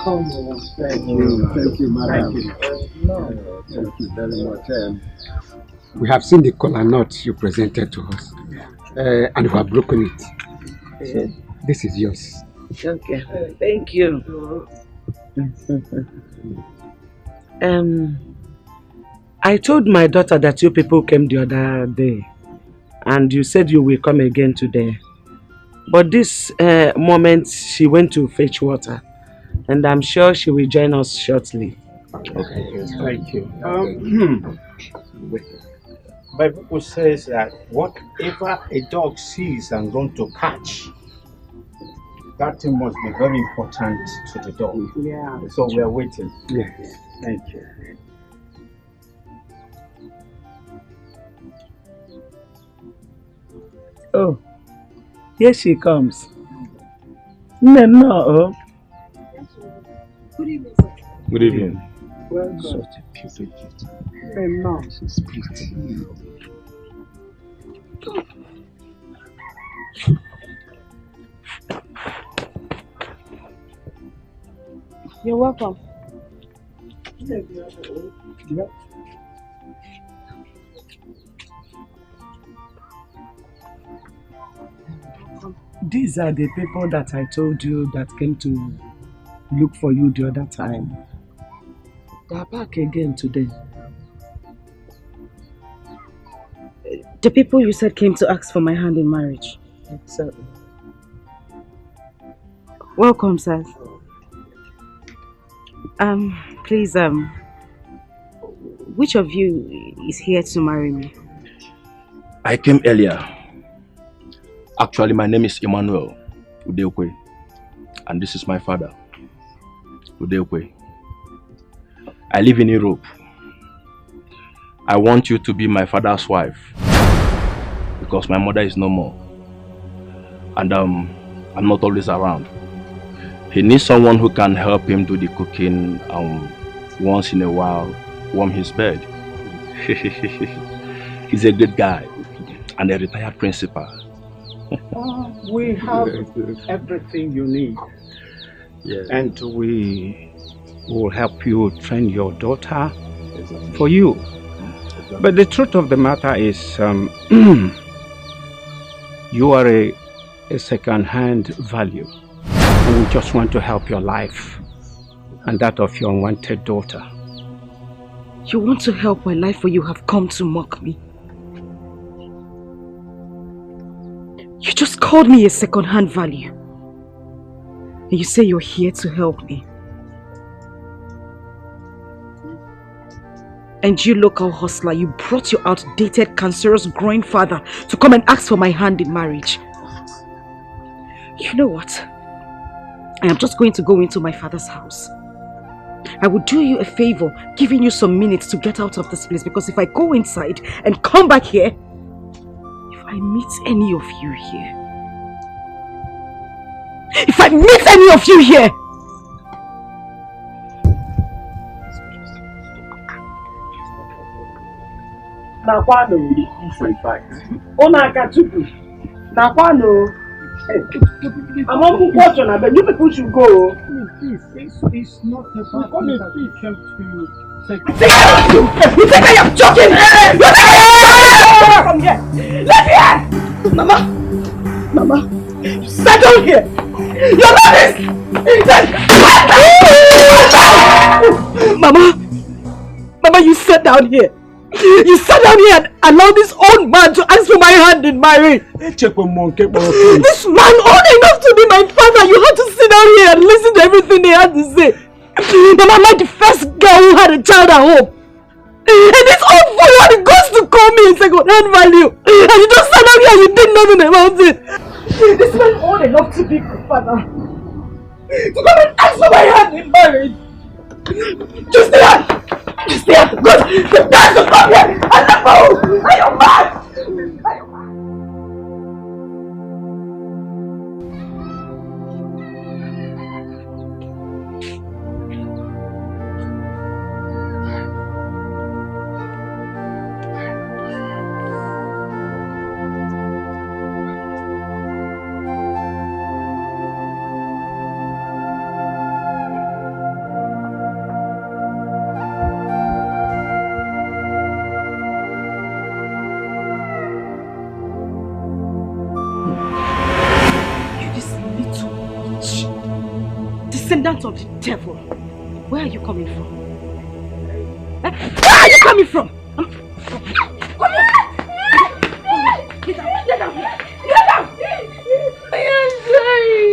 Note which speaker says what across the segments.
Speaker 1: welcome.
Speaker 2: Thank you, madam. Thank you very much. We have seen the color nut you presented to us, and we have broken it. So this is yours.
Speaker 1: Okay, thank you. I told my daughter that you people came the other day, and you said you will come again today. But this moment, she went to fetch water, and I'm sure she will join us shortly.
Speaker 2: Okay, yes, thank you.
Speaker 3: Bible says that whatever a dog sees and runs to catch, that thing must be very important to the dog.
Speaker 1: Yeah.
Speaker 3: So we are waiting.
Speaker 2: Yes.
Speaker 3: Thank you.
Speaker 1: Oh, here she comes. No.
Speaker 4: Good evening, sir.
Speaker 5: Good evening.
Speaker 1: Welcome.
Speaker 3: Such a beautiful
Speaker 1: No.
Speaker 3: She's pretty.
Speaker 4: You're welcome.
Speaker 1: Yeah. These are the people that I told you that came to look for you the other time. They are back again today.
Speaker 4: The people you said came to ask for my hand in marriage.
Speaker 1: Exactly.
Speaker 4: Welcome, sir. Please, which of you is here to marry me?
Speaker 5: I came earlier. Actually, my name is Emmanuel Udekwe, and this is my father, Udekwe. I live in Europe. I want you to be my father's wife because my mother is no more, and I'm not always around. He needs someone who can help him do the cooking once in a while, warm his bed. He's a good guy and a retired principal.
Speaker 3: We have everything you need.
Speaker 5: Yes.
Speaker 3: And we will help you train your daughter for you. But the truth of the matter is, you are a second-hand value. And we just want to help your life and that of your unwanted daughter.
Speaker 4: You want to help my life, or you have come to mock me? You just called me a second-hand value. And you say you're here to help me. And you local hustler, you brought your outdated, cancerous, growing father to come and ask for my hand in marriage. You know what? I am just going to go into my father's house. I will do you a favor, giving you some minutes to get out of this place, because if I go inside and come back here, if I meet any of you here,
Speaker 1: Nakwano. Onakatupu. Nakwano. I'm on question, but you people should go.
Speaker 3: It's not about please help you.
Speaker 1: You think I am joking? Come here. Let me here. Mama, sit down here. You're not this. Mama, you sit down here. You sat down here and allowed this old man to ask for my hand in marriage. This man old enough to be my father, you had to sit down here and listen to everything he had to say. Mama, I'm not the first girl who had a child at home. And this old fool had goes to call me a second-hand value. And you just sat down here and you did nothing about it. This man old enough to be my father. To come and ask for my hand in marriage. Just stay out! Just stay out! Good! The dance will come here! And the phone! Are you mad?
Speaker 4: descendant of the devil. Where are you coming from? Where are you coming from? Get down.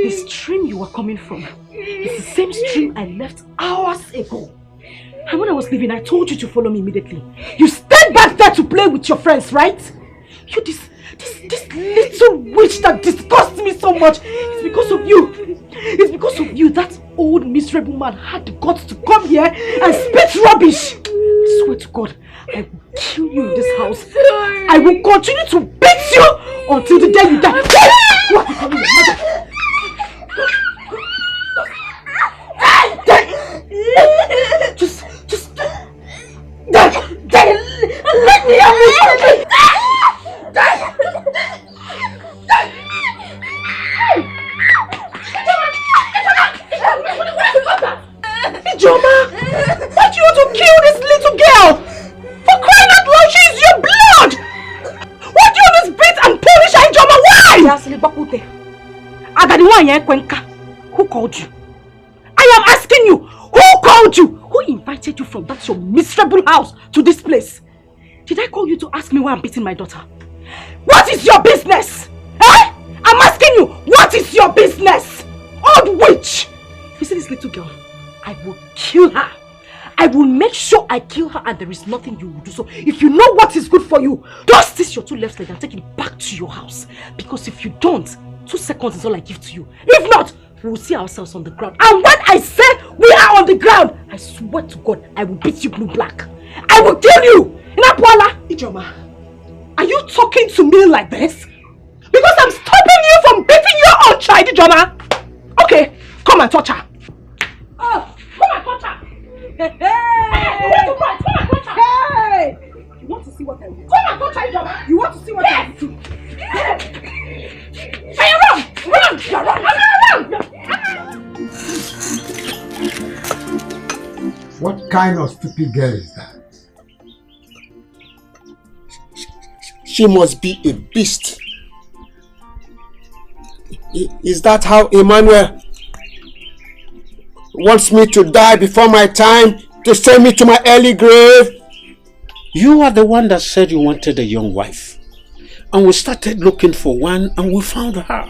Speaker 4: The stream you were coming from is the same stream I left hours ago. And when I was leaving, I told you to follow me immediately. You stayed back there to play with your friends, right? You this little witch that disgusts me so much. It's because of you. It's because of you that old miserable man had the guts to come here and spit rubbish. I swear to God, I will kill you in this house. I will continue to beat you until the day you die. What are you calling your mother? Just let me have it. Ijoma, why do you want to kill this little girl? For crying out loud, she is your blood. Why do you always beat and punish her, Ijoma? Why? Who called you? I am asking you, who called you? Who invited you from that your miserable house to this place? Did I call you to ask me why I'm beating my daughter? What is your business? Eh? I'm asking you, what is your business? Old witch! You see this little girl? I will kill her. I will make sure I kill her and there is nothing you will do. So if you know what is good for you, just stitch your two left legs and take it back to your house. Because if you don't, 2 seconds is all I give to you. If not, we will see ourselves on the ground. And when I say we are on the ground, I swear to God, I will beat you blue black. I will kill you! Inapwala! Ijoma, are you talking to me like this? Because I'm stopping you from beating your own child, Ijoma! Okay, come and touch her. Oh, come and touch her! Hey! You want to fight? Come and touch her! Hey! You want to see what I do? Come and touch her, Ijoma! You want to see what I do? Hey, run! Run! Run!
Speaker 2: What kind of stupid girl is that?
Speaker 6: She must be a beast. Is that how Emmanuel wants me to die before my time, to send me to my early grave?
Speaker 7: You are the one that said you wanted a young wife. And we started looking for one and we found her.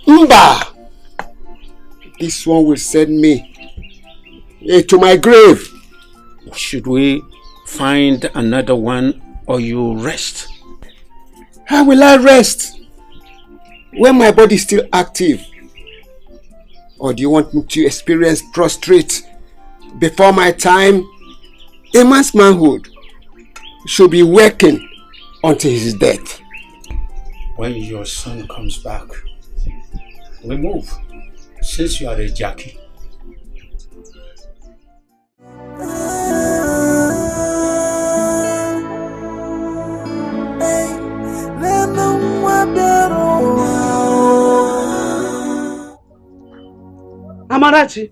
Speaker 6: Mba! This one will send me to my grave.
Speaker 7: Should we find another one or you rest?
Speaker 6: How will I rest when my body is still active? Or do you want me to experience prostrate before my time? A man's manhood should be working until his death.
Speaker 7: When your son comes back, we move, since you are a Jackie.
Speaker 1: Amarachi,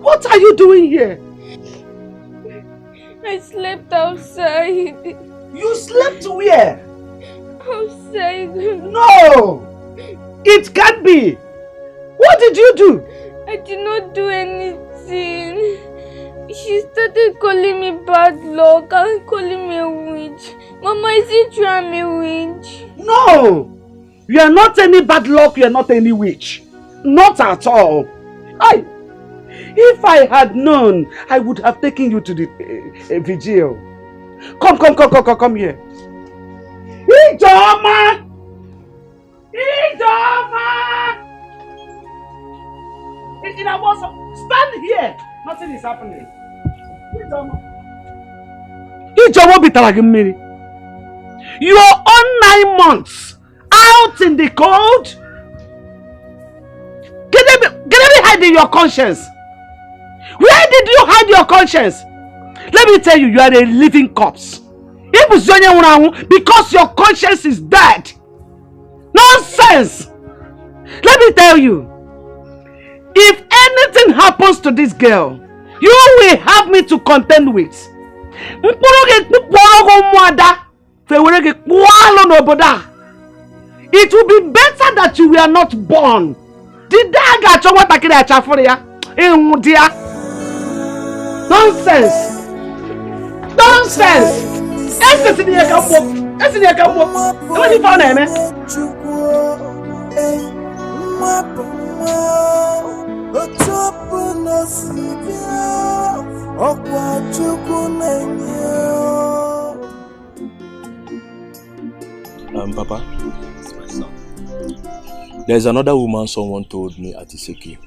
Speaker 1: what are you doing here?
Speaker 8: I slept outside.
Speaker 1: You slept where?
Speaker 8: Outside.
Speaker 1: No! It can't be! What did you do?
Speaker 8: I did not do anything. She started calling me bad luck and calling me a witch. Mama, is it true I'm a witch?
Speaker 1: No! You are not any bad luck, you are not any witch. Not at all. If I had known, I would have taken you to the vigil. Come here. Ijoma! Stand here. Nothing is happening. Ijoma bitaragimiri. You are on 9 months out in the cold. Can they hide your conscience? Where did you hide your conscience? Let me tell you, you are a living corpse. Because your conscience is dead. Nonsense! Let me tell you, if anything happens to this girl, you will have me to contend with. It will be better that you were not born Did I got what I can for ya? Dear. Nonsense! Nonsense! Esse dia acabou! Esse dia acabou! Eu vou te falar, né?
Speaker 5: Papa, there's another woman someone told me at Iseki.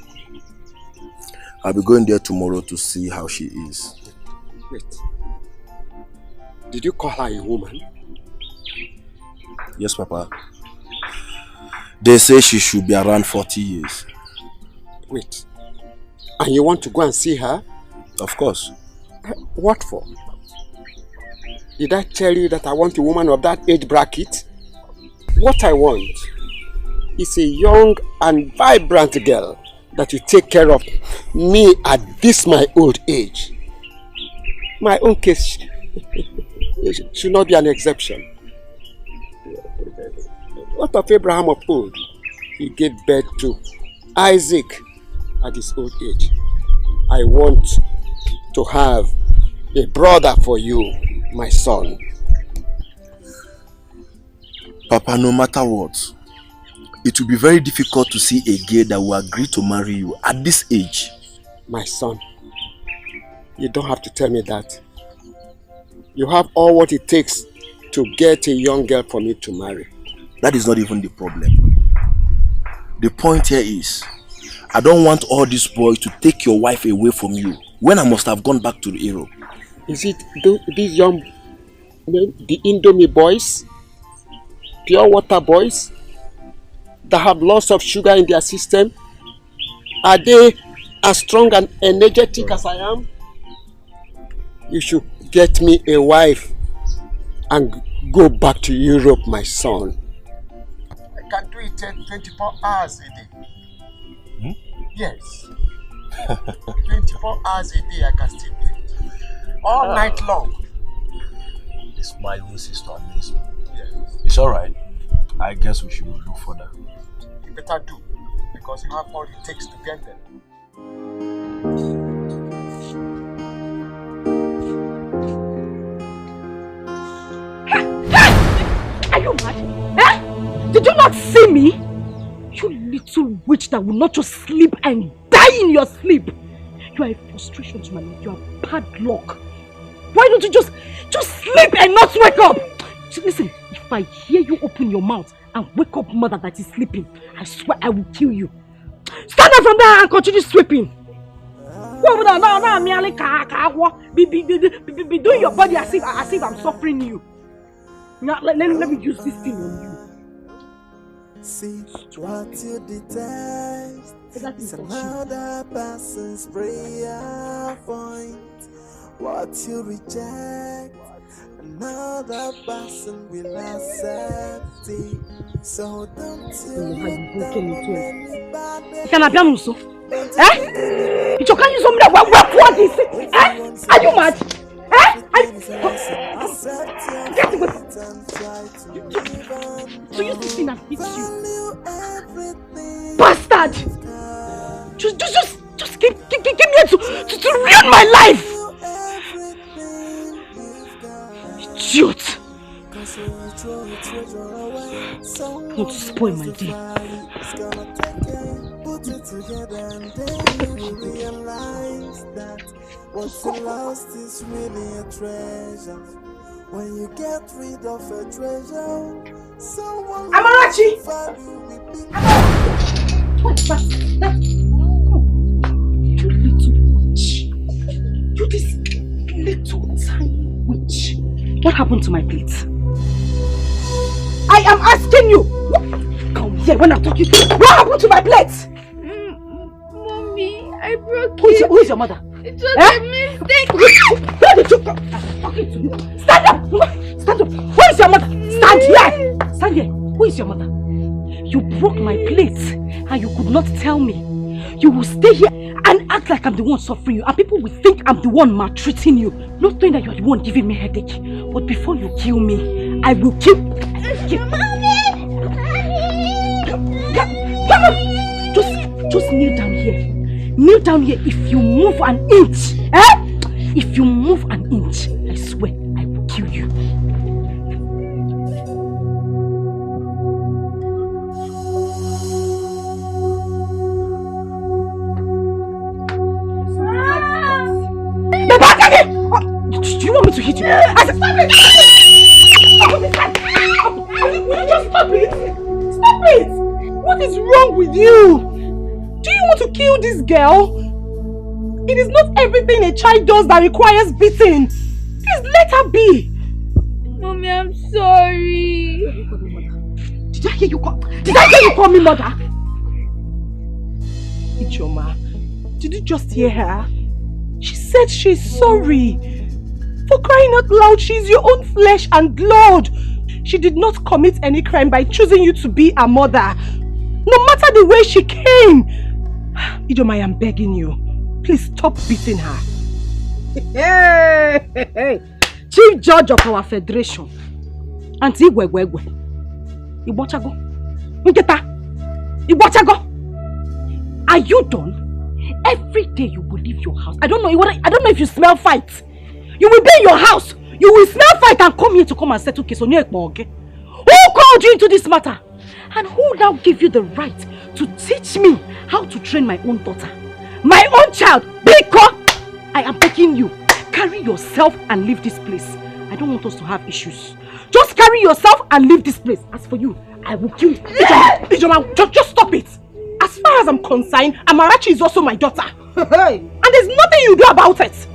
Speaker 5: I'll be going there tomorrow to see how she is.
Speaker 6: Wait. Did you call her a woman?
Speaker 5: Yes, Papa. They say she should be around 40 years.
Speaker 6: Wait. And you want to go and see her?
Speaker 5: Of course.
Speaker 6: What for? Did I tell you that I want a woman of that age bracket? What I want is a young and vibrant girl that will take care of me at this my old age. My own case should not be an exception. What of Abraham of old? He gave birth to Isaac at his old age. I want to have a brother for you, my son.
Speaker 5: Papa, no matter what, it will be very difficult to see a girl that will agree to marry you at this age.
Speaker 6: My son, you don't have to tell me that. You have all what it takes to get a young girl for me to marry.
Speaker 5: That is not even the problem. The point here is, I don't want all these boys to take your wife away from you when I must have gone back to Europe.
Speaker 6: Is it these young men, the Indomie boys, pure water boys, that have lots of sugar in their system? Are they as strong and energetic as I am? You should get me a wife and go back to Europe, my son. I can do it 24 hours a day. Yes. 24 hours a day I can still do it. All night long.
Speaker 5: This my own sister amaze me. Yes. It's alright. I guess we should look for that.
Speaker 6: You better do, because you have all it takes to get them.
Speaker 4: Are you mad? Eh? Did you not see me? You little witch that will not just sleep and die in your sleep. You are a frustration to my life. You are bad luck. Why don't you just sleep and not wake up? Listen, if I hear you open your mouth and wake up mother that is sleeping, I swear I will kill you. Stand up from there and continue sweeping. Go over there now, merely be doing your body as if I'm suffering you. Now let me use this thing on you.
Speaker 9: See what you detest is another person's prayer point. What you reject, another person will accept it. So don't you let anybody.
Speaker 4: Can I be on so? Eh? You can't use something that what this? Eh? Are you mad? Eh? Get away. So you this thing and hit you, bastard! Just keep me here to ruin my life. Idiot! Not to spoil my day.
Speaker 9: Put it together and then you realize that what you lost is really a treasure. When you get rid of a treasure, someone
Speaker 4: Amarachi! What's that? You little witch. You this little tiny witch. What happened to my plate? I am asking you! Come here when I'm talking to you. What happened to my plate?
Speaker 8: Mommy, I broke it.
Speaker 4: Who is your mother?
Speaker 8: It was a mistake.
Speaker 4: Where did you come? I'm talking to you. Stand up! Stand up! Who is your mother? Stand here! Stand here! Who is your mother? You broke my plate and you could not tell me. You will stay here and act like I'm the one suffering you, and people will think I'm the one maltreating you, not knowing that you are the one giving me headache. But before you kill me, I will kill. Mommy! Come on! Just Just kneel down here. Kneel down here. If you move an inch, if you move an inch, I swear I will kill you. Do you want me to hit you? I said, stop it! Will you just stop it? Stop it! What is wrong with you? Do you want to kill this girl? It is not everything a child does that requires beating. Please let her be.
Speaker 8: Mommy, I'm sorry.
Speaker 4: Did I hear you call me mother? Ichoma, did you just hear her? She said she's sorry. For crying out loud, she's your own flesh and blood. She did not commit any crime by choosing you to be a mother. No matter the way she came. Idoma, I am begging you. Please stop beating her. Hey. Chief Judge of our Federation. Auntie Igwegwegwe. Ibochago. Nketa. Ibochago. Are you done? Every day you will leave your house. I don't know if you smell fight. You will be in your house. You will smell fight and come here to come and settle case on your Ekpo. Who called you into this matter? And who now gave you the right to teach me how to train my own daughter? My own child, Biko! I am begging you. Carry yourself and leave this place. I don't want us to have issues. Just carry yourself and leave this place. As for you, I will kill you. Ijoma, just stop it. As far as I'm concerned, Amarachi is also my daughter. And there's nothing you do about it.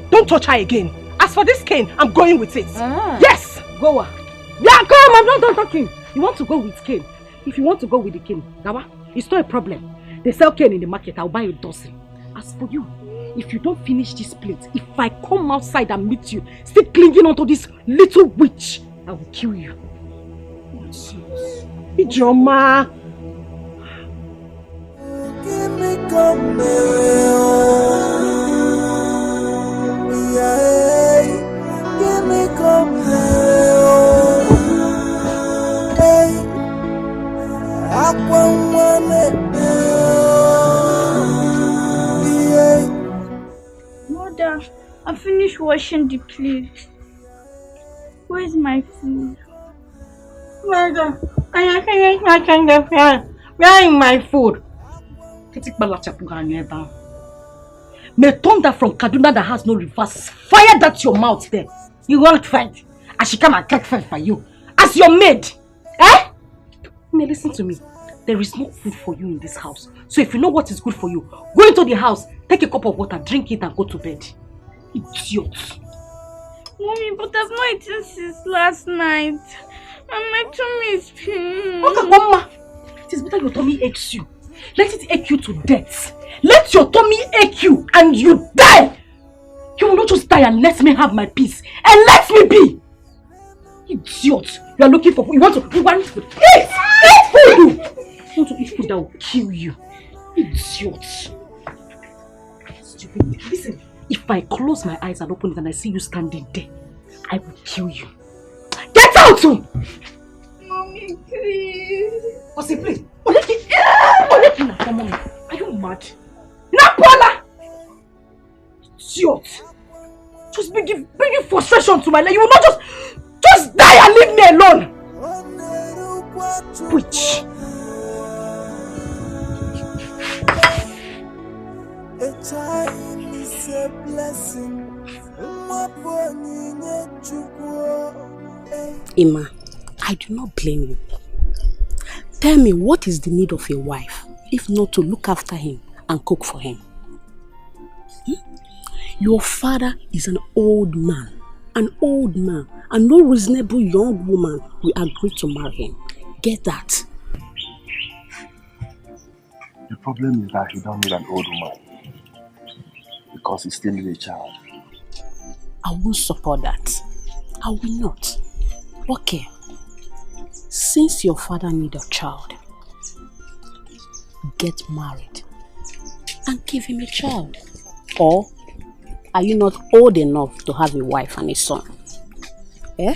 Speaker 4: Don't touch her again. As for this cane, I'm going with it. Yes! Go on. Yeah, come! I'm not done talking. You want to go with cane? If you want to go with the cane, Gawa, it's not a problem. They sell cane in the market. I'll buy a dozen. As for you, if you don't finish this plate, if I come outside and meet you, still clinging onto this little witch, I will kill you. Ijoma!
Speaker 9: Give me come give me come
Speaker 8: Mother, I finished washing the plate. Where's my food?
Speaker 1: Mother, I finished watching the film. Where is my food?
Speaker 4: May thunder from Kaduna that has no reverse fire that your mouth there. You want to fight? I should come and take fight for you. As your maid. Eh? May listen to me. There is no food for you in this house. So if you know what is good for you, go into the house, take a cup of water, drink it and go to bed. Idiot.
Speaker 8: Mommy, but I've not eaten since last night. And my tummy is pain.
Speaker 4: Okay, Mama. It is better your tummy aches you. Let it ache you to death. Let your tummy ache you and you die. You will not just die and let me have my peace. And let me be. Idiot. You are looking for food. You want food. Eat food. You want to eat food that will kill you. Idiot. Stupid. Listen, if I close my eyes and open it and I see you standing there, I will kill you. Get out!
Speaker 8: Mommy, please.
Speaker 4: What's it, please? Are you mad? Napola! Idiot! Just bringing frustration to my life. You will not just die and leave me alone! Witch!
Speaker 9: A child is a blessing.
Speaker 10: Emma, I do not blame you. Tell me, what is the need of a wife, if not to look after him and cook for him? Your father is an old man, and no reasonable young woman will agree to marry him. Get that?
Speaker 5: The problem is that he don't need an old woman because he still needs a child.
Speaker 10: I won't support that. I will not. Okay. Since your father needs a child, get married and give him a child. Or are you not old enough to have a wife and a son? Eh?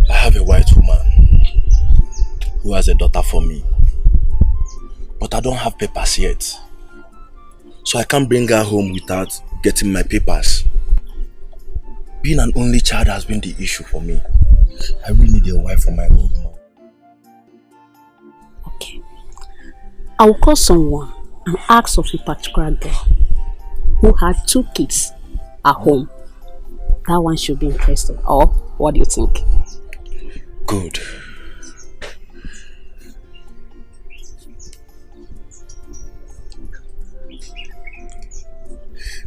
Speaker 5: I have a white woman who has a daughter for me. But I don't have papers yet. So I can't bring her home without getting my papers. Being an only child has been the issue for me. I really need a wife for my own mom.
Speaker 10: Okay. I will call someone and ask of a particular girl who had 2 kids at home. That one should be interested. Or what do you think?
Speaker 5: Good.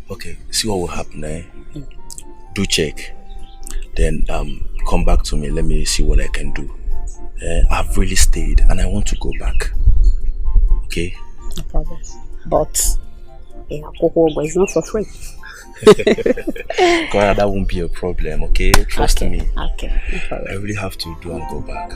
Speaker 5: Okay, see what will happen, eh? Do check. Then come back to me. Let me see what I can do. I've really stayed and I want to go back. Okay?
Speaker 10: No problem. But alcohol is not for free.
Speaker 5: God, that won't be a problem, okay? Trust me.
Speaker 10: Okay. No problem.
Speaker 5: I really have to do and go back.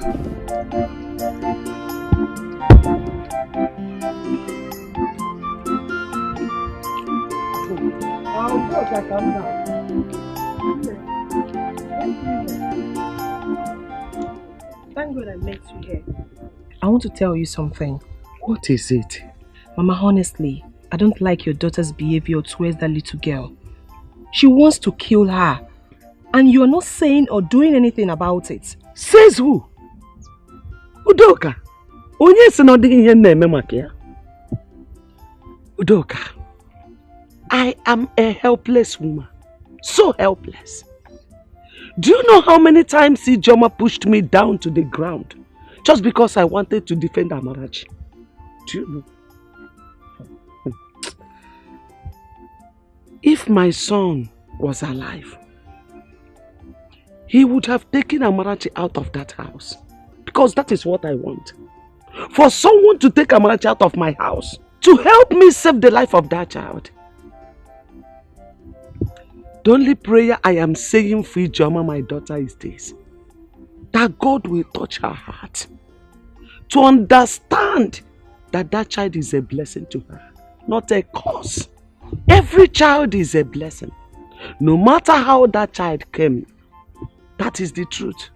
Speaker 4: Thank God I met you here. I want to tell you something.
Speaker 1: What is it?
Speaker 4: Mama, honestly, I don't like your daughter's behavior towards that little girl. She wants to kill her. And you're not saying or doing anything about it.
Speaker 1: Says who? Udoka. Onye si no di ihe na-eme maka ya. Udoka. I am a helpless woman. So helpless. Do you know how many times Ijoma pushed me down to the ground just because I wanted to defend Amarachi? Do you know? If my son was alive, he would have taken Amarachi out of that house. Because that is what I want. For someone to take Amarachi out of my house to help me save the life of that child. The only prayer I am saying for Ijoma, my daughter, is this. That God will touch her heart to understand that that child is a blessing to her, not a curse. Every child is a blessing. No matter how that child came, that is the truth.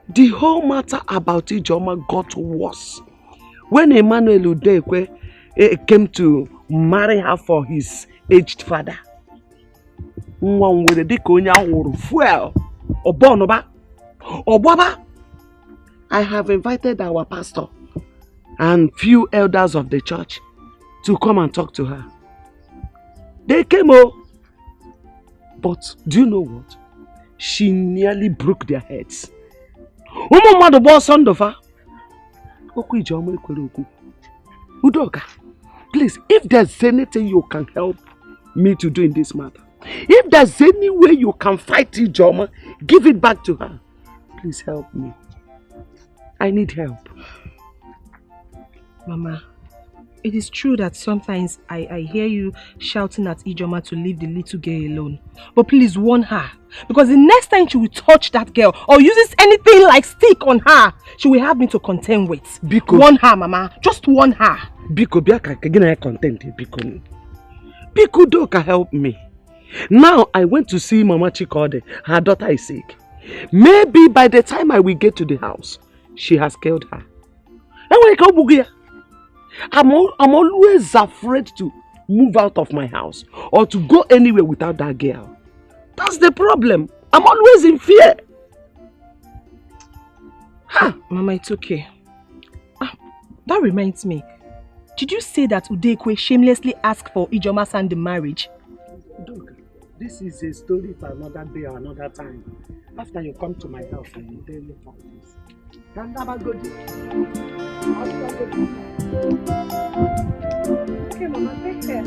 Speaker 1: The whole matter about Ijoma got worse when Emmanuel Udekwe came to marry her for his aged father. I have invited our pastor and few elders of the church to come and talk to her. They came but do you know what? She nearly broke their heads. Udoka, please, if there's anything you can help me to do in this matter, if there's any way you can fight Ijoma, give it back to her. Please help me. I need help.
Speaker 4: Mama, it is true that sometimes I hear you shouting at Ijoma to leave the little girl alone. But please warn her. Because the next time she will touch that girl or uses anything like stick on her, she will have me to contend with. Biko. Warn her, Mama. Just warn her.
Speaker 1: Biko, biaka kagina content. Biko. Biko Doka, help me. Now I went to see Mama Chikode. Her daughter is sick. Maybe by the time I will get to the house, she has killed her. I'm always afraid to move out of my house or to go anywhere without that girl. That's the problem. I'm always in fear.
Speaker 4: Mama, it's okay. That reminds me. Did you say that Udekwe shamelessly asked for Ijoma's hand in marriage?
Speaker 1: This is a story for another day or another time. After you come to my house, I will tell you about this.
Speaker 4: Okay, Mama, take care.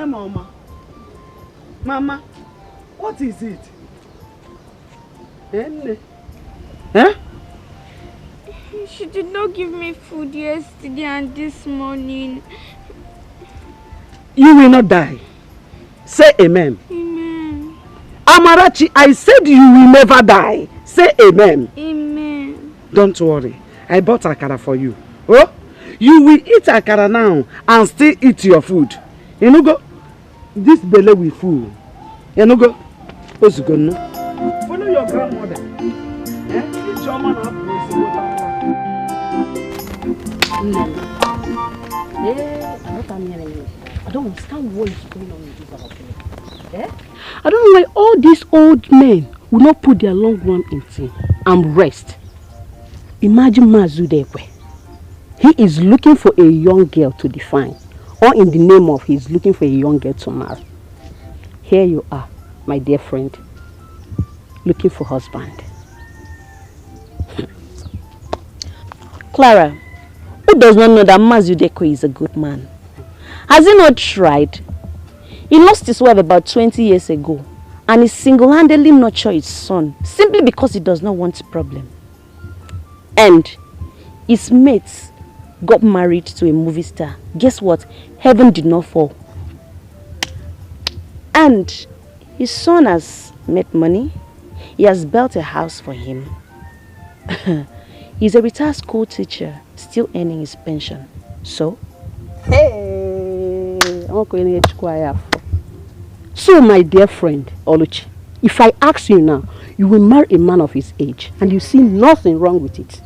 Speaker 1: Mama. Mama, what is it?
Speaker 8: She did not give me food yesterday and this morning.
Speaker 1: You will not die. Say amen.
Speaker 8: Amen.
Speaker 1: Amarachi, I said you will never die. Say amen.
Speaker 8: Amen.
Speaker 1: Don't worry. I bought akara for you. Oh, you will eat akara now and still eat your food. You know go. This belly will full. You know go. What's going on? Follow your grandmother. Eat your man up.
Speaker 10: I don't understand what is going on in this house. I don't know why all these old men will not put their long run in tea and rest. Imagine Mazudekwe. He is looking for a young girl to define, or in the name of he's looking for a young girl to marry. Here you are, my dear friend, looking for husband.
Speaker 11: Clara, who does not know that Mazudekwe is a good man? Has he not tried? He lost his wife about 20 years ago and he single-handedly nurtured his son simply because he does not want a problem. And his mates got married to a movie star. Guess what? Heaven did not fall. And his son has made money. He has built a house for him. He's a retired school teacher, still earning his pension. So?
Speaker 10: Hey, so my dear friend, Oluchi, if I ask you now, you will marry a man of his age and you see nothing wrong with it.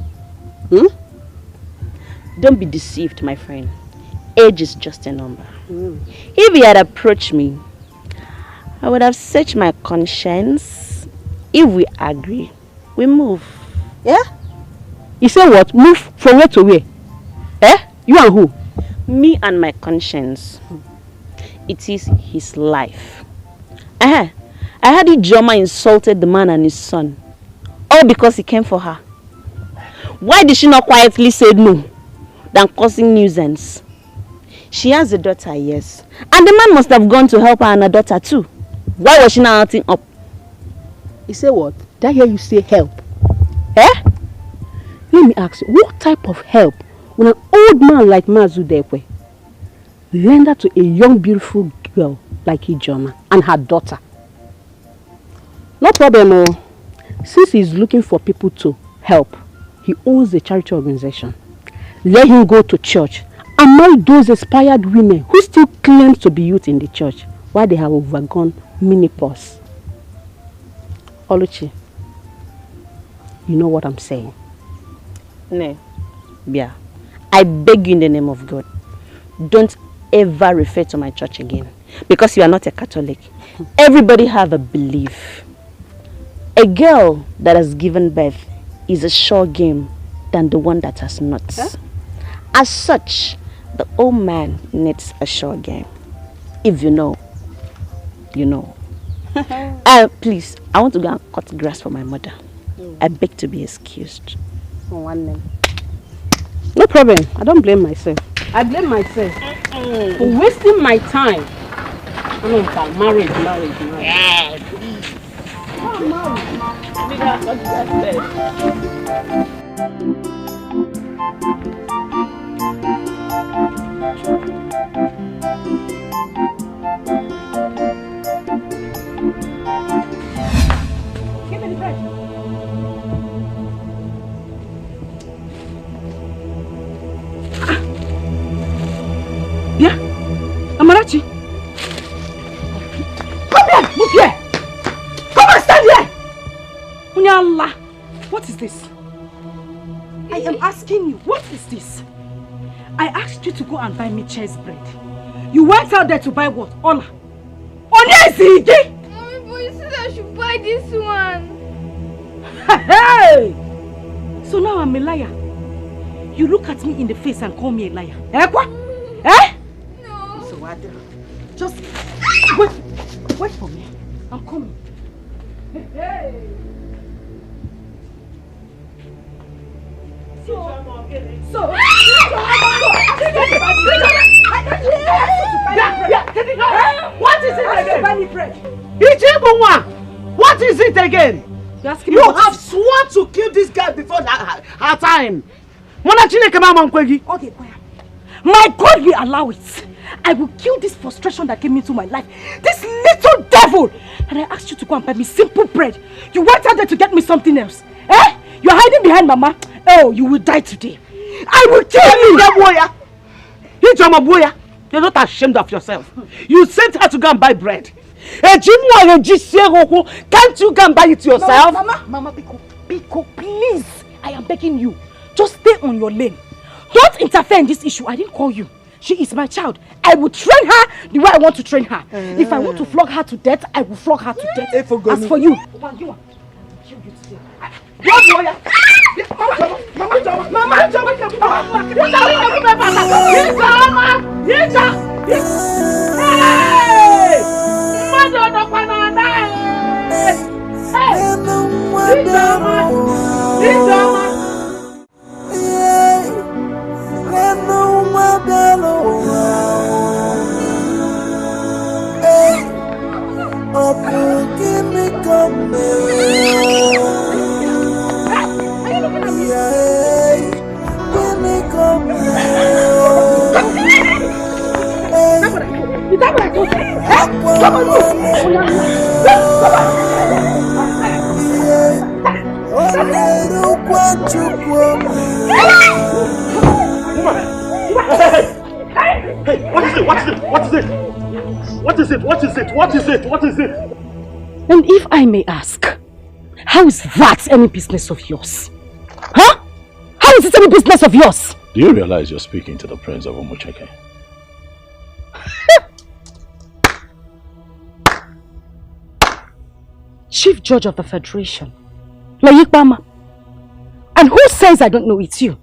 Speaker 11: Don't be deceived, my friend. Age is just a number. If he had approached me, I would have searched my conscience. If we agree, we move.
Speaker 10: Yeah? You say what? Move from where to where? You and who?
Speaker 11: Me and my conscience. It is his life. I heard Ijoma insulted the man and his son. All because he came for her. Why did she not quietly say no than causing nuisance? She has a daughter, yes. And the man must have gone to help her and her daughter too. Why was she not acting up?
Speaker 10: You say what? Did I hear you say help? Let me ask you, what type of help when an old man like Mazudekwe lend her to a young beautiful girl like Ijoma and her daughter? No problem, since he's looking for people to help, he owns a charity organization. Let him go to church and marry those inspired women who still claim to be youth in the church while they have overgone menopause. Oluchi, you know what I'm saying?
Speaker 11: No, Bia, I beg you in the name of God, don't ever refer to my church again because you are not a Catholic. Everybody have a belief. A girl that has given birth is a sure game than the one that has not. As such, the old man needs a sure game. If you know, you know. Please, I want to go and cut grass for my mother. I beg to be excused.
Speaker 10: No problem. I don't blame myself. I blame myself for wasting my time. I mean, marriage. Yeah, please. Oh, give me the bread.
Speaker 1: Yeah, Amarachi. Come here, move here. Come and stand here. Unyala, what is this? I am asking you, what is this? I asked you to go and buy me cheese bread. You went out there to buy what? Ola. Onyezige!
Speaker 8: Mommy, but you said I should buy this one.
Speaker 1: Hey! So now I'm a liar. You look at me in the face and call me a liar. Eh, what? Eh?
Speaker 8: No.
Speaker 1: So what? Just wait for me. I'm coming. Hey! What is it again? What is it again? You have sworn to kill this guy before her time. My God will allow it.
Speaker 4: I will kill this frustration that came into my life. This little devil! And I asked you to go and buy me simple bread. You went out there to get me something else. Eh? You're hiding behind Mama. Oh, you will die today. I will kill you!
Speaker 12: You're not ashamed of yourself. You sent her to go and buy bread. Can't you go and buy it yourself?
Speaker 4: Mama, Biko, please. I am begging you. Just stay on your lane. Don't interfere in this issue. I didn't call you. She is my child. I will train her the way I want to train her. If I want to flog her to death, I will flog her to death. As for you, Mama,
Speaker 12: What is it?
Speaker 4: And if I may ask, how is that any business of yours? Huh? How is it any business of yours?
Speaker 5: Do you realize you're speaking to the Prince of Umucheke?
Speaker 4: Chief Judge of the Federation, Layikbama. And who says I don't know it's you?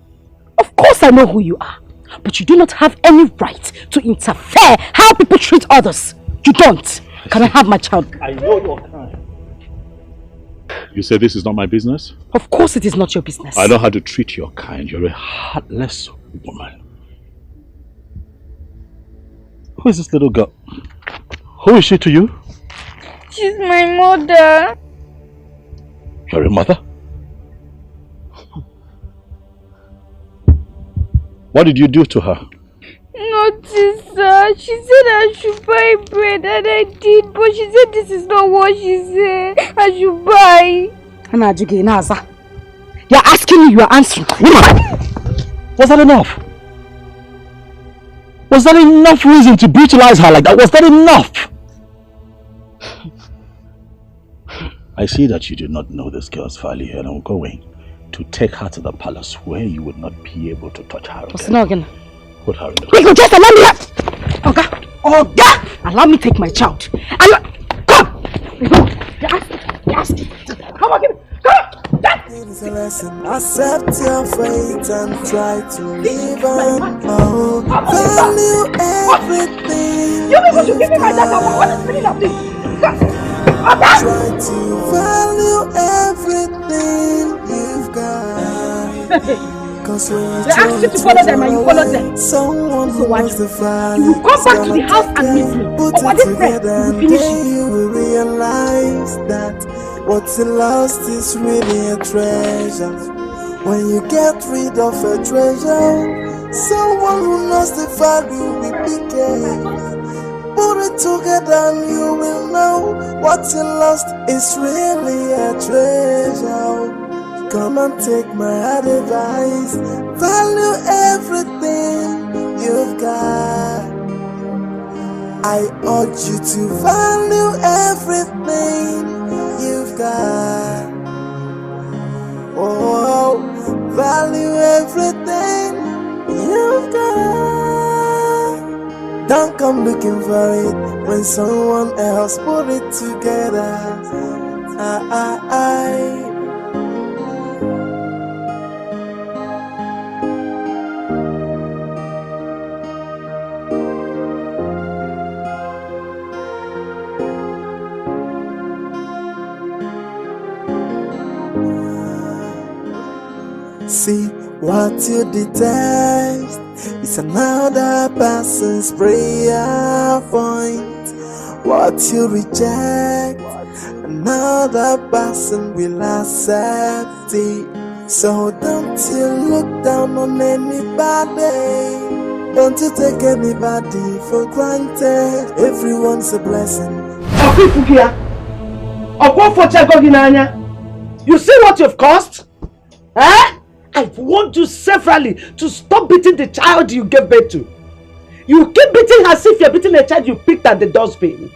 Speaker 4: Of course I know who you are. But you do not have any right to interfere how people treat others. You don't. Can I have my child?
Speaker 12: I know your kind.
Speaker 5: You say this is not my business?
Speaker 4: Of course it is not your business.
Speaker 5: I know how to treat your kind. You're a heartless woman. Who is this little girl? Who is she to you?
Speaker 8: She's my mother.
Speaker 5: You're a mother? What did you do to her?
Speaker 8: Nothing, sir. She said I should buy bread and I did, but she said this is not what she said. I should buy.
Speaker 4: You're asking me, you are answering.
Speaker 5: Was that enough? Was that enough reason to brutalize her like that? Was that enough? I see that you do not know this girl's value, and I'm going to take her to the palace where you would not be able to touch her again. Put her in the...
Speaker 4: Wait, just allow me up! Oga! Allow me take my child. Come! Yes! Come on, give me! Come!
Speaker 9: It's a lesson. Accept your fate and try to live on. Value everything.
Speaker 4: You people should give me my data. What is the meaning of this?
Speaker 9: Try to value everything you've got. Cause when
Speaker 4: they ask you to follow them and you follow them.
Speaker 9: Someone
Speaker 4: so what?
Speaker 9: The value,
Speaker 4: you will come back to the house and meet me.
Speaker 9: Put it together and then you will realize that what's lost is really a treasure. When you get rid of a treasure, someone who knows the value will be careful. Put it together and you will know what's lost is really a treasure. Come and take my advice. Value everything you've got. I urge you to value everything you've got. Oh, value everything you've got. Don't come looking for it when someone else put it together. See what you detest is another person's prayer point. What you reject, another person will accept it. So don't you look down on anybody. Don't you take anybody for granted. Everyone's a blessing.
Speaker 12: You see what you've caused? Eh? I've warned you severally to stop beating the child you gave birth to. You keep beating her as if you're beating a child you picked at the dustbin.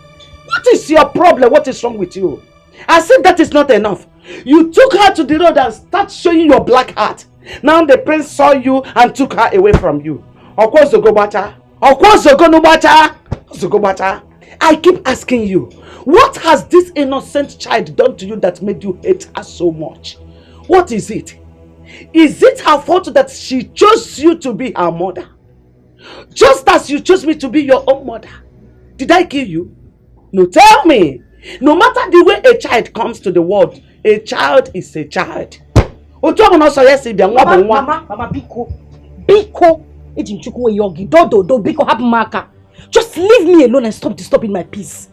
Speaker 12: What is your problem? What is wrong with you? As if that is not enough. You took her to the road and started showing your black heart. Now the prince saw you and took her away from you. Of course, I keep asking you, what has this innocent child done to you that made you hate her so much? What is it? Is it her fault that she chose you to be her mother? Just as you chose me to be your own mother. Did I kill you? No, tell me. No matter the way a child comes to the world, a child is a child. Mama,
Speaker 4: Biko, just leave me alone and stop disturbing my peace.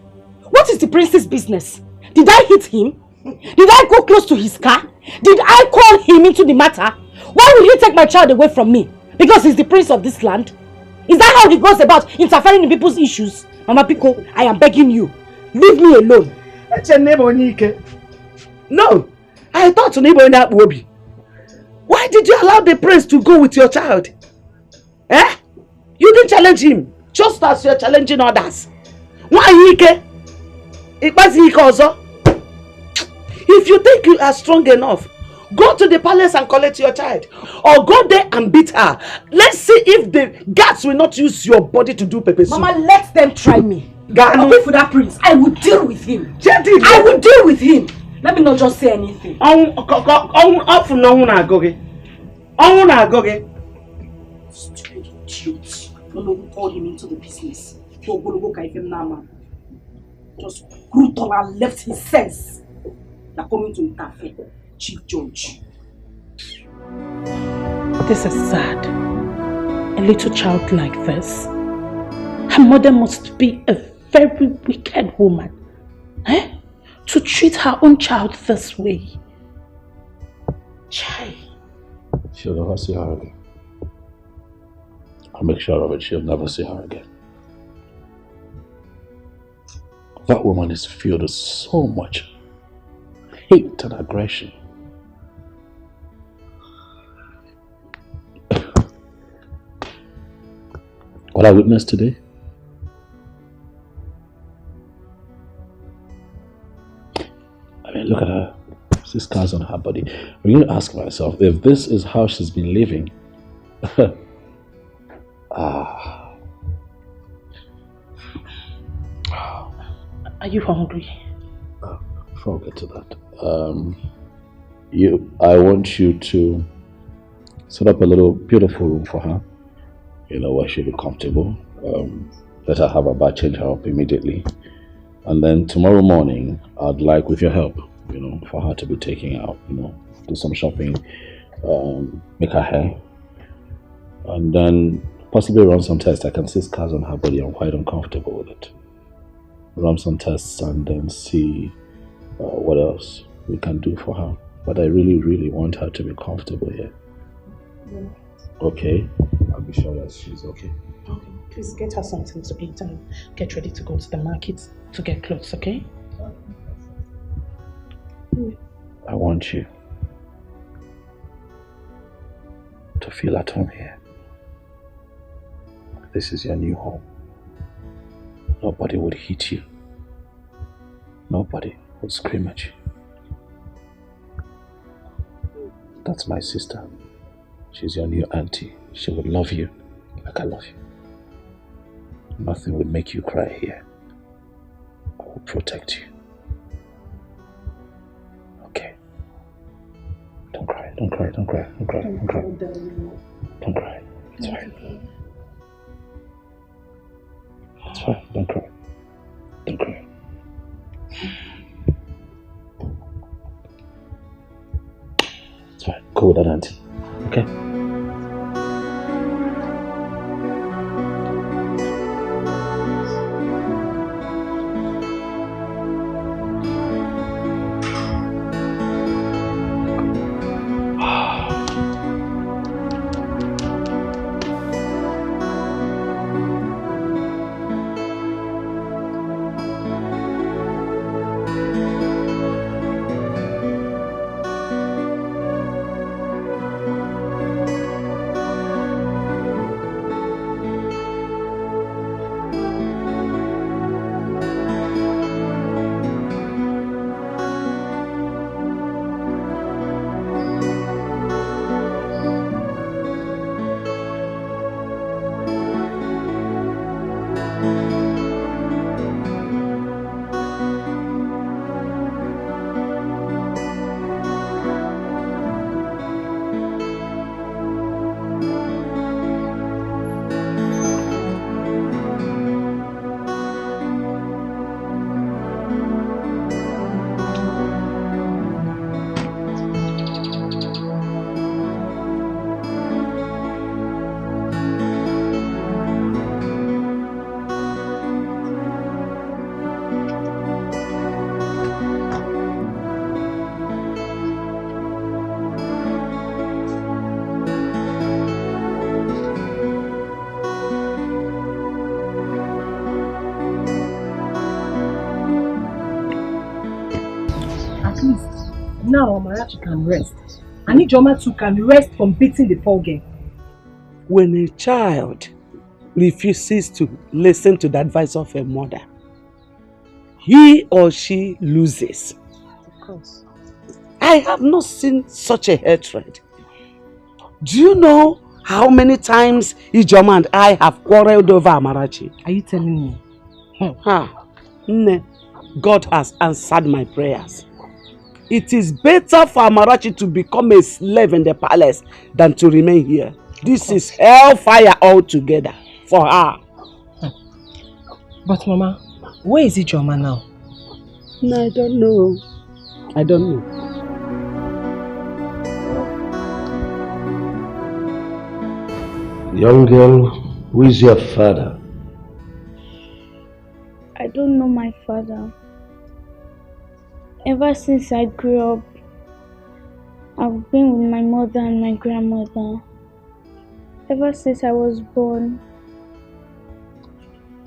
Speaker 4: What is the prince's business? Did I hit him? Did I go close to his car? Did I call him into the matter? Why will he take my child away from me? Because he's the prince of this land? Is that how he goes about interfering in people's issues? Mama Biko, I am begging you. Leave me alone.
Speaker 12: No, I thought Wobi. Why did you allow the prince to go with your child? Eh? You didn't challenge him, just as you're challenging others. Why Ike? If you think you are strong enough, go to the palace and collect your child. Or go there and beat her. Let's see if the guards will not use your body to do pepper soup.
Speaker 4: Mama, let them try me. I'll wait for that prince. I will deal with him. I will deal with him. Let me not just say anything. Stupid idiot. No one who called him into the business. Just brutal and left his sense. They're coming to interfere. Chief Judge.
Speaker 13: This is sad. A little child like this. Her mother must be a very wicked woman. Eh? To treat her own child this way. Chai.
Speaker 5: She'll never see her again. I'll make sure of it. She'll never see her again. That woman is filled with so much hate and aggression. What I witnessed today? I mean, look at her. See scars on her body. I'm going to ask myself if this is how she's been living.
Speaker 13: Are you hungry?
Speaker 5: Before I get to that, I want you to set up a little beautiful room for her. You know, where she'll be comfortable. Let her have a bath, change her up immediately. And then tomorrow morning, I'd like, with your help, you know, for her to be taking out, you know, do some shopping, make her hair, and then possibly run some tests. I can see scars on her body. I'm quite uncomfortable with it. Run some tests and then see what else we can do for her. But I really, really want her to be comfortable here. Yeah. Okay? I'll be sure that she's okay.
Speaker 13: Okay. Please get her something to eat and get ready to go to the market to get clothes, okay?
Speaker 5: I want you to feel at home here. This is your new home. Nobody would hit you. Nobody would scream at you. That's my sister. She's your new auntie. She would love you like I love you. Nothing would make you cry here. I will protect you. Okay. Don't cry, don't cry, don't cry, don't cry, don't cry. Don't cry. It's fine. It's fine, don't cry. Don't cry. It's fine. Go with that auntie. Okay?
Speaker 1: At least now Amarachi can rest. And Ijoma too can rest from beating the poor girl.
Speaker 12: When a child refuses to listen to the advice of a mother, he or she loses.
Speaker 1: Of course.
Speaker 12: I have not seen such a hatred. Do you know how many times Ijoma and I have quarreled over Amarachi?
Speaker 1: Are you telling me?
Speaker 12: No. God has answered my prayers. It is better for Amarachi to become a slave in the palace than to remain here. This is hellfire altogether for her.
Speaker 1: But Mama, where is Ijoma now?
Speaker 12: No, I don't know. I don't know.
Speaker 14: Young girl, who is your father?
Speaker 8: I don't know my father. Ever since I grew up, I've been with my mother and my grandmother. Ever since I was born,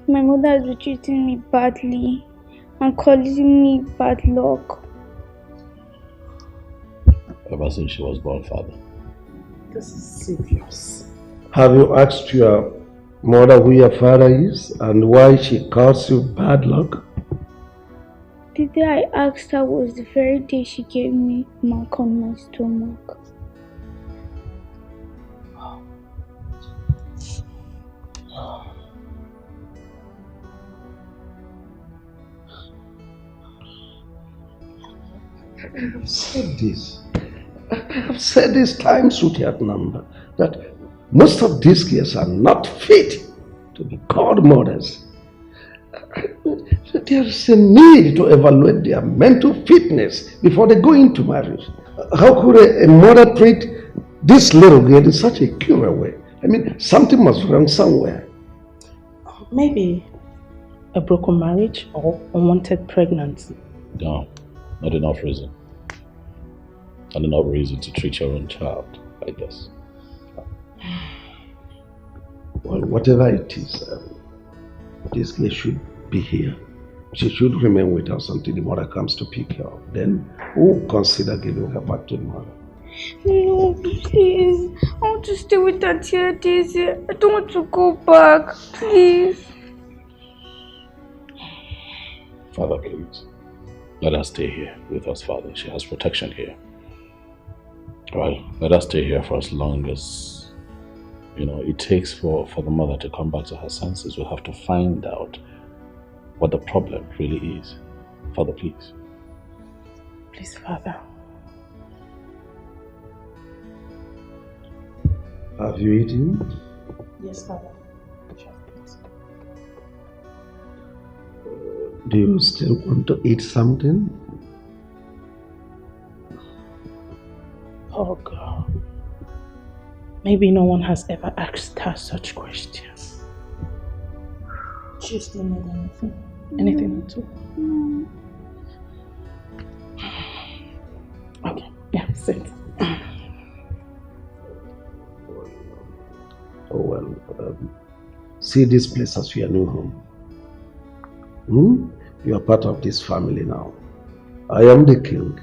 Speaker 8: my mother has been treating me badly and calling me bad luck.
Speaker 14: Ever since she was born, father.
Speaker 1: This is serious.
Speaker 14: Have you asked your mother who your father is and why she calls you bad luck?
Speaker 8: The day I asked her was the very day she gave me a mark on my stomach.
Speaker 14: I have said this. I have said this times without number that most of these girls are not fit to be called mothers. There is a need to evaluate their mental fitness before they go into marriage. How could a mother treat this little girl in such a cruel way? I mean, something must be wrong somewhere.
Speaker 13: Maybe a broken marriage or unwanted pregnancy.
Speaker 15: No, not enough reason. Not enough reason to treat your own child like this.
Speaker 14: Well, whatever it is, this girl should be here. She should remain with us until the mother comes to pick her up. Then we'll consider giving her back to the mother.
Speaker 8: No, please. I want to stay with Auntie Daisy. I don't want to go back. Please.
Speaker 15: Father, please. Let her stay here with us, Father. She has protection here. Right? Let her stay here for as long as, it takes for the mother to come back to her senses. We'll have to find out what the problem really is. Father, please.
Speaker 13: Please, Father.
Speaker 14: Have you eaten?
Speaker 13: Yes, Father.
Speaker 14: Do you still want to eat something?
Speaker 13: Oh, God. Maybe no one has ever asked her such questions. She still made anything. Anything at all. Okay, yeah, sit.
Speaker 14: Oh, well, see this place as your new home. You are part of this family now. I am the king.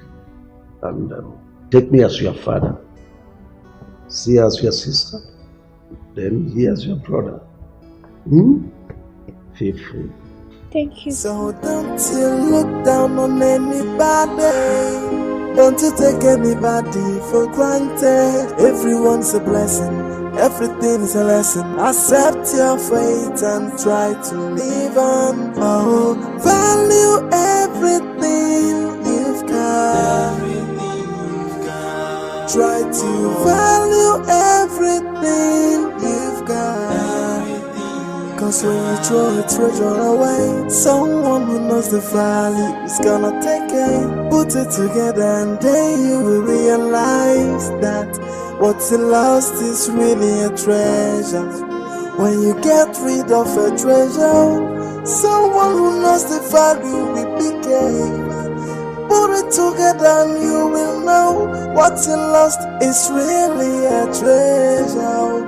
Speaker 14: And take me as your father. See as your sister. Then he as your brother. Feel free.
Speaker 8: Thank you.
Speaker 9: So don't you look down on anybody. Don't you take anybody for granted. Everyone's a blessing. Everything is a lesson. Accept your fate and try to live on. Oh, value everything you've got. Try to value everything you've got. Cause when you throw a treasure away, someone who knows the value is gonna take it. Put it together and then you will realize that what's lost is really a treasure. When you get rid of a treasure, someone who knows the value will pick it. Put it together and you will know what's lost is really a treasure.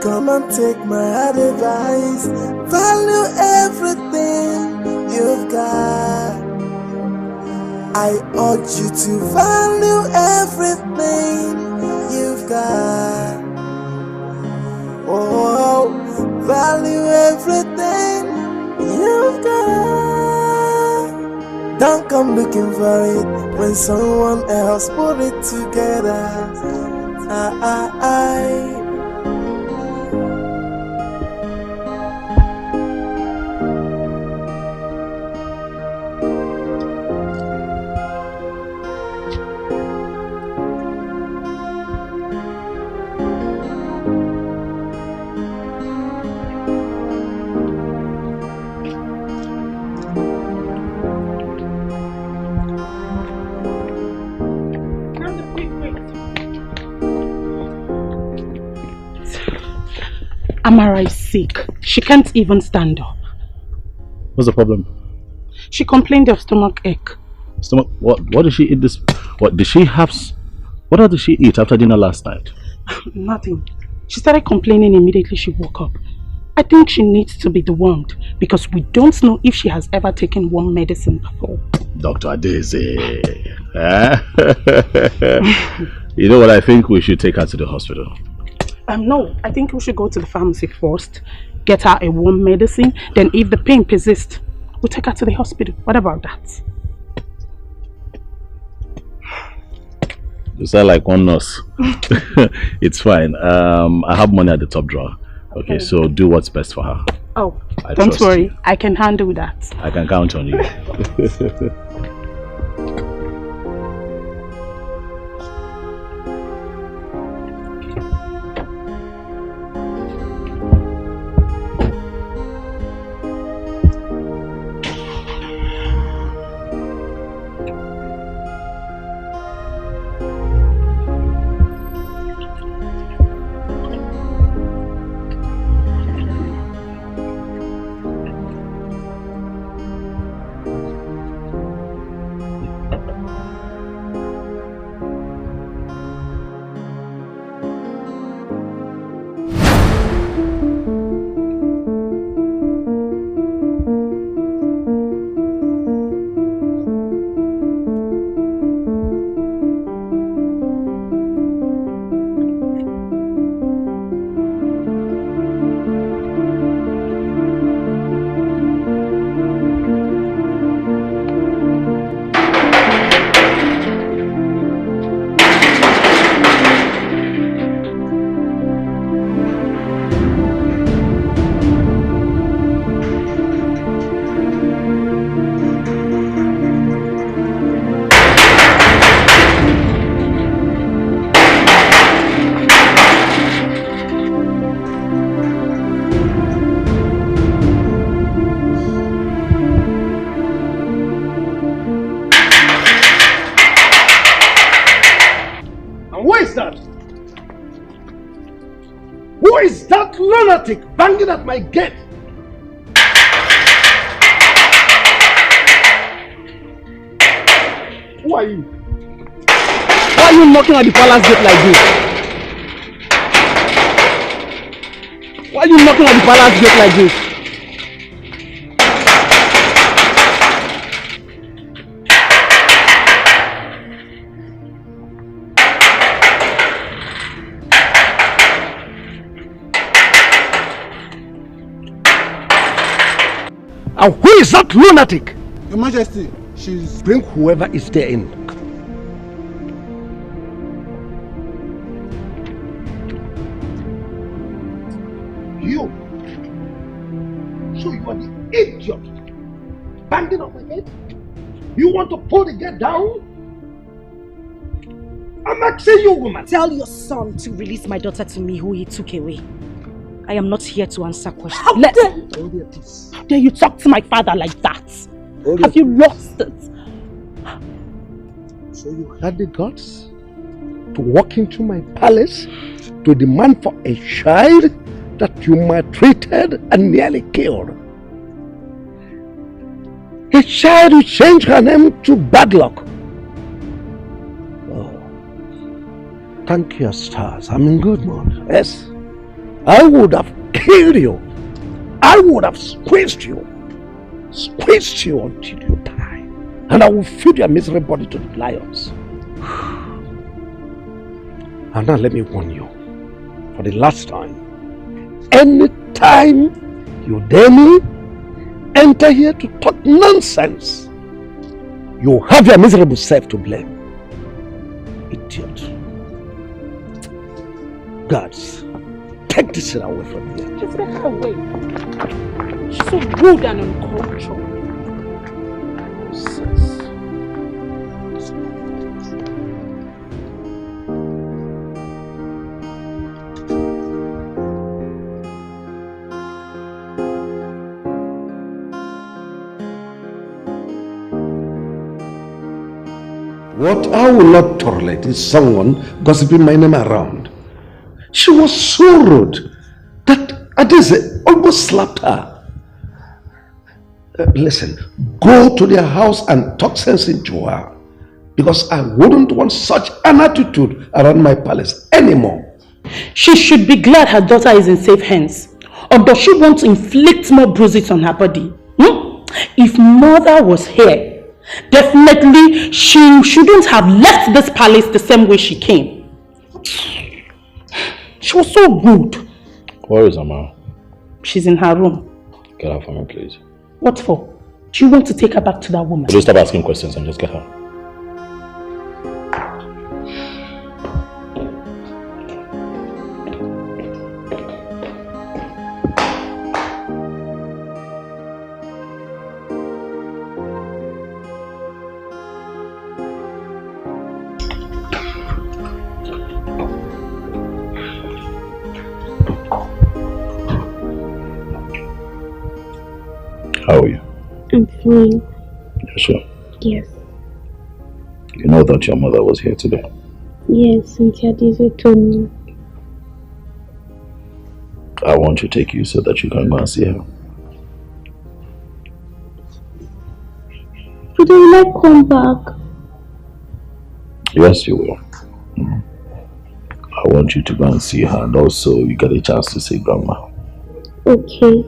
Speaker 9: Come and take my advice. Value everything you've got. I urge you to value everything you've got. Oh, value everything you've got. Don't come looking for it when someone else put it together.
Speaker 13: Amara is sick. She can't even stand up.
Speaker 15: What's the problem?
Speaker 13: She complained of stomach ache.
Speaker 15: Stomach? What did she eat this? What did she have? What else did she eat after dinner last night?
Speaker 13: Nothing. She started complaining immediately she woke up. I think she needs to be dewormed because we don't know if she has ever taken worm medicine before.
Speaker 15: Dr. Adeze. You know what? I think we should take her to the hospital.
Speaker 13: No, I think we should go to the pharmacy first, get her a worm medicine, then if the pain persists, we'll take her to the hospital. What about that?
Speaker 15: You sound like one nurse. It's fine. I have money at the top drawer. Okay, so do what's best for her.
Speaker 13: Oh, don't worry. I can handle that.
Speaker 15: I can count on you.
Speaker 14: Banging at my gate. Who are you?
Speaker 12: Why are you knocking at the palace gate like this? Why are you knocking at the palace gate like this?
Speaker 14: And who is that lunatic?
Speaker 16: Your Majesty, she's...
Speaker 14: Bring whoever is there in. You. So you are the idiot. Banging on my gate? You want to pull the gate down? I'm asking you, woman.
Speaker 4: Tell your son to release my daughter to me who he took away. I am not here to answer questions.
Speaker 13: How dare you talk to my father like that? Have you lost it?
Speaker 14: So you had the guts to walk into my palace to demand for a child that you maltreated and nearly killed. A child who changed her name to Bad Luck. Oh, thank your stars. I'm in good mood. Yes. I would have killed you. I would have squeezed you until you die. and I will feed your miserable body to the lions. And now let me warn you, for the last time, anytime you dare me, enter here to talk nonsense, you have your miserable self to blame. Idiot. Gods, take this shit away from here.
Speaker 13: Just get her away. She's so rude and uncultured.
Speaker 14: What I will not tolerate is someone gossiping my name around. She was so rude that Adeze almost slapped her. Listen, go to their house and talk sense into her, because I wouldn't want such an attitude around my palace anymore.
Speaker 13: She should be glad her daughter is in safe hands. Or does she want to inflict more bruises on her body? If mother was here, definitely she shouldn't have left this palace the same way she came. She was so rude.
Speaker 15: Where is Ama?
Speaker 13: She's in her room.
Speaker 15: Get her for me, please.
Speaker 13: What for? Do you want to take her back to that woman?
Speaker 15: Please stop asking questions and just get her. How are you?
Speaker 17: I'm fine.
Speaker 15: You're sure?
Speaker 17: Yes.
Speaker 15: You know that your mother was here today?
Speaker 17: Yes, Cynthia Dize told me.
Speaker 15: I want to take you so that you can go and see her.
Speaker 17: But will I come back?
Speaker 15: Yes, you will. I want you to go and see her, and also you get a chance to see Grandma.
Speaker 17: Okay.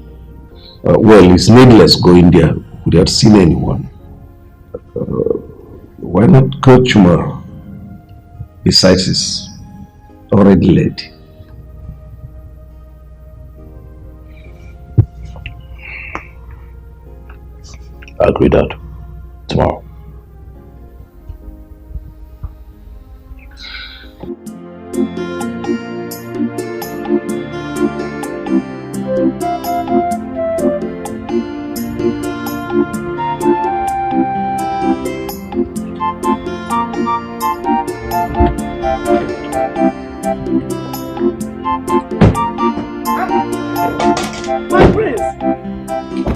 Speaker 14: Well, it's needless going there without seeing anyone. Why not go tomorrow? Besides, it's already late.
Speaker 15: I agree, Dad. Tomorrow.
Speaker 12: My prince!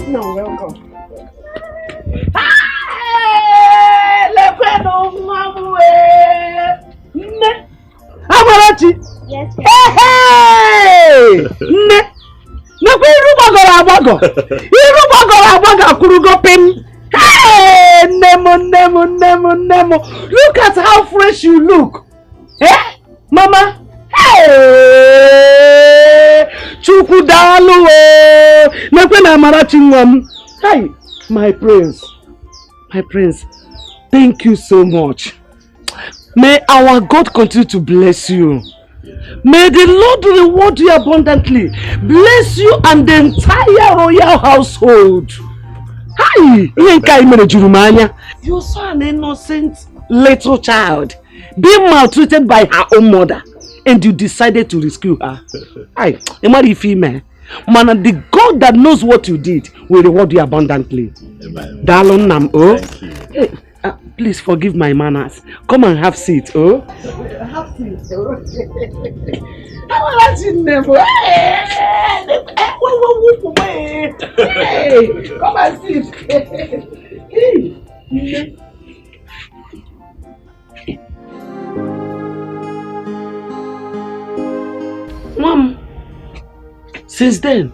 Speaker 12: No, welcome. Amarachi!
Speaker 17: Yes,
Speaker 12: Hey! Nne! Nekwe iru gbagoro agbago! Iru gbagoro agbago akurugo pim! Hey! Nemo! Look at how fresh you look! Eh? Mama? Hey! Chukwu dalu o! Nekwe na Amarachi nwam! Hey! My prince! Thank you so much. May our God continue to bless you. May the Lord reward you abundantly. Bless you and the entire royal household. Hi! You're so an innocent little child, being maltreated by her own mother, and you decided to rescue her. Hi, man, the God that knows what you did will reward you abundantly.
Speaker 15: Amen.
Speaker 12: Darling Nam, oh.
Speaker 15: Thank you.
Speaker 12: Hey, please forgive my manners. Come and have seat, oh. Have seat, oh. Hey, come and sit. Hey. Mom, since then,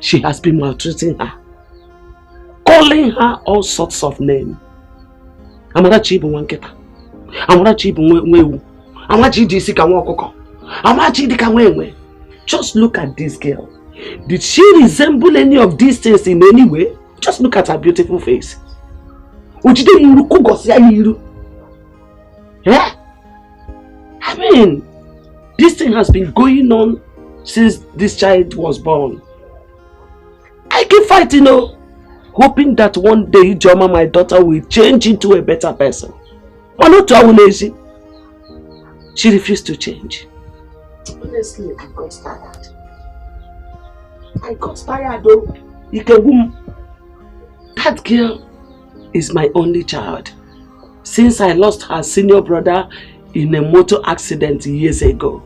Speaker 12: she has been maltreating her, calling her all sorts of names. Amarachi ibu wanketa. Amarachi ibu wewu. Amarachi di sika wakoko. Amarachi di ka wewe. Just look at this girl. Did she resemble any of these things in any way? Just look at her beautiful face. I mean, this thing has been going on since this child was born. I keep fighting, hoping that one day Joma, my daughter, will change into a better person. But not to our lazy. She refused to change. Honestly, I got tired. Though. That girl is my only child. Since I lost her senior brother in a motor accident years ago.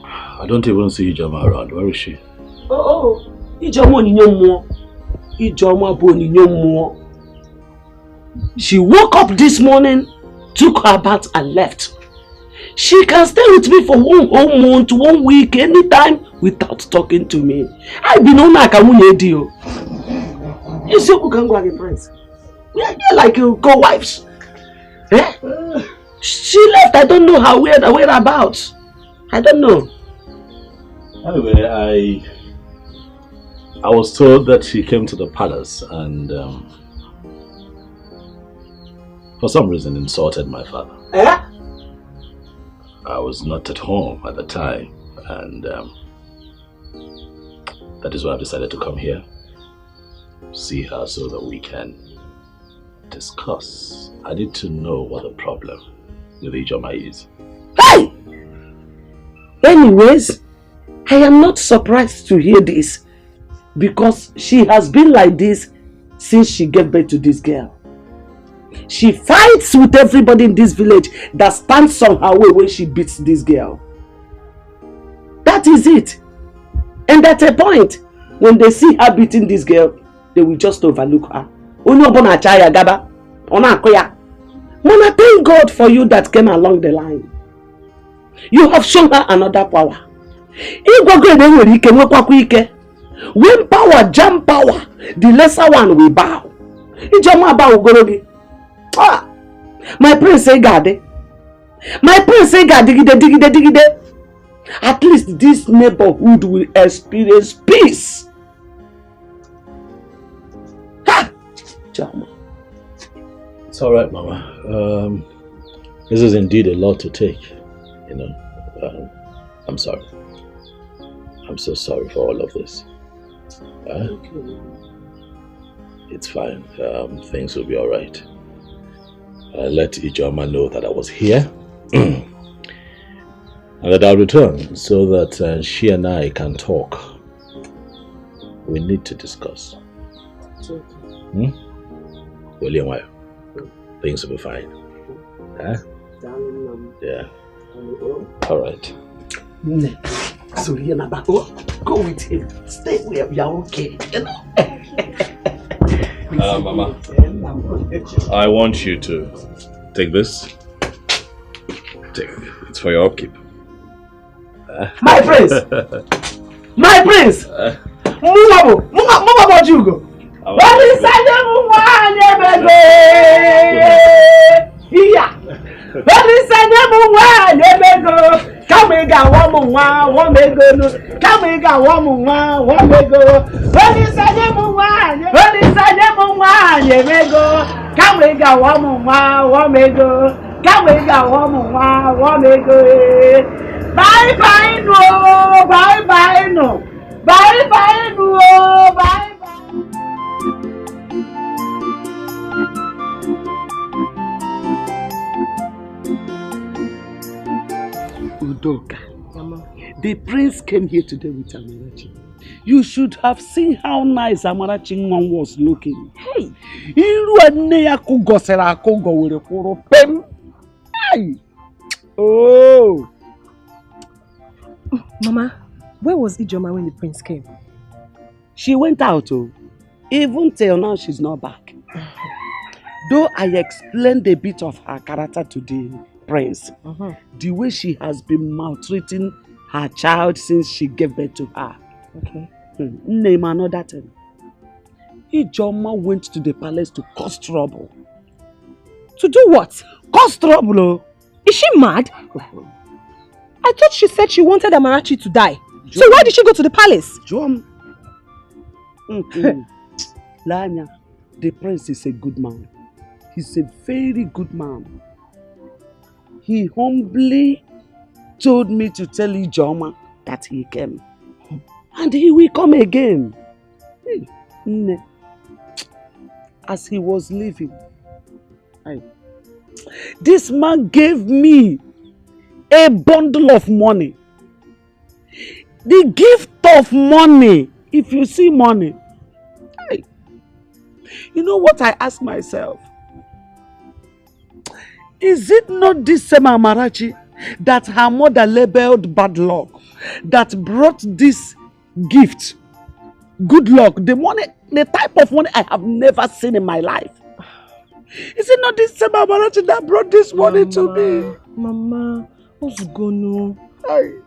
Speaker 15: I don't even see Ijoma around. Where is she?
Speaker 12: Ijoma Ijoma. She woke up this morning, took her bath and left. She can stay with me for 1 whole month, 1 week, anytime without talking to me. I've been on like a deal. You see who can go again, Prince? We are like co-wives. She left. I don't know her whereabouts. I don't know.
Speaker 15: Anyway, I was told that she came to the palace and for some reason insulted my father. I was not at home at the time, and that is why I decided to come here, see her so that we can discuss. I need to know what the problem with Ijoma is.
Speaker 12: Hey! Anyways, I am not surprised to hear this because she has been like this since she gave birth to this girl. She fights with everybody in this village that stands on her way when she beats this girl. That is it. And at a point, when they see her beating this girl, they will just overlook her. Mama, thank God for you that came along the line. You have shown her another power. When power jam power, the lesser one will bow. My prince say God. My prince say God digide. At least this neighborhood will experience peace. Ha! Jama.
Speaker 15: It's all right, Mama. This is indeed a lot to take. I'm sorry. I'm so sorry for all of this. It's fine. Things will be all right. Let Ijoma know that I was here and that I'll return so that she and I can talk. We need to discuss. William, things will be fine. Yeah. All right.
Speaker 12: So go with him. Stay where we are okay.
Speaker 15: Mama, I want you to take this. Take it. It's for your upkeep.
Speaker 12: My prince! My prince! Move you go. What is that? What is that? Come and go, one may go. Come and go, one may go. What is that? What is that? You may go. Come and go, one may go. Come and go, one may go. Bye bye no, bye bye no, bye bye no, bye. Udoka, the prince came here today with Amarachi. You should have seen how nice Amarachi was looking. Hey, oh.
Speaker 4: Mama, where was Ijoma when the prince came?
Speaker 12: She went out. Even till now, she's not back. Though I explained a bit of her character to the prince, the way she has been maltreating her child since she gave birth to her.
Speaker 4: Okay.
Speaker 12: Name another thing. Ijoma went to the palace to cause trouble.
Speaker 4: To do what?
Speaker 12: Cause trouble.
Speaker 4: Is she mad? I thought she said she wanted Amarachi to die. So why did she go to the palace?
Speaker 12: Lanya, the prince is a good man. He's a very good man. He humbly told me to tell Ijoma that he came. And he will come again. As he was leaving, this man gave me a bundle of money. The gift of money. If you see money, you know what I ask myself? Is it not this same Amarachi that her mother labeled bad luck that brought this gift? Good luck, the money, the type of money I have never seen in my life. Is it not this same Amarachi that brought this money to me?
Speaker 4: Mama, what's going on?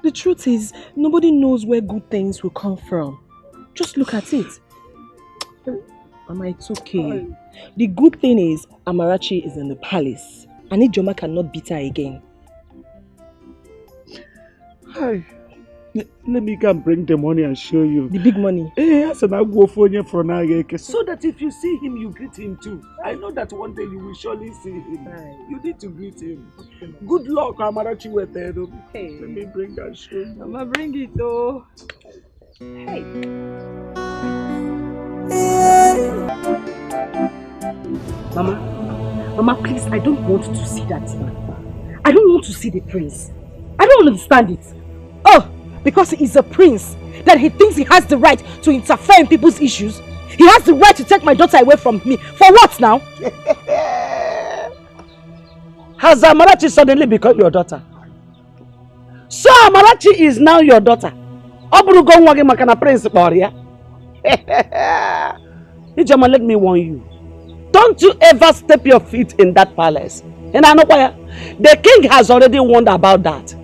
Speaker 4: The truth is, nobody knows where good things will come from. Just look at it. Mama, it's okay. The good thing is, Amarachi is in the palace. And Ijoma cannot beat her again.
Speaker 12: Hi. Let me go and bring the money and show you.
Speaker 4: The big money?
Speaker 12: Yes, and I'll go for you for now. So that if you see him, you greet him too. I know that one day you will surely see him. You need to greet him. Good luck, Amarachi with there. Hey. Let me bring and show you.
Speaker 4: Mama, bring it though. Hey. Mama, please, I don't want to see that man. I don't want to see the prince. I don't understand it. Oh, because he is a prince, that he thinks he has the right to interfere in people's issues. He has the right to take my daughter away from me. For what now?
Speaker 12: Has Amarachi suddenly become your daughter? So Amarachi is now your daughter. Prince Ijoma, let me warn you. Don't you ever step your feet in that palace. And I know why. The king has already warned about that.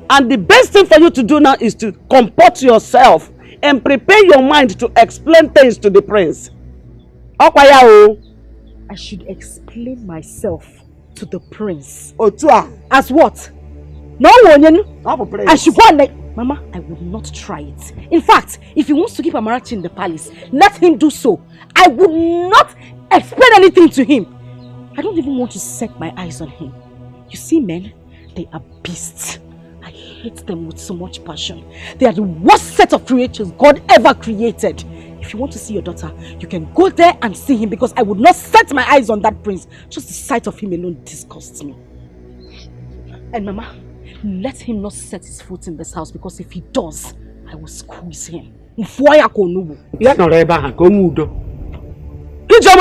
Speaker 12: And the best thing for you to do now is to comport yourself and prepare your mind to explain things to the prince.
Speaker 4: I should explain myself to the prince. As what? No one. I should go and Mama, I would not try it. In fact, if he wants to keep Amarachi in the palace, let him do so. I would not explain anything to him. I don't even want to set my eyes on him. You see, men, they are beasts. I hate them with so much passion. They are the worst set of creatures God ever created. If you want to see your daughter, you can go there and see him, because I would not set my eyes on that prince. Just the sight of him alone disgusts me. And Mama, let him not set his foot in this house, because if he does, I will squeeze him.
Speaker 12: Ijoma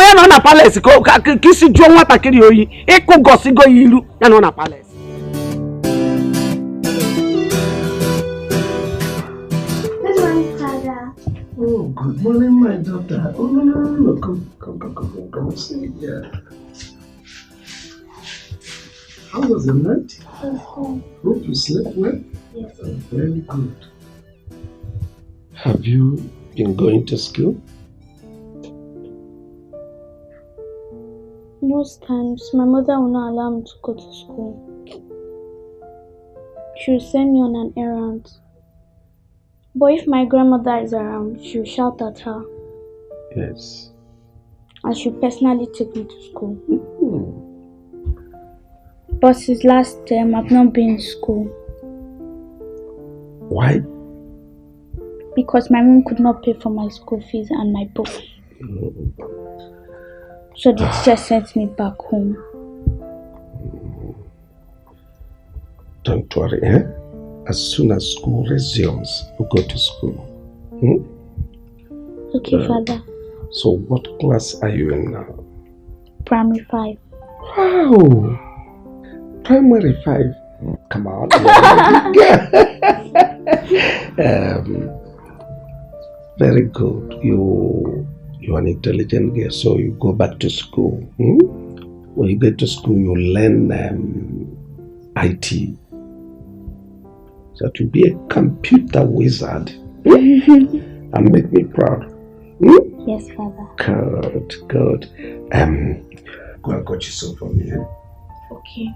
Speaker 12: ya no na palace ko kisi jo nwata kiri oyi iku gosigo yiru ya no na palace.
Speaker 17: Good morning, Father.
Speaker 14: Oh, good morning, my daughter. Oh, no. Come sit here. How was the night? Hope you slept well?
Speaker 17: Yes.
Speaker 14: Oh, very good. Have you been going to school?
Speaker 17: Most times, my mother will not allow me to go to school. She will send me on an errand. But if my grandmother is around, she will shout at her.
Speaker 14: Yes.
Speaker 17: And she will personally take me to school. But since last term, I've not been in school.
Speaker 14: Why?
Speaker 17: Because my mom could not pay for my school fees and my books. So the teacher sent me back home.
Speaker 14: Don't worry, eh? As soon as school resumes, we'll go to school.
Speaker 17: Okay, Father.
Speaker 14: So what class are you in now?
Speaker 17: Primary 5.
Speaker 14: Wow! Primary 5? Come on. Very good. You're an intelligent girl, so you go back to school. When you get to school, you learn IT. So to be a computer wizard and make me proud.
Speaker 17: Yes, Father.
Speaker 14: Good. Go and got you some for me.
Speaker 17: Okay.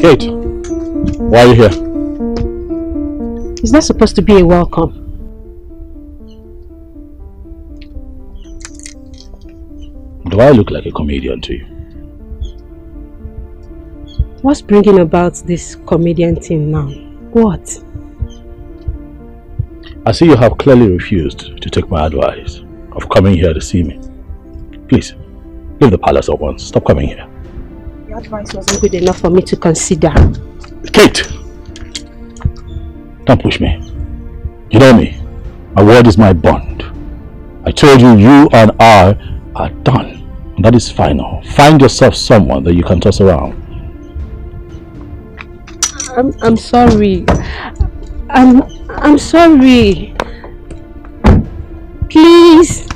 Speaker 15: Kate, why are you here?
Speaker 10: Is that supposed to be a welcome?
Speaker 15: Do I look like a comedian to you?
Speaker 10: What's bringing about this comedian thing now? What?
Speaker 15: I see you have clearly refused to take my advice of coming here to see me. Please, leave the palace at once. Stop coming here.
Speaker 10: Your advice wasn't good enough for me to consider.
Speaker 15: Kate! Don't push me. You know me. My word is my bond. I told you, you and I are done. And that is final. Find yourself someone that you can toss around.
Speaker 10: I'm sorry. I'm sorry. Please.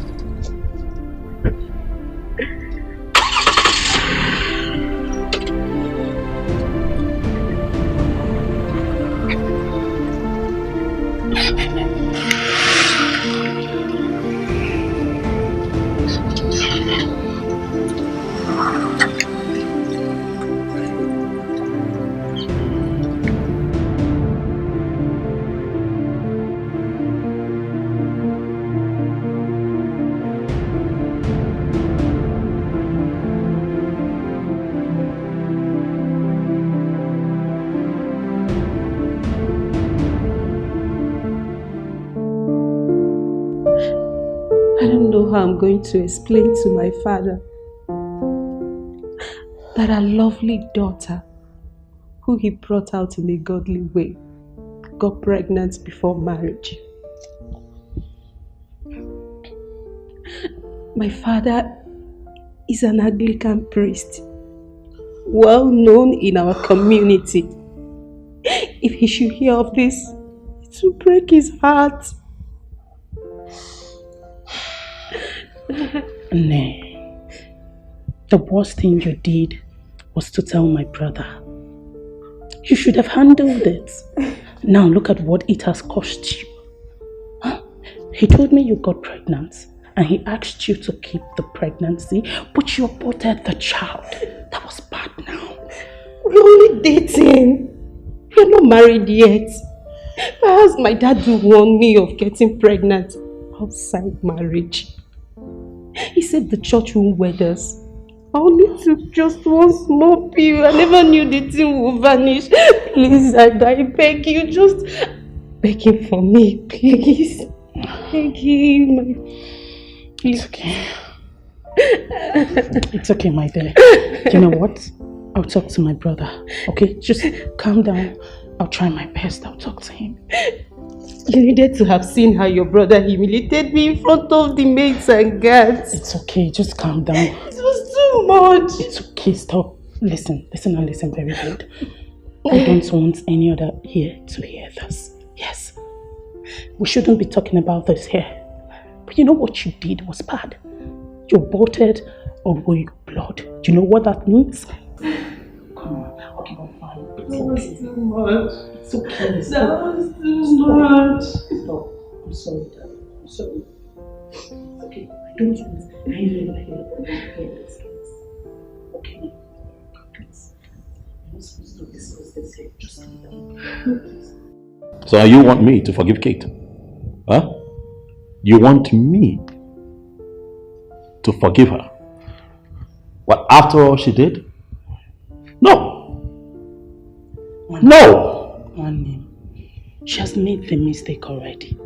Speaker 10: How I'm going to explain to my father that our lovely daughter, who he brought out in a godly way, got pregnant before marriage. My father is an Anglican priest, well known in our community. If he should hear of this, it will break his heart.
Speaker 13: Nay, the worst thing you did was to tell my brother. You should have handled it. Now look at what it has cost you. Huh? He told me you got pregnant and he asked you to keep the pregnancy, but you aborted the child. That was bad now.
Speaker 10: We're only dating. We're not married yet. Perhaps my dad will warn me of getting pregnant outside marriage. He said the church won't wed us. I only took just one small pill. I never knew the thing would vanish. Please, I beg you, just beg him for me, please. Beg him.
Speaker 13: It's okay. It's okay, my dear. You know what? I'll talk to my brother. Okay, just calm down. I'll try my best. I'll talk to him.
Speaker 10: You needed to have seen how your brother humiliated me in front of the maids and guards.
Speaker 13: It's okay, just calm down.
Speaker 10: It was too much.
Speaker 13: It's okay, stop. Listen and listen very good. I don't want any other here to hear this. Yes, we shouldn't be talking about this here. But you know what you did was bad. You aborted a royal blood. Do you know what that means? Come on. Okay, I'm fine.
Speaker 10: It was too much.
Speaker 13: It's okay.
Speaker 10: That was too much.
Speaker 13: Stop. I'm sorry, Dad. I'm sorry. It's okay. I don't want anyone here this case. Okay? Please. You're not supposed to discuss this here. Just calm down.
Speaker 15: So you want me to forgive Kate? Huh? You want me to forgive her? What, after all she did? No! No!
Speaker 13: Money. She has made the mistake already.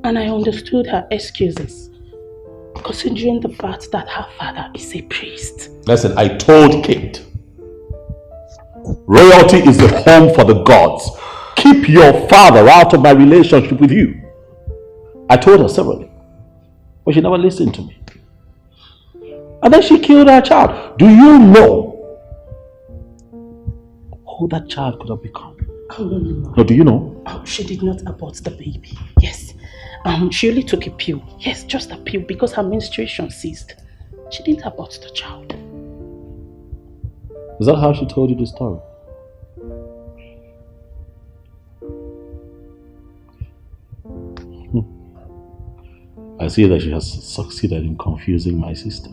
Speaker 13: And I understood her excuses. Considering the fact that her father is a priest.
Speaker 15: Listen, I told Kate. Royalty is the home for the gods. Keep your father out of my relationship with you. I told her severally. But she never listened to me. And then she killed her child. Do you know who that child could have become?
Speaker 13: Oh, no.
Speaker 15: No, do you know?
Speaker 13: She did not abort the baby. Yes. She only took a pill. Yes, just a pill because her menstruation ceased. She didn't abort the child.
Speaker 15: Is that how she told you the story? I see that she has succeeded in confusing my sister.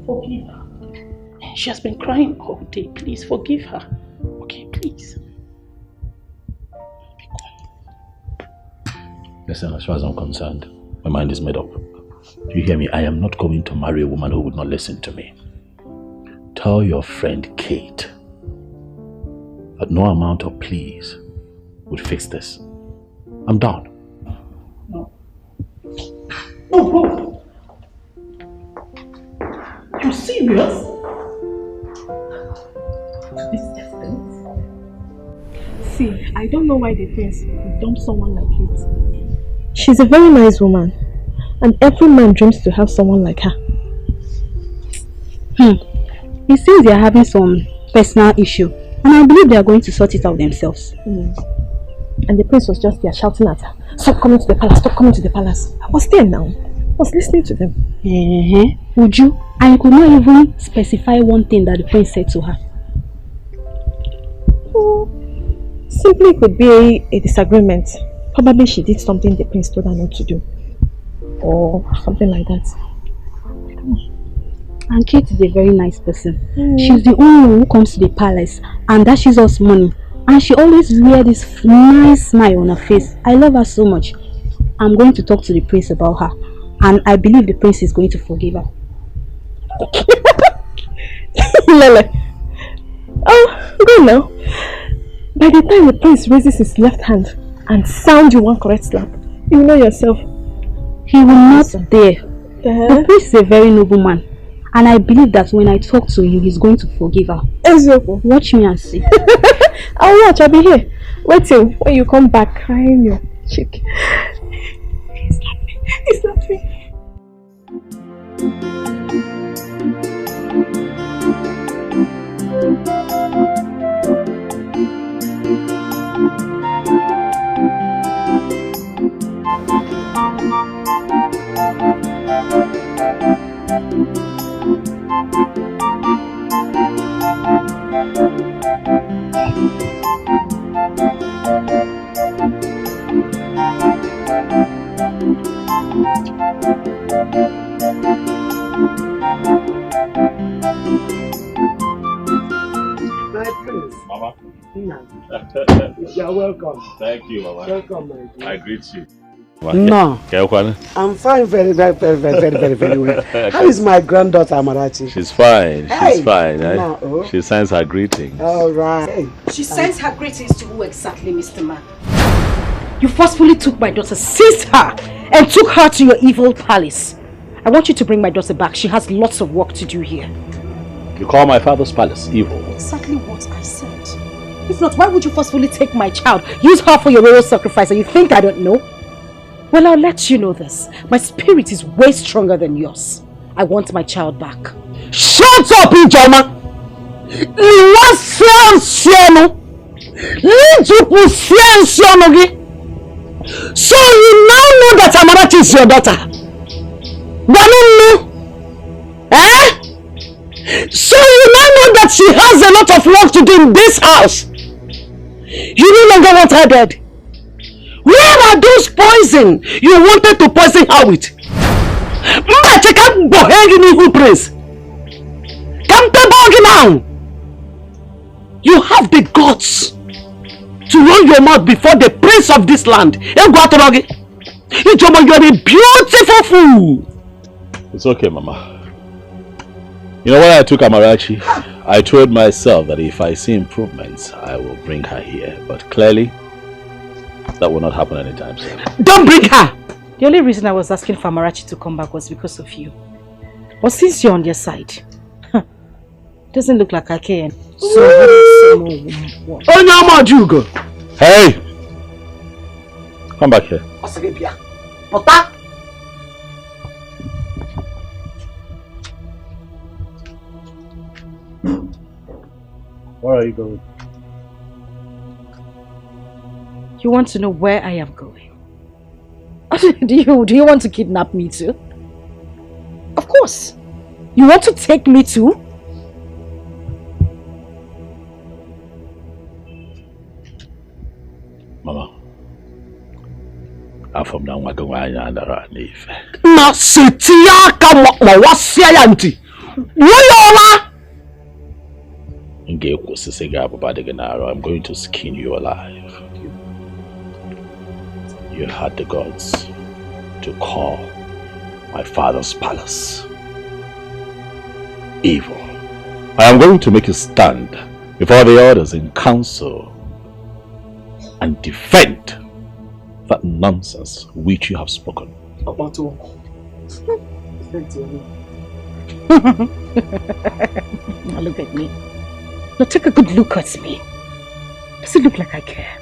Speaker 13: Forgive her. She has been crying all day. Please forgive her. Okay, please.
Speaker 15: Listen, as far as I'm concerned, my mind is made up. You hear me? I am not going to marry a woman who would not listen to me. Tell your friend Kate that no amount of pleas would fix this. I'm done.
Speaker 13: No. Oh. You're serious? This extent?
Speaker 18: See, I don't know why they think we dump someone like Kate.
Speaker 19: She's a very nice woman, and every man dreams to have someone like her.
Speaker 10: It seems they are having some personal issue, and I believe they are going to sort it out themselves.
Speaker 19: And the prince was just there shouting at her, "Stop coming to the palace, stop coming to the palace." I was there now. I was listening to them.
Speaker 10: Would you? And you could not even specify one thing that the prince said to her.
Speaker 19: Simply could be a disagreement. Probably she did something the prince told her not to do. Or something like that.
Speaker 10: And Kate is a very nice person. She's the only one who comes to the palace and dashes us money. And she always wears this nice smile on her face. I love her so much. I'm going to talk to the prince about her. And I believe the prince is going to forgive her.
Speaker 19: Lele. Oh, go now. By the time the prince raises his left hand and sound you one correct slap, you know yourself.
Speaker 10: He will not dare. The prince is a very noble man. And I believe that when I talk to him, he's going to forgive her.
Speaker 19: Ezoko.
Speaker 10: Watch me and see.
Speaker 19: I'll watch, I'll be here. Wait till when you come back crying your cheek. It's not me.
Speaker 6: Mama. You're welcome.
Speaker 15: Thank you, Mama.
Speaker 6: Welcome, my dear.
Speaker 15: I greet you.
Speaker 6: No. I'm fine, very well. How is my granddaughter Amarachi?
Speaker 15: She's fine. She's fine.
Speaker 6: No.
Speaker 15: She sends her greetings.
Speaker 6: All right.
Speaker 4: She sends her greetings to who exactly, Mr. Man? You forcefully took my daughter, seized her, and took her to your evil palace. I want you to bring my daughter back. She has lots of work to do here.
Speaker 15: You call my father's palace evil?
Speaker 4: Exactly what I said. If not, why would you forcefully take my child? Use her for your royal sacrifice, and you think I don't know? Well, I'll let you know this. My spirit is way stronger than yours. I want my child back.
Speaker 12: Shut up, Ijoma! So you now know that Amarachi is your daughter? Eh? So you now know that she has a lot of work to do in this house? You no longer want her dead? Where are those poison you wanted to poison her with? You have the guts to run your mouth before the prince of this land. You are a beautiful fool.
Speaker 15: It's okay, Mama. You know, when I took Amarachi, I told myself that if I see improvements, I will bring her here. But clearly, that will not happen anytime soon.
Speaker 4: Don't bring her! The only reason I was asking for Amarachi to come back was because of you. But since you're on their side, doesn't look like I can. So,
Speaker 15: hey! Come back here. Where are you going?
Speaker 4: You want to know where I am going? Do you want to kidnap me too? Of course. You want to take me too?
Speaker 15: Mama, I'm from now on.
Speaker 12: Na sitiya ka wasia yanti. Woyola.
Speaker 15: I'm going to skin you alive. You had the gods to call my father's palace evil. I am going to make a stand before the others in council and defend that nonsense which you have spoken.
Speaker 4: Now look at me. Now take a good look at me. Does it look like I care?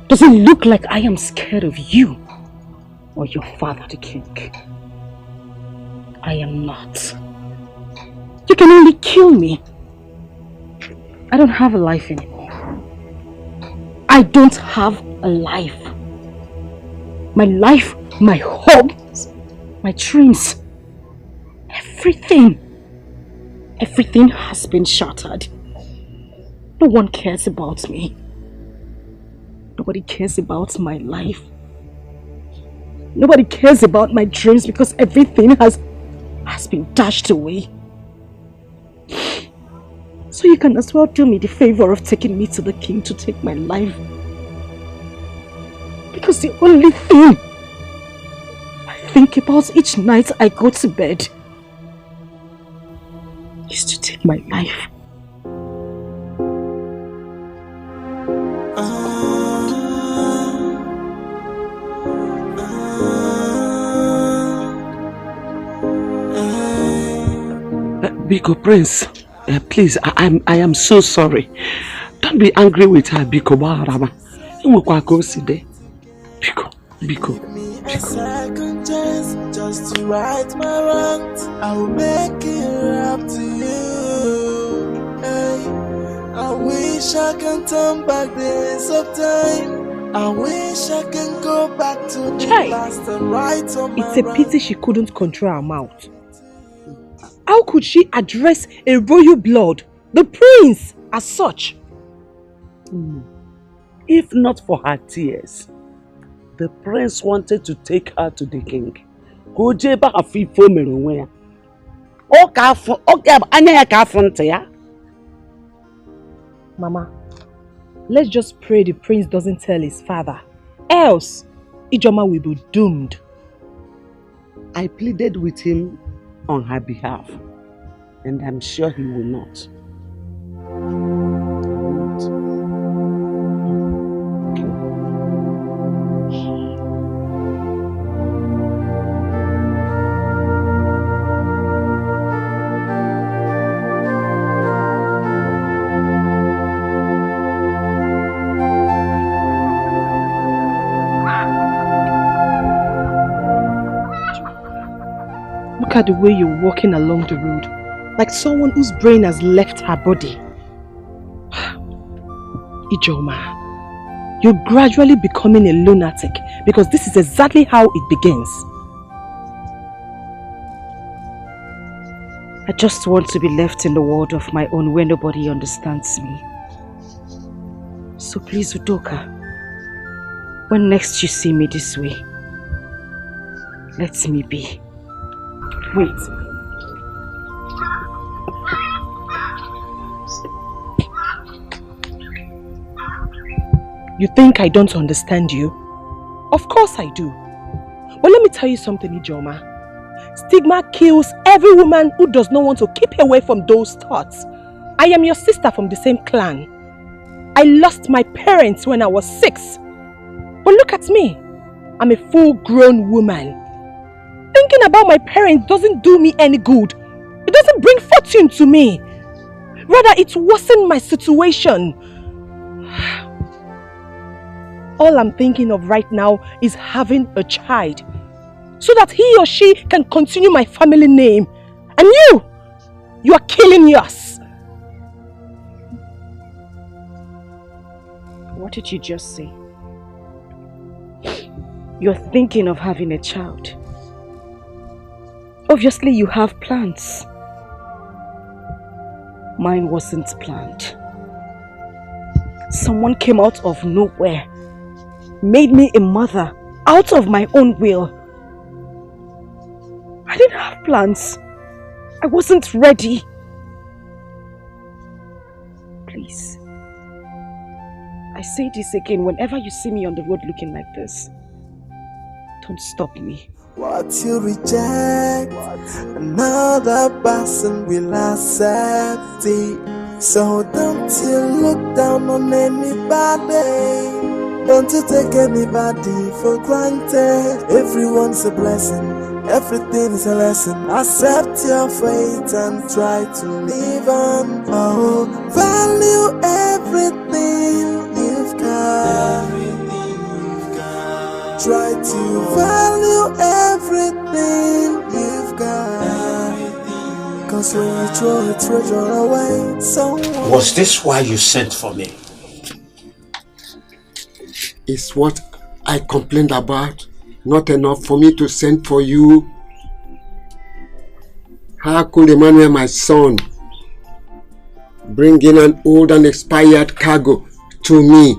Speaker 4: Does it look like I am scared of you or your father, the king? I am not. You can only kill me. I don't have a life anymore. I don't have a life. My life, my hopes, my dreams, everything has been shattered. No one cares about me. Nobody cares about my life. Nobody cares about my dreams because everything has been dashed away. So you can as well do me the favor of taking me to the king to take my life. Because the only thing I think about each night I go to bed is to take my life.
Speaker 12: Biko Prince, please, I am so sorry. Don't be angry with her, Biko Baharama. You will go sit there. Biko.
Speaker 9: A second chance just to right my wrongs. I will make it up to you. Hey, I wish I can turn back the hands of time. I wish I can go back to the past and right on my
Speaker 19: It's a pity she couldn't control her mouth. How could she address a royal blood, the prince, as such?
Speaker 12: If not for her tears, the prince wanted to take her to the king.
Speaker 19: Mama, let's just pray the prince doesn't tell his father. Else, Ijoma will be doomed.
Speaker 12: I pleaded with him on her behalf, and I'm sure he will not.
Speaker 19: Look at the way you're walking along the road, like someone whose brain has left her body. Ijoma, you're gradually becoming a lunatic because this is exactly how it begins.
Speaker 4: I just want to be left in the world of my own where nobody understands me. So please, Udoka, when next you see me this way, let me be.
Speaker 19: Wait. You think I don't understand you? Of course I do. But let me tell you something, Ijoma. Stigma kills every woman who does not want to keep away from those thoughts. I am your sister from the same clan. I lost my parents when I was 6. But look at me. I'm a full-grown woman. Thinking about my parents doesn't do me any good. It doesn't bring fortune to me. Rather, it worsens my situation. All I'm thinking of right now is having a child, so that he or she can continue my family name. And you are killing yours.
Speaker 4: What did you just say? You're thinking of having a child. Obviously, you have plans. Mine wasn't planned. Someone came out of nowhere, made me a mother out of my own will. I didn't have plans. I wasn't ready. Please. I say this again, whenever you see me on the road looking like this, don't stop me.
Speaker 9: What you reject, another person will accept it. So don't you look down on anybody. Don't you take anybody for granted. Everyone's a blessing, everything is a lesson. Accept your fate and try to live on. Oh, value everything you've got. Try to value everything you've got. Cause when you throw a treasure away, someone...
Speaker 7: Was this why you sent for me?
Speaker 6: It's what I complained about. Not enough for me to send for you. How could Emmanuel, my son, bring in an old and expired cargo to me?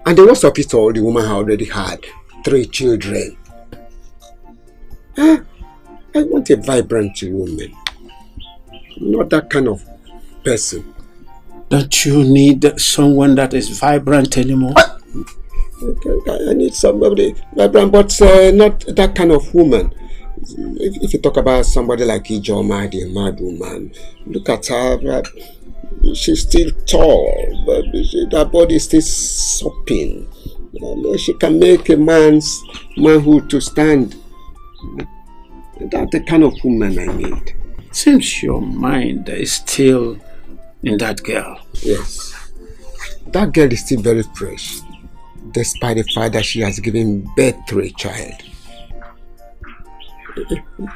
Speaker 6: And the worst of it all, the woman already had 3 children. I want a vibrant woman. Not that kind of person.
Speaker 7: Don't you need someone that is vibrant anymore?
Speaker 6: I need somebody vibrant, but not that kind of woman. If you talk about somebody like Ijoma, the mad woman, look at her. She's still tall, but her body is still sopping. She can make a man's manhood to stand. That's the kind of woman I need.
Speaker 7: Seems your mind is still in that girl.
Speaker 6: Yes. That girl is still very fresh, despite the fact that she has given birth to a child.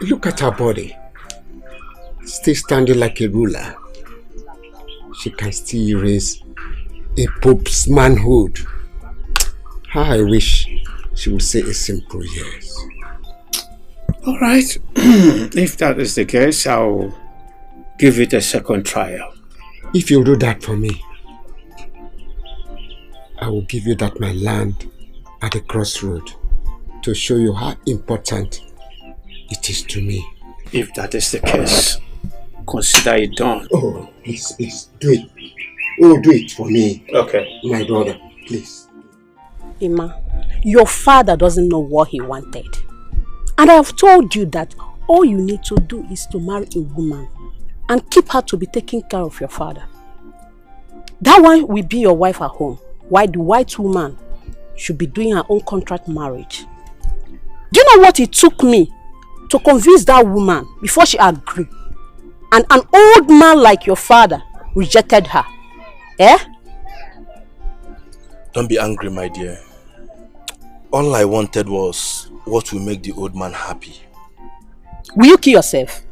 Speaker 6: Look at her body. Still standing like a ruler. She can still raise a pope's manhood. How I wish she would say a simple yes.
Speaker 7: Alright, if that is the case, I'll give it a second trial.
Speaker 6: If you do that for me, I will give you that my land at the crossroad to show you how important it is to me.
Speaker 7: If that is the case, consider it done.
Speaker 6: Oh, please, do it. Oh, do it for me.
Speaker 7: Okay.
Speaker 6: My brother, please.
Speaker 10: Emma, your father doesn't know what he wanted. And I have told you that all you need to do is to marry a woman and keep her to be taking care of your father. That one will be your wife at home, while the white woman should be doing her own contract marriage. Do you know what it took me to convince that woman before she agreed? And an old man like your father rejected her. Eh?
Speaker 5: Don't be angry, my dear. All I wanted was what will make the old man happy.
Speaker 10: Will you kill yourself?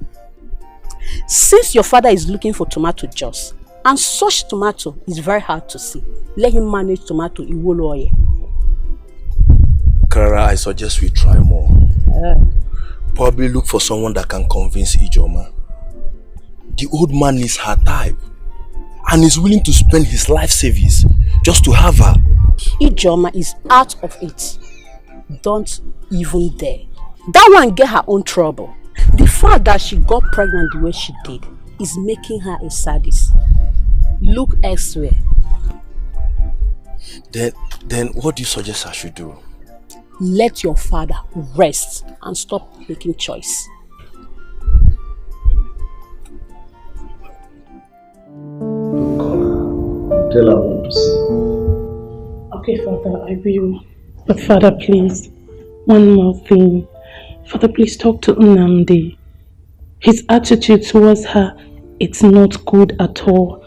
Speaker 10: Since your father is looking for tomato juice, and such tomato is very hard to see, let him manage tomato in Woloye.
Speaker 5: Clara, I suggest we try more. Probably look for someone that can convince Ijoma. The old man is her type and is willing to spend his life savings just to have her.
Speaker 10: Ijoma is out of it. Don't even dare. That one get her own trouble. The fact that she got pregnant the way she did is making her a sadist. Look elsewhere.
Speaker 5: Then what do you suggest I should do?
Speaker 10: Let your father rest and stop making choice.
Speaker 14: Tell her what to say.
Speaker 13: Okay, Father, I will. But Father, please, one more thing. Father, please talk to Nnamdi. His attitude towards her, it's not good at all.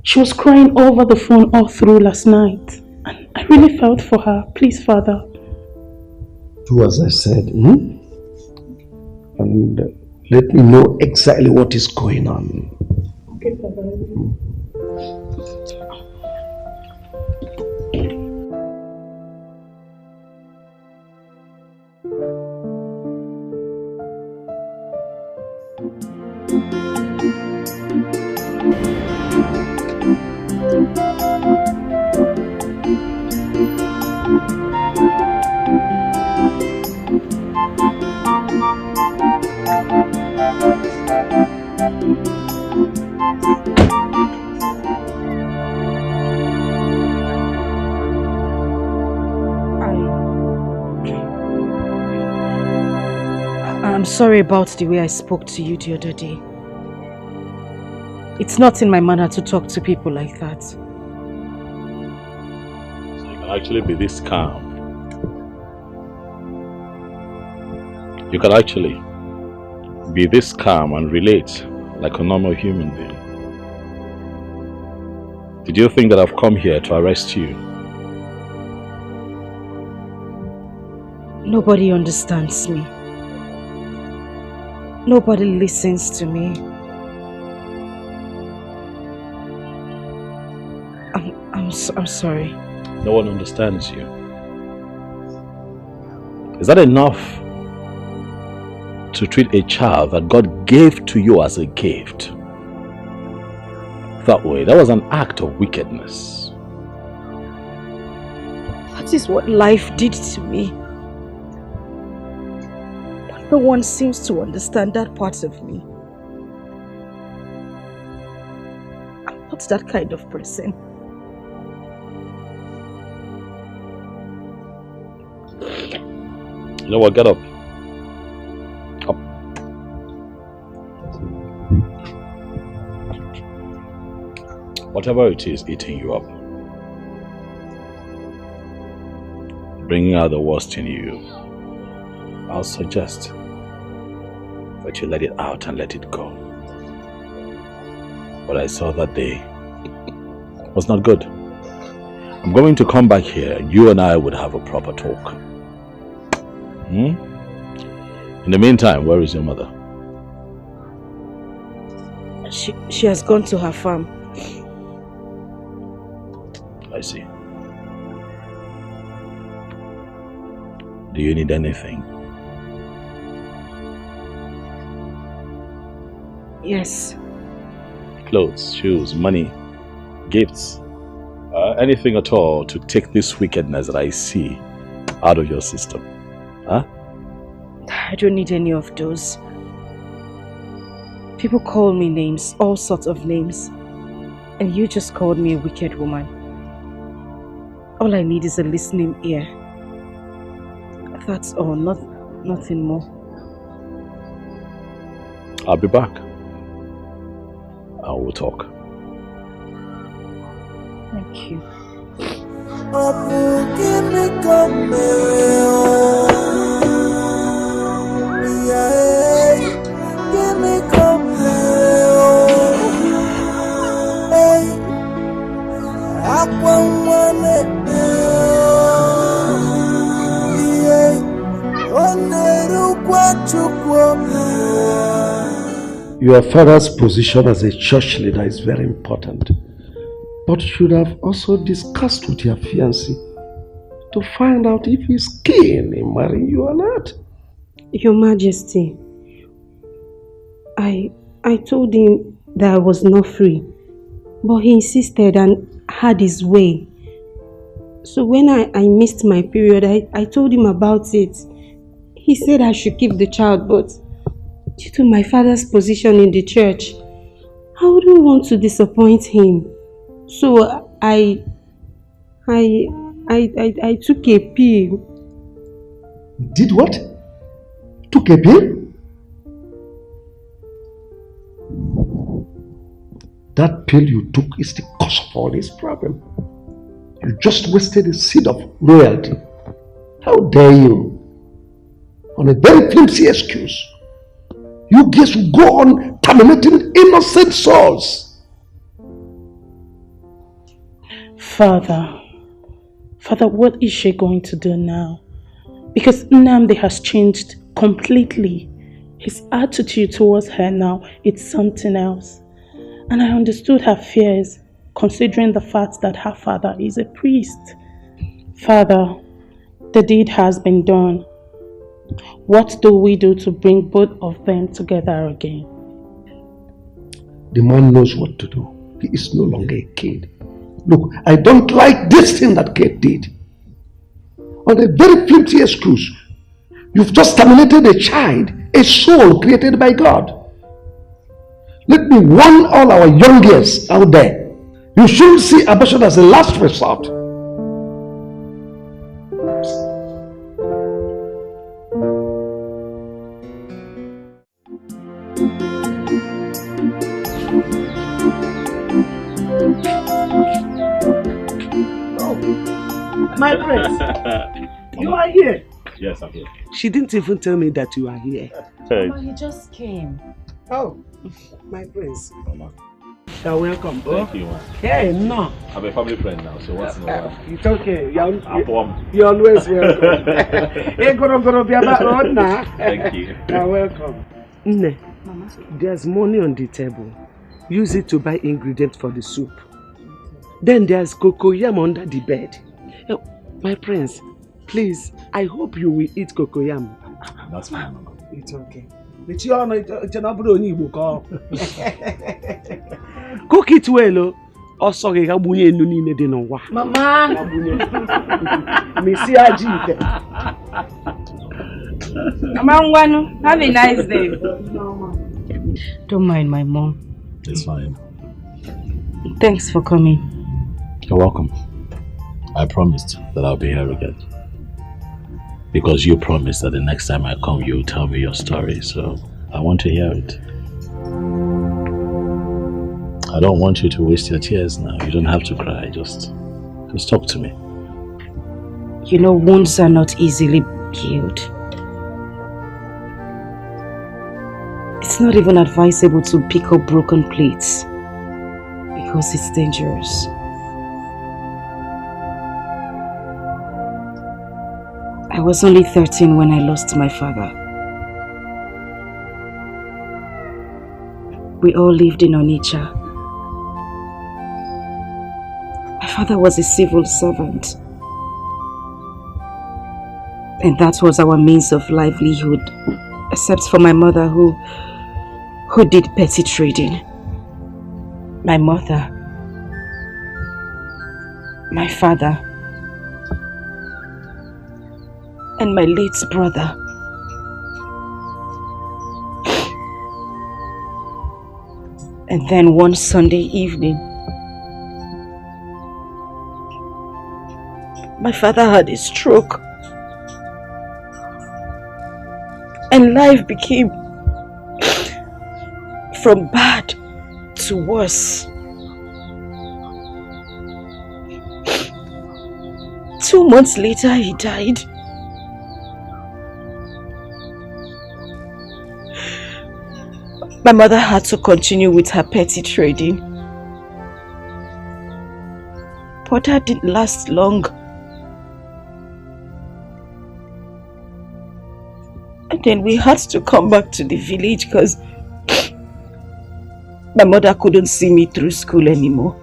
Speaker 13: She was crying over the phone all through last night. And I really felt for her. Please, Father.
Speaker 14: Do as I said, and let me know exactly what is going on.
Speaker 13: Okay, Father.
Speaker 4: sorry about the way I spoke to you the other day. It's not in my manner to talk to people like that.
Speaker 15: So you can actually be this calm. You can actually be this calm and relate like a normal human being. Did you think that I've come here to arrest you?
Speaker 4: Nobody understands me. Nobody listens to me. I'm sorry.
Speaker 15: No one understands you. Is that enough to treat a child that God gave to you as a gift that way? That was an act of wickedness.
Speaker 4: That is what life did to me. But no one seems to understand that part of me. I'm not that kind of person.
Speaker 15: You know what? Get up. Up. Whatever it is eating you up, bringing out the worst in you, I'll suggest that you let it out and let it go. What I saw that day was not good. I'm going to come back here. You and I would have a proper talk. In the meantime, where is your mother?
Speaker 4: She has gone to her farm.
Speaker 15: I see. Do you need anything?
Speaker 4: Yes.
Speaker 15: Clothes, shoes, money, gifts, anything at all to take this wickedness that I see out of your system. Huh?
Speaker 4: I don't need any of those. People call me names, all sorts of names. And you just called me a wicked woman. All I need is a listening ear. That's all, nothing more.
Speaker 15: I'll be back. I will talk.
Speaker 4: Thank you.
Speaker 14: Your father's position as a church leader is very important, but you should have also discussed with your fiancé to find out if he's keen in marrying you or not.
Speaker 10: Your Majesty, I told him that I was not free, but he insisted and had his way. So when I missed my period, I told him about it. He said I should keep the child, but due to my father's position in the church, I wouldn't want to disappoint him. So I took a pill.
Speaker 14: Did what? Took a pill? That pill you took is the cause of all this problem. You just wasted the seed of royalty. How dare you? On a very flimsy excuse, you guys will go on terminating innocent souls.
Speaker 13: Father, what is she going to do now? Because Nnamdi has changed completely. His attitude towards her now, it's something else. And I understood her fears, considering the fact that her father is a priest. Father, the deed has been done. What do we do to bring both of them together again?
Speaker 14: The man knows what to do. He is no longer a kid. Look, I don't like this thing that Kate did. On a very flimsy excuse, you've just terminated a child, a soul created by God. Let me warn all our young girls out there. You shouldn't see abortion as a last resort.
Speaker 12: My prince, you are here.
Speaker 15: Yes, I'm here.
Speaker 12: She didn't even tell me that you are here.
Speaker 4: Mama, he just came.
Speaker 12: Oh, my prince. You're welcome.
Speaker 15: Thank you, man.
Speaker 12: Hey, no.
Speaker 15: I'm a family friend now, so once in a while.
Speaker 12: It's okay. You're
Speaker 15: You're
Speaker 12: always welcome. Hey, go be about road now.
Speaker 15: Thank you.
Speaker 12: You're welcome. Nne, there's money on the table. Use it to buy ingredients for the soup. Then there's cocoyam under the bed. My prince, please, I hope you will eat cocoyam.
Speaker 15: That's fine, Mama.
Speaker 12: It's okay. Cook it well, oh. Sorry, Mama!
Speaker 4: Mama, have a nice day. Don't mind my mom.
Speaker 15: It's fine.
Speaker 4: Thanks for coming.
Speaker 15: You're welcome. I promised that I'll be here again. Because you promised that the next time I come, you'll tell me your story, so I want to hear it. I don't want you to waste your tears now. You don't have to cry. Just talk to me.
Speaker 4: You know, wounds are not easily healed. It's not even advisable to pick up broken plates because it's dangerous. I was only 13 when I lost my father. We all lived in Onitsha. My father was a civil servant. And that was our means of livelihood, except for my mother who did petty trading. My mother, my father, and my late brother. And then one Sunday evening, my father had a stroke. And life became from bad to worse. 2 months later, he died. My mother had to continue with her petty trading. But that didn't last long. And then we had to come back to the village because my mother couldn't see me through school anymore.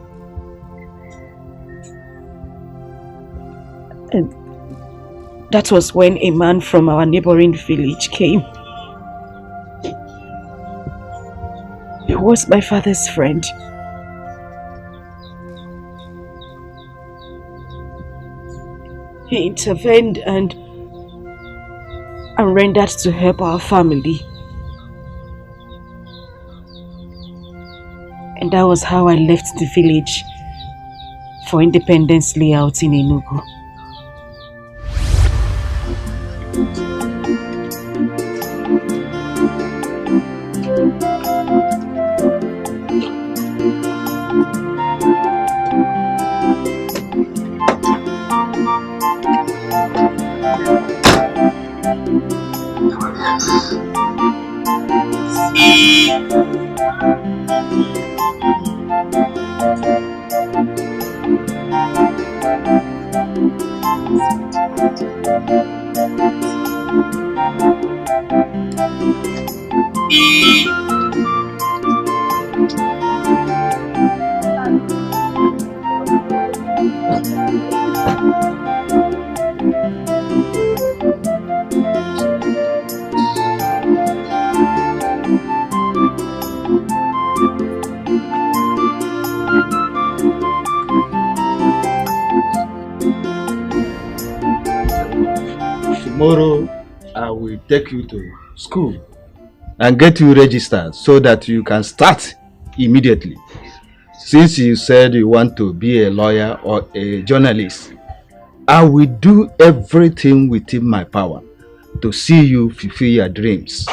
Speaker 4: And that was when a man from our neighboring village came. He was my father's friend. He intervened and rendered to help our family. And that was how I left the village for Independence Layout in Enugu.
Speaker 20: Tomorrow, I will take you to school and get you registered so that you can start immediately. Since you said you want to be a lawyer or a journalist, I will do everything within my power to see you fulfill your dreams.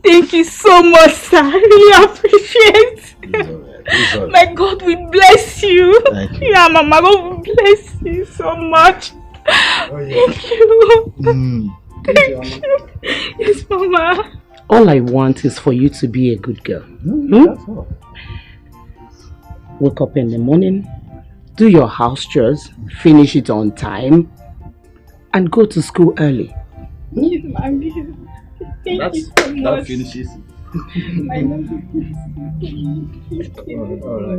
Speaker 8: Thank you so much, sir. I really appreciate it. My God will bless you.
Speaker 20: Thank you.
Speaker 8: Yeah, Mama, God will bless you so much. Thank you. Thank you. Yes, Mama.
Speaker 10: All I want is for you to be a good girl.
Speaker 20: That's all.
Speaker 10: Wake up in the morning, do your house chores, finish it on time, and go to school early.
Speaker 8: Yes, Mommy. Thank you so much.
Speaker 20: That finishes it.
Speaker 8: I love you.
Speaker 20: All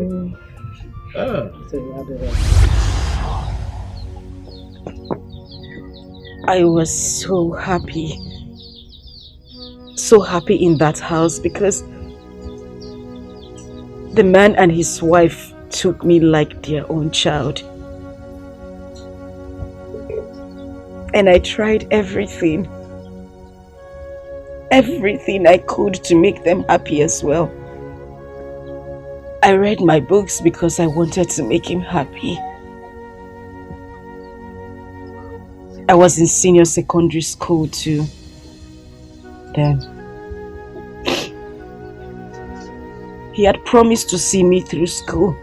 Speaker 20: right.
Speaker 4: I was so happy. So happy in that house because the man and his wife took me like their own child. And I tried everything I could to make them happy as well. I read my books because I wanted to make him happy. I was in senior secondary school too. Then he had promised to see me through school,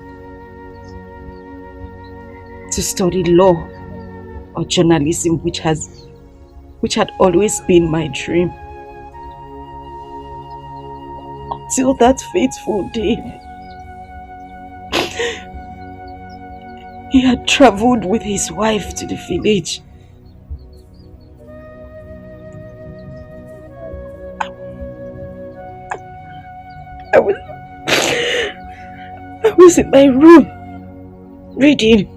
Speaker 4: to study law or journalism, which had always been my dream. Till that fateful day, he had traveled with his wife to the village. I was in my room reading.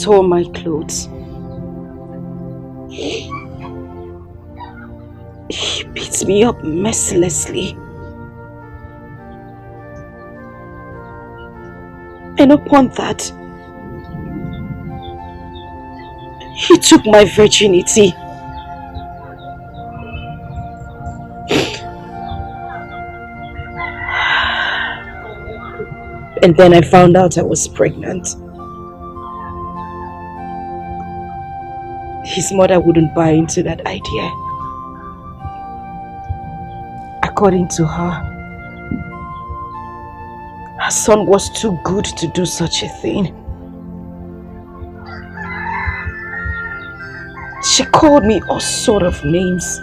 Speaker 4: Tore my clothes. He beats me up mercilessly. And upon that, he took my virginity. And then I found out I was pregnant. His mother wouldn't buy into that idea. According to her, her son was too good to do such a thing. She called me all sort of names.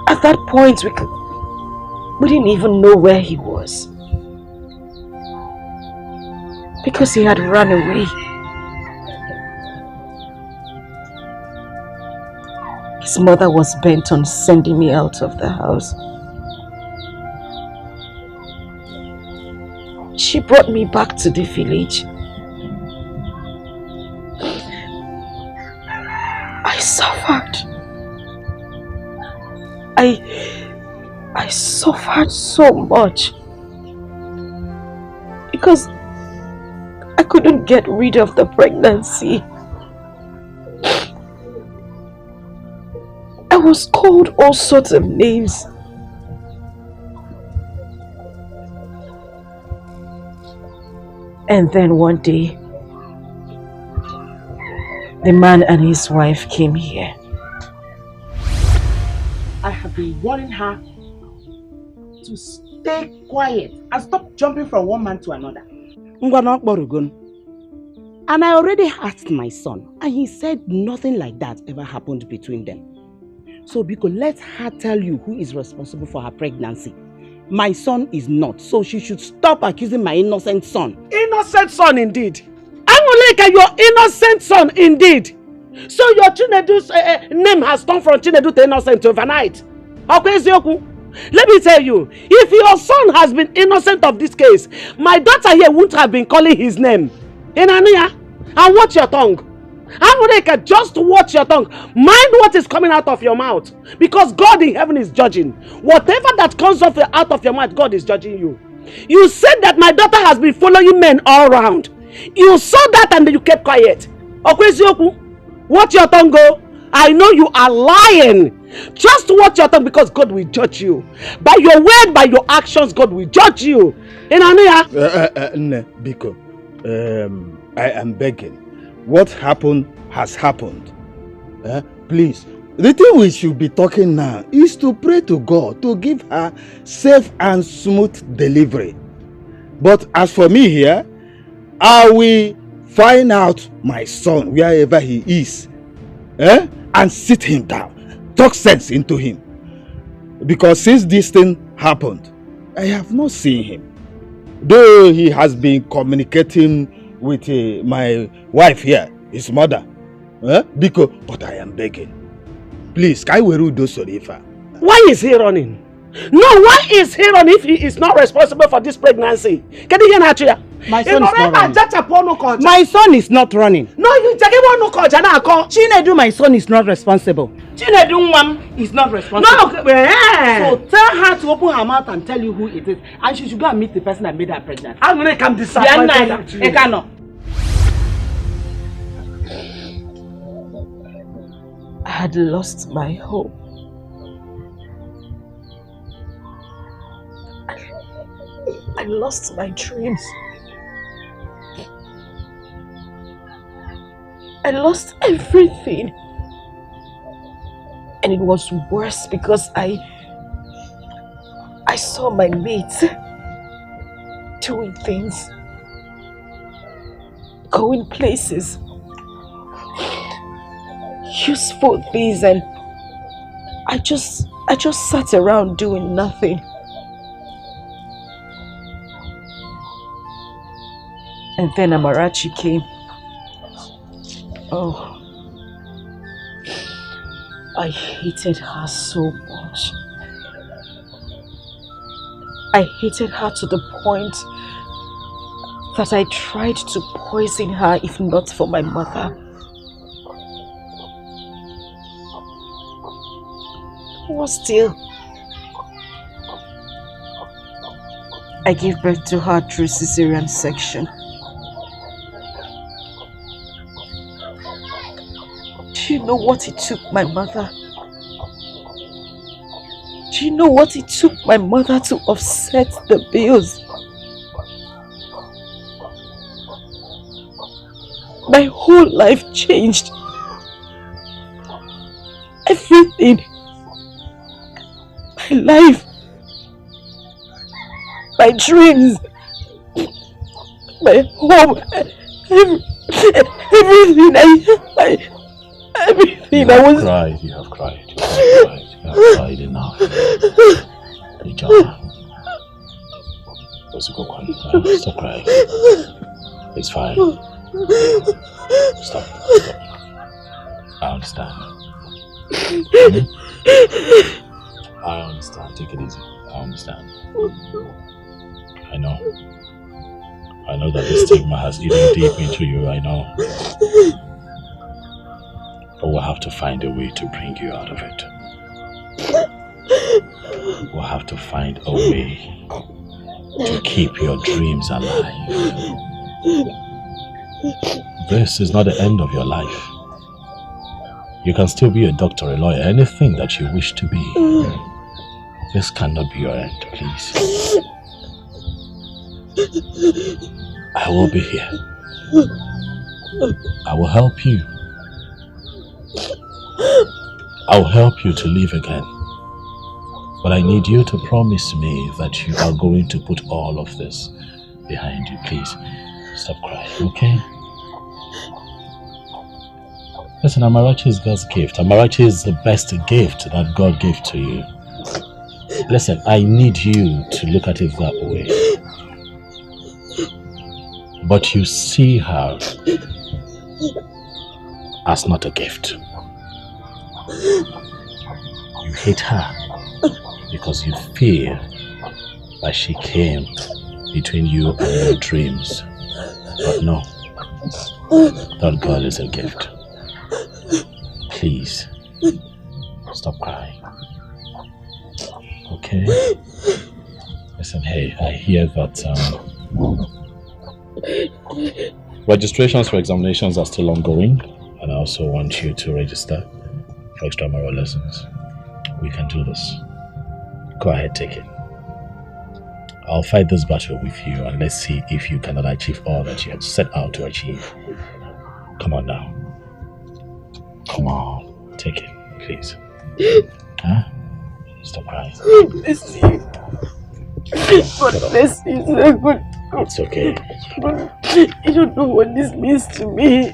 Speaker 4: At that point, we didn't even know where he was. Because he had run away. His mother was bent on sending me out of the house. She brought me back to the village. I suffered. I suffered so much. Because I couldn't get rid of the pregnancy. I was called all sorts of names. And then one day, the man and his wife came here.
Speaker 12: I have been warning her to stay quiet and stop jumping from one man to another.
Speaker 10: And I already asked my son, and he said nothing like that ever happened between them. So Biko, let her tell you who is responsible for her pregnancy. My son is not, so she should stop accusing my innocent son.
Speaker 12: Innocent son indeed. I'm Amuleka, your innocent son indeed. So your Chinedu's name has turned from Chinedu to innocent overnight. Let me tell you, if your son has been innocent of this case, my daughter here wouldn't have been calling his name. Inania, and watch your tongue. Amuleka, just watch your tongue. Mind what is coming out of your mouth. Because God in heaven is judging. Whatever that comes out of your mouth, God is judging you. You said that my daughter has been following men all around. You saw that and then you kept quiet. Watch your tongue go. I know you are lying. Just watch your tongue because God will judge you. By your word, by your actions, God will judge you.
Speaker 20: Biko, I am begging. What happened has happened. Please. The thing we should be talking now is to pray to God to give her safe and smooth delivery. But as for me here, I will find out my son wherever he is, and sit him down, talk sense into him. Because since this thing happened, I have not seen him. Though he has been communicating with my wife here, his mother, but I am begging. Please, Kaiweru do Sorifa.
Speaker 12: Why is he running? No, why is he running if he is not responsible for this pregnancy? Can you hear Natria?
Speaker 21: My son is not running. My son is not running.
Speaker 12: No, you
Speaker 21: Chinedu, my son is not responsible. Chinedu is not responsible.
Speaker 12: No,
Speaker 21: so tell her to open her mouth and tell you who it is. And she should go and meet the person that made her pregnant.
Speaker 12: I'm going to come disappointed.
Speaker 19: I had lost my hope. I lost my dreams. I lost everything. And it was worse because I saw my mates doing things, going places, useful things, and I just sat around doing nothing. And then Amarachi came. Oh, I hated her so much. I hated her to the point that I tried to poison her if not for my mother. But still, I gave birth to her through cesarean section. Do you know what it took my mother? Do you know what it took my mother to offset the bills? My whole life changed. Everything. My life. My dreams. My home. Everything everything I was...
Speaker 15: You have cried. You have cried enough. Stop crying. It's fine. Stop. I understand. I understand. Take it easy. I understand. I know that the stigma has eaten deep into you. I know. But we'll have to find a way to bring you out of it. We'll have to find a way to keep your dreams alive. This is not the end of your life. You can still be a doctor, a lawyer, anything that you wish to be. This cannot be your end, please. I will be here. I will help you. I'll help you to live again. But I need you to promise me that you are going to put all of this behind you. Please, stop crying, okay? Listen, Amarachi is God's gift. Amarachi is the best gift that God gave to you. Listen, I need you to look at it that way. But you see her as not a gift. You hate her because you feel that she came between you and your dreams. But no, that girl is a gift. Please, stop crying. Okay? Listen, hey, I hear that registrations for examinations are still ongoing, and I also want you to register for extramural lessons. We can do this. Go ahead, take it. I'll fight this battle with you, and let's see if you cannot achieve all that you had set out to achieve. Come on now. Come on, take it, please. Huh? Stop crying.
Speaker 1: Bless you. God bless you, sir. God.
Speaker 15: It's okay.
Speaker 1: You don't know what this means to me.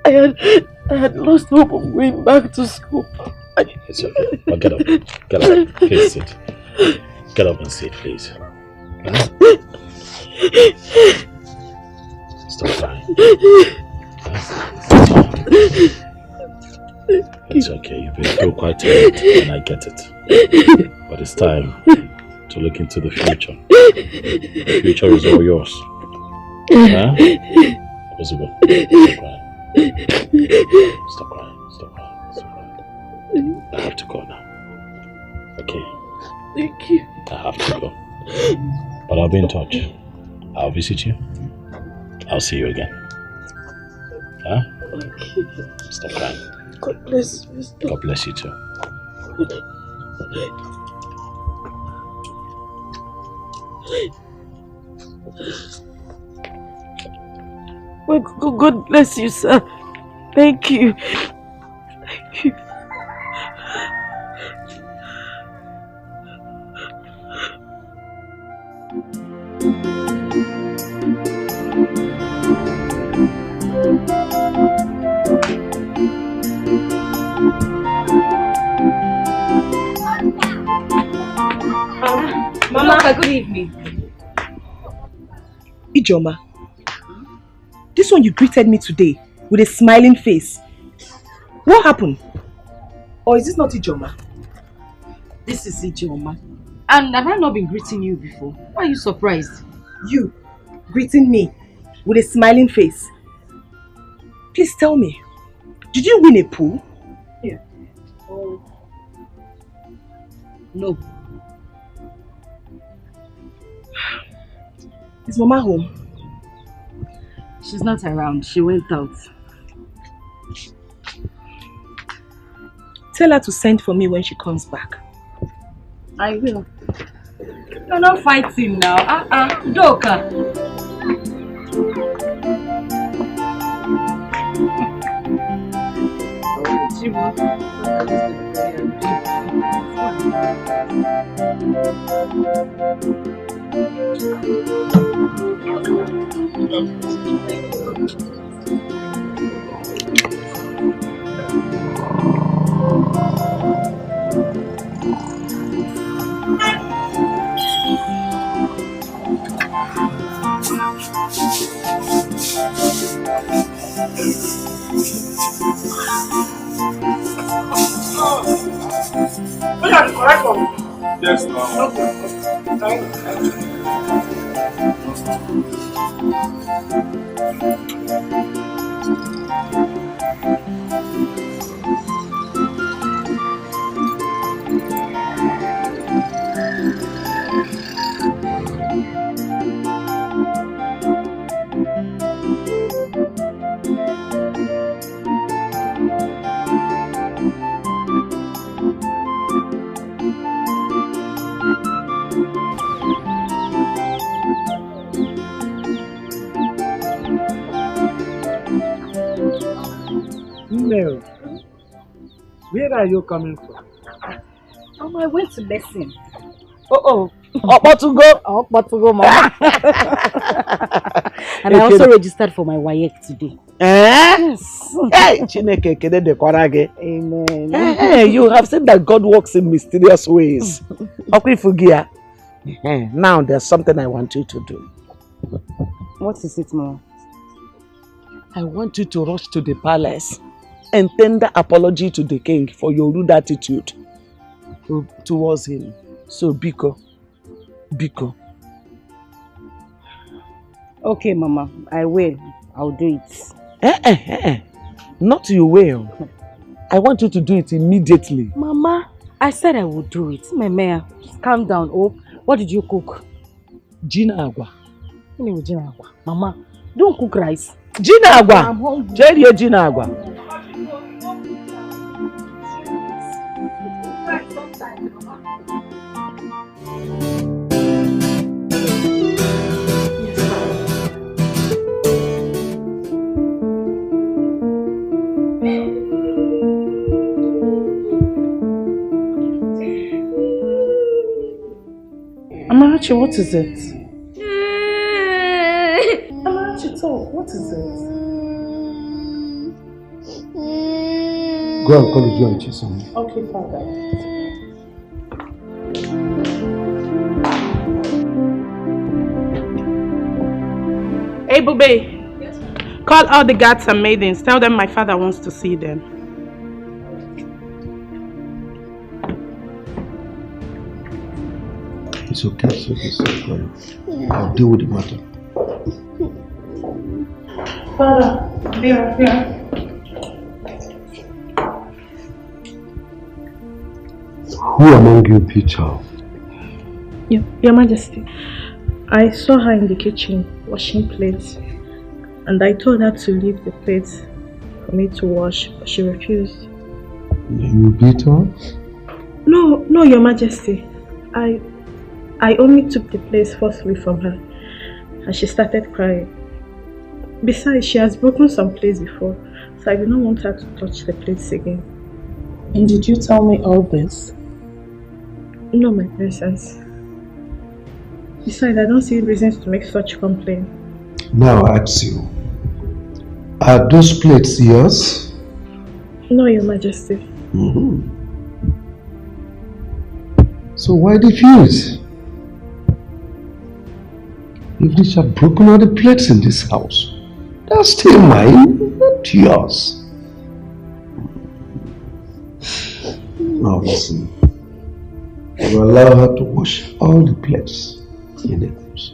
Speaker 1: I had lost hope of going back to school.
Speaker 15: It's okay. Oh, get up. Get up. Please sit. Get up and sit, please. Huh? Stop crying. It's okay. You've been through quite a lot, and I get it. But it's time to look into the future. The future is all yours. Huh? Possible. Stop crying. Stop crying. Stop crying. I have to go now. Okay.
Speaker 1: Thank you.
Speaker 15: I have to go. But I'll be in touch. I'll visit you. I'll see you again. Huh?
Speaker 1: Okay.
Speaker 15: Stop crying.
Speaker 1: God bless you.
Speaker 15: God bless you too.
Speaker 1: Well, God bless you, sir. Thank you. Thank you.
Speaker 4: Mama, good evening.
Speaker 19: Ijoma, this one you greeted me today with a smiling face. What happened? Or is this not Ijoma?
Speaker 4: This is Ijoma. And have I not been greeting you before? Why are you surprised?
Speaker 19: You greeting me with a smiling face. Please tell me, did you win a pool?
Speaker 4: Yeah. Oh. No.
Speaker 19: Is Mama home?
Speaker 4: She's not around. She went out.
Speaker 19: Tell her to send for me when she comes back.
Speaker 4: I will. You're not fighting now. Doka.
Speaker 3: Yes, ma'am.
Speaker 22: No. Where are you coming from?
Speaker 4: I went to lesson.
Speaker 21: Oh, to go, Mama.
Speaker 10: And I also registered for my WAEC today.
Speaker 21: Yes. Hey, Chineke kede de kwarage.
Speaker 10: Amen.
Speaker 21: Hey, you have said that God works in mysterious ways. Now there's something I want you to do.
Speaker 4: What is it, Mama?
Speaker 12: I want you to rush to the palace and tender apology to the king for your rude attitude towards him. So, Biko.
Speaker 4: Okay, Mama, I will. I'll do it.
Speaker 12: Not you will. I want you to do it immediately.
Speaker 4: Mama, I said I would do it. Mama, calm down. Oh, what did you cook?
Speaker 12: Gina agwa.
Speaker 4: Gina agwa. Mama, don't cook rice.
Speaker 12: Gina agwa. Jerry Gina agwa.
Speaker 13: Amarachi, what is it? Amarachi, talk. What is it?
Speaker 14: Go and call you and Chisom.
Speaker 13: Okay, Father. Hey, Bube. Yes, call all the guards and maidens. Tell them my father wants to see them.
Speaker 14: It's okay, it's okay. I'll deal with the matter.
Speaker 13: Father, here.
Speaker 14: Who among you beat her?
Speaker 18: Your Majesty, I saw her in the kitchen washing plates, and I told her to leave the plates for me to wash, but she refused.
Speaker 14: You beat her?
Speaker 18: No, Your Majesty. I only took the plates forcefully from her, and she started crying. Besides, she has broken some plates before, so I did not want her to touch the plates again.
Speaker 13: And did you tell me all this?
Speaker 18: No, my princess. Besides, I don't see reasons to make such complaint.
Speaker 14: Now I ask you, are those plates yours?
Speaker 18: No, Your Majesty.
Speaker 14: So why refuse? If they have broken all the plates in this house, they're still mine, not yours. Now listen, you allow her to wash all the plates in the house.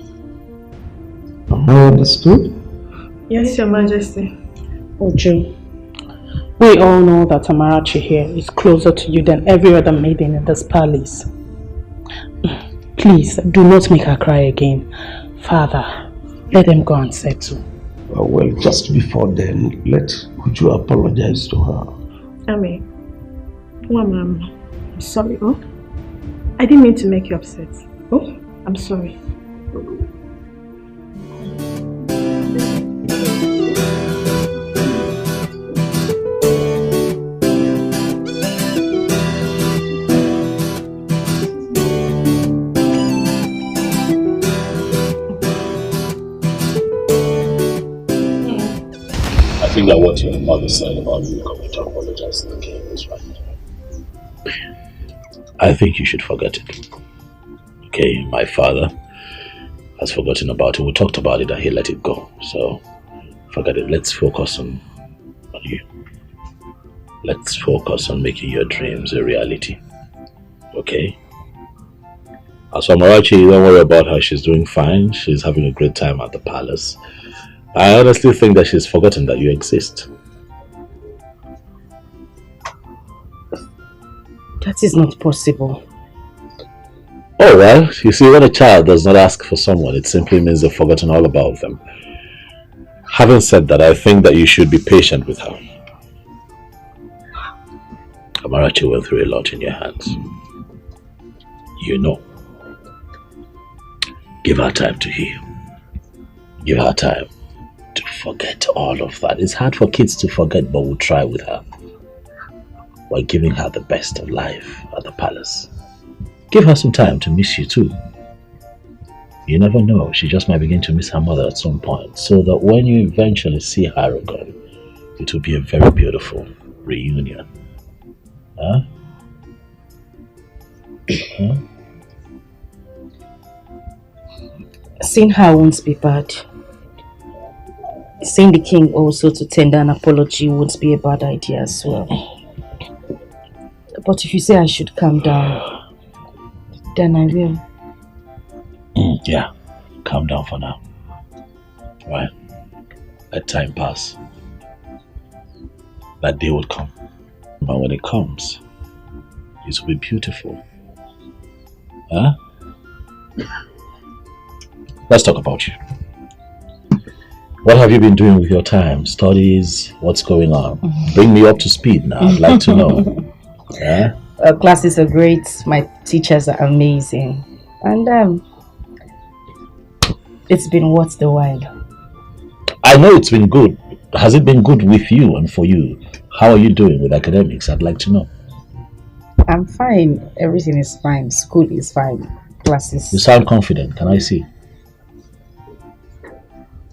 Speaker 14: Am I understood?
Speaker 18: Yes, Your Majesty.
Speaker 13: Oju, we all know that Amarachi here is closer to you than every other maiden in this palace. Please, do not make her cry again. Father, let them go and settle.
Speaker 14: Well, just before then, let Uju apologize to her.
Speaker 18: Ame, Mama, I'm sorry, oh? I didn't mean to make you upset. Oh, I'm sorry.
Speaker 15: I think that what your mother said about you coming to apologize to the king is right. I think you should forget it. Okay, my father has forgotten about it. We talked about it and he let it go. So, forget it. Let's focus on you. Let's focus on making your dreams a reality. Okay? As for Amarachi, don't worry about her. She's doing fine. She's having a great time at the palace. I honestly think that she's forgotten that you exist.
Speaker 4: That is not possible.
Speaker 15: Oh well, you see, when a child does not ask for someone, it simply means they've forgotten all about them. Having said that, I think that you should be patient with her. Amarachi went through a lot in your hands. You know. Give her time to heal. Give her time to forget all of that. It's hard for kids to forget, but we'll try with her. While giving her the best of life at the palace. Give her some time to miss you too. You never know, she just might begin to miss her mother at some point, so that when you eventually see her again, it will be a very beautiful reunion. Huh? Huh?
Speaker 4: Seeing her won't be bad. Seeing the king also to tender an apology won't be a bad idea as well. But if you say I should calm down, then I will.
Speaker 15: Yeah, calm down for now. Right? Let time pass. That day will come. But when it comes, it will be beautiful. Huh? Let's talk about you. What have you been doing with your time? Studies? What's going on? Bring me up to speed now. I'd like to know. Yeah?
Speaker 4: Classes are great. My teachers are amazing. And it's been worth the while.
Speaker 15: I know it's been good. Has it been good with you and for you? How are you doing with academics? I'd like to know.
Speaker 4: I'm fine. Everything is fine. School is fine. Classes.
Speaker 15: You sound confident. Can I see?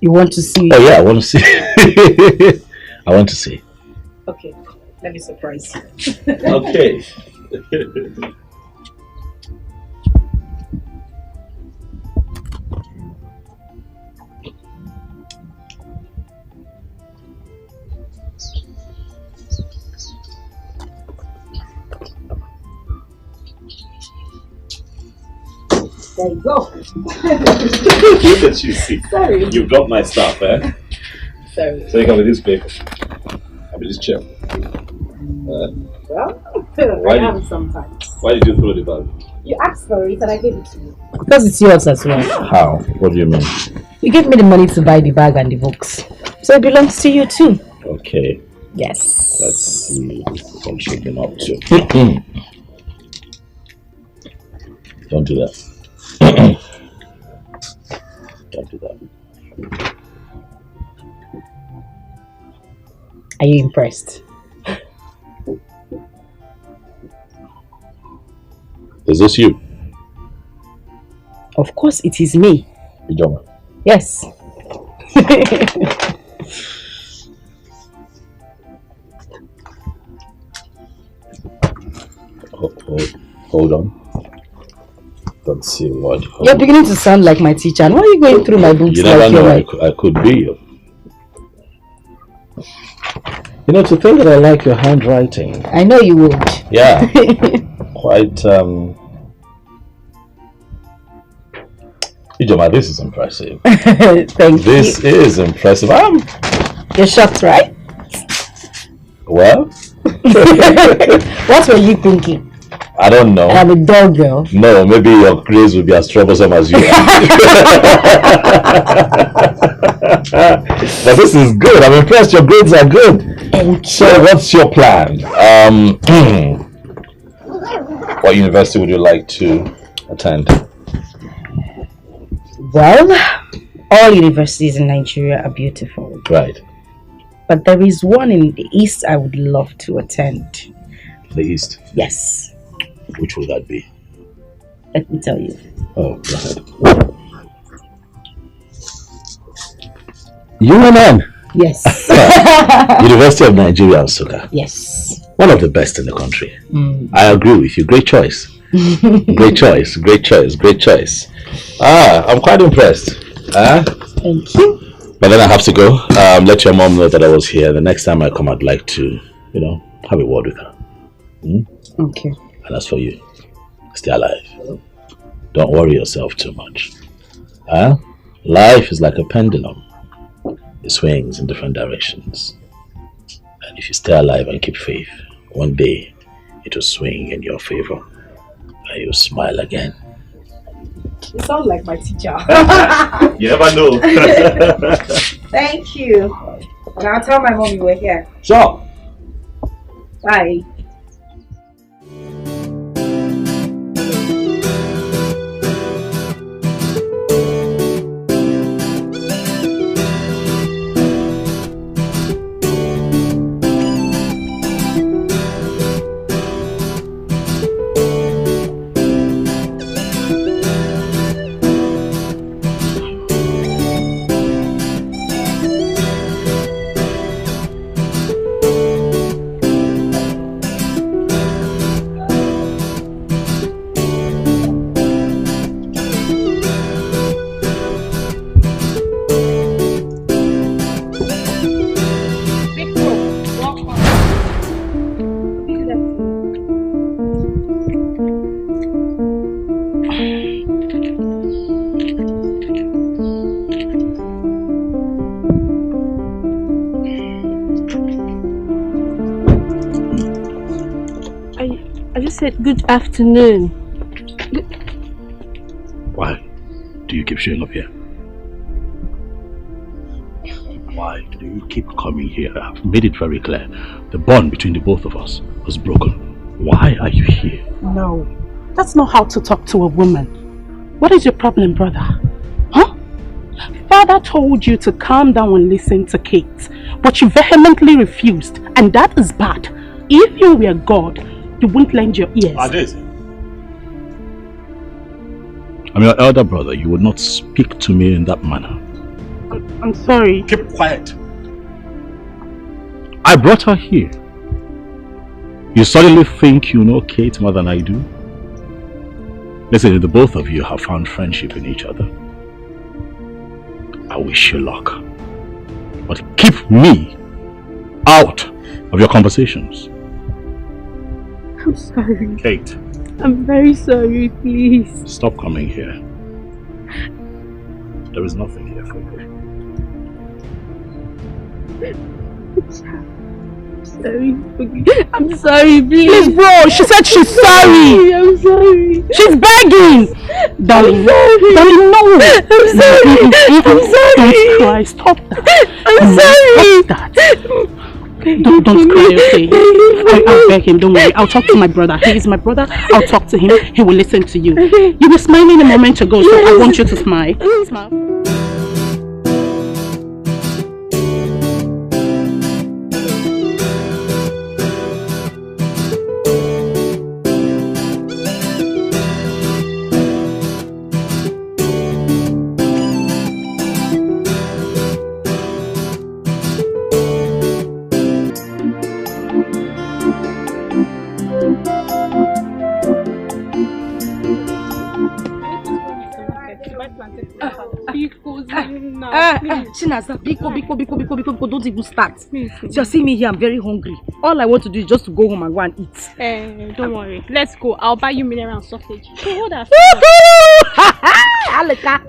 Speaker 4: You want to see?
Speaker 15: Oh yeah, I want to see. I want to see.
Speaker 4: Okay, let me surprise you.
Speaker 15: Okay.
Speaker 4: There you go.
Speaker 15: Look at you.
Speaker 4: Sorry.
Speaker 15: You've got my stuff, eh?
Speaker 4: Sorry.
Speaker 15: So you come with this paper. I'll be this chair.
Speaker 4: Well,
Speaker 15: Why
Speaker 4: I
Speaker 15: did-
Speaker 4: am sometimes.
Speaker 15: Why did you throw the bag?
Speaker 4: You asked for it and I gave it to you. Because it's yours as well.
Speaker 15: How? What do you mean?
Speaker 4: You gave me the money to buy the bag and the books. So it belongs to you too.
Speaker 15: Okay.
Speaker 4: Yes.
Speaker 15: Let's see what I'm shaking up to. Don't do that. Don't do that.
Speaker 4: Are you impressed?
Speaker 15: Is this you?
Speaker 4: Of course it is me.
Speaker 15: Ijoma.
Speaker 4: Yes.
Speaker 15: Hold on. Let's see what.
Speaker 4: You're beginning to sound like my teacher. And why are you going through my books?
Speaker 15: You never
Speaker 4: like
Speaker 15: know.
Speaker 4: you're
Speaker 15: I could be you. You know, to think that I like your handwriting.
Speaker 4: I know you would.
Speaker 15: Yeah. Quite. Ijoma, this is impressive.
Speaker 4: Thank
Speaker 15: This
Speaker 4: you.
Speaker 15: is impressive.
Speaker 4: You're shocked, right?
Speaker 15: Well,
Speaker 4: What were you thinking?
Speaker 15: I don't know.
Speaker 4: I'm a dog girl.
Speaker 15: No, maybe your grades will be as troublesome as you are. But this is good. I'm impressed. Your grades are good. So, what's your plan? What university would you like to attend?
Speaker 4: Well, all universities in Nigeria are beautiful.
Speaker 15: Right.
Speaker 4: But there is one in the east I would love to attend.
Speaker 15: The East.
Speaker 4: Yes.
Speaker 15: Which will that be?
Speaker 4: Let me tell you.
Speaker 15: Oh, go ahead. UNN.
Speaker 4: Yes.
Speaker 15: University of Nigeria, Nsukka.
Speaker 4: Yes.
Speaker 15: One of the best in the country.
Speaker 4: Mm.
Speaker 15: I agree with you. Great choice. Great choice. Great choice. Great choice. I'm quite impressed.
Speaker 4: Thank you.
Speaker 15: But then I have to go. Let your mom know that I was here. The next time I come, I'd like to, have a word with her.
Speaker 4: Okay.
Speaker 15: And as for you, stay alive. Don't worry yourself too much. Life is like a pendulum. It swings in different directions. And if you stay alive and keep faith, one day it will swing in your favor. And you'll smile again.
Speaker 4: You sound like my teacher.
Speaker 15: You never know.
Speaker 4: Thank you. And I'll tell my mom you were here.
Speaker 15: Sure.
Speaker 4: Bye.
Speaker 13: said good afternoon.
Speaker 15: Why do you keep showing up here? Why do you keep coming here? I've made it very clear. The bond between the both of us was broken. Why are you here?
Speaker 13: No, that's not how to talk to a woman. What is your problem, brother? Huh? Father told you to calm down and listen to Kate, but you vehemently refused, and that is bad. If you were God, you wouldn't lend your ears.
Speaker 15: I did. I'm your elder brother. You would not speak to me in that manner.
Speaker 13: I'm sorry.
Speaker 15: Keep quiet. I brought her here. You suddenly think you know Kate more than I do? Listen, the both of you have found friendship in each other. I wish you luck. But keep me out of your conversations.
Speaker 13: I'm sorry.
Speaker 15: Kate.
Speaker 13: I'm very sorry, please.
Speaker 15: Stop coming here. There is nothing here for you.
Speaker 13: I'm sorry, please, bro. She said she's sorry. I'm sorry. She's begging. Darling, darling, no. I'm sorry. I'm sorry. Don't cry. Stop that. I'm sorry. Stop that. Don't cry, okay? I'll beg him. Don't worry. I'll talk to my brother. He is my brother. I'll talk to him. He will listen to you. You were smiling a moment ago, so I want you to smile. Smile.
Speaker 4: Chinaza, biko, don't even start. You're seeing me here, I'm very hungry. All I want to do is just to go home and go and eat.
Speaker 2: Don't worry. Let's go. I'll buy you mineral and sausage. So hold that.
Speaker 4: Alika,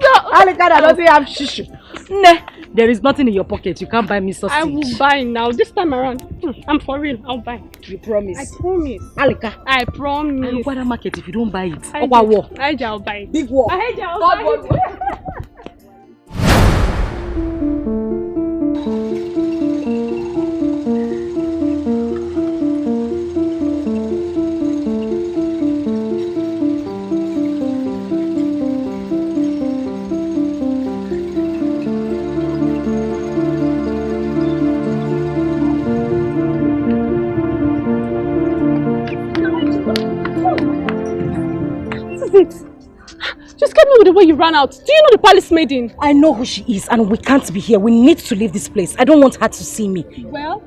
Speaker 4: I don't have shish. Nah, there is nothing in your pocket. You can't buy me sausage.
Speaker 2: I will buy now. This time around. I'm for real. I'll buy.
Speaker 4: You promise?
Speaker 2: I promise.
Speaker 4: Alika.
Speaker 2: I promise.
Speaker 4: I will buy that market if you don't buy it.
Speaker 2: I'll buy it.
Speaker 4: Big war.
Speaker 2: I'll buy it. Just get me with the way you ran out. Do you know the palace maiden?
Speaker 4: I know who she is and we can't be here. We need to leave this place. I don't want her to see me.
Speaker 2: Well,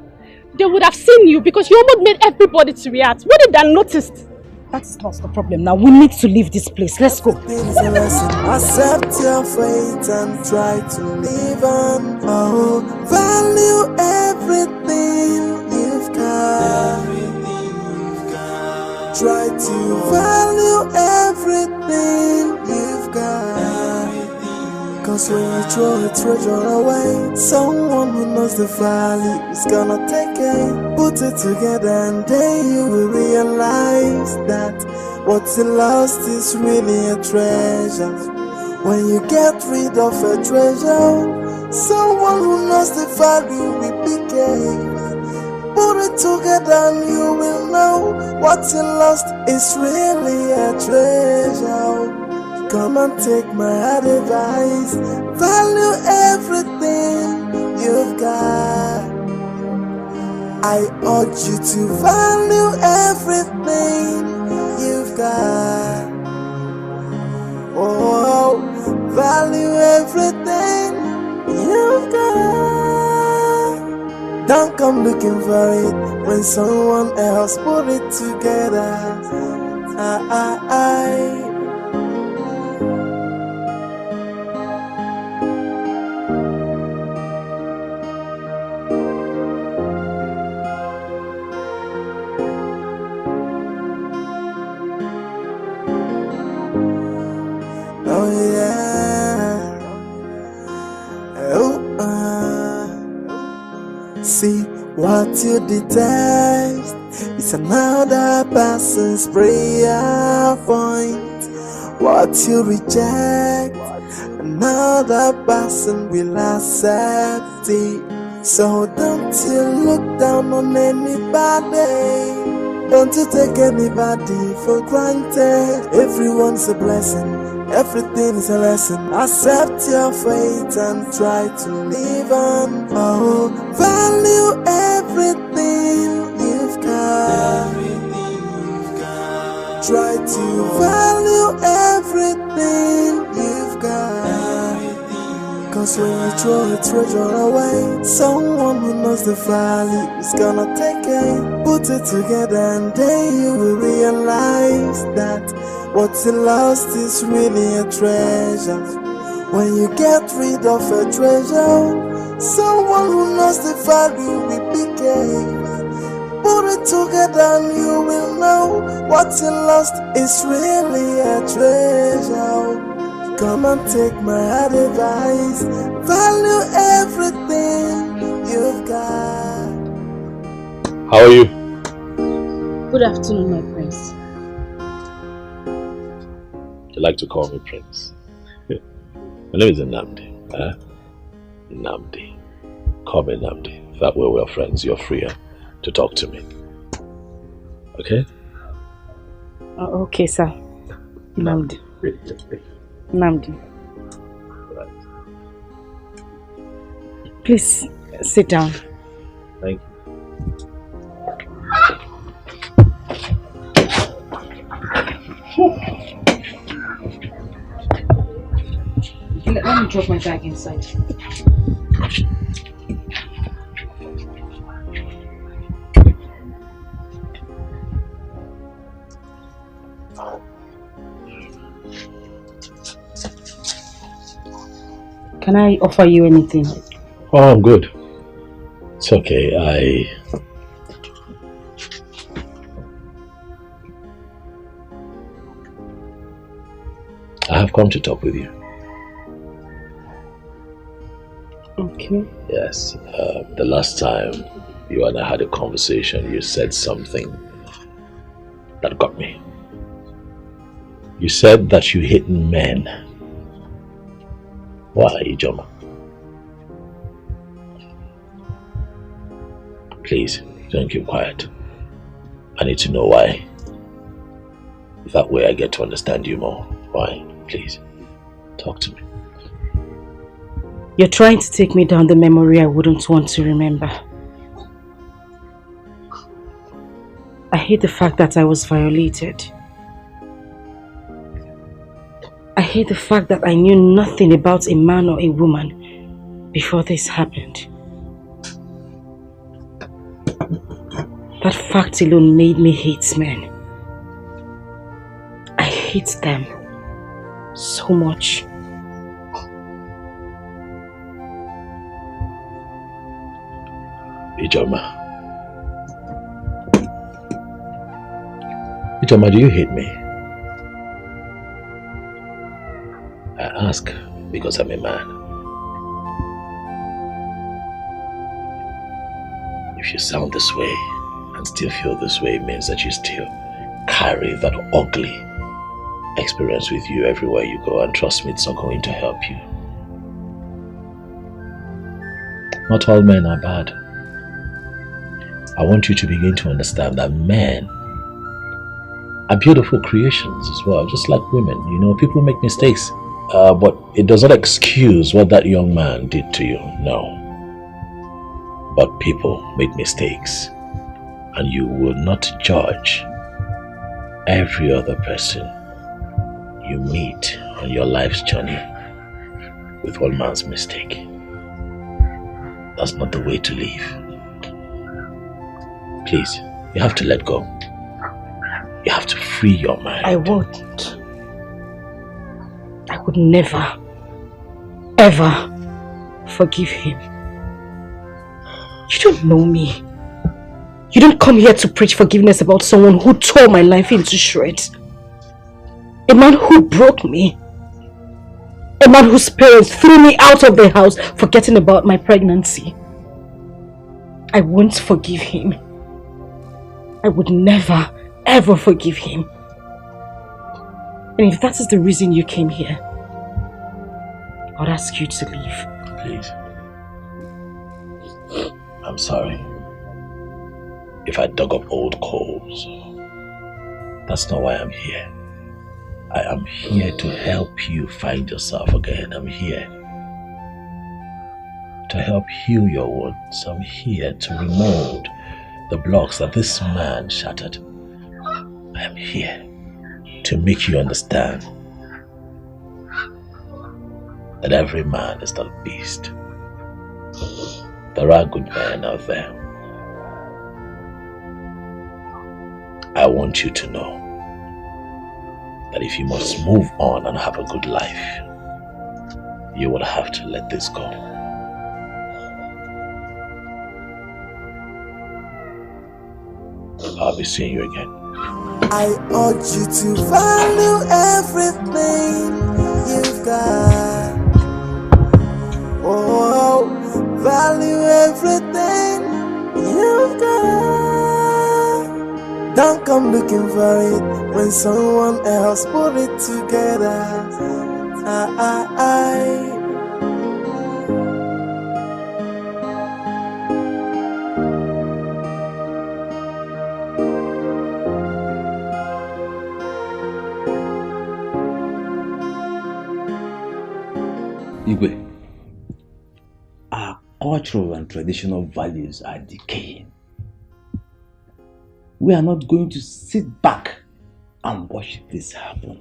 Speaker 2: they would have seen you because you almost made everybody to react. What if they noticed?
Speaker 4: That's not the problem now. We need to leave this place. Let's go.
Speaker 9: Accept your fate and try to live on. Oh, value everything you've got. Try to value everything you've got. Cause when you throw a treasure away, someone who knows the value is gonna take it. Put it together and then you will realize that what you lost is really a treasure. When you get rid of a treasure, someone who knows the value will pick it. Put it together and you will know what you lost is really a treasure. Come and take my advice. Value everything you've got. I urge you to value everything you've got. Oh, value everything you've got. Don't come looking for it when someone else put it together. Oh yeah. See what you detest It's another person's prayer point. What you reject, another person will accept it. So don't you look down on anybody. Don't you take anybody for granted. Everyone's a blessing, everything is a lesson. Accept your fate and try to live on. Oh, value everything you've got. Try to value everything you've got. Cause when you throw a treasure away, someone who knows the value is gonna take it. Put it together and then you will realize that what you lost is really a treasure. When you get rid of a treasure, someone who knows the value will pick it. Put it together and you will know what you lost is really a treasure. Come and take my advice. Value everything you've got.
Speaker 15: How are you?
Speaker 10: Good afternoon, my prince.
Speaker 15: You like to call me Prince? My name is Nnamdi. Nnamdi. Call me Nnamdi. That way we're friends. You're freer to talk to me. Okay?
Speaker 10: Okay, sir. Nnamdi. Nnamdi. Please sit down.
Speaker 15: Thank you.
Speaker 10: Let me drop my bag inside. Can I offer you anything?
Speaker 15: Oh, I'm good. It's okay. I have come to talk with you.
Speaker 10: Okay.
Speaker 15: Yes. The last time you and I had a conversation, you said something that got me. You said that you hate men. Why, Ijoma? Please, don't keep quiet. I need to know why. That way I get to understand you more. Why? Please, talk to me.
Speaker 10: You're trying to take me down the memory I wouldn't want to remember. I hate the fact that I was violated. I hate the fact that I knew nothing about a man or a woman before this happened. That fact alone made me hate men. I hate them so much.
Speaker 15: Ijoma, do you hate me? I ask because I'm a man. If you sound this way and still feel this way, it means that you still carry that ugly experience with you everywhere you go, and trust me, it's not going to help you. Not all men are bad. I want you to begin to understand that men are beautiful creations as well, just like women. You know, people make mistakes, but it does not excuse what that young man did to you, no. But people make mistakes, and you will not judge every other person you meet on your life's journey with one man's mistake. That's not the way to live. Please, you have to let go. You have to free your mind.
Speaker 10: I won't. I would never, ever forgive him. You don't know me. You don't come here to preach forgiveness about someone who tore my life into shreds. A man who broke me. A man whose parents threw me out of the house forgetting about my pregnancy. I won't forgive him.
Speaker 4: I would never, ever forgive him. And if that is the reason you came here, I'd ask you to leave.
Speaker 15: Please. I'm sorry if I dug up old coals. That's not why I'm here. I am here to help you find yourself again. I'm here to help heal your wounds. I'm here to remove the blocks that this man shattered. I am here to make you understand that every man is not a beast. There are good men out there. I want you to know that if you must move on and have a good life, you will have to let this go. I'll be seeing you again.
Speaker 9: I urge you to value everything you've got. Oh, value everything you've got. Don't come looking for it when someone else put it together.
Speaker 11: Igwe, our cultural and traditional values are decaying. We are not going to sit back and watch this happen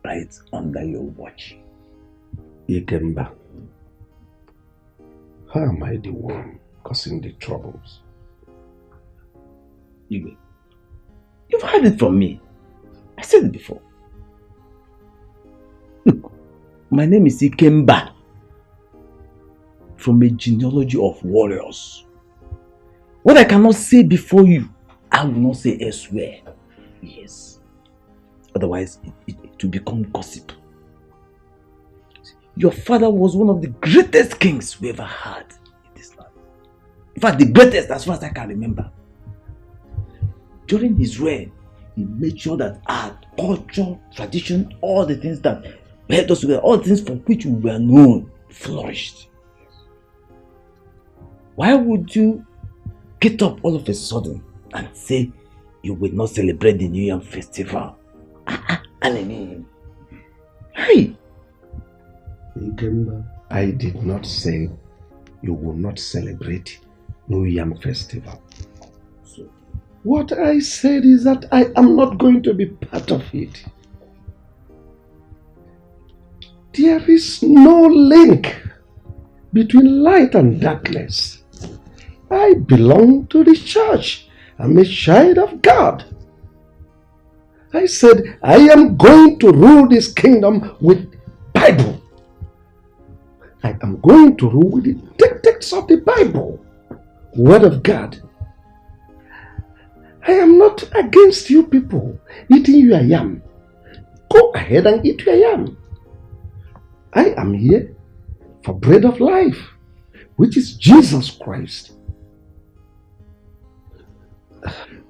Speaker 11: right under your watch.
Speaker 14: Ikemba, how am I the one causing the troubles?
Speaker 11: Igwe, you've heard it from me. I said it before. Look, my name is Ikemba, from a genealogy of warriors. What I cannot say before you, I will not say elsewhere. Yes. Otherwise, it will become gossip. Your father was one of the greatest kings we ever had in this land. In fact, the greatest as far as I can remember. During his reign, he made sure that our culture, tradition, all the things that held us together, all the things for which we were known, flourished. Why would you get up all of a sudden and say you will not celebrate the New Yam festival? Hey!
Speaker 14: I did not say you will not celebrate New Yam festival. What I said is that I am not going to be part of it. There is no link between light and darkness. I belong to the church. I'm a child of God. I said I am going to rule this kingdom with Bible. I am going to rule with the dictates of the Bible, Word of God. I am not against you people eating your yam. Go ahead and eat your yam. I am here for bread of life, which is Jesus Christ.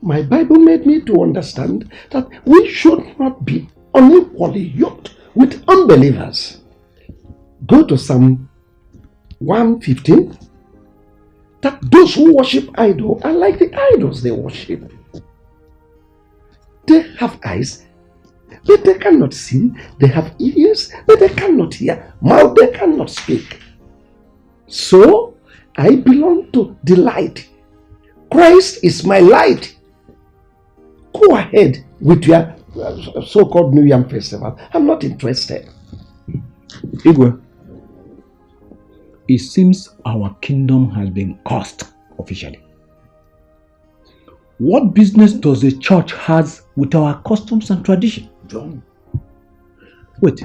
Speaker 14: My Bible made me to understand that we should not be unequally yoked with unbelievers. Go to Psalm 115. That those who worship idols are like the idols they worship. They have eyes, but they cannot see. They have ears, but they cannot hear. Mouth, they cannot speak. So, I belong to the light. Christ is my light. Go ahead with your so-called New Yam festival. I'm not interested.
Speaker 22: Igwe, it seems our kingdom has been cursed officially. What business does the church has with our customs and tradition?
Speaker 11: John.
Speaker 22: Wait,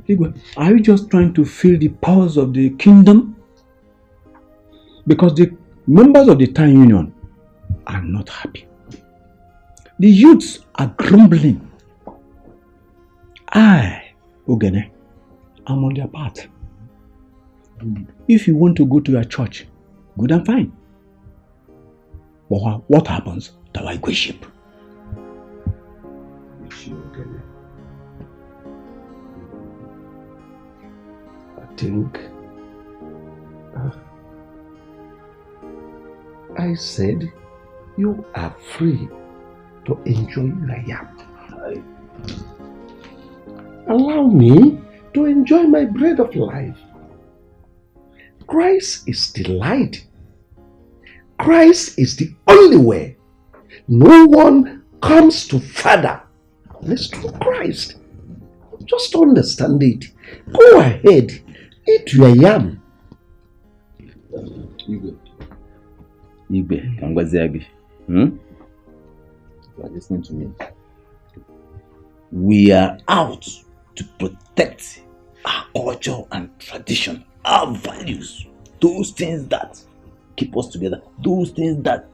Speaker 22: Igwe, are you just trying to feel the powers of the kingdom? Because the members of the town union are not happy. The youths are grumbling. I, Ogene, am on their part. If you want to go to your church, good and fine. But what happens to our worship?
Speaker 14: I think I said you are free to enjoy your yam. Allow me to enjoy my bread of life. Christ is the light. Christ is the only way. No one comes to Father unless through Christ. Just understand it. Go ahead, eat your yam.
Speaker 11: Igbe, Kangwaziagi. You are listening to me. We are out to protect our culture and tradition, our values, those things that keep us together, those things that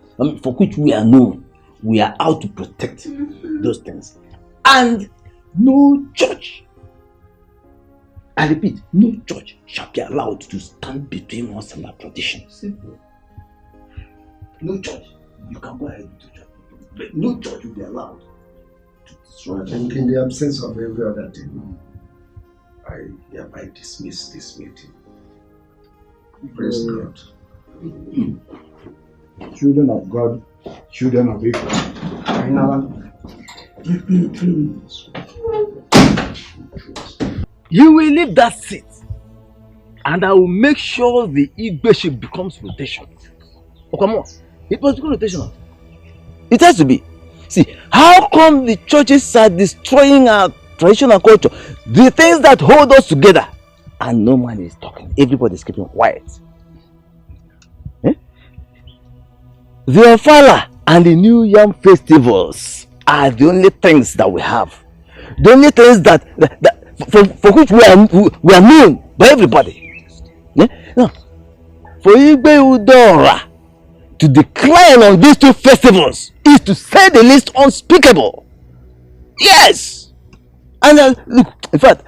Speaker 11: for which we are known. We are out to protect those things. And no church, I repeat, no church shall be allowed to stand between us and our tradition. Simple. No church. You can go ahead to church, but no church will be allowed to destroy.
Speaker 14: And in the absence of every other thing, I hereby dismiss this meeting. Praise God.
Speaker 22: Children of God, children of evil.
Speaker 11: You will leave that seat, and I will make sure the Igbe becomes rotation. Oh, come on. It must become rotational. It has to be. See, how come the churches are destroying our traditional culture? The things that hold us together, and no man is talking. Everybody is keeping quiet. The Ofala and the New Yam festivals are the only things that we have. The only things that for which we are known by everybody. Yeah? No. For Igbe Udora to decline on these two festivals is to say the least unspeakable. Yes! And look, in fact,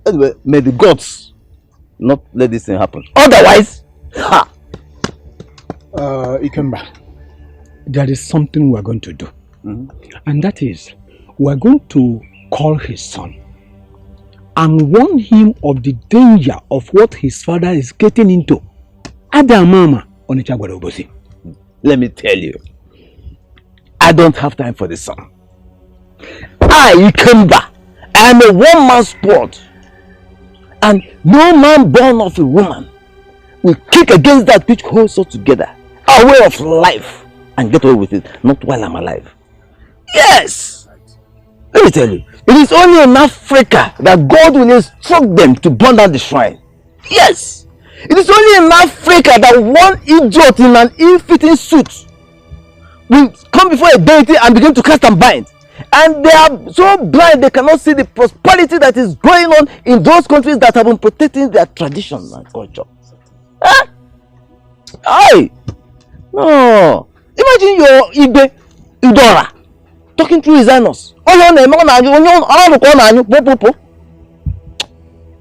Speaker 11: anyway, may the gods not let this thing happen. Otherwise, ha!
Speaker 22: Ikemba, there is something we are going to do. And that is, we are going to call his son and warn him of the danger of what his father is getting into. Adamama on Ichagwarobosi.
Speaker 11: Let me tell you, I don't have time for this son. I, Ikemba, I am a one-man sport. And no man born of a woman will kick against that which holds us together. Our way of life, and get away with it, not while I'm alive. Yes! Let me tell you, it is only in Africa that God will instruct them to burn down the shrine. Yes! It is only in Africa that one idiot in an ill-fitting suit will come before a deity and begin to cast and bind. And they are so blind they cannot see the prosperity that is going on in those countries that have been protecting their tradition and culture. Huh? Aye! No! Imagine your Igbe Udora talking through his anus.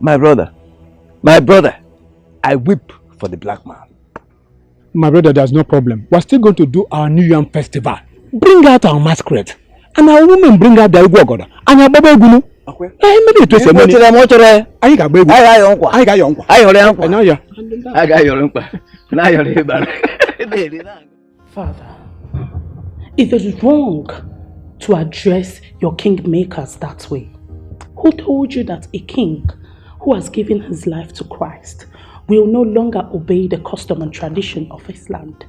Speaker 11: My brother, I weep for the black man.
Speaker 22: My brother, there's no problem. We're still going to do our New Yam festival. Bring out our masquerade. And our women bring out the Igwogoda. And our Baba Gunu.
Speaker 13: Father, it is wrong to address your kingmakers that way. Who told you that a king who has given his life to Christ will no longer obey the custom and tradition of his land?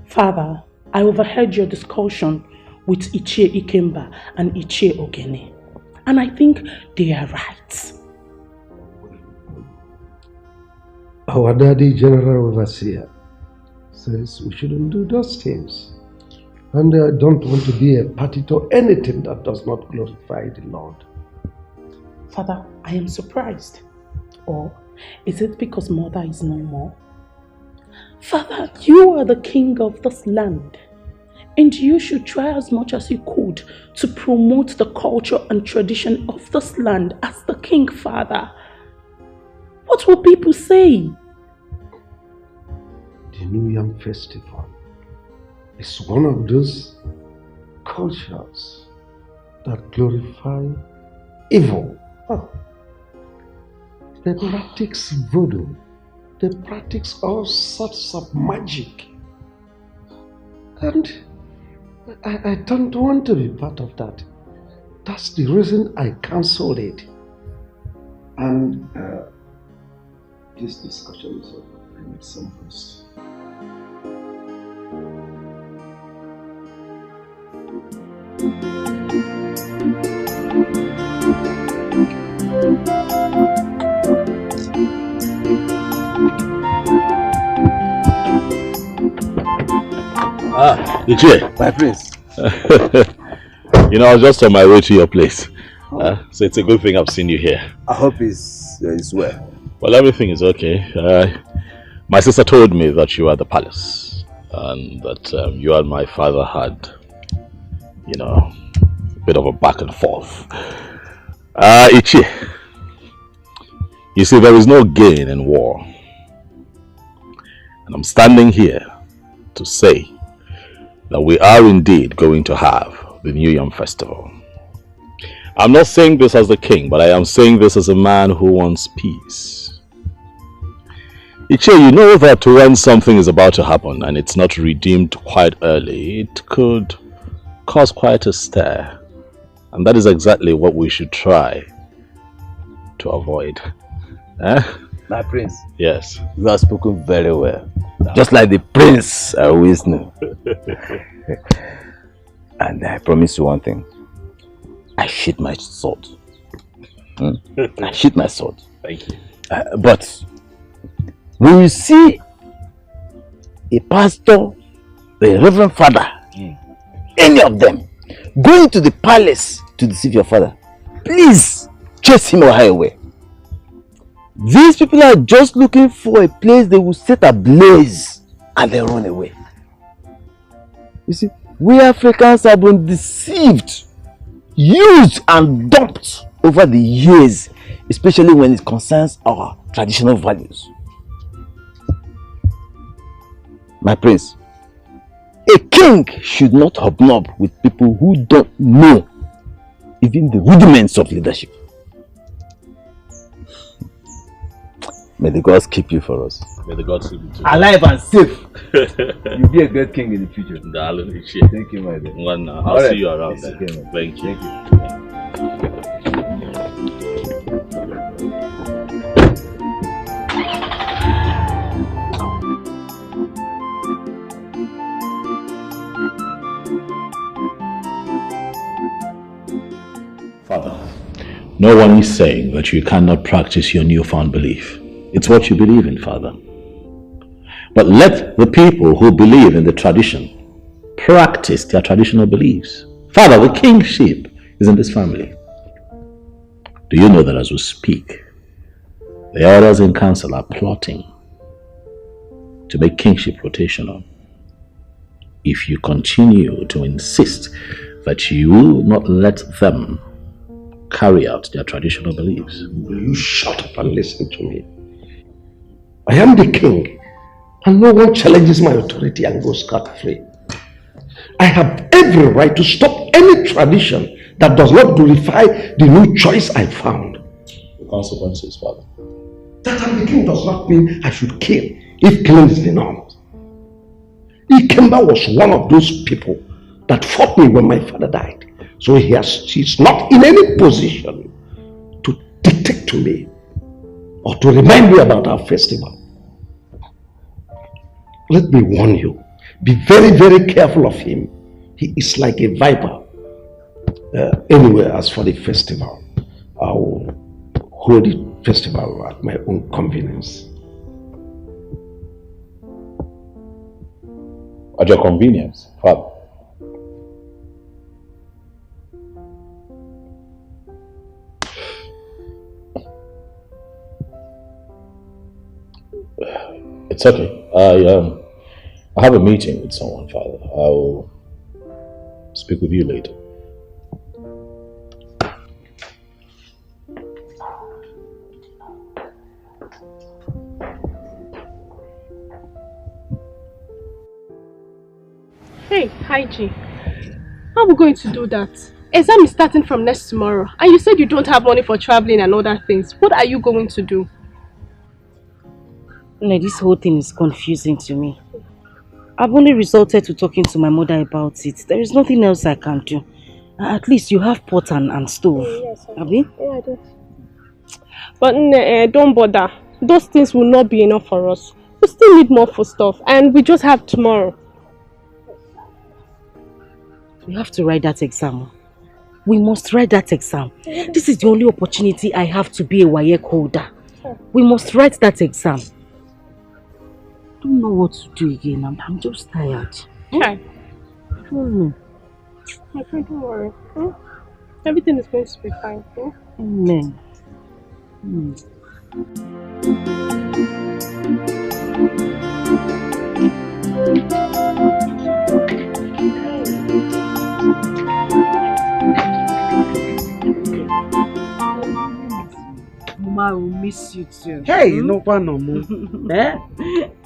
Speaker 13: Father, I overheard your discussion with Ichie Ikemba and Ichie Ogene, and I think they are right.
Speaker 14: Our daddy, General Overseer, says we shouldn't do those things. And I don't want to be a party to anything that does not glorify the Lord.
Speaker 13: Father, I am surprised. Or is it because mother is no more? Father, you are the king of this land, and you should try as much as you could to promote the culture and tradition of this land as the king, Father. What will people say?
Speaker 14: The New Yam Festival is one of those cultures that glorify evil. Oh. They practice voodoo. They practice all sorts of magic. And I don't want to be part of that. That's the reason I cancelled it. And this discussion is over. I need some rest.
Speaker 15: Ah, Ichie.
Speaker 11: My prince.
Speaker 15: You know, I was just on my way to your place. So it's a good thing I've seen you here.
Speaker 11: I hope it's well.
Speaker 15: Well, everything is okay. My sister told me that you were at the palace and that you and my father had, you know, a bit of a back and forth. Ichie, you see, there is no gain in war. And I'm standing here to say that we are indeed going to have the New Yam Festival. I'm not saying this as the king, but I am saying this as a man who wants peace. Ichie, you know that when something is about to happen and it's not redeemed quite early, it could cause quite a stir. And that is exactly what we should try to avoid.
Speaker 11: My prince.
Speaker 15: Yes.
Speaker 11: You have spoken very well. Just like the prince I always knew. And I promise you one thing. I sheath my sword. I sheath my sword.
Speaker 15: Thank you.
Speaker 11: But when you see a pastor, a reverend father, any of them going to the palace to deceive your father, please chase him or her away. These people are just looking for a place they will set ablaze and they run away. You see, we Africans have been deceived, used and dumped over the years, especially when it concerns our traditional values. My prince, a king should not hobnob with people who don't know even the rudiments of leadership. May the gods keep you for us.
Speaker 15: May the gods keep you too.
Speaker 11: Alive and safe. You'll be a great king in the future. Thank you, my dear.
Speaker 15: I'll see you around then.
Speaker 11: Okay,
Speaker 15: Thank you.
Speaker 11: Thank you.
Speaker 15: Father, no one is saying that you cannot practice your newfound belief. It's what you believe in, Father. But let the people who believe in the tradition practice their traditional beliefs. Father, the kingship is in this family. Do you know that as we speak, the elders in council are plotting to make kingship rotational? If you continue to insist that you will not let them carry out their traditional beliefs.
Speaker 14: Will you shut up and listen to me? I am the king, and no one challenges my authority and goes scot-free. I have every right to stop any tradition that does not glorify the new choice I found.
Speaker 15: The consequences, Father.
Speaker 14: That I'm the king does not mean I should kill if killing is the norm. Ikemba was one of those people that fought me when my father died. So he's not in any position to dictate to me or to remind me about our festival. Let me warn you, be very, very careful of him. He is like a viper. Anyway, as for the festival, I will hold the festival at my own convenience.
Speaker 15: At your convenience, Father. It's okay. I have a meeting with someone, Father. I will speak with you later.
Speaker 2: Hi G. How are we going to do that? Exam is starting from next tomorrow. And you said you don't have money for traveling and other things. What are you going to do?
Speaker 4: No, this whole thing is confusing to me. I've only resorted to talking to my mother about it. There is nothing else I can do. At least you have pot and stove.
Speaker 2: Yes,
Speaker 4: Abi?
Speaker 2: Yeah, I do. But don't bother. Those things will not be enough for us. We still need more food stuff and we just have tomorrow.
Speaker 4: We have to write that exam. We must write that exam. This is the only opportunity I have to be a WAEC holder. We must write that exam. I don't know what to do again. I'm just tired.
Speaker 2: Okay. My friend, don't worry. Everything is going to be fine.
Speaker 4: Amen.
Speaker 21: Mama will miss you too.
Speaker 12: Hey, no one no more. Eh?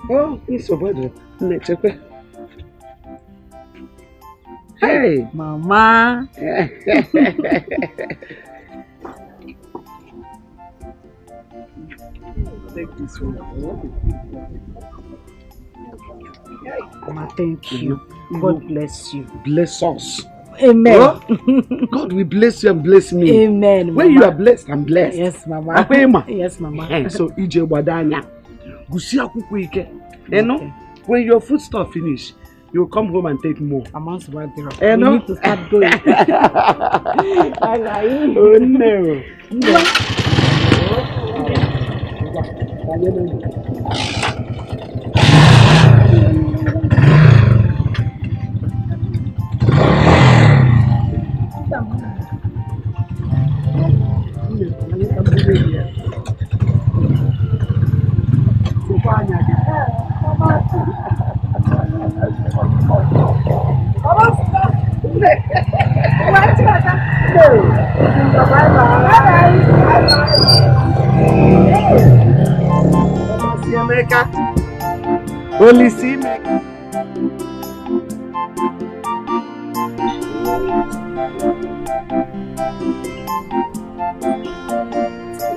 Speaker 12: Oh, it's over there. Let's check. Hey,
Speaker 21: Mama. Take this one. Mama, thank you. God bless you.
Speaker 12: Bless us.
Speaker 21: Amen.
Speaker 12: Oh, God will bless you and bless me.
Speaker 21: Amen.
Speaker 12: When you are blessed, I'm blessed.
Speaker 21: Yes, Mama.
Speaker 12: Akwema.
Speaker 21: Yes, Mama.
Speaker 12: So, ije wadanya. Gusi akwukwo ike. You know, when your food stuff finish, you come home and take more.
Speaker 21: I'm also right there.
Speaker 12: You know?
Speaker 21: We need to start going.
Speaker 12: Oh no. Only see me.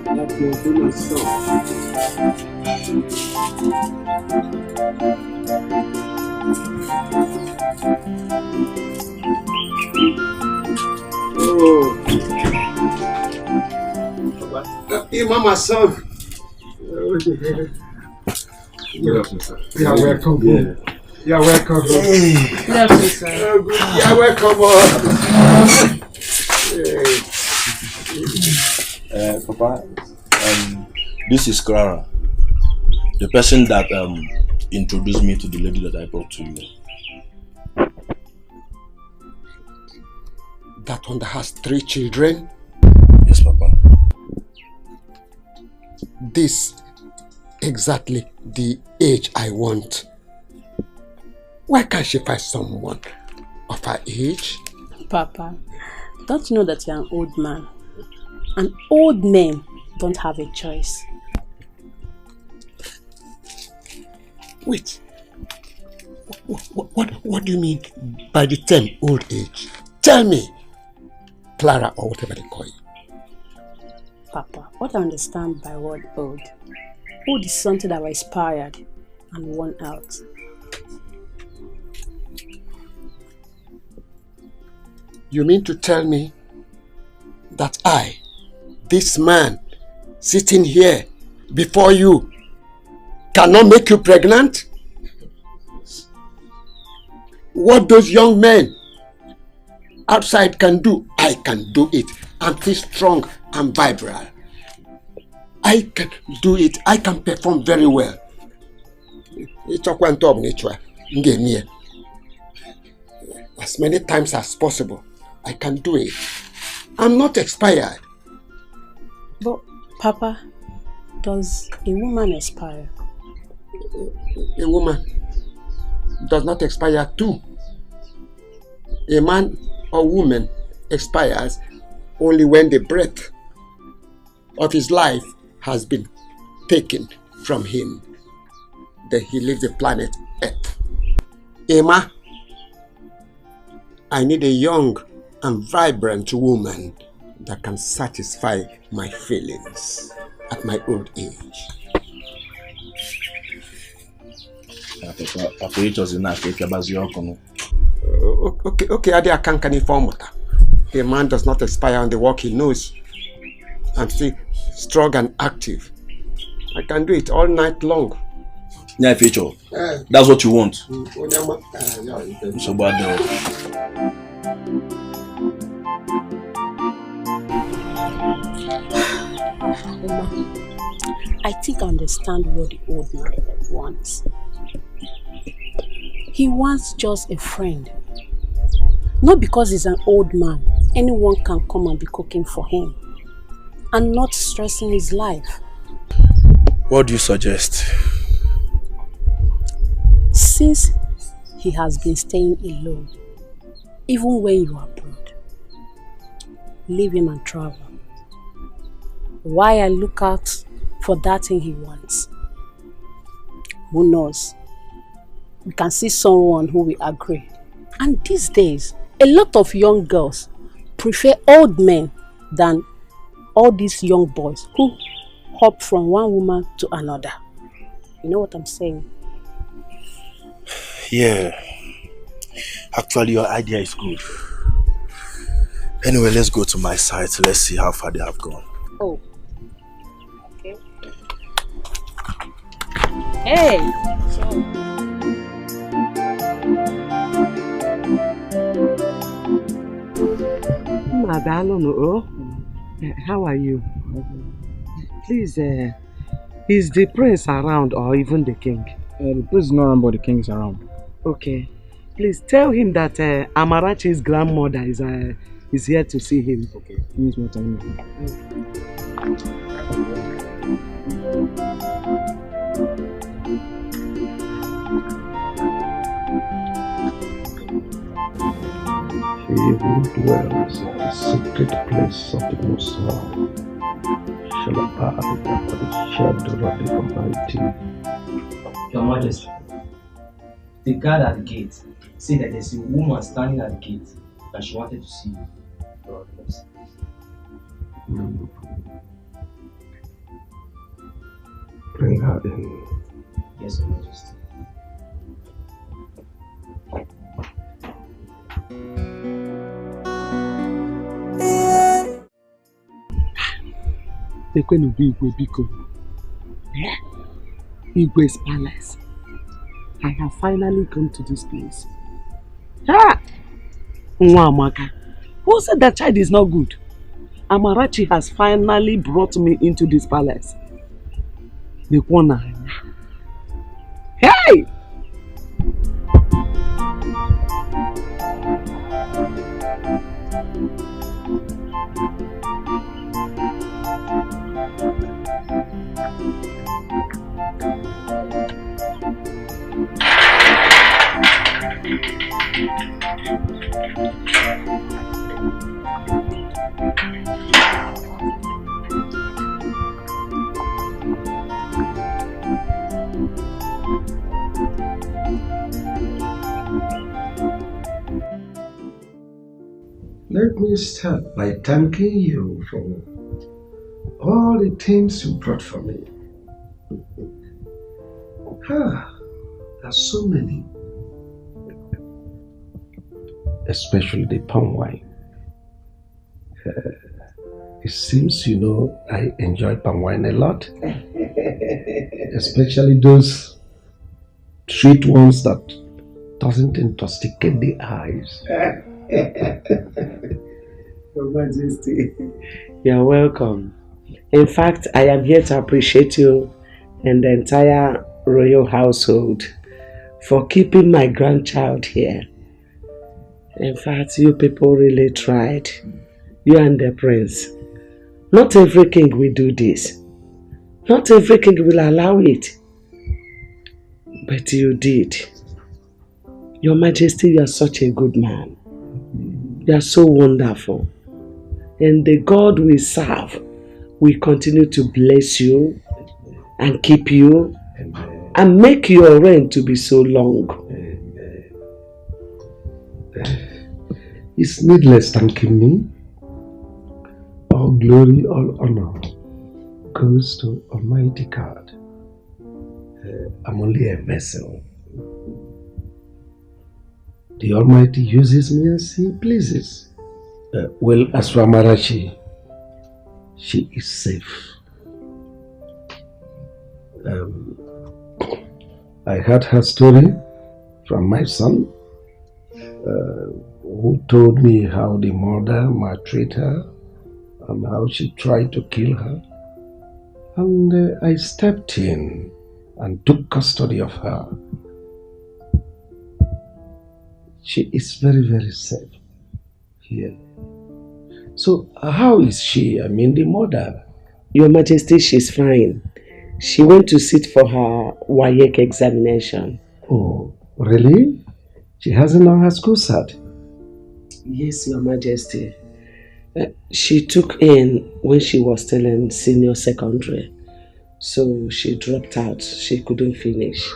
Speaker 12: That's your dinner stuff. Oh. Hey, Mama, son.
Speaker 3: Good afternoon, sir.
Speaker 12: You're welcome. Yeah. You're welcome.
Speaker 21: Good afternoon, sir.
Speaker 12: You're welcome.
Speaker 5: Papa, this is Clara, the person that introduced me to the lady that I brought to you.
Speaker 6: That one that has 3 children?
Speaker 5: Yes, Papa.
Speaker 6: This exactly the age I want. Why can't she find someone of her age?
Speaker 10: Papa, don't you know that you're an old man? And old men don't have a choice.
Speaker 6: Wait. What do you mean by the term old age? Tell me, Clara, or whatever they call you.
Speaker 10: Papa, what I understand by word old? Old is something that was expired and worn out.
Speaker 6: You mean to tell me that I, this man, sitting here before you, cannot make you pregnant? What those young men outside can do, I can do it. I'm still strong and vibrant. I can do it. I can perform very well. As many times as possible, I can do it. I'm not expired.
Speaker 10: But, Papa, does a woman expire?
Speaker 6: A woman does not expire too. A man or woman expires only when the breath of his life has been taken from him. Then he leaves the planet Earth. Emma, I need a young and vibrant woman that can satisfy my feelings at my old age. Okay, I can't inform. A man does not expire on the work he knows. I'm still strong and active. I can do it all night long.
Speaker 5: Yeah, feature. That's what you want. So bad.
Speaker 10: I think I understand what the old man wants. He wants just a friend. Not because he's an old man, anyone can come and be cooking for him and not stressing his life.
Speaker 5: What do you suggest?
Speaker 10: Since he has been staying alone, even when you are abroad, leave him and travel. Why I look out for that thing he wants? Who knows? We can see someone who will agree. And these days, a lot of young girls prefer old men than all these young boys who hop from one woman to another. You know what I'm saying?
Speaker 5: Yeah. Actually, your idea is good. Anyway, let's go to my site. Let's see how far they have gone.
Speaker 10: Oh. Okay. Hey!
Speaker 12: Madalo, how are you? Please, is the prince around or even the king?
Speaker 22: The prince is not around, but the king is around.
Speaker 12: Okay. Please tell him that Amarachi's grandmother is here to see him.
Speaker 22: Okay. Give me some time.
Speaker 14: He who dwells in the secret place of the Most High shall abide under the shadow of the Almighty.
Speaker 16: Your Majesty, the guard at the gate said that there's a woman standing at the gate and she wanted to see you.
Speaker 14: Bring her in.
Speaker 16: Yes, Your Majesty.
Speaker 12: Igwe's palace. I have finally come to this place. Ah! Mwamaka. Who said that child is not good? Amarachi has finally brought me into this palace. The corner. Hey!
Speaker 14: Let me start by thanking you for all the things you brought for me. There are so many. Especially the palm wine. It seems you know I enjoy palm wine a lot. Especially those sweet ones that doesn't intoxicate the eyes.
Speaker 12: Your Majesty, you're welcome. In fact, I am here to appreciate you and the entire royal household for keeping my grandchild here. In fact, you people really tried. You and the prince. Not every king will do this. Not every king will allow it. But you did. Your Majesty, you are such a good man. You are so wonderful. And the God we serve will continue to bless you and keep you and make your reign to be so long.
Speaker 14: It's needless thanking me. All glory, all honor goes to Almighty God. I'm only a vessel. The Almighty uses me as He pleases. Well, as for Amarachi, she is safe. I heard her story from my son, who told me how the mother maltreated her and how she tried to kill her. And I stepped in and took custody of her. She is very, very safe here. So how is she? I mean, the mother?
Speaker 12: Your Majesty, she's fine. She went to sit for her WAEC examination.
Speaker 14: Oh, really? She hasn't done her school cert?
Speaker 12: Yes, Your Majesty. She took in when she was still in senior secondary. So she dropped out. She couldn't finish.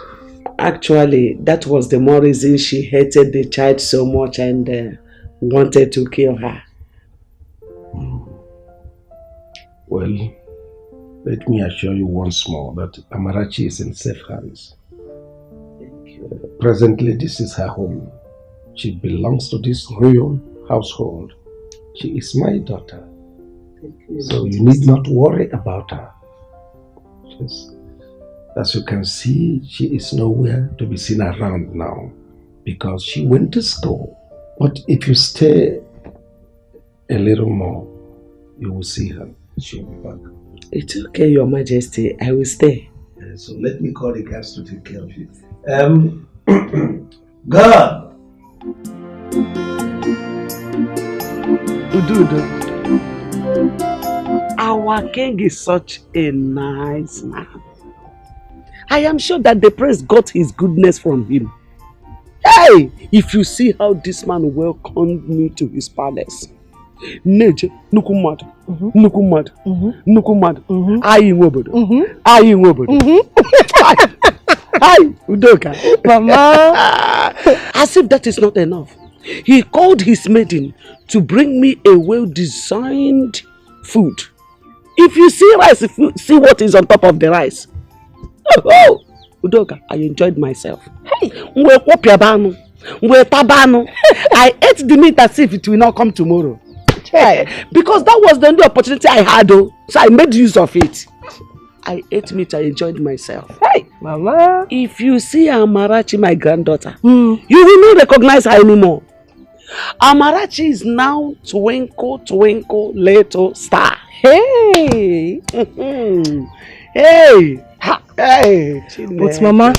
Speaker 12: Actually, that was the more reason she hated the child so much and wanted to kill her.
Speaker 14: Well, let me assure you once more that Amarachi is in safe hands.
Speaker 12: Thank you.
Speaker 14: Presently, this is her home. She belongs to this royal household. She is my daughter.
Speaker 12: Thank you.
Speaker 14: So you need not worry about her. Yes. As you can see, she is nowhere to be seen around now because she went to school. But if you stay a little more, you will see her. She'll be back.
Speaker 12: It's okay, Your Majesty. I will stay.
Speaker 14: So let me call the guards to take care of you. God!
Speaker 12: Ududu. Our king is such a nice man. I am sure that the prince got his goodness from him. Hey! If you see how this man welcomed me to his palace. Neje, nukumad, nukumad, nukumad, ayi wobodo, ayi wobodo. Hi, Udoka.
Speaker 21: Mama.
Speaker 12: As if that is not enough. He called his maiden to bring me a well-designed food. If you see rice, if you see what is on top of the rice. Oh, Udoka, I enjoyed myself. Hey, I ate the meat as if it will not come tomorrow. Because that was the only opportunity I had, so I made use of it. I ate meat, I enjoyed myself. Hey,
Speaker 21: Mama.
Speaker 12: If you see Amarachi, my granddaughter, you will not recognize her anymore. Amarachi is now twinkle, twinkle, little star.
Speaker 21: Hey!
Speaker 12: Hey! Hey!
Speaker 21: But Mama,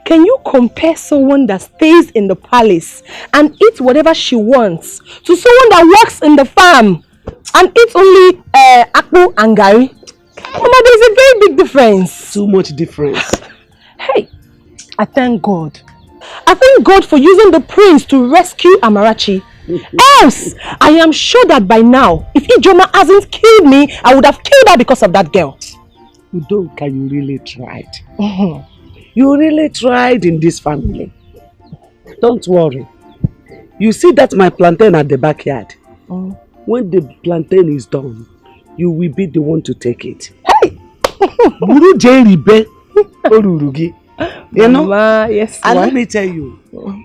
Speaker 21: can you compare someone that stays in the palace and eats whatever she wants to someone that works in the farm and eats only akpu and gari? Mama, there's a very big difference.
Speaker 12: Too much difference.
Speaker 21: Hey, I thank God. I thank God for using the prince to rescue Amarachi. Else, I am sure that by now, if Ijoma hasn't killed me, I would have killed her because of that girl.
Speaker 12: Udoka, you really tried. You really tried in this family. Don't worry. You see that my plantain at the backyard? When the plantain is done, you will be the one to take it. Hey! You know?
Speaker 21: Mama, yes.
Speaker 12: And let me tell you,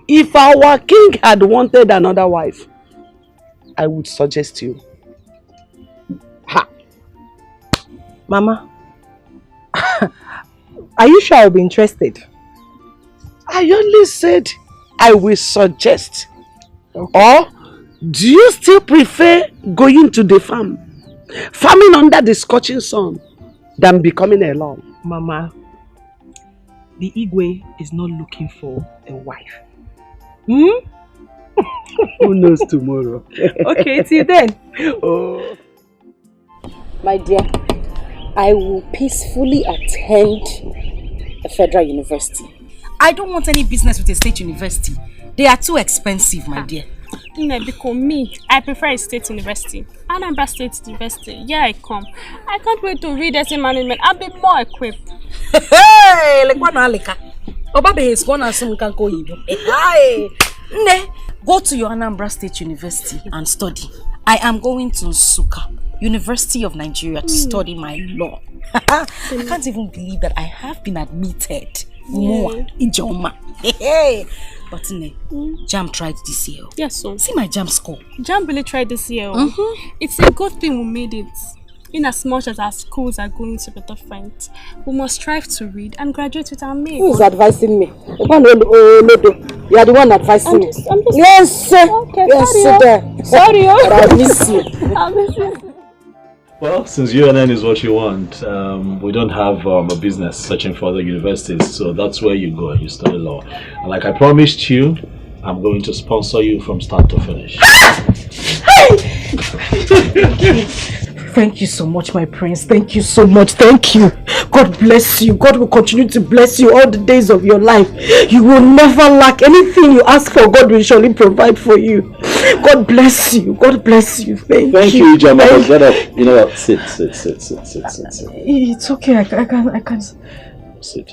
Speaker 12: if our king had wanted another wife, I would suggest you. Ha!
Speaker 21: Mama, are you sure I'll be interested?
Speaker 12: I only said I will suggest. Okay. Or do you still prefer going to the farm, farming under the scorching sun, than becoming a law?
Speaker 21: Mama, the Igwe is not looking for a wife.
Speaker 12: Who knows tomorrow?
Speaker 21: Okay, till then.
Speaker 12: Oh.
Speaker 10: My dear, I will peacefully attend a federal university.
Speaker 4: I don't want any business with a state university. They are too expensive, my dear.
Speaker 2: Because me, I prefer a state university. Anambra State University. Yeah, I come. I can't wait to read essay management. I'll be more equipped.
Speaker 4: Hey, like one alika. Obabe is one as some can go you. Hey, ne. Go to your Anambra State University and study. I am going to Nsukka, University of Nigeria, to study my law. I can't even believe that I have been admitted. More in Joma. Hey. But JAMB tried this year.
Speaker 2: Yes, so.
Speaker 4: See my JAMB score.
Speaker 2: JAMB really tried this year. It's a good thing we made it. In as much as our schools are going to be different, we must strive to read and graduate with our mates.
Speaker 1: Who's advising me? You are the one advising me. Yes, sir.
Speaker 2: Okay,
Speaker 1: yes,
Speaker 2: sorry.
Speaker 1: I miss you.
Speaker 2: I miss you.
Speaker 15: Well, since UNN is what you want, we don't have a business searching for other universities, so that's where you go and you study law. And like I promised you, I'm going to sponsor you from start to finish.
Speaker 1: Thank you so much, my prince. Thank you so much. Thank you. God bless you. God will continue to bless you all the days of your life. You will never lack anything you ask for. God will surely provide for you. God bless you. God bless you. Thank you.
Speaker 15: Jama. Get up. You know what? Sit.
Speaker 1: It's okay. I can.
Speaker 15: Sit.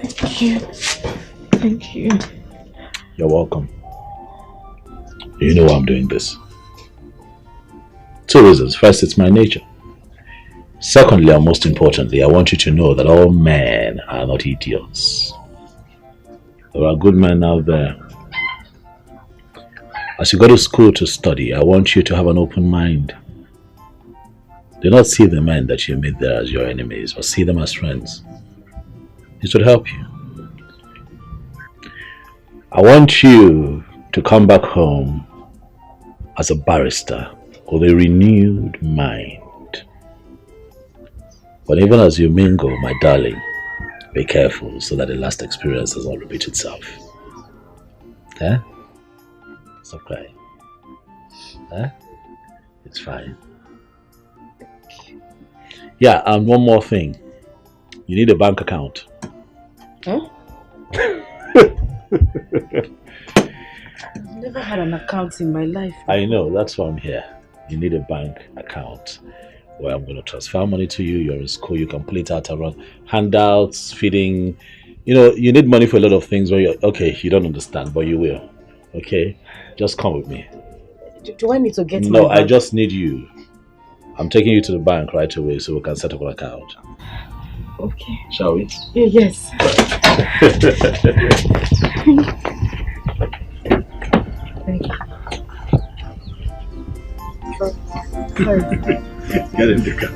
Speaker 1: Thank you. Thank you.
Speaker 15: You're welcome. You know why I'm doing this. 2 reasons. First, it's my nature. Secondly, and most importantly, I want you to know that all men are not idiots. There are good men out there. As you go to school to study, I want you to have an open mind. Do not see the men that you meet there as your enemies, but see them as friends. It would help you. I want you to come back home as a barrister with a renewed mind. But even as you mingle, my darling, be careful so that the last experience does not repeat itself. Eh? Stop crying. Eh? It's fine. Yeah, and one more thing. You need a bank account.
Speaker 1: Huh? I've never had an account in my life.
Speaker 15: I know, that's why I'm here. You need a bank account where I'm going to transfer money to you. You're in school, you can play out around handouts, feeding. You know, you need money for a lot of things where you're, okay, you don't understand, but you will. Okay? Just come with me.
Speaker 1: Do I need to get
Speaker 15: No,
Speaker 1: my
Speaker 15: I
Speaker 1: bank?
Speaker 15: just need you. I'm taking you to the bank right away so we can set up an account.
Speaker 1: Okay.
Speaker 15: Shall we?
Speaker 1: Yes. Thank you.
Speaker 15: Get in the car.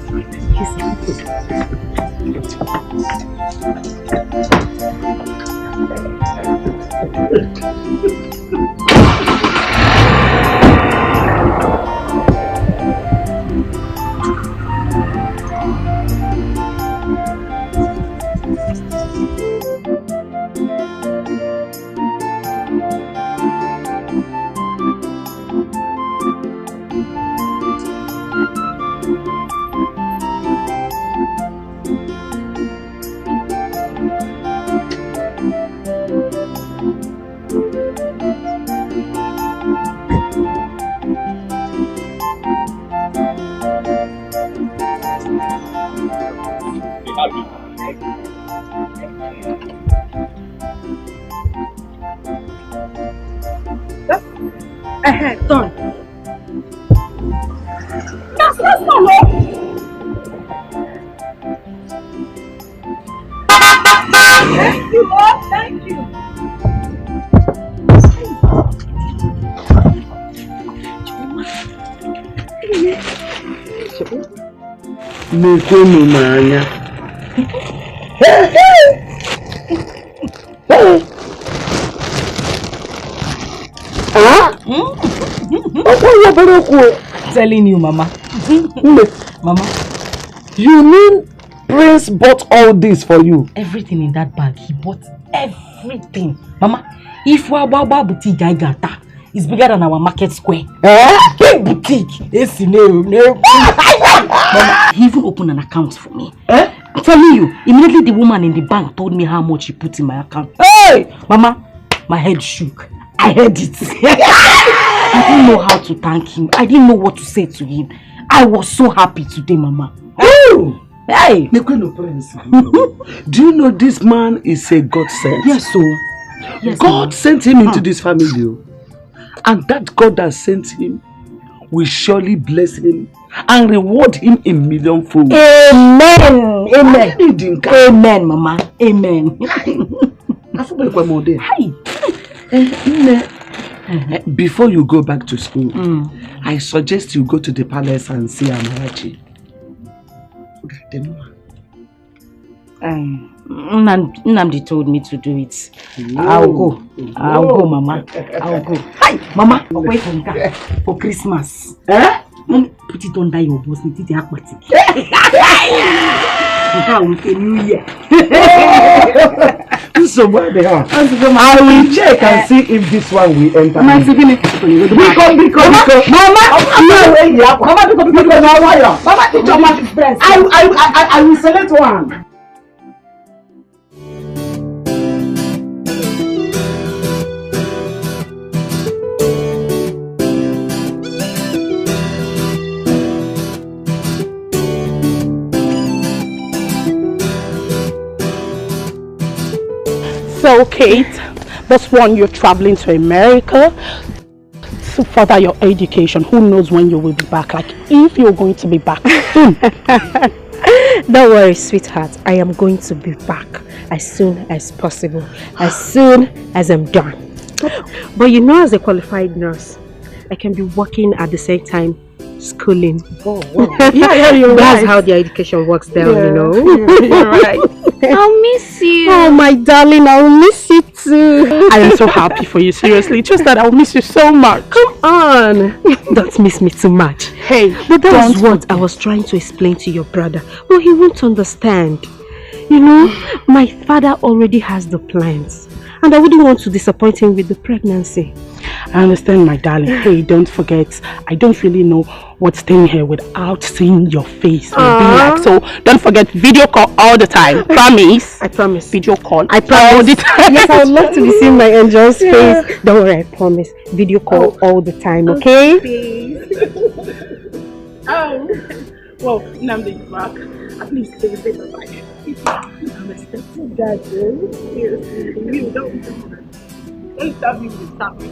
Speaker 1: Done. That's not Thank you, Lord. Thank you.
Speaker 12: N'ekwenụ n'anya.
Speaker 1: Telling you, Mama.
Speaker 12: Mama, you mean Prince bought all this for you?
Speaker 1: Everything in that bag, he bought everything. Mama, if Wababa boutique I got that, it's bigger than our market square. Big boutique. Yes, Mama, he even opened an account for me. I'm telling you, immediately the woman in the bank told me how much he put in my account. Hey! Mama, my head shook. I heard it. I didn't know how to thank him. I didn't know what to say to him. I was so happy today, Mama.
Speaker 12: Oh!
Speaker 1: Hey!
Speaker 12: Do you know this man is a godsend?
Speaker 1: Yes, so.
Speaker 12: Yes, God sent him into this family. And that God that sent him will surely bless him and reward him in millionfold.
Speaker 1: Amen. Amen. Amen, Mama. Amen.
Speaker 12: Before you go back to school, I suggest you go to the palace and see Amarachi.
Speaker 1: Nnamdi told me to do it. I'll go. I'll go, Mama. I'll go. Hi, Mama. Wait for Christmas. Put it under your boss. Need it akbatik. New Year.
Speaker 12: So what they are? I will check and see if this one will enter. Mama, I will select one.
Speaker 13: So, Kate, this one you're traveling to America to further your education. Who knows when you will be back? Like, if you're going to be back soon.
Speaker 7: Don't worry, sweetheart. I am going to be back as soon as possible. As soon as I'm done. But you know, as a qualified nurse, I can be working at the same time schooling.
Speaker 1: Oh, wow. Yeah, you're right.
Speaker 7: That's how the education works there, you know.
Speaker 1: You're right.
Speaker 7: I'll miss you.
Speaker 13: Oh, my darling, I'll miss you too. I am so happy for you, seriously. Just that I'll miss you so much.
Speaker 7: Come on. Don't miss me too much.
Speaker 13: Hey,
Speaker 7: but that was what I was trying to explain to your brother. Well, he won't understand. You know, my father already has the plans. And I wouldn't want to disappoint him with the pregnancy.
Speaker 13: I understand, my darling. Hey, don't forget, I don't really know what's staying here without seeing your face. Will be like. So don't forget, video call all the time. Promise?
Speaker 7: I promise.
Speaker 13: Video call.
Speaker 7: I promise.
Speaker 13: All the time.
Speaker 7: Yes, I would love to be seeing my angel's face. Don't worry, I promise. Video call all the time, okay?
Speaker 13: Well, Nnamdi is back. At least they will say bye-bye. I'm expecting that, seriously. You don't stop me with stop me.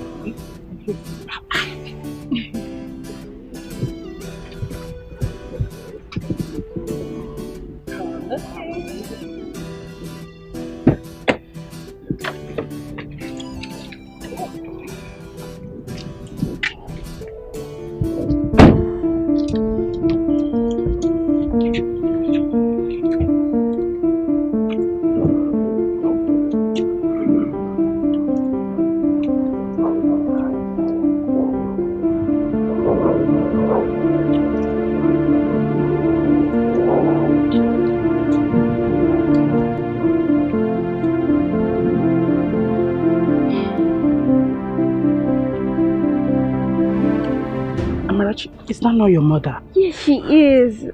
Speaker 13: Is that not your mother?
Speaker 7: Yes, she is.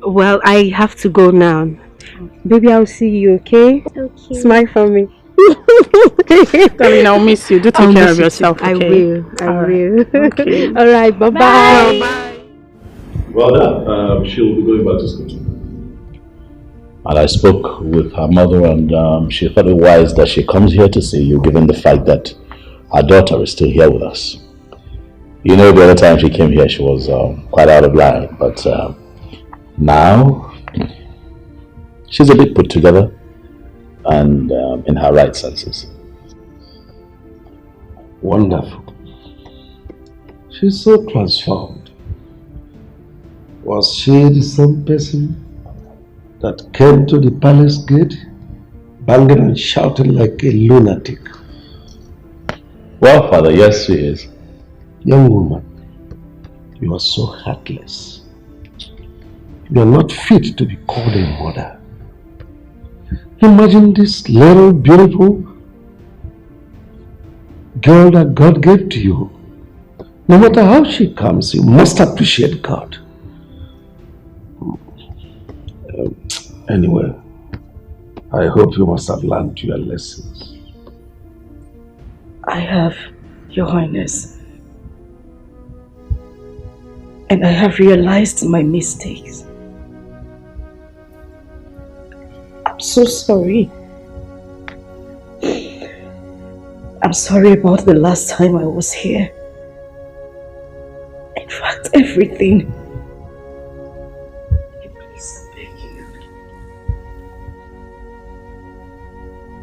Speaker 7: Well, I have to go now. Baby, I'll see you, okay? Okay. Smile for me.
Speaker 13: Darling, I'll miss you. Do take care of yourself, okay?
Speaker 7: I will. I will.
Speaker 13: Okay.
Speaker 7: All right, bye-bye.
Speaker 13: Bye.
Speaker 15: Well done. She'll be going back to school too. And I spoke with her mother, and she thought it wise that she comes here to see you, given the fact that her daughter is still here with us. You know, the other time she came here, she was quite out of line, but now she's a bit put together and in her right senses.
Speaker 14: Wonderful. She's so transformed. Was she the same person that came to the palace gate, banging and shouting like a lunatic?
Speaker 15: Well, Father, yes, she is.
Speaker 14: Young woman, you are so heartless. You are not fit to be called a mother. Imagine this little beautiful girl that God gave to you. No matter how she comes, you must appreciate God. Anyway, I hope you must have learned your lessons.
Speaker 7: I have, Your Highness. And I have realized my mistakes. I'm so sorry.
Speaker 1: I'm sorry about the last time I was here. In fact, everything. Please, I beg you.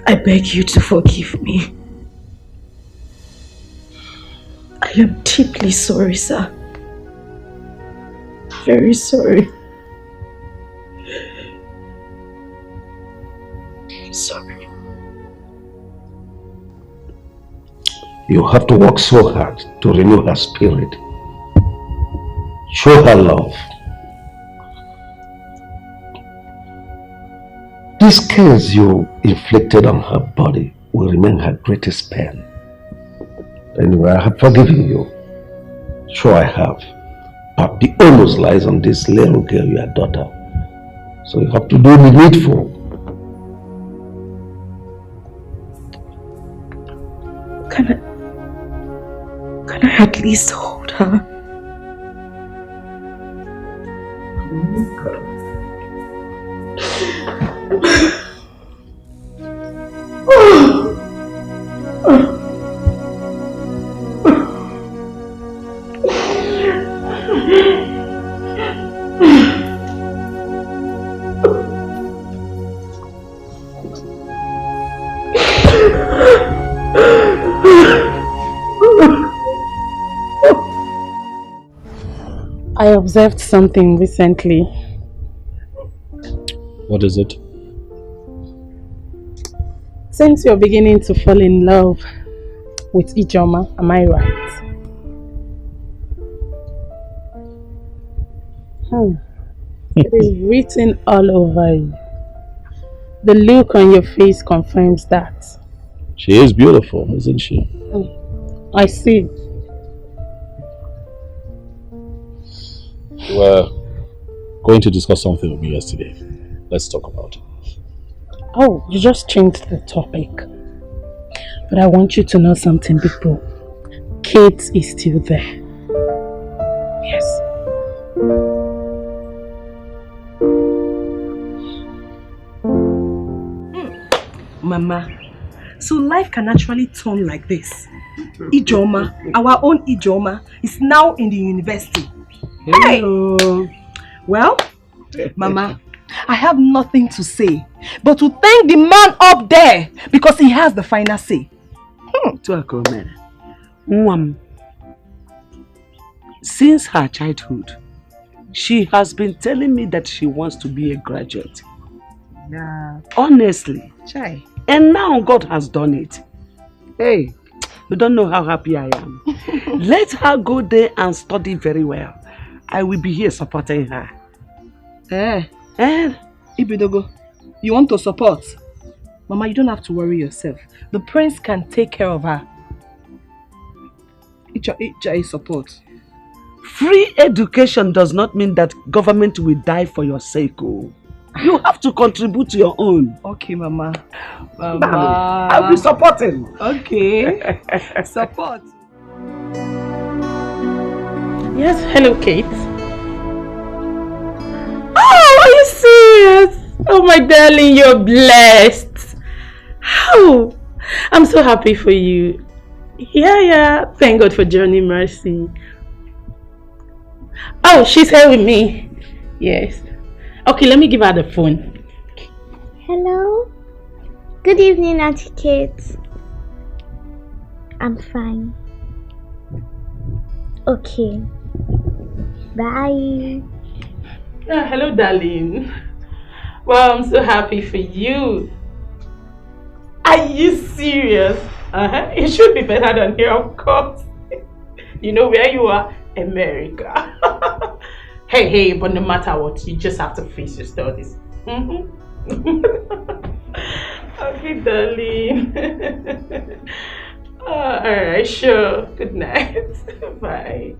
Speaker 1: I beg you to forgive me. I am deeply sorry, sir. Very sorry. I'm sorry.
Speaker 14: You have to work so hard to renew her spirit. Show her love. These scars you inflicted on her body will remain her greatest pain. Anyway, I have forgiven you. Sure I have. But the onus lies on this little girl, your daughter. So you have to do the needful.
Speaker 1: Can I at least hold her?
Speaker 13: I observed something recently.
Speaker 15: What is it?
Speaker 13: Since you're beginning to fall in love with Ijoma, am I right? It is written all over you. The look on your face confirms that.
Speaker 15: She is beautiful, isn't she?
Speaker 13: I see.
Speaker 15: We were going to discuss something with me yesterday. Let's talk about it.
Speaker 13: Oh, you just changed the topic. But I want you to know something, big bro. Kate is still there. Yes.
Speaker 19: Mama, so life can actually turn like this. Ijoma, our own Ijoma, is now in the university.
Speaker 12: Hello.
Speaker 19: Hey! Well, Mama, I have nothing to say but to thank the man up there because he has the final say.
Speaker 12: Since her childhood, she has been telling me that she wants to be a graduate.
Speaker 19: Yeah.
Speaker 12: Honestly.
Speaker 19: Chai.
Speaker 12: And now God has done it. Hey, you don't know how happy I am. Let her go there and study very well. I will be here supporting her.
Speaker 19: Ibidogo, you want to support? Mama, you don't have to worry yourself. The prince can take care of her. It's support.
Speaker 12: Free education does not mean that government will die for your sake. Oh. You have to contribute to your own.
Speaker 19: Okay, Mama.
Speaker 12: I'll be supporting.
Speaker 19: Okay. Support.
Speaker 13: Yes, hello, Kate.
Speaker 7: Oh, are you serious? Oh, my darling, you're blessed. Oh, I'm so happy for you. Yeah. Thank God for Johnny Mercy. Oh, she's here with me. Yes. Okay, let me give her the phone.
Speaker 8: Hello? Good evening, Auntie Kate. I'm fine. Okay. Bye.
Speaker 7: Hello, darling. Wow, I'm so happy for you. Are you serious? It should be better than here, of course. You know where you are? America. Hey, but no matter what, you just have to face your studies. Okay, darling. Alright, sure. Good night. Bye.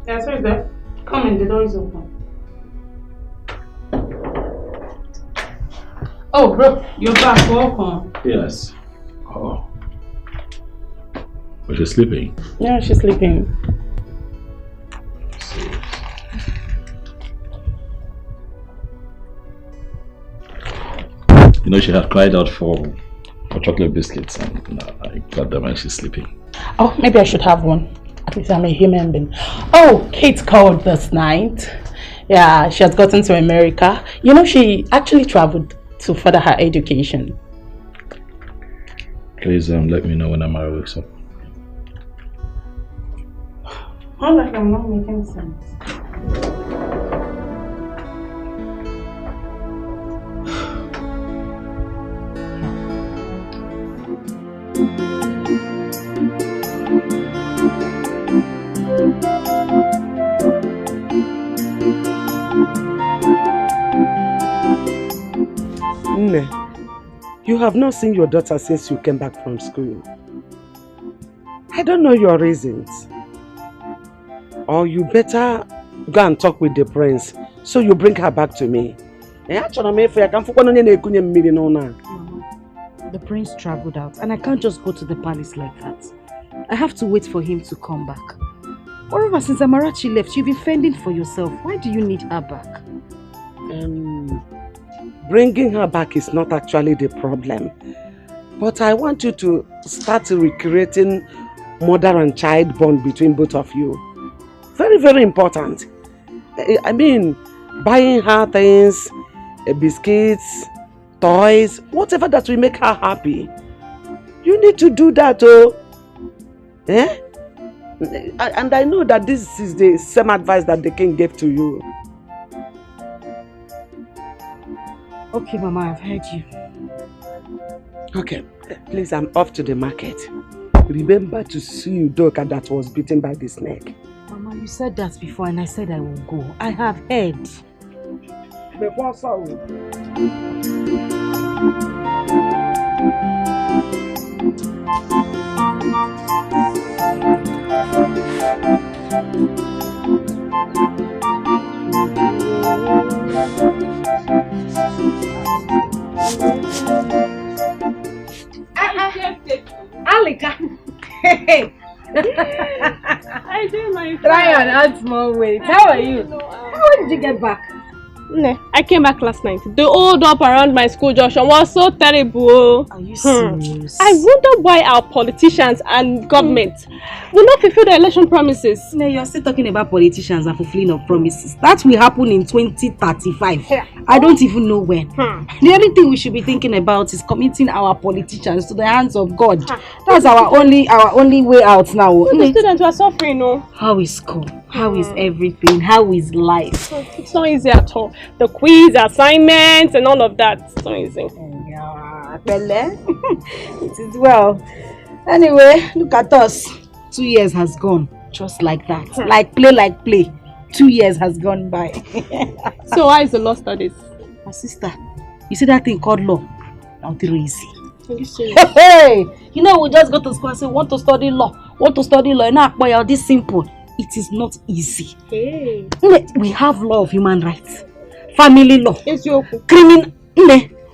Speaker 7: Yes, who is that? Come in, the door is open. Oh, bro, you're back. Welcome.
Speaker 15: Yes. Oh. But she's sleeping.
Speaker 7: Yeah, she's sleeping.
Speaker 15: You know, she had cried out for chocolate biscuits, and I got them and she's sleeping.
Speaker 13: Oh, maybe I should have one. At least I'm a human being. Oh, Kate called this night. Yeah, she has gotten to America. You know, she actually traveled to further her education.
Speaker 15: Please let me know when Amara wakes up.
Speaker 13: Oh, like I'm not making sense.
Speaker 12: Nne, you have not seen your daughter since you came back from school. I don't know your reasons. Or you better go and talk with the prince so you bring her back to me.
Speaker 4: The prince traveled out and I can't just go to the palace like that. I have to wait for him to come back. Moreover, since Amarachi left, you've been fending for yourself. Why do you need her back?
Speaker 12: Bringing her back is not actually the problem. But I want you to start recreating mother and child bond between both of you. Very, very important. I mean, buying her things, biscuits, toys, whatever that will make her happy. You need to do that, oh. Eh? And I know that this is the same advice that the king gave to you.
Speaker 4: Okay, Mama, I've heard you.
Speaker 12: Okay, please, I'm off to the market. Remember to sue Udoka that was bitten by the snake.
Speaker 4: Mama, you said that before and I said I will go. I have heard.
Speaker 1: Alika. Hey.
Speaker 2: I do my
Speaker 1: Try and add small weight. How are you? How did you get back?
Speaker 2: I came back last night. The hold up around my school junction was so terrible.
Speaker 4: Are you serious?
Speaker 2: I wonder why our politicians and government will not fulfill the election promises.
Speaker 4: No, you're still talking about politicians and fulfilling of promises. That will happen in 2035. Yeah. I don't even know when. The only thing we should be thinking about is committing our politicians to the hands of God. That's our only way out now.
Speaker 2: The students are suffering, no?
Speaker 4: How is school? How is everything? How is life?
Speaker 2: It's not easy at all. The quiz, assignments, and all of that. It's not easy.
Speaker 4: Yeah, it is well. Anyway, look at us. 2 years has gone just like that. Like play. 2 years has gone by.
Speaker 2: So why is the law studies?
Speaker 4: My sister, you see that thing called law? Not very easy.
Speaker 2: Are you serious?
Speaker 4: Hey, you know, we just go to school and say, want to study law. And now, boy, this simple. It is not easy.
Speaker 2: Hey.
Speaker 4: We have law of human rights, family law,
Speaker 2: criminal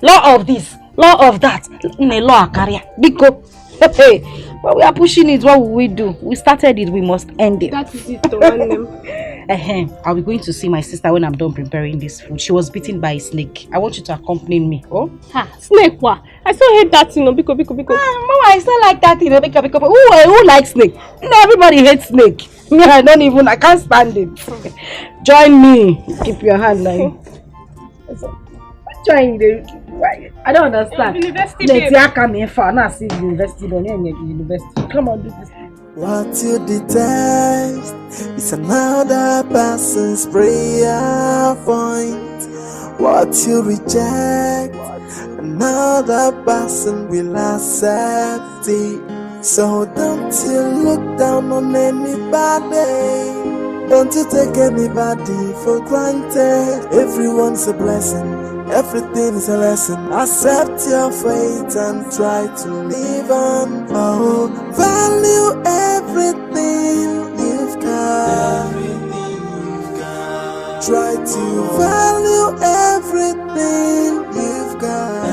Speaker 4: law of this, law of that, law of career. Because, hey, but we are pushing it. What will we do? We started it, we must end it.
Speaker 2: That is it to run them.
Speaker 4: I'll be going to see my sister when I'm done preparing this food. She was bitten by a snake. I want you to accompany me. Oh?
Speaker 2: Snake what? I still hate that, biko.
Speaker 4: Mama, I still like that, biko. Who likes snake? No, everybody hates snake. Me, I can't stand it. Join me. Keep your hand like. Join the. I don't understand.
Speaker 2: University.
Speaker 4: Come on, do this.
Speaker 9: What you detest is another person's prayer point. What you reject, another person will accept it. So don't you look down on anybody. Don't you take anybody for granted. Everyone's a blessing. Everything is a lesson. Accept your fate and try to live on. Oh, value everything you've got. Try to value everything you've got.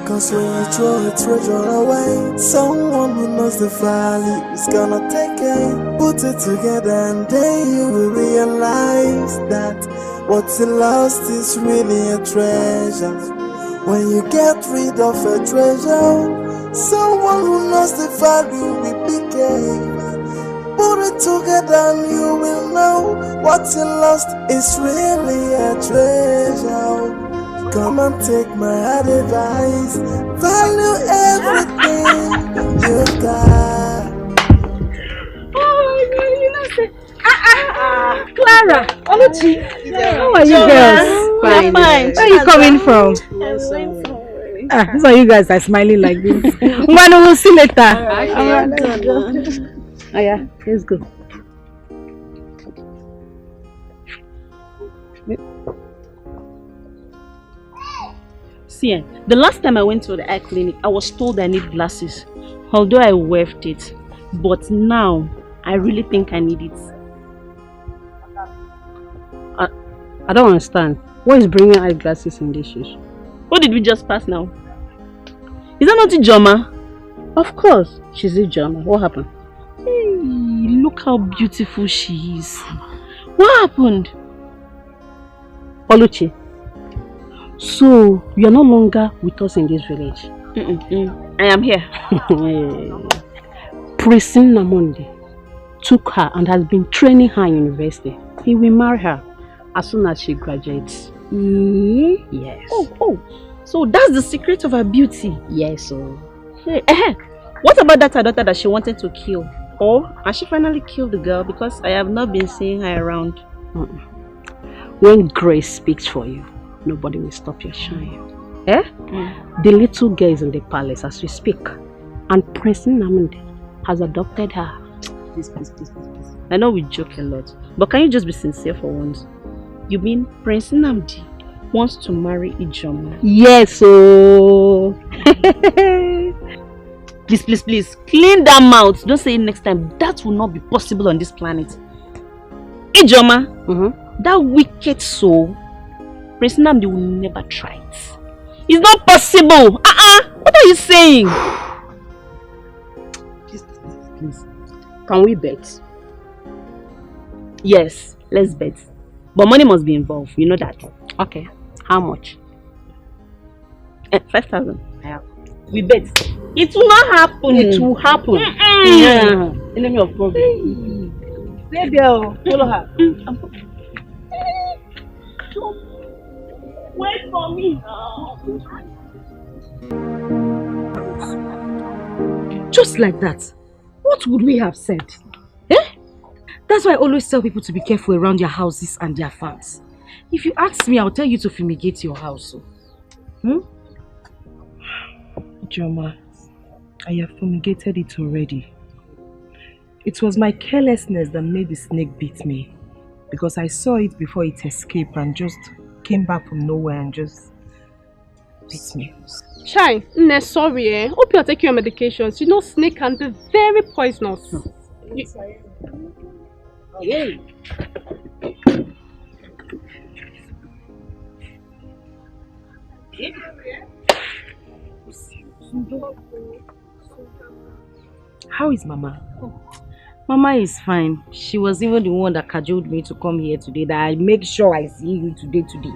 Speaker 9: Cause when you throw a treasure away, someone who knows the value is gonna take it. Put it together and then you will realize that what's lost is really a treasure. When you get rid of a treasure, someone who knows the value will be gained. Put it together and you will know what you lost is really a treasure. Come and take my advice, value everything you've got.
Speaker 7: Clara, Oluchi, how are you girls?
Speaker 21: Fine.
Speaker 7: Where are you coming from? So you guys are smiling like this. We'll see later. Oh yeah, let's go.
Speaker 21: See, the last time I went to the eye clinic, I was told I need glasses. Although I waived it. But now, I really think I need it.
Speaker 10: I don't understand. What is bringing eyeglasses in this shoes?
Speaker 21: What did we just pass now? Is that not Ijoma?
Speaker 10: Of course, she's Ijoma. What happened?
Speaker 21: Hey, look how beautiful she is. What happened?
Speaker 10: Oluchi, so you are no longer with us in this village?
Speaker 21: I am here.
Speaker 10: Prince Namonde took her and has been training her in university. He will marry her as soon as she graduates. Yes.
Speaker 21: Oh, so that's the secret of her beauty?
Speaker 10: Yes.
Speaker 21: What about that her daughter that she wanted to kill? Or has she finally killed the girl? Because I have not been seeing her around.
Speaker 10: When grace speaks for you, nobody will stop your shine. The little girl is in the palace as we speak, and Prince Namonde has adopted her.
Speaker 21: Please. I know we joke a lot, but can you just be sincere for once? You mean Prince Nnamdi wants to marry Ijoma?
Speaker 10: Yes, so
Speaker 21: Please, clean that mouth. Don't say it next time. That will not be possible on this planet. Ijoma, that wicked soul, Prince Nnamdi will never try it. It's not possible. What are you saying?
Speaker 10: Please. Can we bet?
Speaker 21: Yes, let's bet. But money must be involved. You know that.
Speaker 10: Okay. How much?
Speaker 21: 5,000. We bet. It will not happen.
Speaker 10: It will happen.
Speaker 21: Yeah.
Speaker 10: Enemy of problem. Hey girl, follow her.
Speaker 21: Wait for me.
Speaker 4: Just like that. What would we have said? That's why I always tell people to be careful around their houses and their farms. If you ask me, I'll tell you to fumigate your house.
Speaker 19: Joma, I have fumigated it already. It was my carelessness that made the snake beat me. Because I saw it before it escaped and just came back from nowhere and just beat me.
Speaker 2: Chai, sorry Hope you're taking your medications. You know snake can be very poisonous.
Speaker 4: Hey.
Speaker 19: How is Mama?
Speaker 4: Mama is fine. She was even the one that cajoled me to come here today, that I make sure I see you today.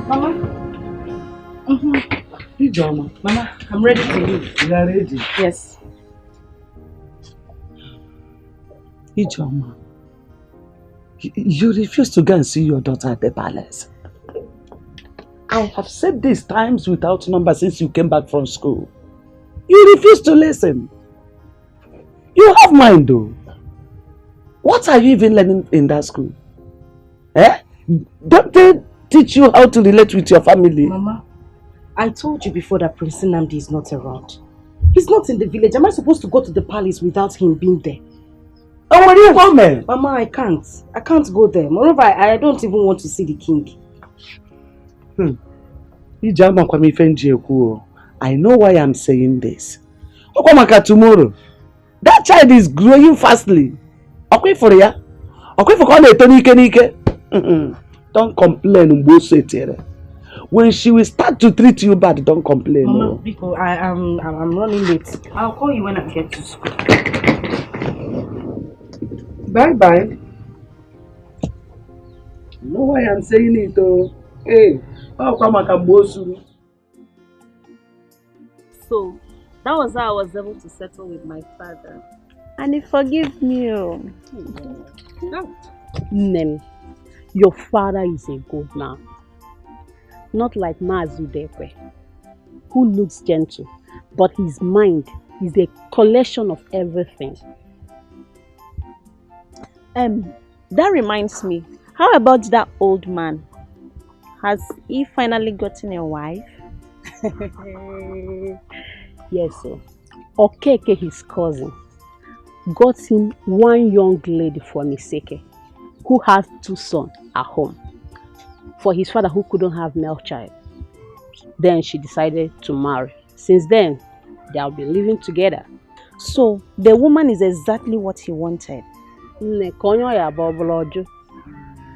Speaker 12: Mama. Ijoma. Mama, I'm ready to leave. You are ready?
Speaker 19: Yes.
Speaker 12: Ijoma, you refuse to go and see your daughter at the palace. I have said this times without number since you came back from school. You refuse to listen. You have mind though. What are you even learning in that school? Don't they teach you how to relate with your family?
Speaker 4: Mama, I told you before that Prince Nnamdi is not around. He's not in the village. Am I supposed to go to the palace without him being there?
Speaker 12: Oh, where are you going?
Speaker 4: Mama, I can't go there. Moreover, I don't even want to see the king.
Speaker 12: I know why I'm saying this. Tomorrow, that child is growing fastly. Okay for ya? Okay for don't complain. when she will start to treat you bad, don't complain.
Speaker 19: Mama, because I'm running late. I'll call you when I get to school.
Speaker 12: Bye-bye. You know why I'm saying it, oh? Hey, how come I can boast you?
Speaker 17: So, that was how I was able to settle with my father. And he forgave me.
Speaker 10: Nem, your father is a good man. Not like Mazudekwe, who looks gentle, but his mind is a collection of everything.
Speaker 17: That reminds me, how about that old man? Has he finally gotten a wife?
Speaker 10: Yes, sir. Okeke, his cousin, got him one young lady from Iseke, who has 2 sons at home, for his father who couldn't have male child. Then she decided to marry. Since then, they'll be living together.
Speaker 17: So, the woman is exactly what he wanted.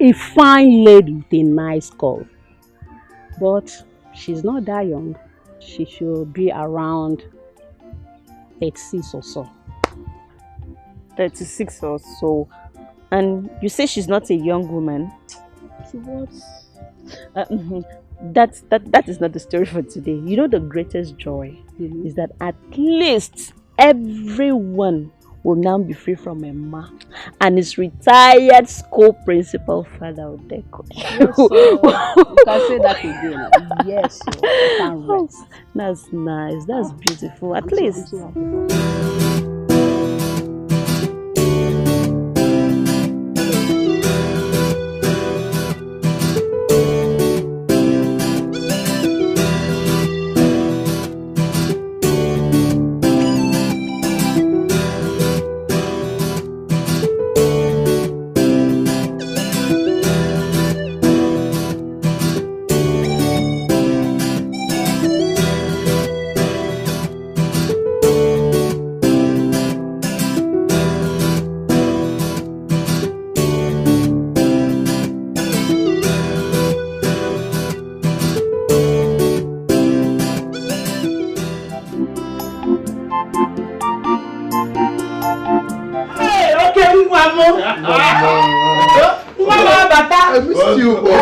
Speaker 10: A fine lady with a nice curve. But she's not that young. She should be around 36 or so.
Speaker 17: 36 or so. And you say she's not a young woman?
Speaker 10: She was.
Speaker 17: That is not the story for today. You know, the greatest joy is that at least everyone will now be free from a ma and his retired school principal father Odeko.
Speaker 10: Yes, you can say that again. Yes, you can rest.
Speaker 17: That's nice. That's beautiful. At least.
Speaker 14: I missed you, boy.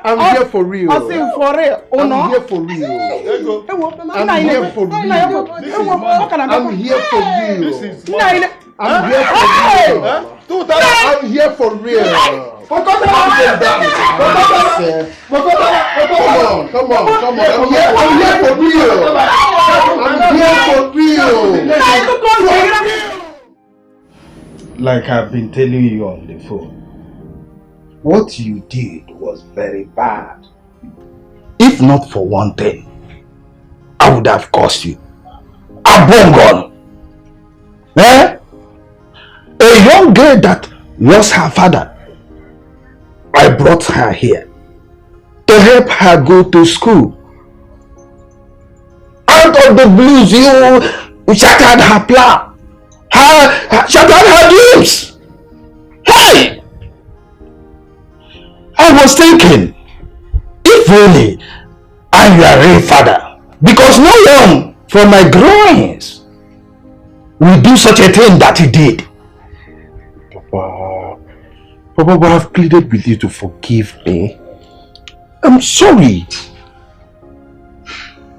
Speaker 14: I'm here for real. I'm here for real. I'm here for real. I'm here for real. I'm here for real. I'm here for real. Come on. I'm here for real. Like I've been telling you on the phone, what you did was very bad. If not for one thing, I would have cursed you. Abongon. A young girl that lost her father. I brought her here to help her go to school. Out of the blues, you shattered her plan. Shattered her dreams. Hey! I was thinking, if really I'm your real father, because no one from my groins will do such a thing that he did. Papa, I've pleaded with you to forgive me. I'm sorry.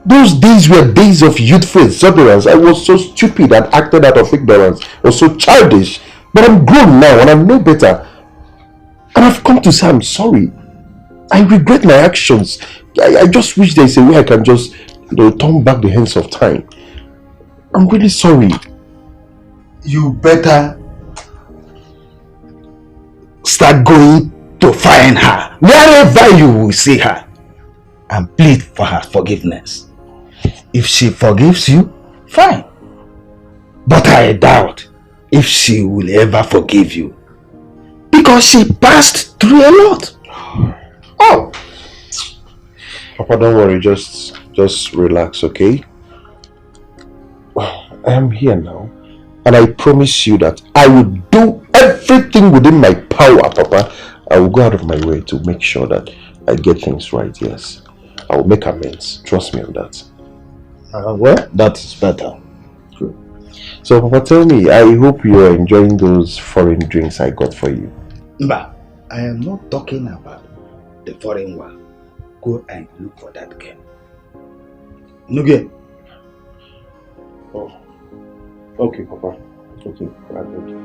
Speaker 14: Those days were days of youthful exuberance. I was so stupid and acted out of ignorance. I was so childish. But I'm grown now and I know better. And I've come to say I'm sorry. I regret my actions. I just wish there's a way I can just turn back the hands of time. I'm really sorry. You better
Speaker 11: start going to find her wherever you will see her and plead for her forgiveness. If she forgives you, fine. But I doubt if she will ever forgive you, because she passed through a lot.
Speaker 18: Oh, Papa, don't worry. Just relax, okay? I am here now, and I promise you that I will do everything within my power, Papa. I will go out of my way to make sure that I get things right. Yes, I will make amends. Trust me on that.
Speaker 11: Well, that is better.
Speaker 18: True. So, Papa, tell me, I hope you are enjoying those foreign drinks I got for you.
Speaker 11: But I am not talking about the foreign one. Go and look for that girl. Nuge.
Speaker 18: Oh. Okay, Papa. Okay, I got you.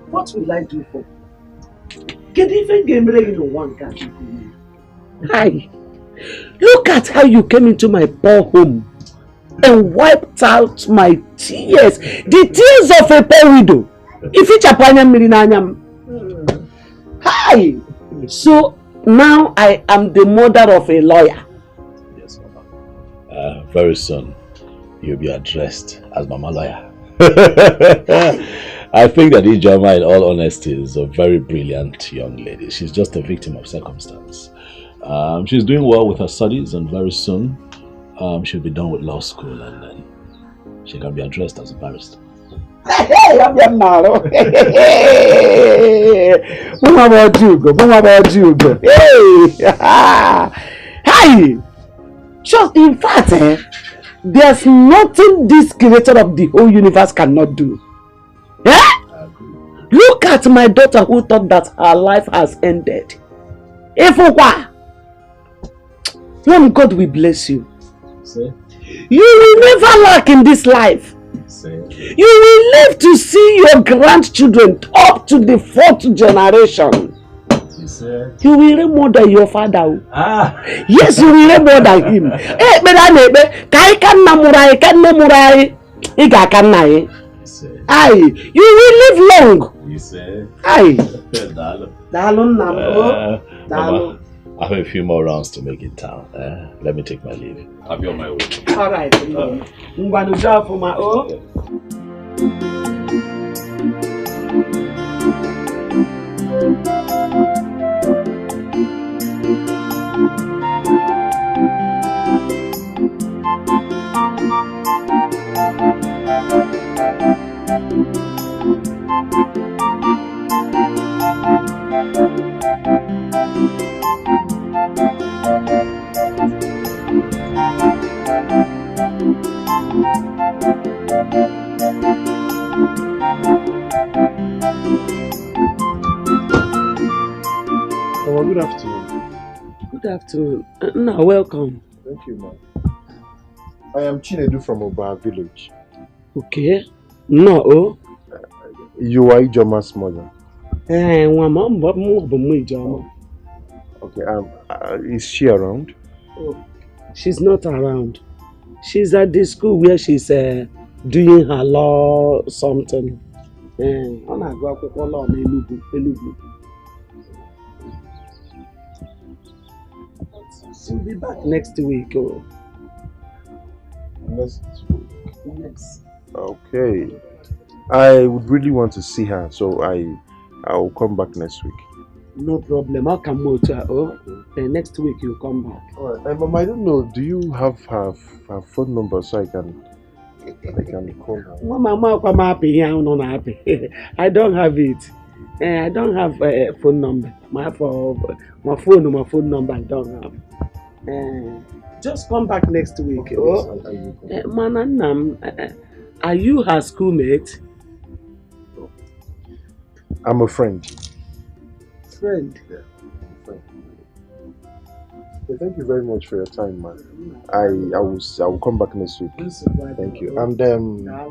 Speaker 12: What will I do for? Get even game in one country. Hi. Look at how you came into my poor home and wiped out my tears. The tears of a poor widow. If it's a panyam. Hi. So now I am the mother of a lawyer.
Speaker 15: Yes, Mama. Very soon you'll be addressed as Mama Lawyer. I think that Ijoma, in all honesty, is a very brilliant young lady. She's just a victim of circumstance. She's doing well with her studies, and very soon she'll be done with law school, and then she can be addressed as a barrister.
Speaker 12: Hey, I'm your narrow. What about you, go? What about you, go? Hey, hi. Just in fact, there's nothing this creator of the whole universe cannot do. Eh? Look at my daughter who thought that her life has ended. If what? When God will bless you.
Speaker 15: See?
Speaker 12: You will never lack in this life.
Speaker 15: See?
Speaker 12: You will live to see your grandchildren up to the 4th generation. You will reign more than your father. Yes, you will reign more than him. Eh, aye, you will live long.
Speaker 15: You say?
Speaker 12: Aye.
Speaker 15: Mama, I have a few more rounds to make in town. Let me take my leave. I'll be on my way.
Speaker 12: All right. I'm going to drive for my own.
Speaker 18: Oh, good afternoon.
Speaker 12: Good afternoon. No, welcome.
Speaker 18: Thank you, ma'am. I am Chinedu from Oba village.
Speaker 12: Okay. No.
Speaker 18: You are Ijoma's mother. Okay, is she around?
Speaker 12: Oh, she's not around. She's at the school where she's doing her law something. She'll be back next week. Oh.
Speaker 18: Next week?
Speaker 12: Yes.
Speaker 18: Okay. I would really want to see her, so I'll come back next week.
Speaker 12: No problem. I'll come out. Next week you'll come back.
Speaker 18: Alright, Mom, I don't know. Do you have her phone number so I can call her?
Speaker 12: Mama, I'm happy. I'm not happy. I don't have it. I don't have a phone number. My phone number I don't have. Just come back next week. Mananam, are you her schoolmate?
Speaker 18: I'm a friend.
Speaker 12: Friend?
Speaker 18: Yeah, friend. Okay, thank you very much for your time, man. I will come back next week. Thank you. And I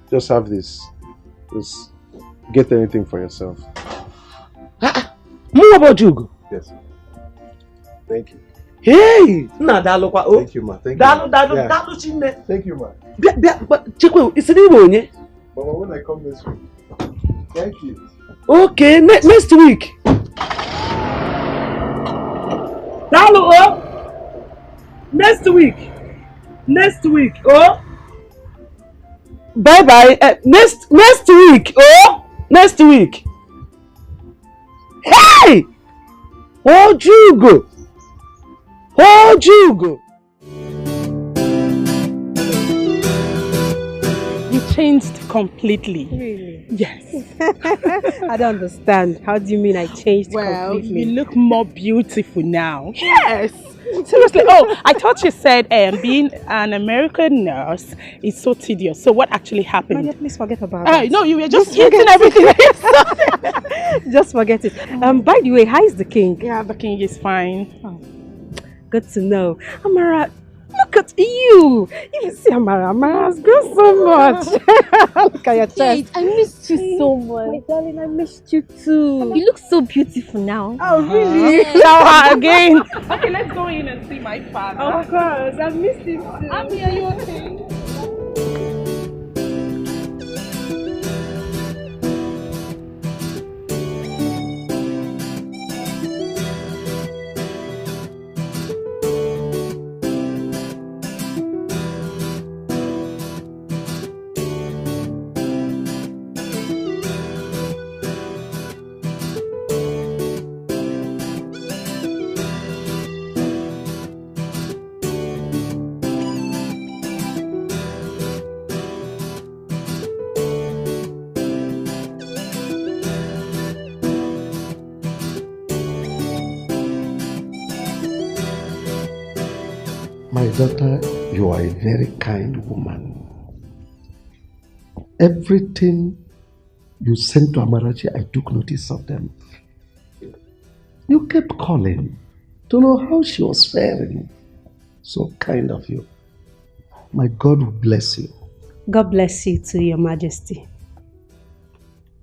Speaker 18: just have this. Just get anything for yourself.
Speaker 12: More about you?
Speaker 18: Yes. Thank you.
Speaker 12: Hey! Thank
Speaker 18: you, ma. Thank
Speaker 12: you.
Speaker 18: Thank you, ma.
Speaker 12: But Chikwe, it's the
Speaker 18: Mama, when I come next week. Thank you.
Speaker 12: Okay, next week. Next week. Oh. Bye bye. Next week. Oh. Next week. Hey! Oh, Jugo.
Speaker 13: You changed completely.
Speaker 7: Really?
Speaker 13: Yes.
Speaker 7: I don't understand. How do you mean I changed completely?
Speaker 13: You look more beautiful now.
Speaker 7: Yes.
Speaker 13: Seriously. Oh, I thought you said being an American nurse is so tedious. So what actually happened?
Speaker 7: Maria, please forget about it.
Speaker 13: No, you were just eating everything.
Speaker 7: Just forget it. By the way, how is the king?
Speaker 13: Yeah, the king is fine.
Speaker 7: Oh, good to know. Amara, look at you. You see, Amara has grown so much. Look at your chest.
Speaker 8: Kate, I missed you so much.
Speaker 7: My darling, I missed you too.
Speaker 8: You look so beautiful now.
Speaker 7: Oh, really?
Speaker 13: Shower again. Okay, let's go in and see my father.
Speaker 7: Of course, I missed you too.
Speaker 13: I'm here, you okay?
Speaker 14: My daughter, you are a very kind woman. Everything you sent to Amarachi, I took notice of them. You kept calling to know how she was faring. So kind of you. My God will bless you.
Speaker 7: God bless you too, Your Majesty.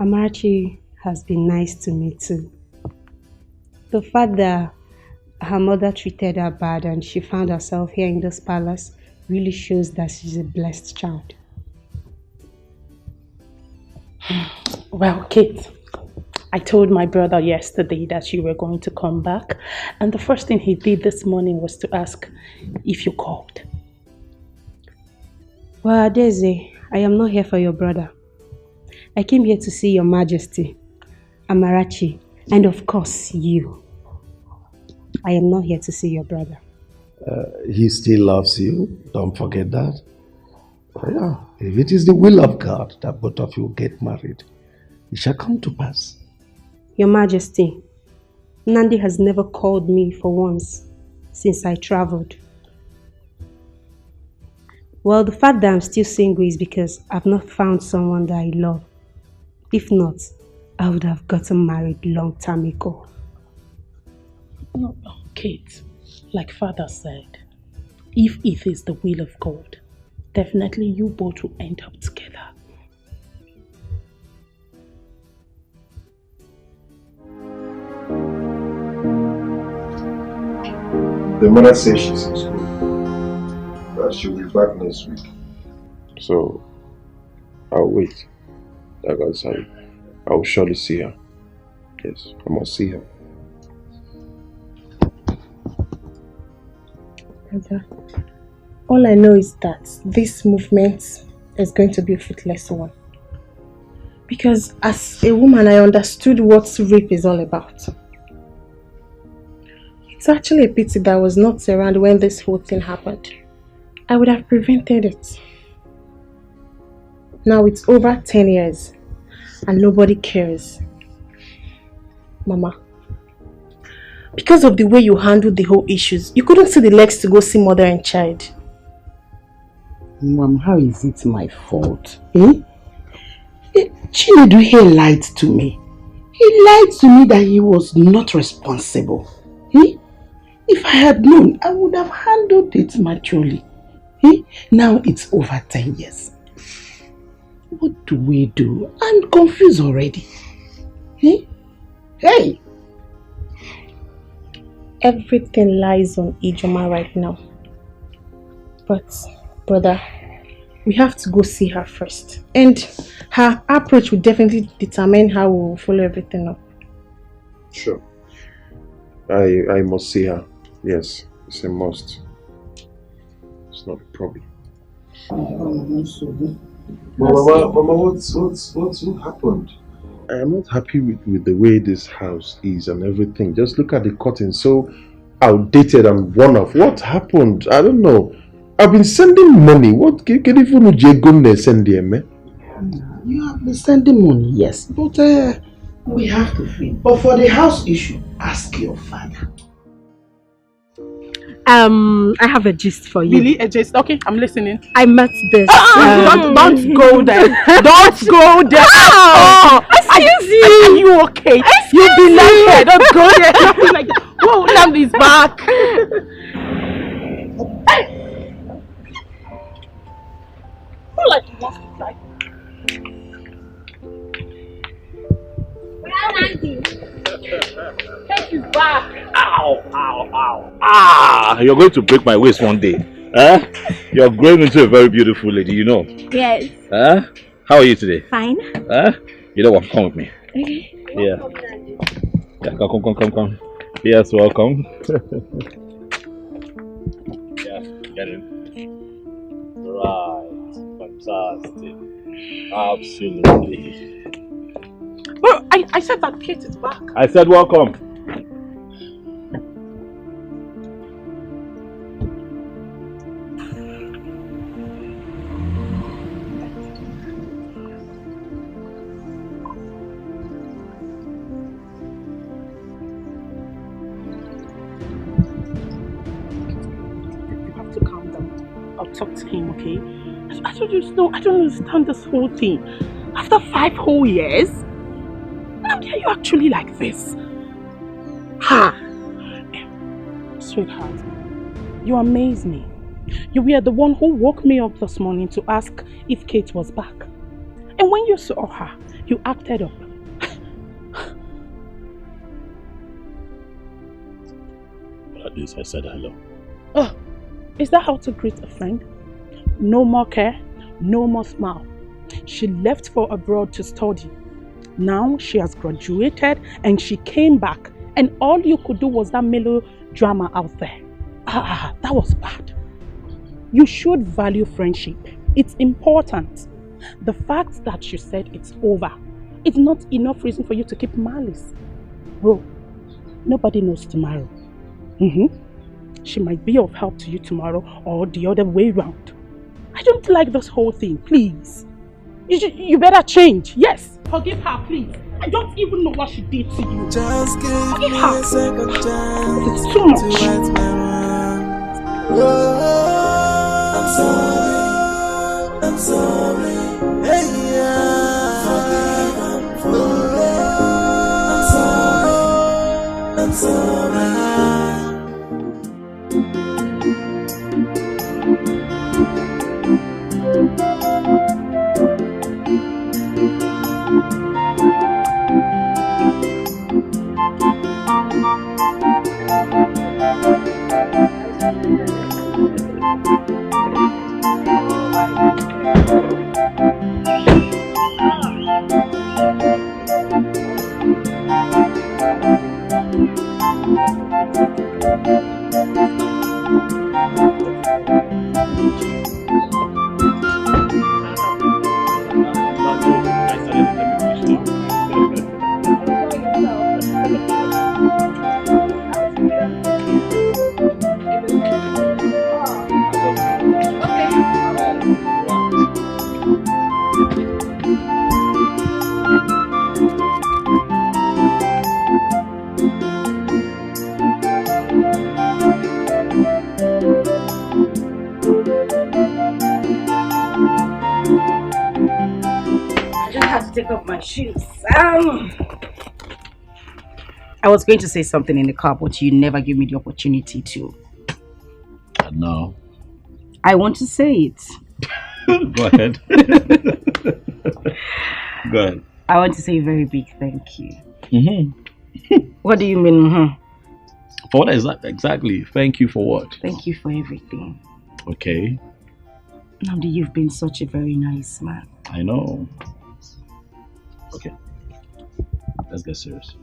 Speaker 7: Amarachi has been nice to me too. The fact that her mother treated her bad and she found herself here in this palace really shows that she's a blessed child.
Speaker 13: Well, Kate, I told my brother yesterday that you were going to come back, and the first thing he did this morning was to ask if you called.
Speaker 7: Well, Adeze, I am not here for your brother. I came here to see Your Majesty, Amarachi, and of course you. I am not here to see your brother.
Speaker 14: He still loves you. Don't forget that. Yeah, if it is the will of God that both of you get married, it shall come to pass.
Speaker 7: Your Majesty, Nandi has never called me for once since I traveled. Well, the fact that I'm still single is because I've not found someone that I love. If not, I would have gotten married long time ago.
Speaker 13: No, Kate, like Father said, if it is the will of God, definitely you both will end up together.
Speaker 18: The mother says she's in school, that she'll be back next week. So, I'll wait. Like I said, I'll surely see her. Yes, I must see her.
Speaker 2: Brother, all I know is that this movement is going to be a fruitless one.
Speaker 13: Because as a woman, I understood what rape is all about. It's actually a pity that I was not around when this whole thing happened. I would have prevented it. Now it's over 10 years and nobody cares. Mama, because of the way you handled the whole issues, you couldn't see the legs to go see mother and child.
Speaker 3: Mom, how is it my fault? Chinedu, he lied to me. He lied to me that he was not responsible. If I had known, I would have handled it maturely. Now it's over 10 years. What do we do? I'm confused already. Hey!
Speaker 13: Everything lies on Ijoma right now. But, brother, we have to go see her first. And her approach will definitely determine how we will follow everything up.
Speaker 18: Sure. I must see her. Yes, it's a must. It's not a problem. Mama, what happened? I am not happy with the way this house is and everything. Just look at the curtain, so outdated and worn off. What happened? I don't know. I've been sending money. What can you send them?
Speaker 3: You have been sending money, yes, but we have to feed. But for the house issue, ask your father.
Speaker 21: I have a gist for you.
Speaker 19: Really? A gist? Okay, I'm listening.
Speaker 21: I met this.
Speaker 19: Don't go there. Don't go there.
Speaker 21: Excuse you.
Speaker 19: Are you okay? You be like here. Don't go there. Nothing like that. Whoa, Lamb is back. Who like wants to fly? Take his back.
Speaker 15: Ow, ow, ow. Ah, you're going to break my waist one day. Huh? You're growing into a very beautiful lady, you know.
Speaker 8: Yes.
Speaker 15: Huh? How are you today?
Speaker 8: Fine.
Speaker 15: Huh? You know what? Come with me.
Speaker 8: Okay.
Speaker 15: Yeah. Come. Yes, welcome. Yeah, get in. Right. Fantastic. Absolutely.
Speaker 19: Well, I said that Kate is back.
Speaker 15: I said welcome.
Speaker 19: You have to calm down. I'll talk to him, okay? I don't understand this whole thing. After 5 whole years? How dare you actually like this? Ha! Sweetheart, you amaze me. You were the one who woke me up this morning to ask if Kate was back. And when you saw her, you acted up.
Speaker 15: But at least I said hello.
Speaker 19: Oh, is that how to greet a friend? No more care, no more smile. She left for abroad to study. Now she has graduated and she came back, and all you could do was that melodrama out there. That was bad. You should value friendship. It's important. The fact that you said it's over is not enough reason for you to keep malice. Bro, nobody knows tomorrow. She might be of help to you tomorrow or the other way round. I don't like this whole thing, please. You better change, yes. Forgive her, please. I don't even know what she did to you.
Speaker 9: Just give
Speaker 19: Forgive
Speaker 9: me
Speaker 19: her.
Speaker 9: a second chance.
Speaker 19: It's too much.
Speaker 9: To right my wrongs. I'm sorry. Hey, yeah. I'm sorry.
Speaker 4: take off my shoes. I was going to say something in the car, but you never give me the opportunity to.
Speaker 15: No.
Speaker 4: I want to say it.
Speaker 15: Go ahead. Go ahead.
Speaker 4: I want to say a very big thank you.
Speaker 15: Mm-hmm.
Speaker 4: What do you mean? Mm-hmm?
Speaker 15: For what exactly? Thank you for what?
Speaker 4: Thank you for everything.
Speaker 15: Okay.
Speaker 4: Namdi, you've been such a very nice man.
Speaker 15: I know. Okay. Let's get serious.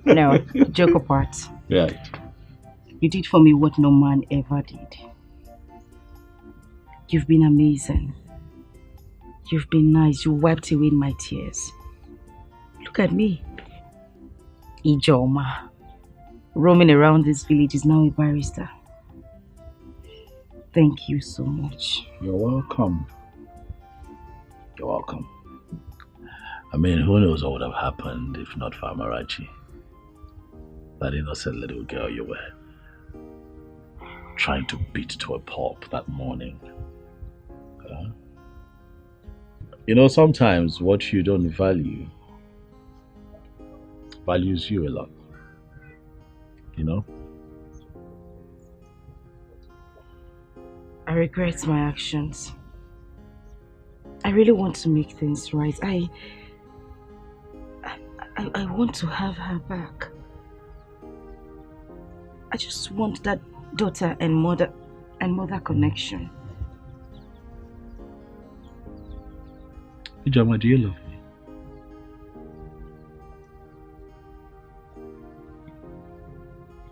Speaker 4: No, joke apart.
Speaker 15: Right.
Speaker 4: You did for me what no man ever did. You've been amazing. You've been nice. You wiped away my tears. Look at me. Ijoma. Roaming around this village is now a barrister. Thank you so much.
Speaker 15: You're welcome. You're welcome. I mean, who knows what would have happened if not for Amarachi? That innocent little girl you were trying to beat to a pulp that morning. You know, sometimes what you don't value values you a lot. You know?
Speaker 4: I regret my actions. I really want to make things right. I want to have her back. I just want that daughter and mother connection.
Speaker 15: Ijoma, do you love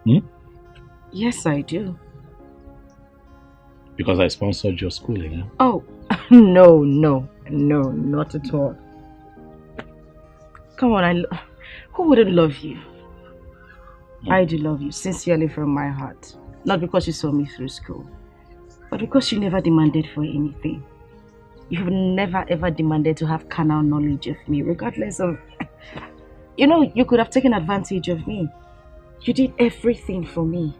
Speaker 15: me?
Speaker 4: Yes, I do.
Speaker 15: Because I sponsored your schooling, huh?
Speaker 4: Oh, no, not at all. Come on, who wouldn't love you? I do love you sincerely from my heart. Not because you saw me through school, but because you never demanded for anything. You've never ever demanded to have carnal knowledge of me, regardless of... You know, you could have taken advantage of me. You did everything for me.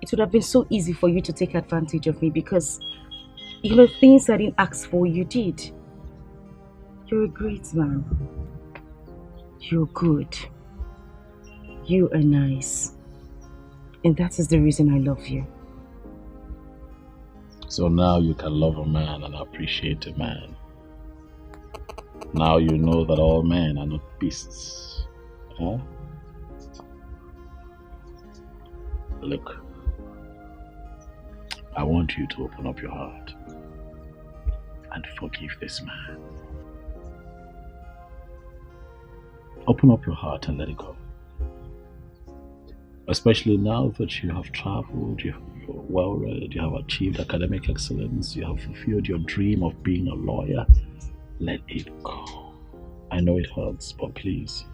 Speaker 4: It would have been so easy for you to take advantage of me because, you know, things I didn't ask for, you did. You're a great man. You're good. You are nice. And that is the reason I love you.
Speaker 15: So now you can love a man and appreciate a man. Now you know that all men are not beasts. Huh? Look, I want you to open up your heart and forgive this man. Open up your heart and let it go. Especially now that you have traveled, you're well read, you have achieved academic excellence, you have fulfilled your dream of being a lawyer. Let it go. I know it hurts, but please,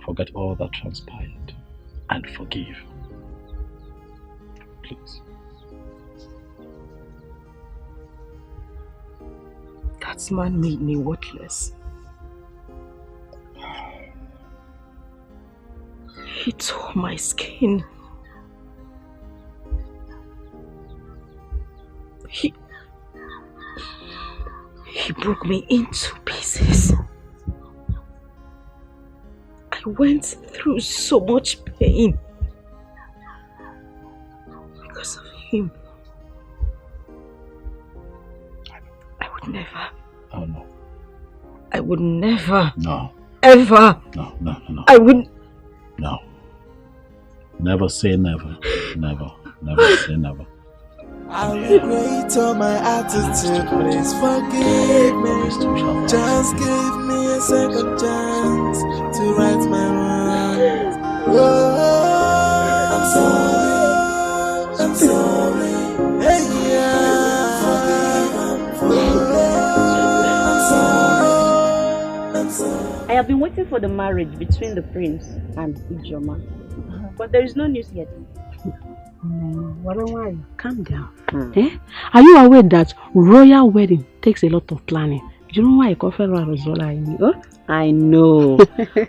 Speaker 15: forget all that transpired and forgive. Please.
Speaker 4: That man made me worthless. He tore my skin. He broke me into pieces. I went through so much pain because of him. I would never.
Speaker 15: Oh no.
Speaker 4: I would never.
Speaker 15: No.
Speaker 4: Ever.
Speaker 15: No.
Speaker 4: I wouldn't.
Speaker 15: No. Never say never. Never say never.
Speaker 9: I regret all my attitude, please forgive me. Just give me a second chance to right my wrongs. Oh, I'm sorry. Hey,
Speaker 17: I'm sorry. I have been waiting for the marriage between the prince and Ijoma, but there is no news yet.
Speaker 10: Calm down. Eh? Are you aware that royal wedding takes a lot of planning? Do you know why I call Rosola?
Speaker 17: I know.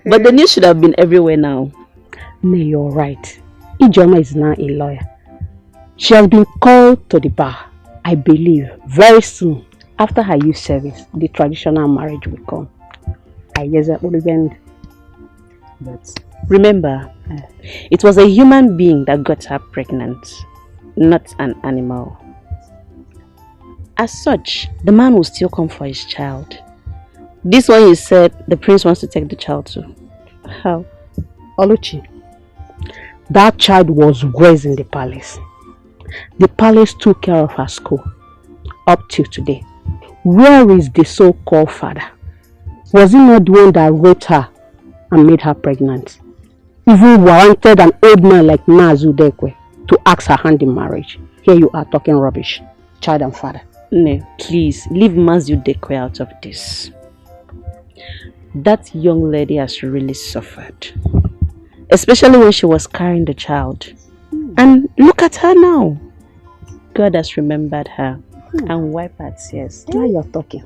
Speaker 17: But the news should have been everywhere now.
Speaker 10: No, you're right. Ijoma is now a lawyer. She has been called to the bar, I believe, very soon. After her youth service, the traditional marriage will come. I guess that would end. But remember, it was a human being that got her pregnant, not an animal. As such, the man will still come for his child. This one, he said the prince wants to take the child to. How? Oluchi, that child was raised in the palace. The palace took care of her school up till today. Where is the so-called father? Was he not the one that raped her and made her pregnant? Even warranted an old man like Mazu Dekwe to ask her hand in marriage. Here you are talking rubbish. Child and father.
Speaker 17: No, please, leave Mazu Dekwe out of this. That young lady has really suffered. Especially when she was carrying the child. And look at her now. God has remembered her and wiped her tears.
Speaker 10: Now you're talking.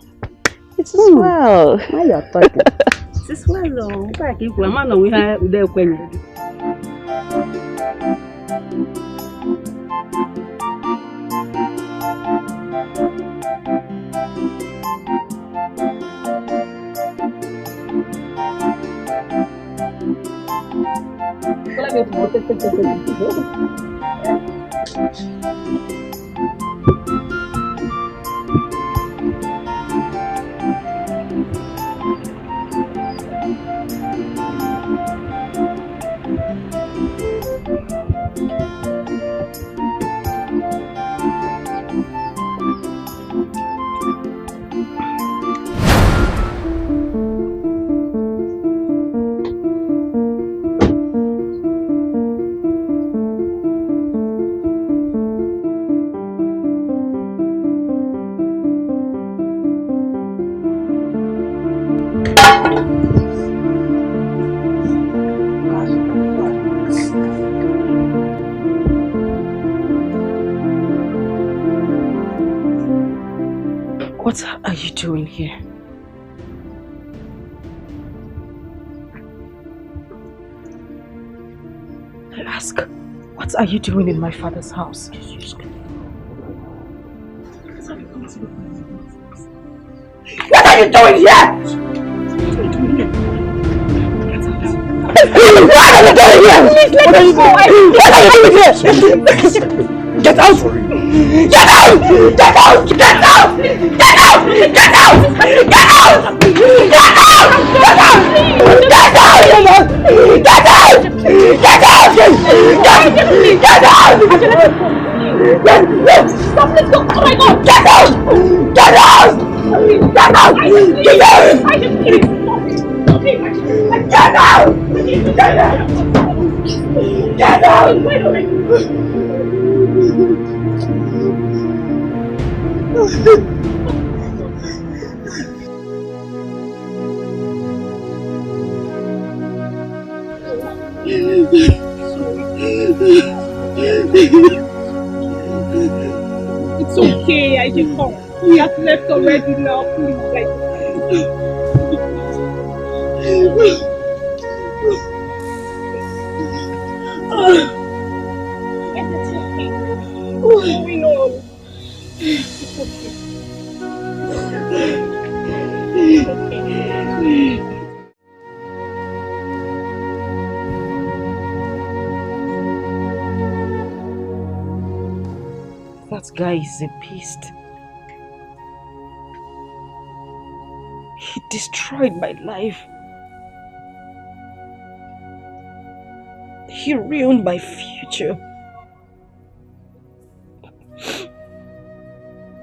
Speaker 17: It's well.
Speaker 10: Now you're talking.
Speaker 17: It's well though.
Speaker 19: What are you doing here? I ask, what are you doing in my father's house?
Speaker 12: What are you doing here? What are you doing here? What are you doing here? Get out! Get out! Get out! Get out! Get out! Get out! Get out! Get out! Get out! Get out! Get out! Get out! Get out! Stop this! Oh my God! Get out! Get out! Get out! Get out! Get out! Get out! Get out!
Speaker 2: It's okay, I can come. We have left already now, please. What's going on? It's okay.
Speaker 19: That guy is a beast. He destroyed my life. He ruined my future.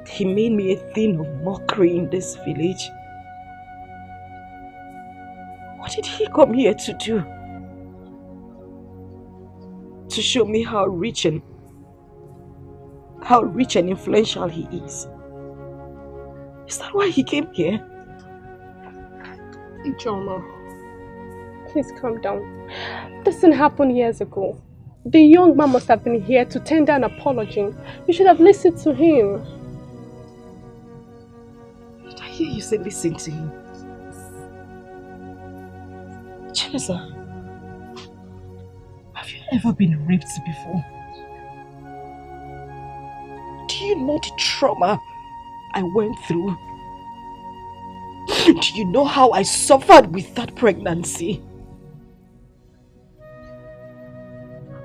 Speaker 19: He made me a thing of mockery in this village. What did he come here to do? To show me how rich and influential he is. Is that why he came here?
Speaker 2: Ijoma, please calm down. This didn't happen years ago. The young man must have been here to tender an apology. You should have listened to him.
Speaker 19: Did I hear you say listen to him? Chelesa, have you ever been raped before? Do you know the trauma
Speaker 4: I went through. Do you know how I suffered with that pregnancy?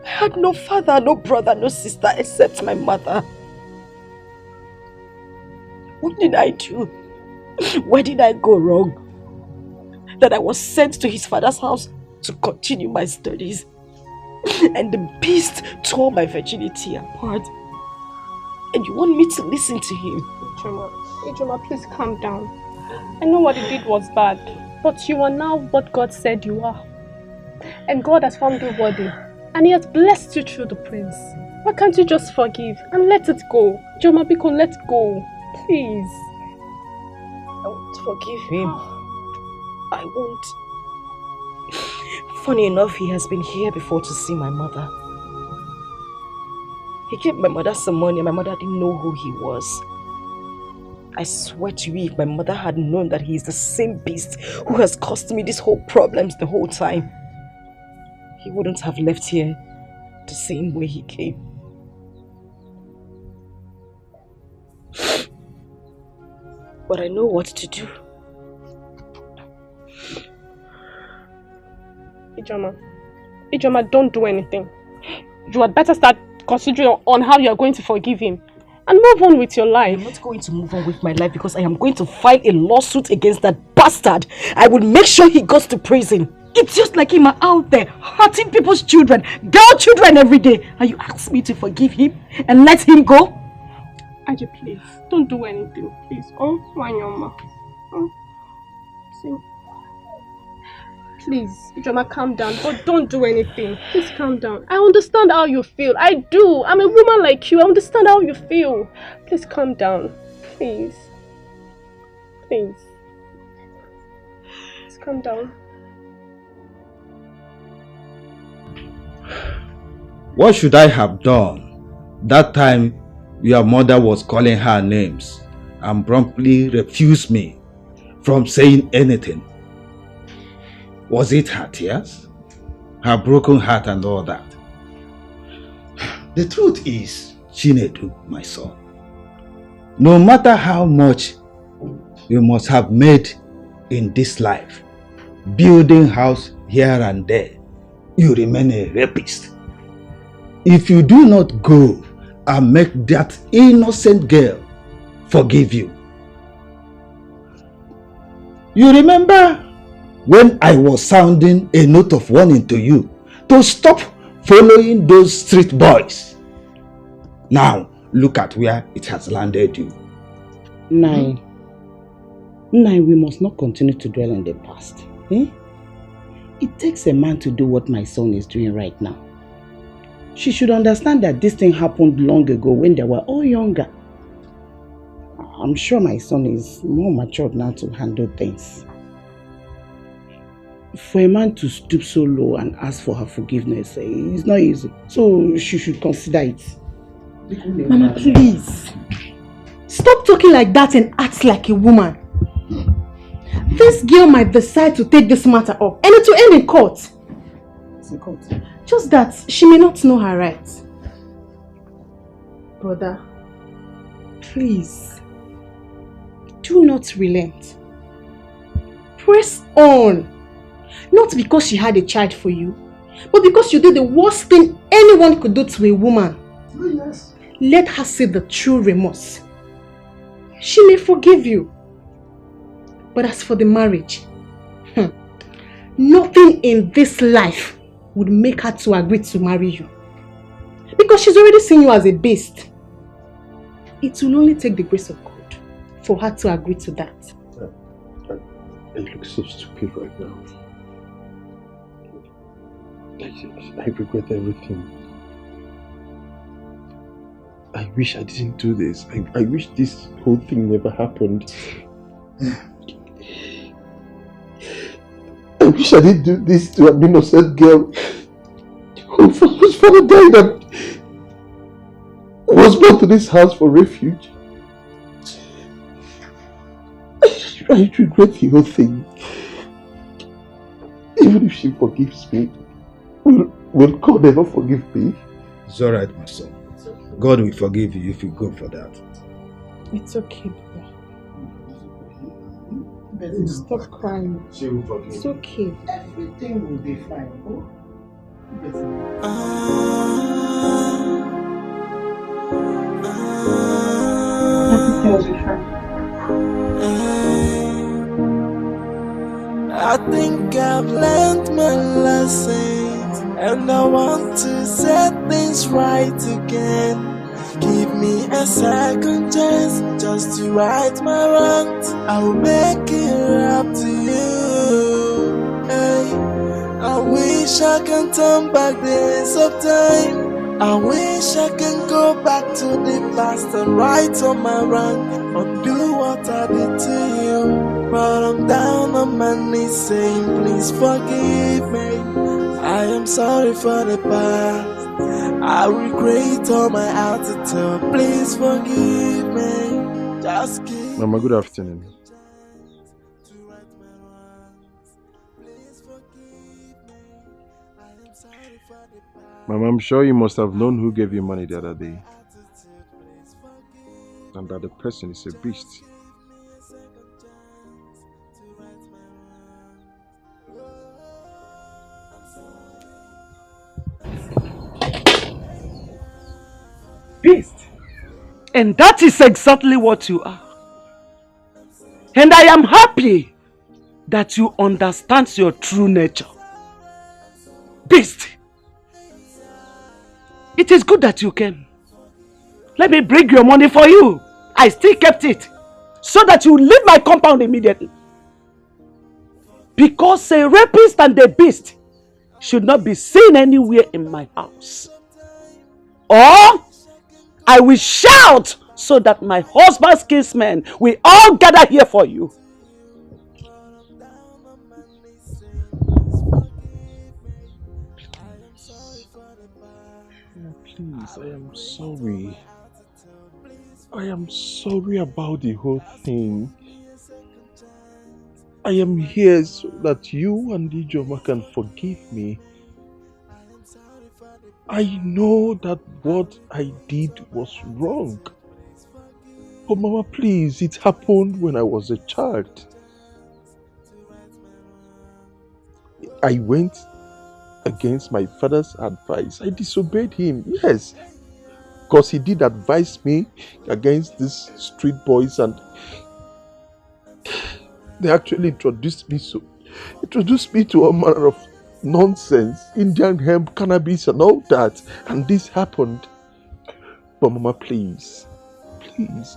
Speaker 4: I had no father, no brother, no sister except my mother. What did I do? Where did I go wrong? That I was sent to his father's house to continue my studies. And the beast tore my virginity apart. And you want me to listen to him?
Speaker 2: Ijoma, please calm down. I know what he did was bad, but you are now what God said you are. And God has found you worthy. And he has blessed you through the prince. Why can't you just forgive and let it go? Ijoma, Biko, let go. Please.
Speaker 4: I won't forgive him. I won't. Funny enough, he has been here before to see my mother. He gave my mother some money and my mother didn't know who he was. I swear to you, if my mother had known that he is the same beast who has caused me these whole problems the whole time, he wouldn't have left here the same way he came. But I know what to do.
Speaker 2: Ijoma, don't do anything. You had better start considering on how you are going to forgive him and move on with your life.
Speaker 4: I'm not going to move on with my life because I am going to file a lawsuit against that bastard. I will make sure he goes to prison. It's just like him out there hurting people's children, girl children every day. And you ask me to forgive him and let him go?
Speaker 2: Aji, please, don't do anything, please. Oh, Wanyoma. Oh. See. Please, Ijoma, calm down, but don't do anything. Please calm down. I understand how you feel. I do. I'm a woman like you. I understand how you feel. Please calm down. Please. Please. Please calm down.
Speaker 6: What should I have done? That time your mother was calling her names and promptly refused me from saying anything. Was it her tears? Her broken heart and all that? The truth is, Chinedu, my son, no matter how much you must have made in this life, building house here and there, you remain a rapist. If you do not go and make that innocent girl forgive you. You remember when I was sounding a note of warning to you to stop following those street boys? Now, look at where it has landed you.
Speaker 3: Nai, we must not continue to dwell on the past. Eh? It takes a man to do what my son is doing right now. She should understand that this thing happened long ago when they were all younger. I'm sure my son is more matured now to handle things. For a man to stoop so low and ask for her forgiveness, it's not easy. So she should consider it.
Speaker 1: Mama, please. Stop talking like that and act like a woman. This girl might decide to take this matter up and it will end in court. It's in court. Just that she may not know her rights. Brother, please, do not relent. Press on. Not because she had a child for you, but because you did the worst thing anyone could do to a woman.
Speaker 14: Oh, yes.
Speaker 1: Let her see the true remorse. She may forgive you. But as for the marriage, nothing in this life would make her to agree to marry you. Because she's already seen you as a beast. It will only take the grace of God for her to agree to that.
Speaker 14: I look so stupid right now. I regret everything. I wish I didn't do this. I wish this whole thing never happened. I wish I didn't do this to an innocent girl whose father died and was brought to this house for refuge. I regret the whole thing. Even if she forgives me, will God ever forgive me?
Speaker 6: It's alright, my son. God will forgive you if you go for that.
Speaker 1: It's okay, Baba. Stop crying.
Speaker 18: She will forgive.
Speaker 1: It's okay.
Speaker 3: Everything will be fine. Oh?
Speaker 9: I think I've learned my lessons, and I want to set things right again. Give me a second chance just to right my wrongs. I will make it up to you. Hey, I wish I can turn back the hands of time. I wish I can go back to the past and right on my wrong, undo what I did to you. But I'm down on my knees saying, please forgive me. I am sorry for the past. I regret all my attitude. Please forgive me. Just give
Speaker 18: Mama, good afternoon. Mama, I'm sure you must have known who gave you money the other day. And that the person is a beast.
Speaker 12: Beast. And that is exactly what you are. And I am happy that you understand your true nature. Beast. It is good that you came. Let me bring your money for you. I still kept it so that you leave my compound immediately. Because a rapist and a beast should not be seen anywhere in my house. Or I will shout so that my husband's kinsmen will all gather here for you.
Speaker 18: Please, I am sorry. I am sorry about the whole thing. I am here so that you and Ijoma can forgive me. I know that what I did was wrong. But Mama, please, it happened when I was a child. I went against my father's advice. I disobeyed him, yes. Because he did advise me against these street boys, and they actually introduced me to all manner of nonsense, Indian hemp, cannabis and all that. And this happened. But Mama, please,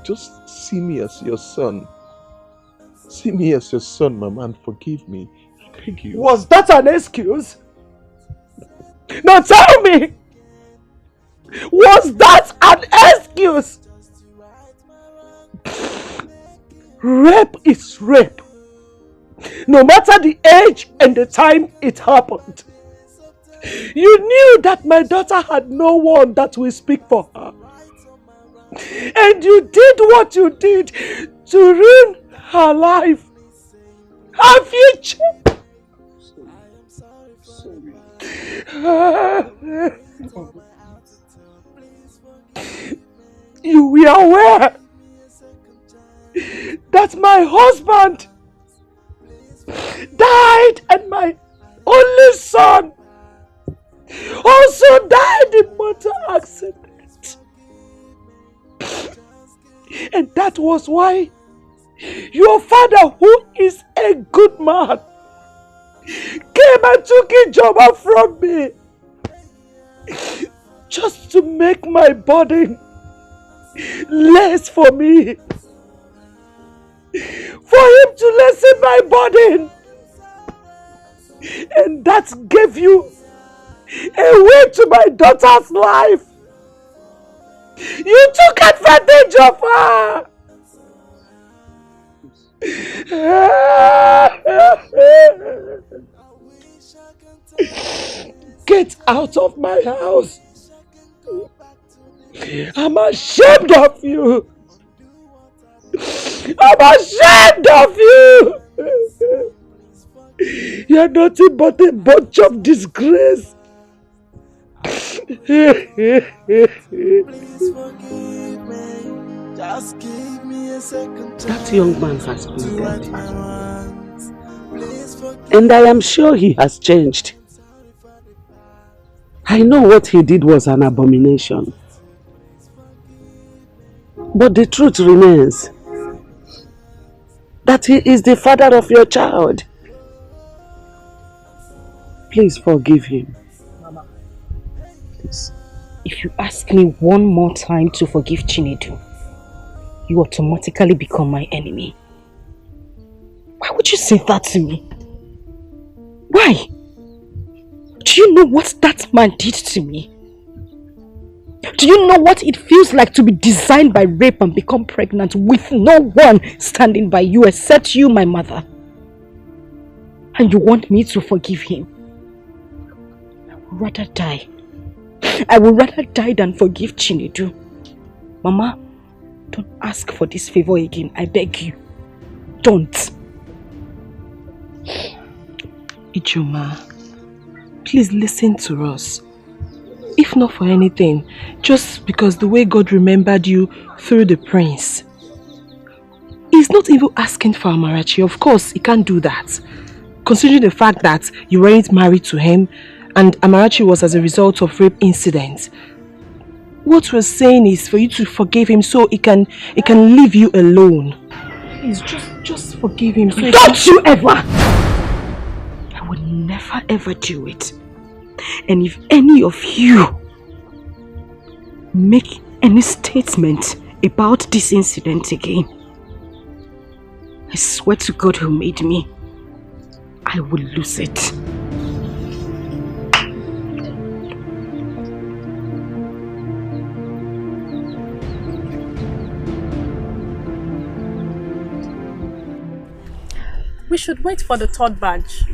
Speaker 18: just see me as your son. See me as your son, Mama, and forgive me. I beg you.
Speaker 12: Was that an excuse? Now tell me! Was that an excuse? Rape is rape. No matter the age and the time it happened. You knew that my daughter had no one that will speak for her. And you did what you did to ruin her life, her future. You were aware that my husband died and my only son also died in motor accident. And that was why your father, who is a good man, came and took Ijoma from me just to make my burden less for me. For him to lessen my burden. And that gave you a way to my daughter's life. You took advantage of her. Get out of my house. I'm ashamed of you. I'm ashamed of you. You're nothing but a bunch of disgrace.
Speaker 9: Please forgive me. Just give me a second.
Speaker 12: That young man has been dead. And I am sure he has changed. I know what he did was an abomination. But the truth remains that he is the father of your child. Please forgive him.
Speaker 7: Mama, please. If you ask me one more time to forgive Chinedu, you automatically become my enemy. Why would you say that to me? Why? Do you know what that man did to me? Do you know what it feels like to be designed by rape and become pregnant with no one standing by you except you, my mother? And you want me to forgive him? I would rather die. I would rather die than forgive Chinedu. Mama, don't ask for this favor again. I beg you. Don't.
Speaker 19: Ijoma, please listen to us. If not for anything, just because the way God remembered you through the prince. He's not even asking for Amarachi. Of course, he can't do that. Considering the fact that you weren't married to him and Amarachi was as a result of rape incident. What we're saying is for you to forgive him so he can leave you alone. Please, just forgive him. So
Speaker 7: Don't you ever! I would never ever do it. And if any of you make any statement about this incident again, I swear to God who made me, I will lose it.
Speaker 2: We should wait for the third badge,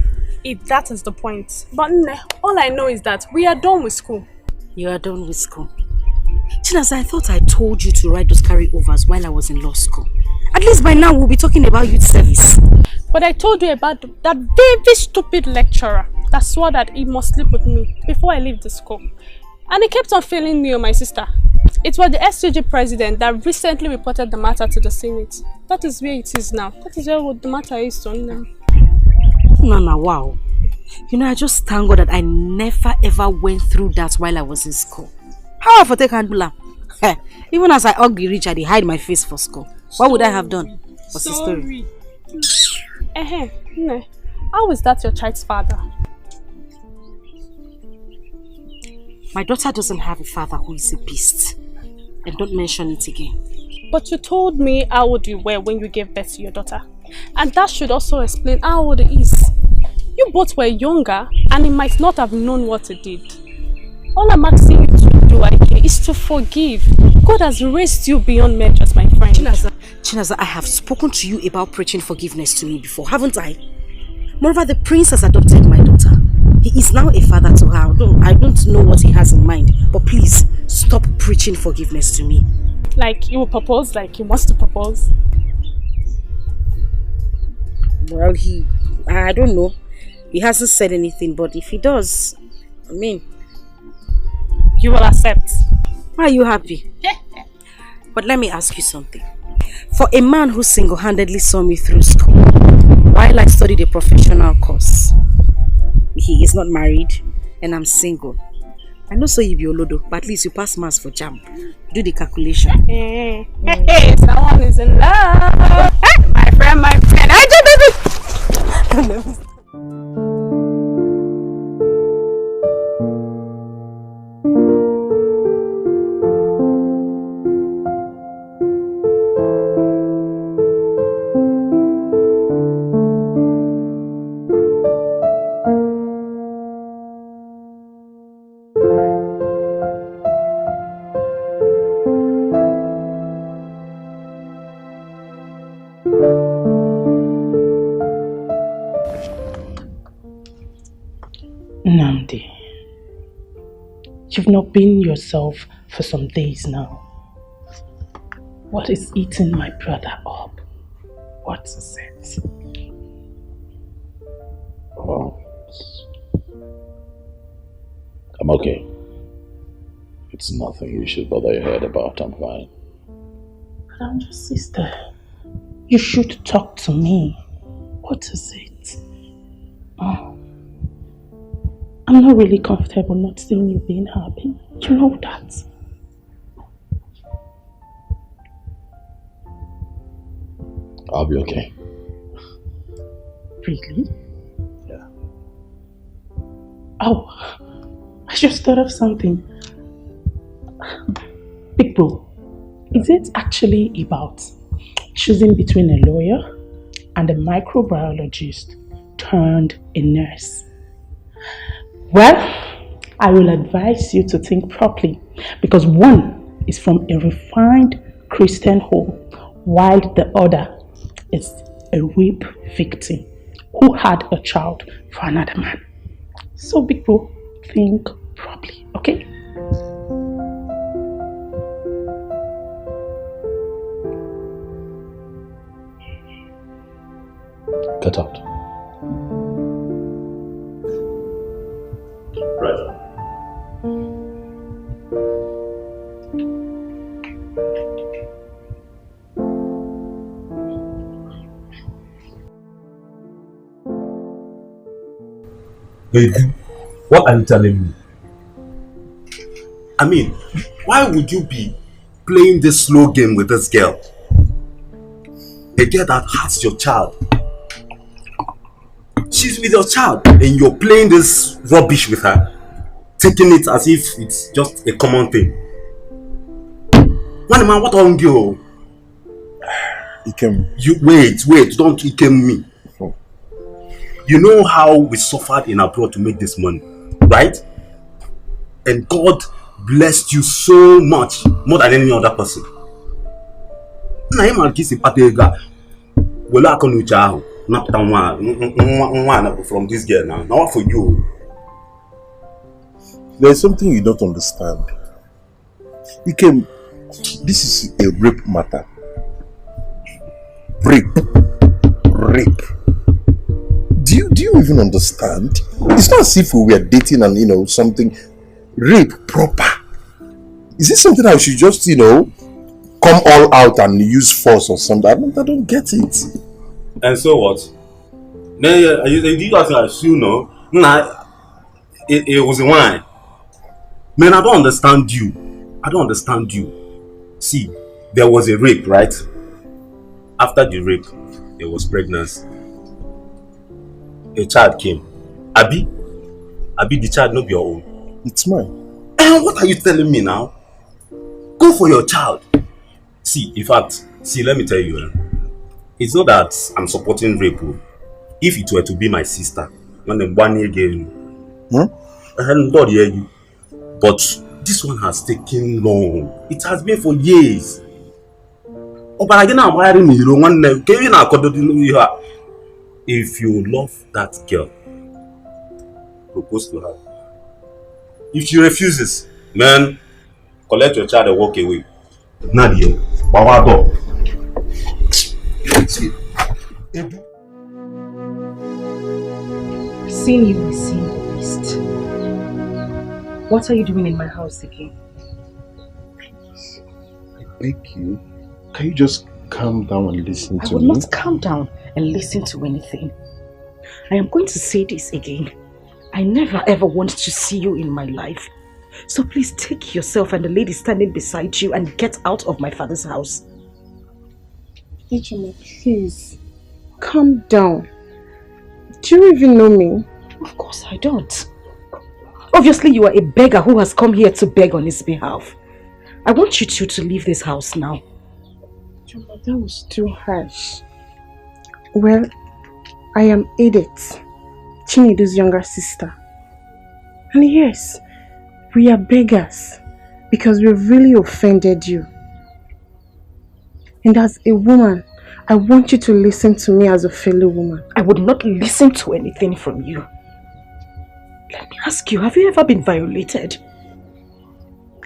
Speaker 2: if that is the point. But all I know is that we are done with school.
Speaker 7: You are done with school. Chinasa, I thought I told you to write those carryovers while I was in law school. At least by now we'll be talking about youth service.
Speaker 2: But I told you about that very stupid lecturer that swore that he must sleep with me before I leave the school. And he kept on failing me and my sister. It was the SUG president that recently reported the matter to the Senate. That is where it is now. That is where the matter is now.
Speaker 7: Nana, wow. You know, I just thank God that I never ever went through that while I was in school. How I take handle? Even as I ugly rich, I hide my face for school. What would I have done? What's the story?
Speaker 2: How is that your child's father?
Speaker 7: My daughter doesn't have a father who is a beast. And don't mention it again.
Speaker 2: But you told me how old you were when you gave birth to your daughter. And that should also explain how old he is. You both were younger and he might not have known what he did. All I'm asking you to do, Ike, is to forgive. God has raised you beyond measures, my friend.
Speaker 7: Chinaza, I have spoken to you about preaching forgiveness to me before, haven't I? Moreover, the prince has adopted my daughter. He is now a father to her. I don't know what he has in mind, but please, stop preaching forgiveness to me.
Speaker 2: Like you will propose, like he wants to propose?
Speaker 7: Well, I don't know. He hasn't said anything, but if he does, I mean...
Speaker 2: You will accept.
Speaker 7: Are you happy? But let me ask you something. For a man who single-handedly saw me through school, while I studied a professional course, he is not married and I'm single. I know so you be Olodo, but at least you pass maths for JAMB. Do the calculation.
Speaker 2: Hey, someone is in love. My friend.
Speaker 13: Namdi, you've not been yourself for some days now. What is eating my brother up? What is it?
Speaker 15: Oh, I'm okay. It's nothing you should bother your head about. I'm fine.
Speaker 13: I'm your sister. You should talk to me. What is it? Oh, I'm not really comfortable not seeing you being happy. You know that.
Speaker 15: I'll be okay.
Speaker 13: Really? Yeah. Oh, I just thought of something. Big bro, is it actually about choosing between a lawyer and a microbiologist turned a nurse? Well, I will advise you to think properly because one is from a refined Christian home while the other is a rape victim who had a child for another man. So big bro, think properly, okay?
Speaker 15: Get out.
Speaker 5: Right.
Speaker 20: Baby, what are you telling me?
Speaker 5: I mean, why would you be playing this slow game with this girl? A girl that has your child. She's with your child and you're playing this rubbish with her. Taking it as if it's just a common thing. One man, what on you? You wait, don't Ikem me. You know how we suffered in abroad to make this money, right? And God blessed you so much, more than any other person. Now you might kiss a patega. Well, I can do not from this girl now. Now for you.
Speaker 18: There's something you don't understand. This is a rape matter. Rape. Do you even understand? It's not as if we were dating and something. Rape proper. Is it something I should just come all out and use force or something? I don't get it.
Speaker 5: And so what? You assume it was a wine. Man, I don't understand you. See, there was a rape, right? After the rape, there was pregnancy. A child came. Abi, the child not be your own.
Speaker 18: It's mine.
Speaker 5: And what are you telling me now? Go for your child. See, in fact, let me tell you. It's not that I'm supporting rape. If it were to be my sister, when I'm 1 year again, I hadn't done you. But this one has taken long. It has been for years. Oh, but again, I'm wiring you. If you love that girl, propose to her. If she refuses, man, collect your child and walk away. Nadia, Bawado.
Speaker 4: Seeing you is seeing the beast. What are you doing in my house again?
Speaker 18: I beg you, can you just calm down and listen to me?
Speaker 4: I will not calm down and listen to anything. I am going to say this again. I never ever want to see you in my life. So please take yourself and the lady standing beside you and get out of my father's house.
Speaker 1: Ijoma, please, calm down. Do you even know me?
Speaker 4: Of course I don't. Obviously you are a beggar who has come here to beg on his behalf. I want you two to leave this house now.
Speaker 1: Ijoma, that was too harsh. Well, I am Edith, Chinedu's younger sister. And yes, we are beggars because we really offended you. And as a woman, I want you to listen to me as a fellow woman.
Speaker 4: I would not listen to anything from you. Let me ask you, have you ever been violated?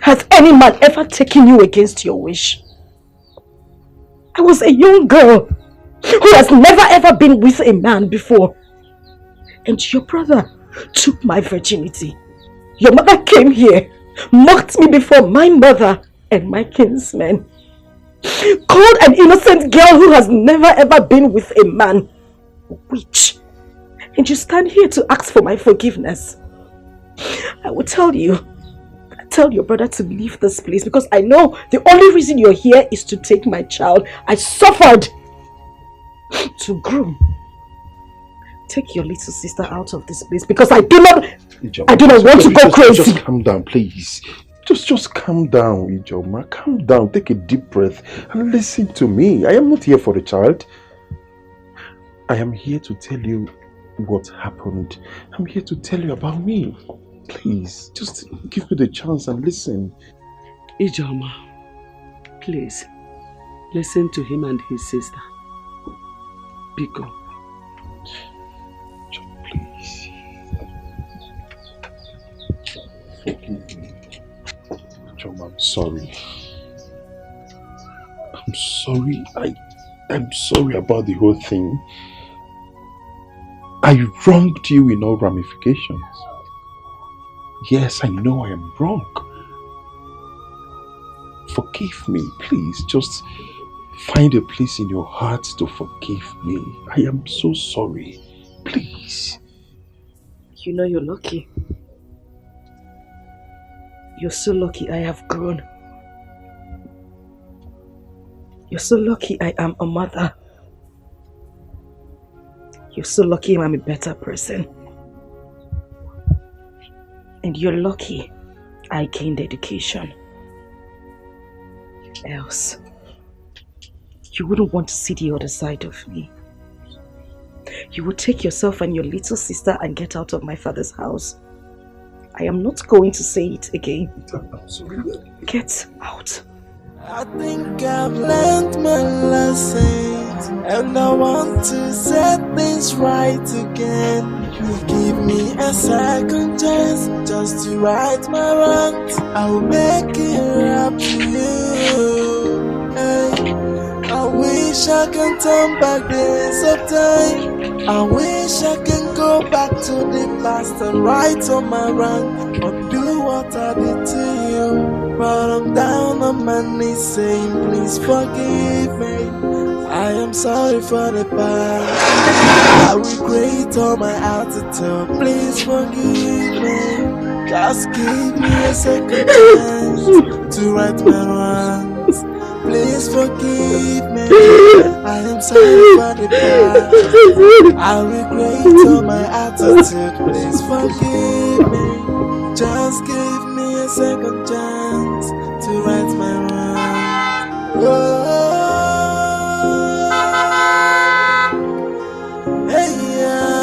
Speaker 4: Has any man ever taken you against your wish? I was a young girl who has never ever been with a man before. And your brother took my virginity. Your mother came here, mocked me before my mother and my kinsmen.
Speaker 1: Called an innocent girl who has never ever been with a man a witch. And you stand here to ask for my forgiveness. I will tell you. Tell your brother to leave this place because I know the only reason you're here is to take my child. I suffered to groom. Take your little sister out of this place because I do not want to go crazy.
Speaker 18: Just calm down, please. Just calm down, Ijoma. Calm down. Take a deep breath and listen to me. I am not here for the child. I am here to tell you what happened. I'm here to tell you about me. Please, just give me the chance and listen.
Speaker 3: Ijoma, please, listen to him and his sister. Biko.
Speaker 18: Please. Forgive me. Ijoma, I'm sorry. I'm sorry. I'm sorry about the whole thing. I wronged you in all ramifications. Yes, I know I am wrong. Forgive me, please. Just find a place in your heart to forgive me. I am so sorry. Please.
Speaker 1: You know you're lucky. You're so lucky I have grown. You're so lucky I am a mother. You're so lucky I'm a better person. And you're lucky I gained education. Else, you wouldn't want to see the other side of me. You would take yourself and your little sister and get out of my father's house. I am not going to say it again.
Speaker 18: I'm sorry.
Speaker 1: Get out.
Speaker 9: I think I've learned my lessons, and I want to set things right again. You give me a second chance just to right my wrongs. I will make it up to you. Hey, I wish I can turn back days of time. I wish I can go back to the past and right on my wrong, or do what I did to you. But I'm down on my knees saying, please forgive me. I am sorry for the past. I regret all my attitude. Please forgive me. Just give me a second chance to right my wrongs. Please forgive me. I am sorry for the past. I regret all my attitude. Please forgive me. Just give me a second chance to right my wrongs. Oh, hey, yeah.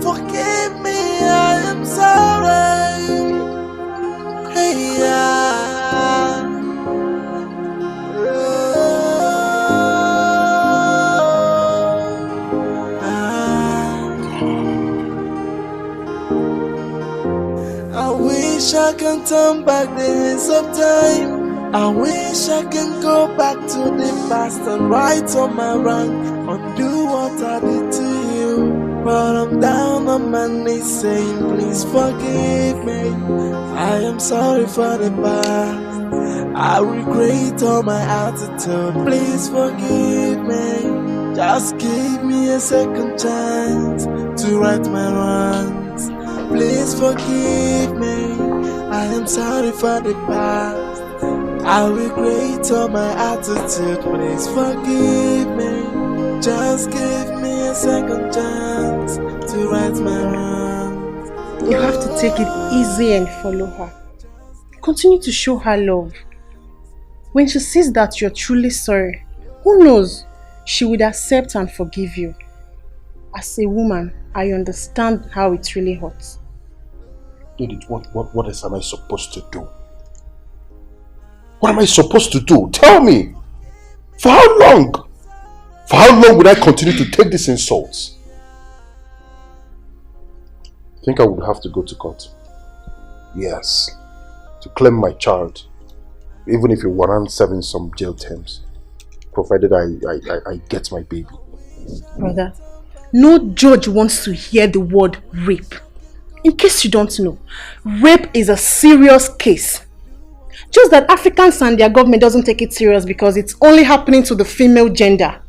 Speaker 9: Forgive me, I am sorry. Hey, yeah. I wish I can turn back the hands of time. I wish I can go back to the past and right on my wrong, undo what I did to you. But I'm down on my knees saying, please forgive me. I am sorry for the past. I regret all my attitude. Please forgive me. Just give me a second chance to right my wrongs. Please forgive me. I am sorry for the past. I regret all my attitude. Please forgive me. Just give me a second chance to right my wrongs.
Speaker 2: You have to take it easy and follow her. Continue to show her love. When she sees that you're truly sorry, who knows, she would accept and forgive you. As a woman, I understand how it really hurts.
Speaker 18: Edith, what else am I supposed to do? What am I supposed to do? Tell me! For how long? For how long would I continue to take these insults? I think I would have to go to court. Yes. To claim my child. Even if it warrants serving some jail terms. Provided I get my baby.
Speaker 2: Brother, no judge wants to hear the word rape. In case you don't know, rape is a serious case. Just that Africans and their government doesn't take it serious because it's only happening to the female gender.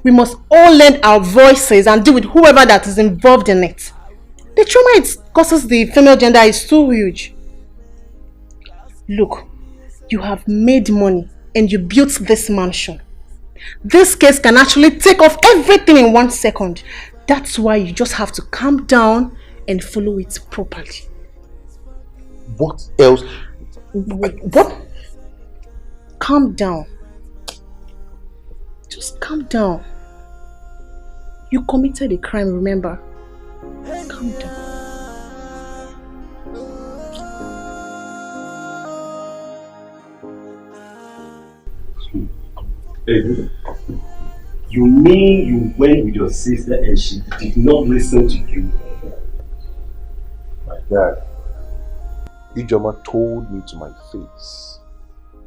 Speaker 2: We must all lend our voices and deal with whoever that is involved in it. The trauma it causes the female gender is too huge. Look, you have made money and you built this mansion. This case can actually take off everything in 1 second. That's why you just have to calm down and follow it properly.
Speaker 18: What else?
Speaker 2: What? Calm down. Just calm down. You committed a crime, remember? Calm down.
Speaker 5: Hey, you mean you went with your sister and she did not listen to you?
Speaker 18: My dad, Ijoma told me to my face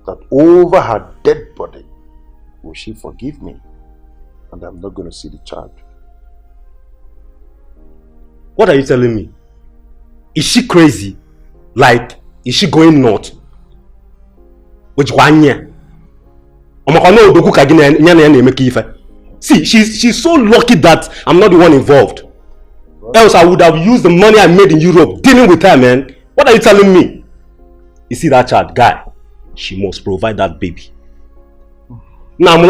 Speaker 18: that over her dead body will she forgive me, and I'm not going to see the child.
Speaker 5: What are you telling me? Is she crazy? Like, is she going nuts? Which one year? See, she's so lucky that I'm not the one involved. Else I would have used the money I made in Europe dealing with her, man. What are you telling me? You see that child, guy? She must provide that baby. Now, no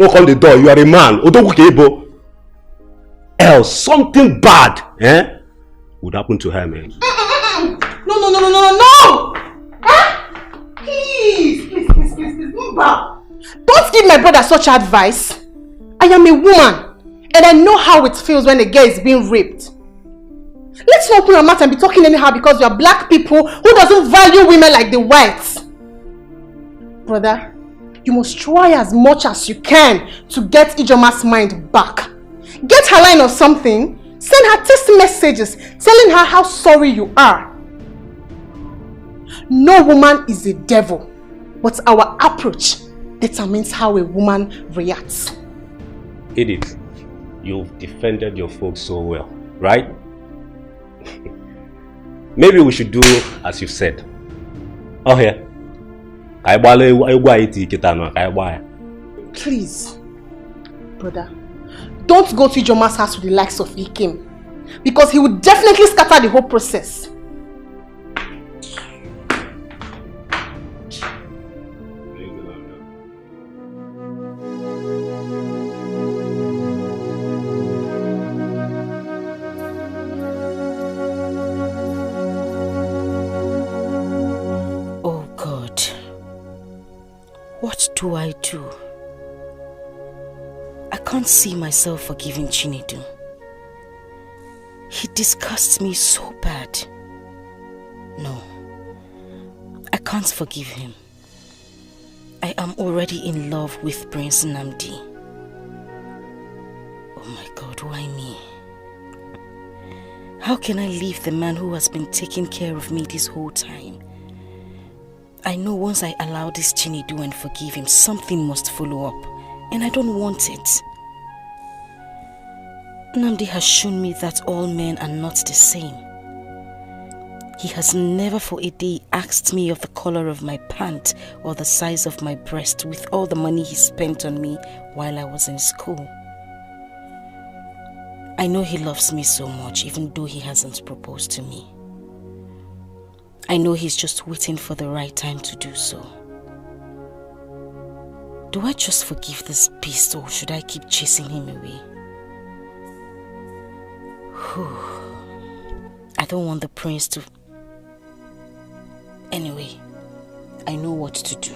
Speaker 5: call the door, you are a man. Else something bad would happen to her, man.
Speaker 2: No! Please, move back. Don't give my brother such advice. I am a woman and I know how it feels when a girl is being raped. Let's not open our mouth and be talking anyhow because we are black people who doesn't value women like the whites. Brother, you must try as much as you can to get Ijoma's mind back. Get her line or something. Send her text messages telling her how sorry you are. No woman is a devil, but our approach determines how a woman reacts.
Speaker 5: Edith, you've defended your folks so well, right? Maybe we should do as you said. Oh, here.
Speaker 2: Please, brother, don't go to Ijoma's house with the likes of Ikim, because he would definitely scatter the whole process.
Speaker 4: What do I do? I can't see myself forgiving Chinedu. He disgusts me so bad. No, I can't forgive him. I am already in love with Prince Nnamdi. Oh my God, why me? How can I leave the man who has been taking care of me this whole time? I know once I allow this Chinedu and forgive him, something must follow up, and I don't want it. Nnamdi has shown me that all men are not the same. He has never for a day asked me of the color of my pant or the size of my breast with all the money he spent on me while I was in school. I know he loves me so much even though he hasn't proposed to me. I know he's just waiting for the right time to do so. Do I just forgive this beast or should I keep chasing him away? I don't want the prince to... Anyway, I know what to do.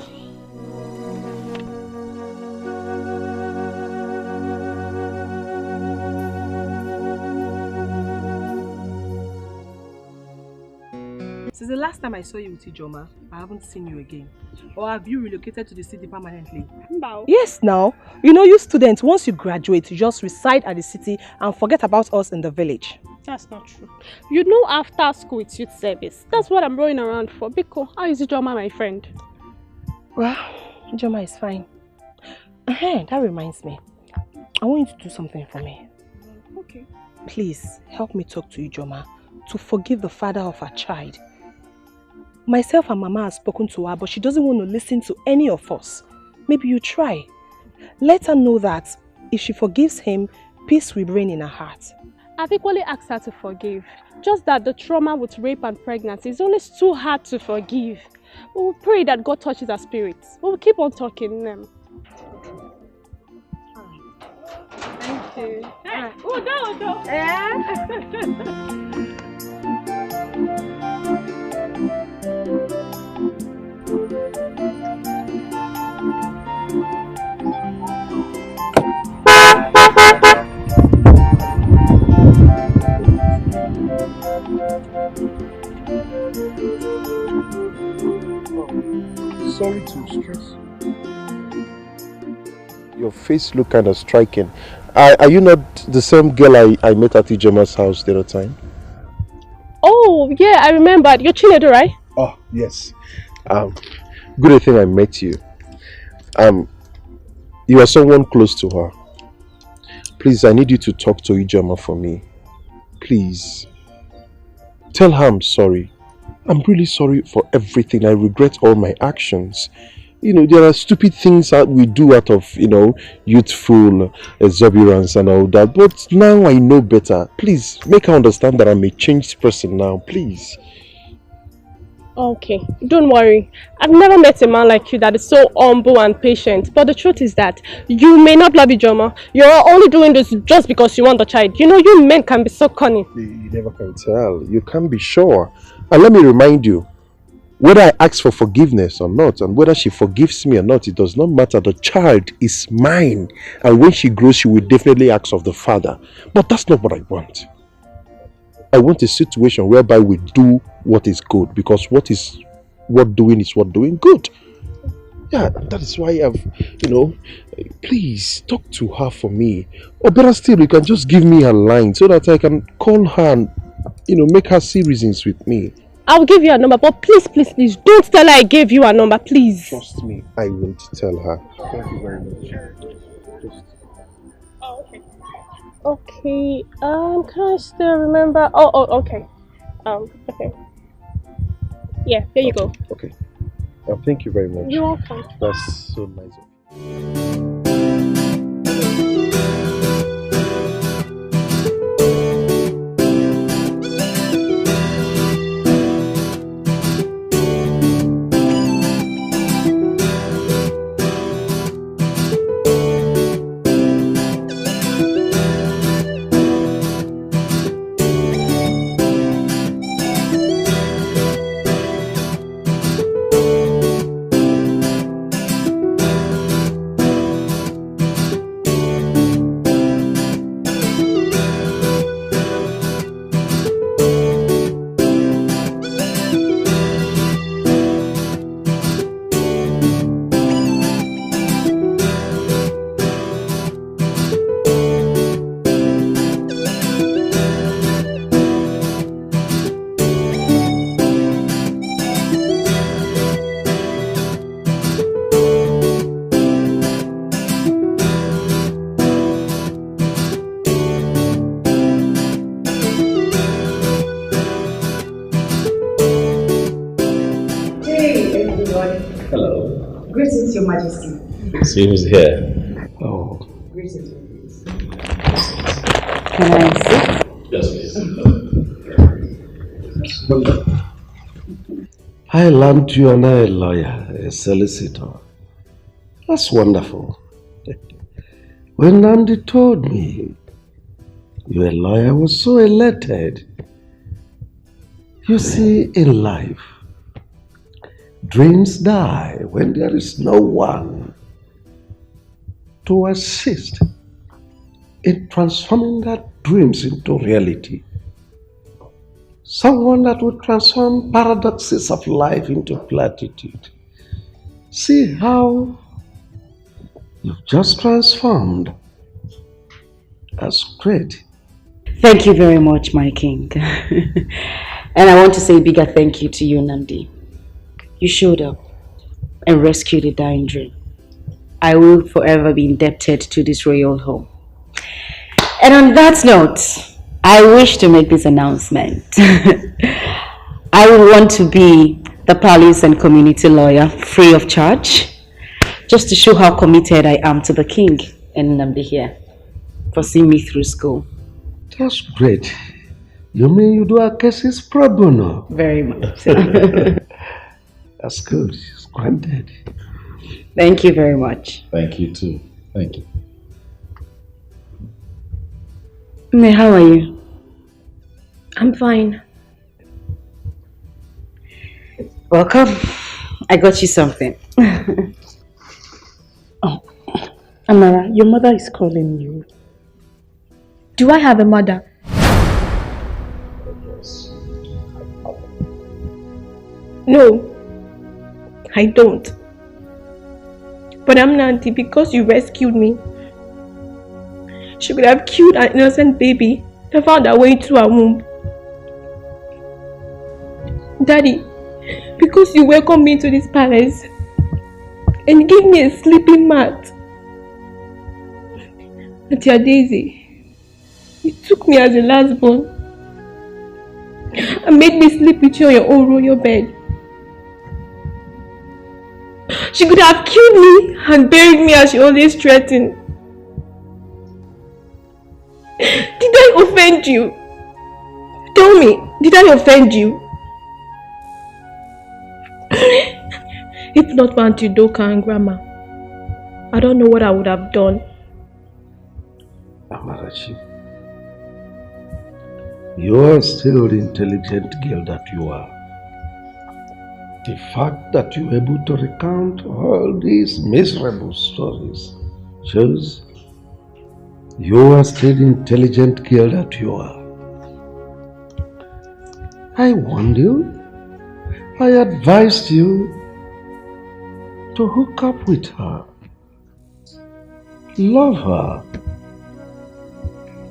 Speaker 19: Since the last time I saw you with Ijoma, I haven't seen you again. Or have you relocated to the city permanently?
Speaker 2: No.
Speaker 19: Yes, now. You know, you students, once you graduate, you just reside at the city and forget about us in the village.
Speaker 2: That's not true. You know, after school it's youth service. That's what I'm rolling around for. Biko, how is Ijoma, my friend?
Speaker 19: Well, Ijoma is fine. That reminds me. I want you to do something for me.
Speaker 2: Okay.
Speaker 19: Please, help me talk to Ijoma to forgive the father of her child. Myself and Mama have spoken to her, but she doesn't want to listen to any of us. Maybe you try. Let her know that if she forgives him, peace will reign in her heart.
Speaker 2: I've equally asked her to forgive. Just that the trauma with rape and pregnancy is always too hard to forgive. We will pray that God touches her spirits. We will keep on talking them. Thank you. Hey, Udo. Yeah.
Speaker 18: Sorry to stress you. Your face look kind of striking. Are you not the same girl I met at Ijema's house the other time?
Speaker 2: Oh, yeah, I remembered. You're Chinedu, right?
Speaker 18: Oh, yes. Good thing I met you. You are someone close to her. Please, I need you to talk to Ijema for me. Please. Tell her I'm sorry. I'm really sorry for everything. I regret all my actions. You know, there are stupid things that we do out of, youthful exuberance and all that. But now I know better. Please, make her understand that I'm a changed person now. Please.
Speaker 2: Okay, don't worry. I've never met a man like you that is so humble and patient. But the truth is that you may not love Ijoma. You're only doing this just because you want the child. You know, you men can be so cunning.
Speaker 18: You never can tell. You can't be sure. And let me remind you, whether I ask for forgiveness or not, and whether she forgives me or not, it does not matter. The child is mine. And when she grows, she will definitely ask of the father. But that's not what I want. I want a situation whereby we do what is good, because what doing is what doing good. Yeah, that is why please talk to her for me. Or better still, you can just give me a line so that I can call her and, make her see reasons with me.
Speaker 2: I'll give you a number, but please, don't tell her I gave you a number, please.
Speaker 18: Trust me, I won't tell her. Thank you very much.
Speaker 2: Oh, okay. Okay, can I still remember? Oh, okay. Okay. Yeah, here you go.
Speaker 18: Okay. Thank you very much.
Speaker 2: You're welcome.
Speaker 18: That's so nice of you.
Speaker 16: Your Majesty.
Speaker 15: See who's here.
Speaker 16: Oh. Greetings. Can I sit?
Speaker 15: Yes, please.
Speaker 14: I learned you are now a lawyer, a solicitor. That's wonderful. When Nandi told me you're a lawyer, I was so elated. You see, in life, dreams die when there is no one to assist in transforming that dreams into reality. Someone that would transform paradoxes of life into platitude. See how you've just transformed. That's great.
Speaker 16: Thank you very much, my king. And I want to say a bigger thank you to you, Nandi. You showed up and rescued a dying dream. I will forever be indebted to this royal home. And on that note, I wish to make this announcement. I would want to be the police and community lawyer free of charge, just to show how committed I am to the king and Nnamdi here for seeing me through school.
Speaker 14: That's great. You mean you do our cases pro bono?
Speaker 16: Very much.
Speaker 14: That's good. It's granted.
Speaker 16: Thank you very much.
Speaker 15: Thank you too. Thank you.
Speaker 16: May, how are you?
Speaker 7: I'm fine.
Speaker 16: Welcome. I got you something.
Speaker 13: Oh, Amara, your mother is calling you.
Speaker 7: Do I have a mother? No, I don't. But I'm Nanti because you rescued me. She could have killed an innocent baby and found her way to her womb. Daddy, because you welcomed me to this palace and gave me a sleeping mat. Auntie Daisy, you took me as a last born and made me sleep with you on your own royal bed. She could have killed me and buried me as she always threatened. Did I offend you? Tell me, did I offend you? If not for Auntie Doka and Grandma, I don't know what I would have done.
Speaker 14: Amarachi, you are still the intelligent girl that you are. The fact that you are able to recount all these miserable stories shows you are still the intelligent girl that you are. I warned you. I advised you to hook up with her. Love her.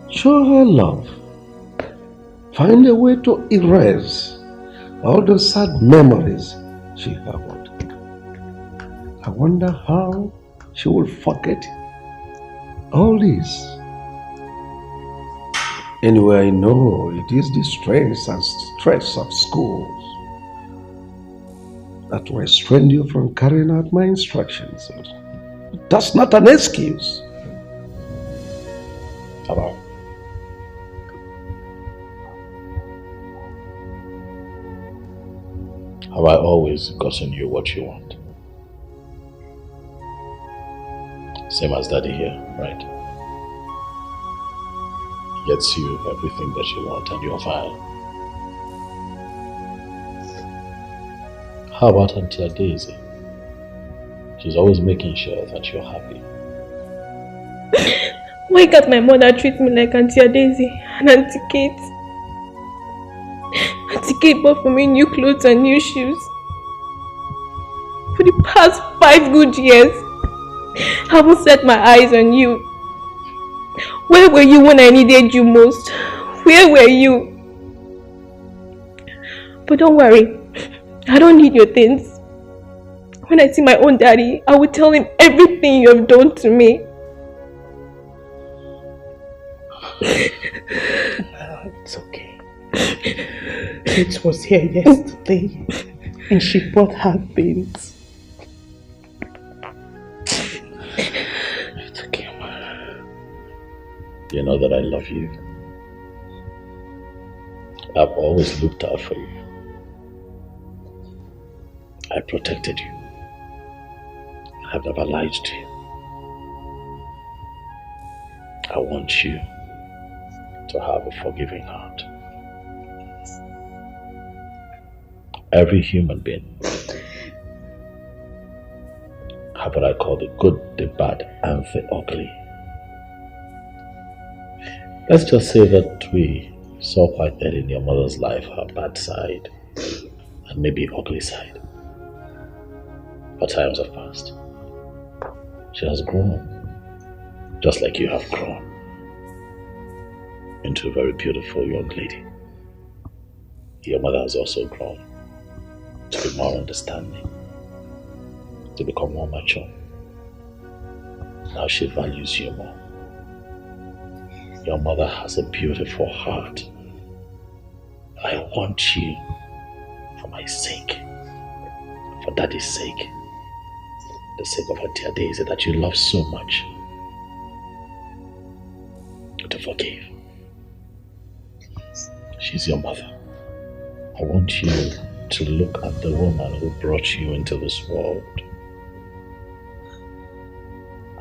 Speaker 14: Show her love. Find a way to erase all the sad memories she harbored. I wonder how she will forget all this. Anyway, I know it is the strains and stress of schools that restrain you from carrying out my instructions. That's not an excuse.
Speaker 15: Hello. Have I always gotten you what you want? Same as Daddy here, right? He gets you everything that you want and you're fine. How about Auntie Daisy? She's always making sure that you're happy.
Speaker 7: Why can't my mother treat me like Auntie Daisy and Auntie Kate? Auntie Kate bought for me new clothes and new shoes. For the past 5 good years, I haven't set my eyes on you. Where were you when I needed you most? Where were you? But don't worry, I don't need your things. When I see my own daddy, I will tell him everything you have done to me.
Speaker 13: It's okay. Kate was here yesterday and she brought her things.
Speaker 15: It's okay, Ma. You know that I love you. I've always looked out for you. I protected you. I've never lied to you. I want you to have a forgiving heart. Every human being have what I call the good, the bad, and the ugly. Let's just say that we saw quite early in your mother's life her bad side and maybe ugly side. But times have passed. She has grown, just like you have grown, into a very beautiful young lady. Your mother has also grown to be more understanding, to become more mature. Now she values you more. Your mother has a beautiful heart. I want you, for my sake, for Daddy's sake, the sake of her dear Daisy that you love so much, to forgive. She's your mother. I want you to look at the woman who brought you into this world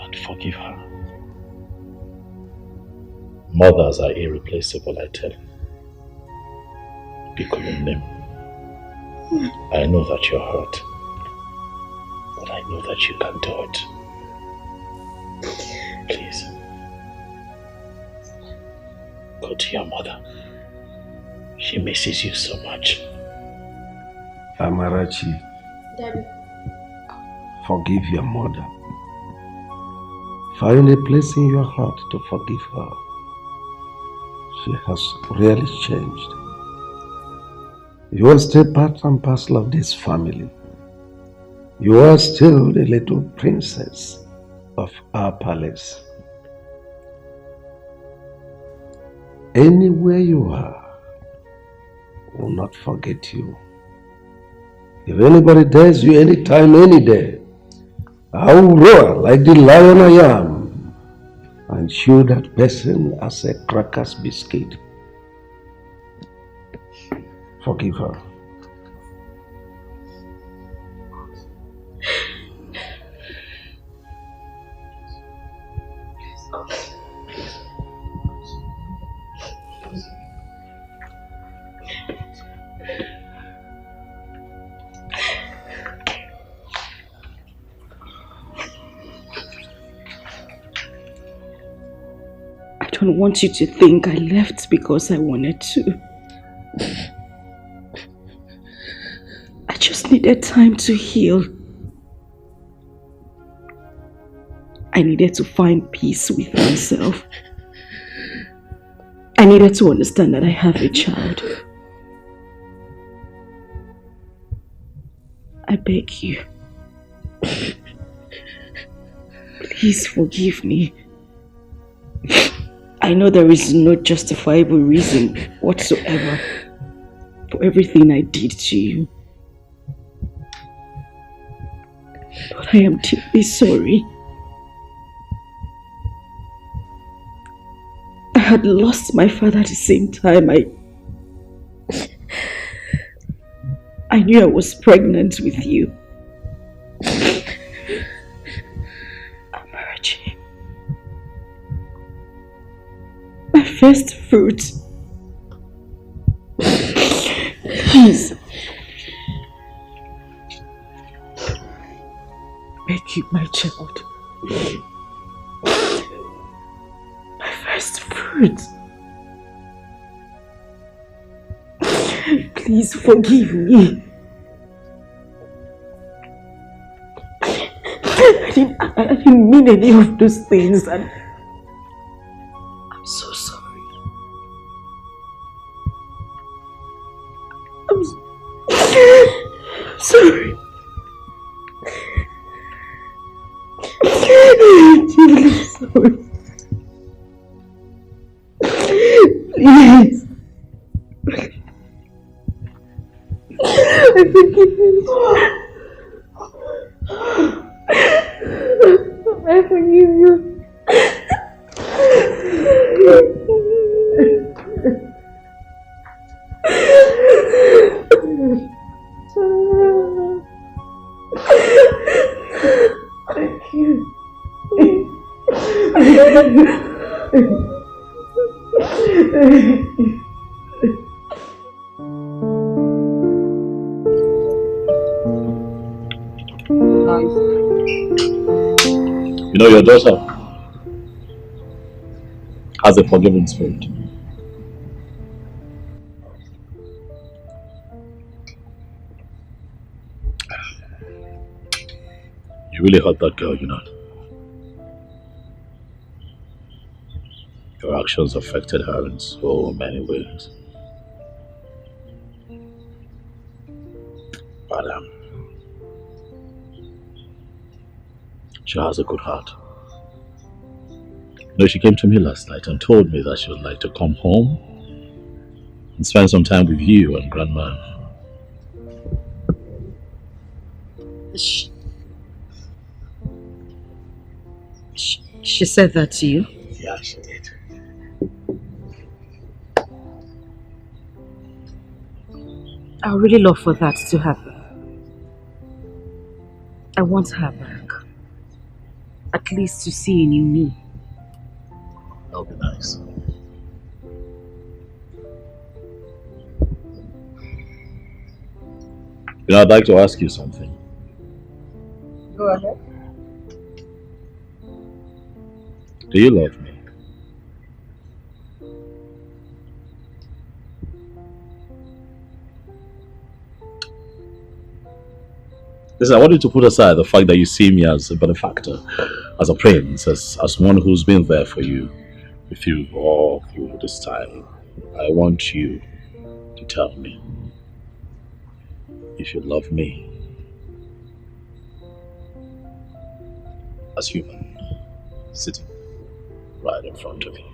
Speaker 15: and forgive her. Mothers are irreplaceable, I tell you. Them. I know that you're hurt, but I know that you can do it. Please, go to your mother. She misses you so much.
Speaker 14: Amarachi,
Speaker 11: Daddy,
Speaker 14: forgive your mother. Find a place in your heart to forgive her. She has really changed. You are still part and parcel of this family. You are still the little princess of our palace. Anywhere you are, I will not forget you. If anybody dares you anytime, any day, I will roar like the lion I am and chew that person as a crackers biscuit. Forgive her.
Speaker 16: I don't want you to think I left because I wanted to. I just needed time to heal. I needed to find peace with myself. I needed to understand that I have a child. I beg you. Please forgive me. I know there is no justifiable reason whatsoever for everything I did to you. But I am deeply sorry. I had lost my father at the same time. I knew I was pregnant with you. Amarachi. My first fruit. Please.
Speaker 1: Make you my child.
Speaker 16: My first fruit. Please forgive me. I didn't mean any of those things, and I'm so sorry. I'm sorry. Deeply sorry. Please. I forgive you. I forgive you. Thank you.
Speaker 15: You know, your daughter has a forgiving spirit. You really hurt that girl, you know. Your actions affected her in so many ways. But she has a good heart. No, she came to me last night and told me that she would like to come home and spend some time with you and Grandma.
Speaker 4: She said that to you?
Speaker 15: Yeah, she did.
Speaker 4: I would really love for that to happen. I want her back. At least to see a new me.
Speaker 15: That would be nice. You know, I'd like to ask you something.
Speaker 4: Go ahead.
Speaker 15: Do you love me? Listen, I want you to put aside the fact that you see me as a benefactor, as a prince, as one who's been there for you with you all through this time. I want you to tell me if you love me as human, sitting right in front of you.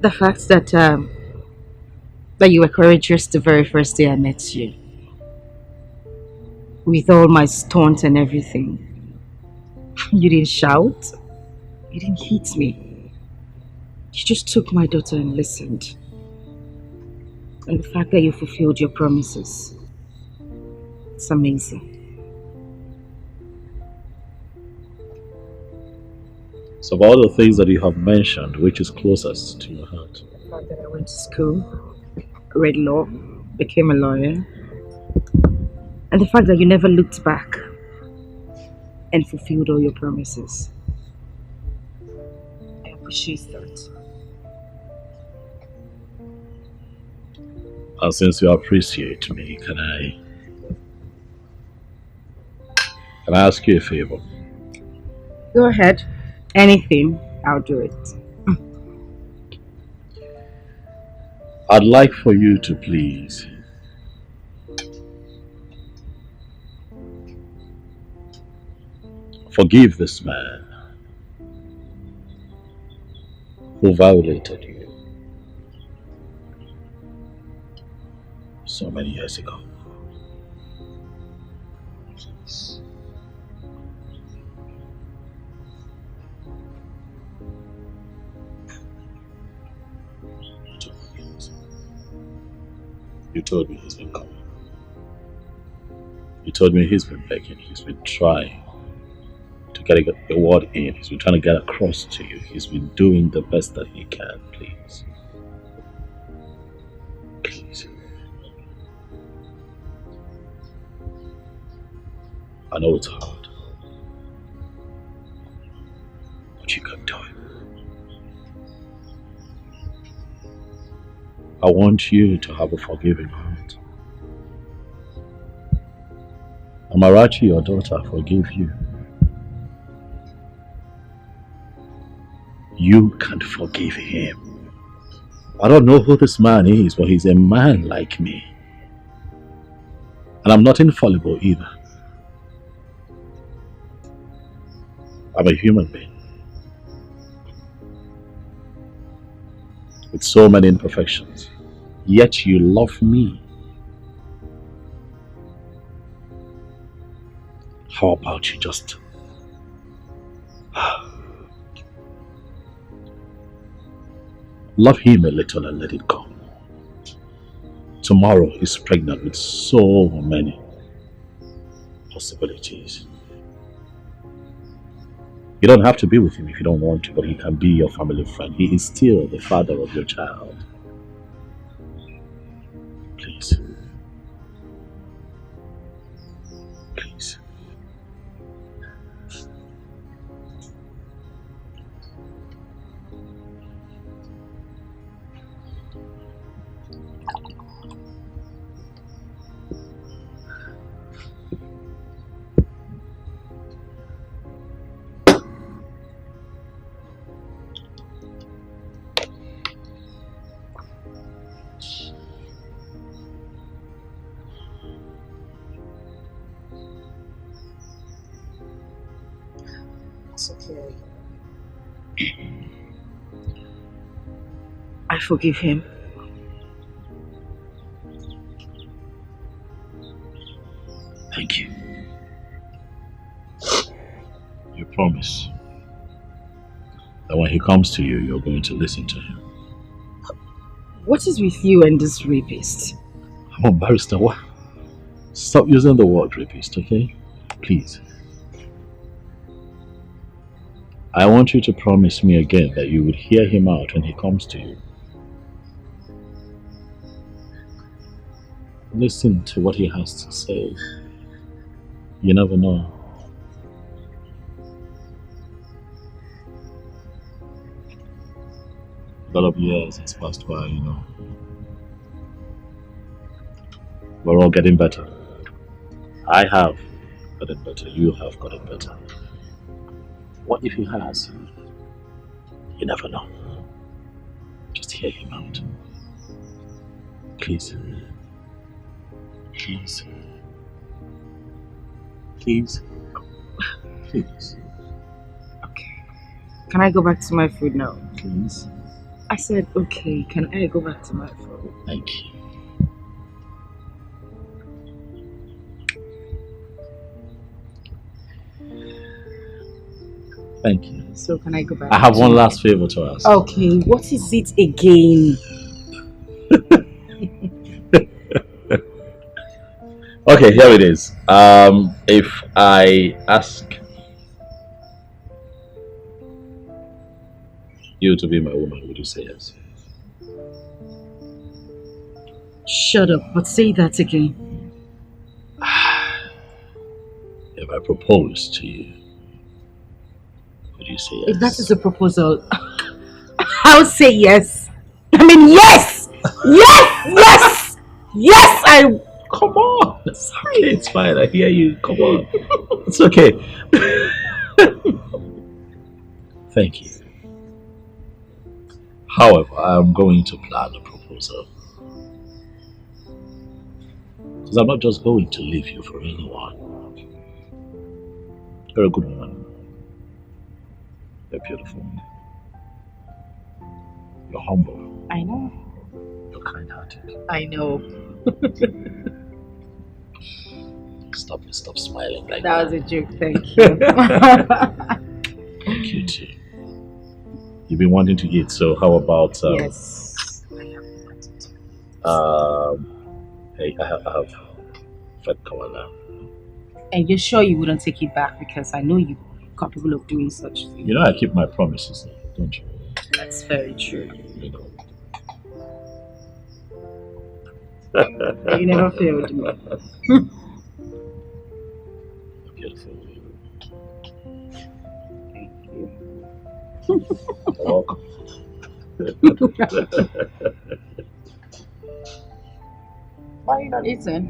Speaker 4: The fact that you were courageous the very first day I met you. With all my taunts and everything. You didn't shout. You didn't hit me. You just took my daughter and listened. And the fact that you fulfilled your promises. It's amazing.
Speaker 15: So of all the things that you have mentioned, which is closest to your heart?
Speaker 4: The fact that I went to school, read law, became a lawyer, and the fact that you never looked back and fulfilled all your promises. I appreciate that.
Speaker 15: And since you appreciate me, can I ask you a favor?
Speaker 4: Go ahead. Anything, I'll do it.
Speaker 15: I'd like for you to please forgive this man who violated you so many years ago. Please. You told me he's been coming. You told me he's been begging. He's been trying to get a word in. He's been trying to get across to you. He's been doing the best that he can. Please. Please. I know it's hard. But you can do it. I want you to have a forgiving heart. Amarachi, your daughter, forgive you. You can't forgive him. I don't know who this man is, but he's a man like me. And I'm not infallible either. I'm a human being. With so many imperfections, yet you love me. How about you just love him a little and let it go? Tomorrow he's pregnant with so many possibilities. You don't have to be with him if you don't want to, but he can be your family friend. He is still the father of your child. Please. Please.
Speaker 4: It's okay. I forgive him.
Speaker 15: Thank you. You promise that when he comes to you, you're going to listen to him.
Speaker 4: What is with you and this rapist?
Speaker 15: Come on, barrister, what? Stop using the word rapist, okay? Please. I want you to promise me again that you would hear him out when he comes to you. Listen to what he has to say. You never know. A lot of years has passed by, you know. We're all getting better. I have gotten better. You have gotten better. What if he has? You never know. Just hear him out. Please. Please. Please. Please.
Speaker 4: Okay. Can I go back to my food now?
Speaker 15: Please.
Speaker 4: I said, okay. Can I go back to my food?
Speaker 15: Thank you. Thank you.
Speaker 4: So can I go back?
Speaker 15: I have one last favor to ask.
Speaker 4: Okay, what is it again?
Speaker 15: Okay, here it is. If I ask you to be my woman, would you say yes?
Speaker 4: Shut up, but say that again.
Speaker 15: If I propose to you, would you say yes?
Speaker 4: If that is a proposal, I'll say yes. I mean, yes! Yes! Yes! Yes!
Speaker 15: Come on! Sorry. Okay, it's fine. I hear you. Come on. It's okay. Thank you. However, I'm going to plan a proposal. Because I'm not just going to leave you for anyone. You're a good woman. You're beautiful. You're humble.
Speaker 4: I know.
Speaker 15: You're kind-hearted.
Speaker 4: I know.
Speaker 15: Stop smiling like
Speaker 4: that. That was a joke, thank you.
Speaker 15: Thank you too. You've been wanting to eat, so how about
Speaker 4: yes.
Speaker 15: Hey, I have Fred come now.
Speaker 4: And you're sure you wouldn't take it back, because I know you're capable of doing such things.
Speaker 15: You know I keep my promises, don't you?
Speaker 4: That's very true.
Speaker 15: You know.
Speaker 4: You never failed me.
Speaker 15: Beautiful.
Speaker 4: Thank you.
Speaker 15: You're welcome.
Speaker 4: Why are you not eating?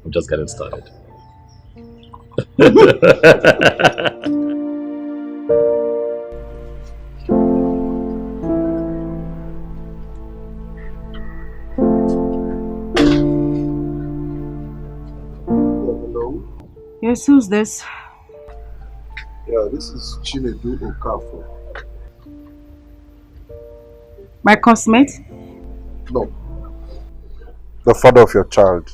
Speaker 15: I'm just getting started.
Speaker 4: Yes, who's this?
Speaker 18: Yeah, this is Chinedu Okafor.
Speaker 4: My cosmate?
Speaker 18: No. The father of your child.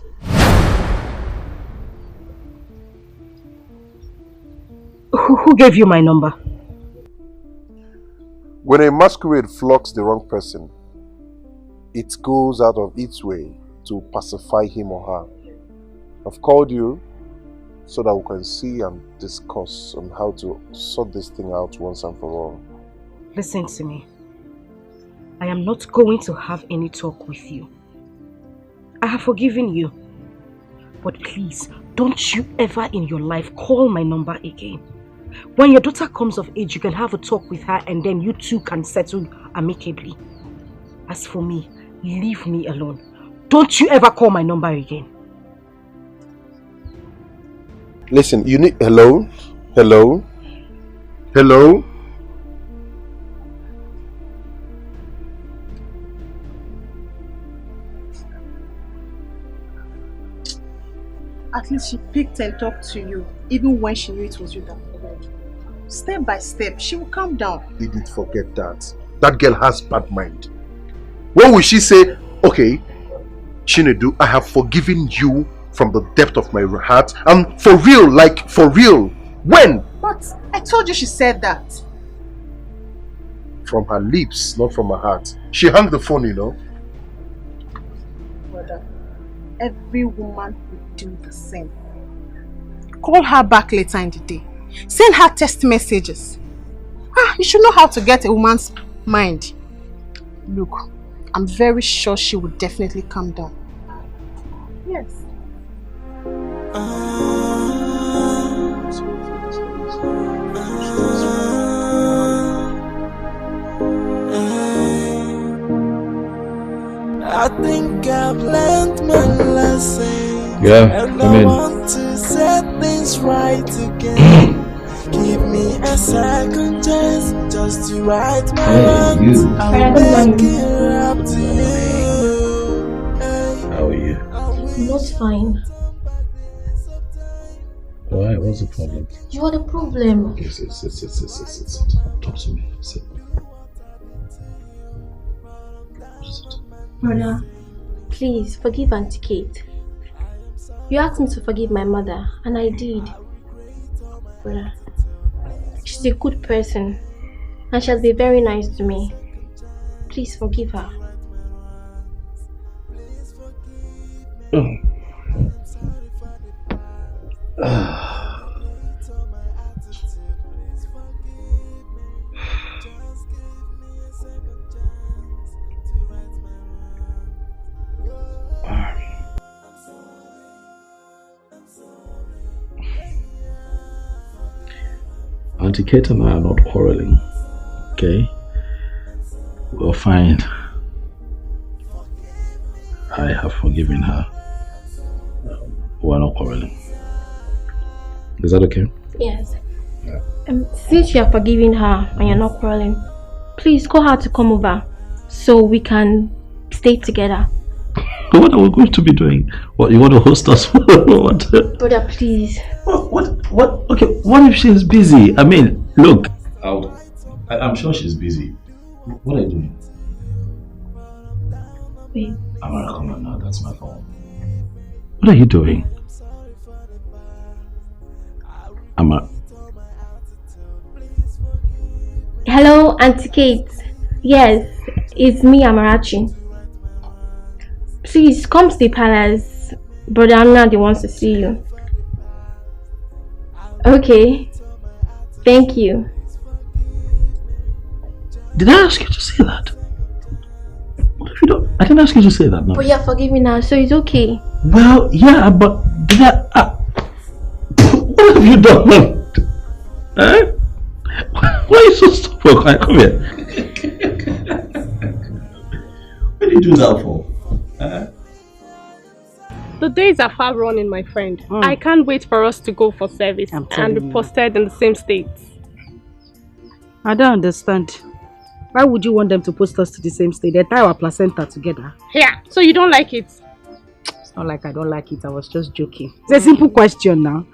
Speaker 4: Who gave you my number?
Speaker 18: When a masquerade flocks the wrong person, it goes out of its way to pacify him or her. I've called you so that we can see and discuss on how to sort this thing out once and for all.
Speaker 4: Listen to me. I am not going to have any talk with you. I have forgiven you. But please, don't you ever in your life call my number again. When your daughter comes of age, you can have a talk with her and then you two can settle amicably. As for me, leave me alone. Don't you ever call my number again.
Speaker 18: Listen, you need... Hello? Hello? Hello?
Speaker 2: At least she picked and talked to you, even when she knew it was you that called.
Speaker 11: Step by step, she will calm down.
Speaker 18: Didn't forget that. That girl has bad mind. When will she say, okay, Chinedu, I have forgiven you from the depth of my heart, and for real, like for real? When?
Speaker 11: But I told you she said that.
Speaker 18: From her lips, not from her heart. She hung the phone, you know.
Speaker 11: Brother, every woman would do the same. Call her back later in the day. Send her text messages. You should know how to get a woman's mind. Look, I'm very sure she will definitely calm down. Yes.
Speaker 9: I think I've learned my lesson.
Speaker 15: Yeah,
Speaker 9: and
Speaker 15: come
Speaker 9: I
Speaker 15: in.
Speaker 9: want to set things right again. Give me a second chance just to right my wrongs. I'll make it up to you.
Speaker 15: How are you?
Speaker 8: Not fine.
Speaker 15: Why? What's the problem?
Speaker 8: You are the problem.
Speaker 15: Okay, sit. Talk to me. Sit.
Speaker 8: Brother, please forgive Auntie Kate. You asked me to forgive my mother, and I did. Brother, she's a good person, and she has been very nice to me. Please forgive her.
Speaker 15: Auntie Kate and I are not quarreling, okay? We're fine. I have forgiven her. We're not quarreling. Is that okay?
Speaker 8: Yes. Since you are forgiving her and you're not quarreling, please call her to come over so we can stay together.
Speaker 15: What are we going to be doing? What, you want to host us? What?
Speaker 8: Brother, please.
Speaker 15: What? Okay, what if she's busy? I mean, look. I'm sure she's busy. What are you doing?
Speaker 8: Wait.
Speaker 15: Amara, come on now. That's my phone. What are you doing? Amara.
Speaker 8: Hello, Auntie Kate. Yes, it's me, Amarachi. Please come to the palace. Brother Amnadi wants to see you. Okay. Thank you.
Speaker 15: Did I ask you to say that? What if you don't? I didn't ask you to say that, no.
Speaker 8: But you're forgiving now, so it's okay.
Speaker 15: Well, yeah, but did I? What have you done? Eh? Why are you so stupid? Come here. What did you do that for?
Speaker 2: The days are far running, my friend. I can't wait for us to go for service and be posted in the same states.
Speaker 4: I don't understand. Why would you want them to post us to the same state? They tie our placenta together.
Speaker 2: Yeah, so you don't like it?
Speaker 4: It's not like I don't like it. I was just joking. It's a simple question now.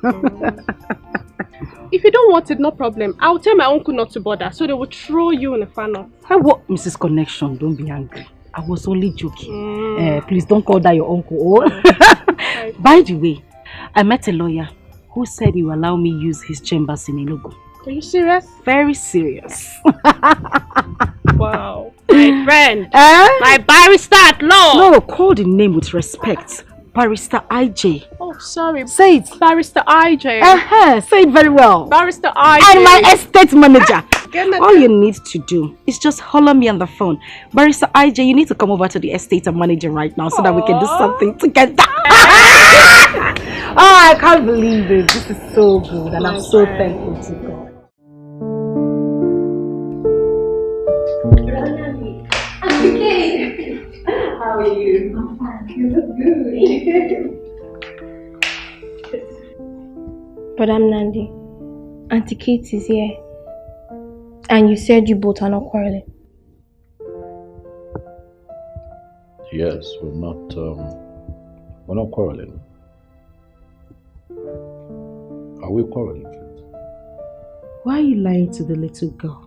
Speaker 2: If you don't want it, no problem. I'll tell my uncle not to bother, so they will throw you in a funnel.
Speaker 4: What? Mrs. Connection, don't be angry. I was only joking. Please don't call that your uncle. Oh. By the way, I met a lawyer who said he will allow me use his chambers in Enugu.
Speaker 2: Are you serious?
Speaker 4: Very serious.
Speaker 2: Wow. My friend. My barrister at law.
Speaker 4: No, call the name with respect. Barrister IJ.
Speaker 2: Oh, sorry.
Speaker 4: Say it.
Speaker 2: Barrister IJ.
Speaker 4: Say it very well.
Speaker 2: Barrister IJ.
Speaker 4: And my estate manager. All you need to do is just holler me on the phone. Barrister IJ, you need to come over to the estate and manager right now so that we can do something together. I can't believe it. This is so good and I'm so thankful to God.
Speaker 8: How are you? I'm fine. You look good. But I'm Nandi. Auntie Kate is here. And you said you both are not quarreling.
Speaker 15: Yes, we're not quarreling. Are we quarreling?
Speaker 7: Why are you lying to the little girl?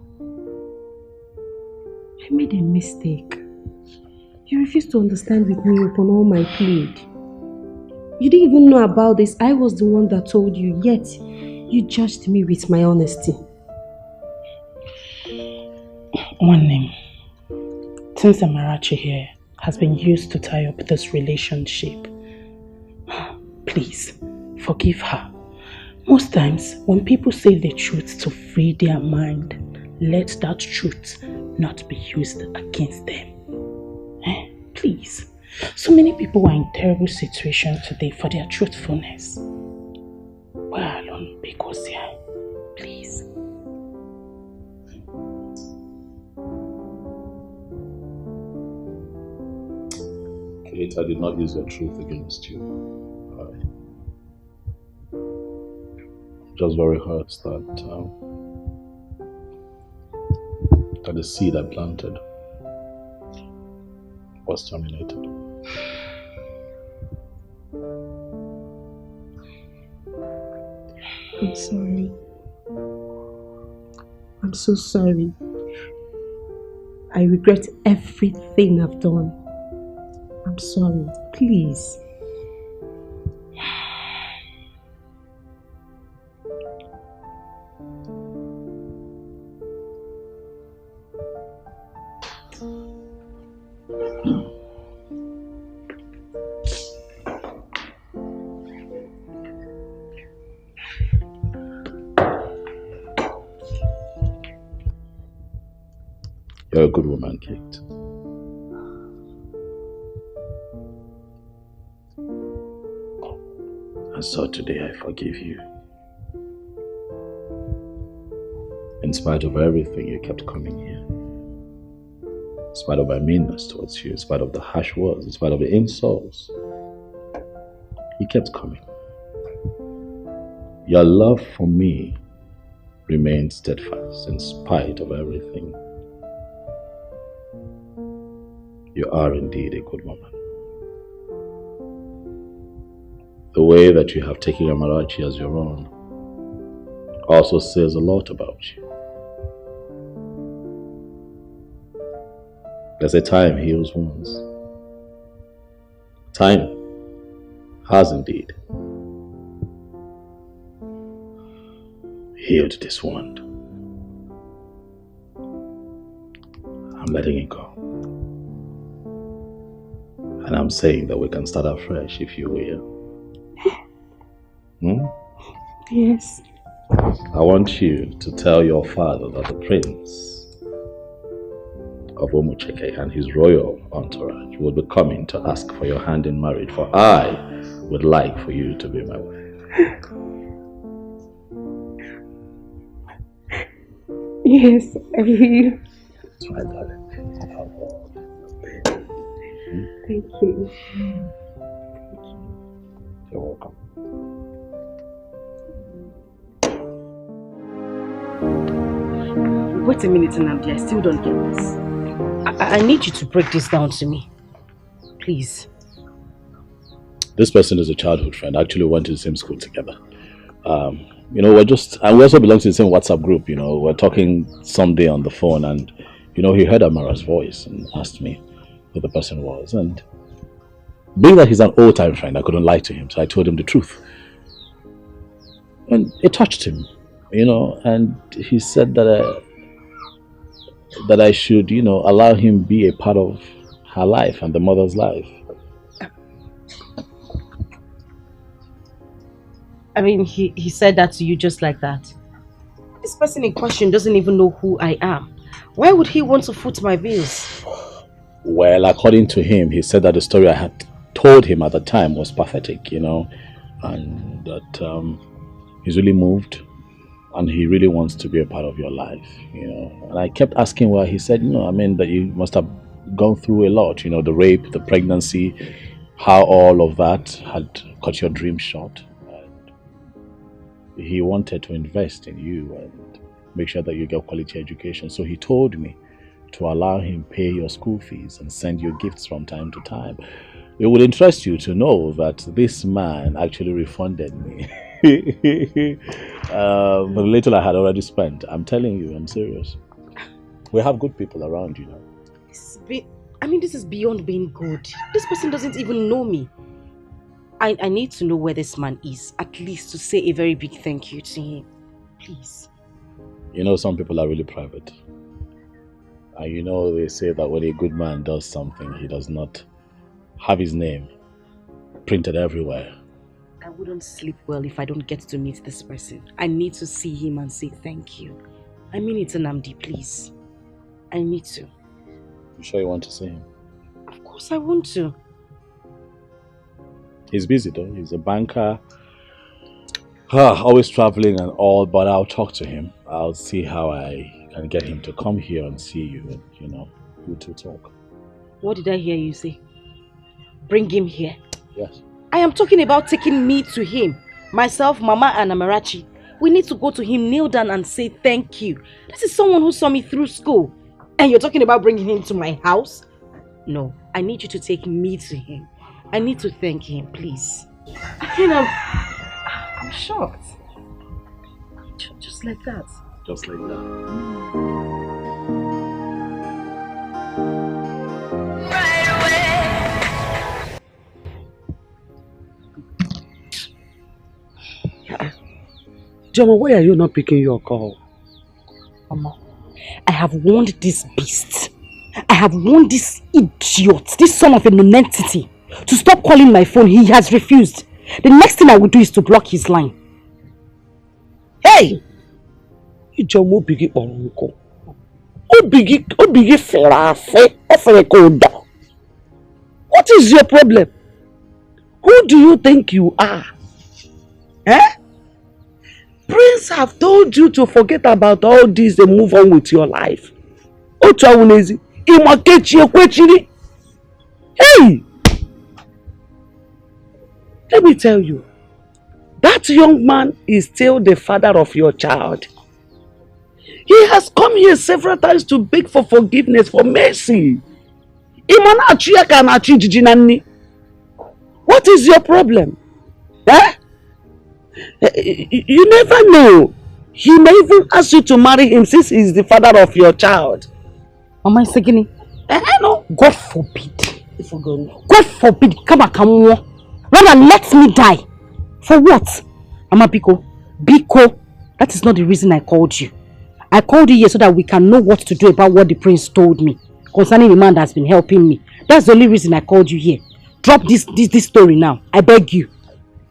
Speaker 7: I made a mistake. You refused to understand with me upon all my plead. You didn't even know about this. I was the one that told you, yet you judged me with my honesty.
Speaker 13: One name. Since Amarachi here has been used to tie up this relationship, please forgive her. Most times, when people say the truth to free their mind, let that truth not be used against them. Please. So many people are in terrible situations today for their truthfulness. We're alone because here. Please.
Speaker 15: Kate, I did not use your truth against you. I'm just very hurt that the seed I planted was terminated.
Speaker 7: I'm sorry. I'm so sorry. I regret everything I've done. I'm sorry. Please.
Speaker 15: You're a good woman, Kate. And so today I forgive you. In spite of everything, you kept coming here. In spite of my meanness towards you, in spite of the harsh words, in spite of the insults, you kept coming. Your love for me remained steadfast in spite of everything. You are indeed a good woman. The way that you have taken Amarachi as your own also says a lot about you. There's a time heals wounds. Time has indeed healed this wound. I'm letting it go. And I'm saying that we can start afresh, if you will.
Speaker 7: Yes.
Speaker 15: I want you to tell your father that the prince of Omucheke and his royal entourage will be coming to ask for your hand in marriage, for I would like for you to be my wife.
Speaker 7: Yes, I will.
Speaker 15: That's right, darling.
Speaker 7: Thank you.
Speaker 15: You're welcome.
Speaker 4: Wait a minute, Nnamdi. I still don't get this. I need you to break this down to me. Please.
Speaker 15: This person is a childhood friend. Actually, we went to the same school together. And we also belong to the same WhatsApp group. We're talking someday on the phone, and he heard Amara's voice and asked me who the person was. And being that he's an old-time friend, I couldn't lie to him, so I told him the truth. And it touched him, and he said that I should, allow him be a part of her life and the mother's life.
Speaker 4: I mean, he said that to you just like that. This person in question doesn't even know who I am. Why would he want to foot my bills?
Speaker 15: Well, according to him, he said that the story I had told him at the time was pathetic, and that he's really moved and he really wants to be a part of your life, And I kept asking why. He said, that you must have gone through a lot, the rape, the pregnancy, how all of that had cut your dream short. He wanted to invest in you and make sure that you get quality education. So he told me to allow him pay your school fees and send you gifts from time to time. It would interest you to know that this man actually refunded me The little I had already spent. I'm telling you, I'm serious. We have good people around, you know.
Speaker 4: This is beyond being good. This person doesn't even know me. I need to know where this man is, at least to say a very big thank you to him. Please.
Speaker 15: You know, some people are really private. And you know, they say that when a good man does something, he does not have his name printed everywhere.
Speaker 4: I wouldn't sleep well if I don't get to meet this person. I need to see him and say thank you. I mean it, Nnamdi, please. I need to.
Speaker 15: You sure you want to see him?
Speaker 4: Of course I want to.
Speaker 15: He's busy though. He's a banker. Always traveling and all, but I'll talk to him. I'll see how I can get him to come here and see you and, you know, you two talk.
Speaker 4: What did I hear you say? Bring him here?
Speaker 15: Yes.
Speaker 4: I am talking about taking me to him. Myself, Mama and Amarachi. We need to go to him, kneel down and say thank you. This is someone who saw me through school. And you're talking about bringing him to my house? No, I need you to take me to him. I need to thank him, please. I'm shocked. Just like that.
Speaker 15: Just like that.
Speaker 12: Joma, why are you not picking your call?
Speaker 4: Mama, I have warned this beast. I have warned this idiot, this son of a nonentity, to stop calling my phone. He has refused. The next thing I will do is to block his line.
Speaker 12: Hey! Joma, bigi oronko. Obigi ferafe, oferekoda. What is your problem? Who do you think you are? Eh? Prince have told you to forget about all this and move on with your life. Hey! Let me tell you, that young man is still the father of your child. He has come here several times to beg for forgiveness, for mercy. What is your problem? Eh? You never know. He may even ask you to marry him since he is the father of your child.
Speaker 4: Mama Isegini.
Speaker 12: No.
Speaker 4: God forbid. God forbid. Rather let me die. For what? Mama Biko. That is not the reason I called you. I called you here so that we can know what to do about what the prince told me concerning the man that's been helping me. That's the only reason I called you here. Drop this story now. I beg you.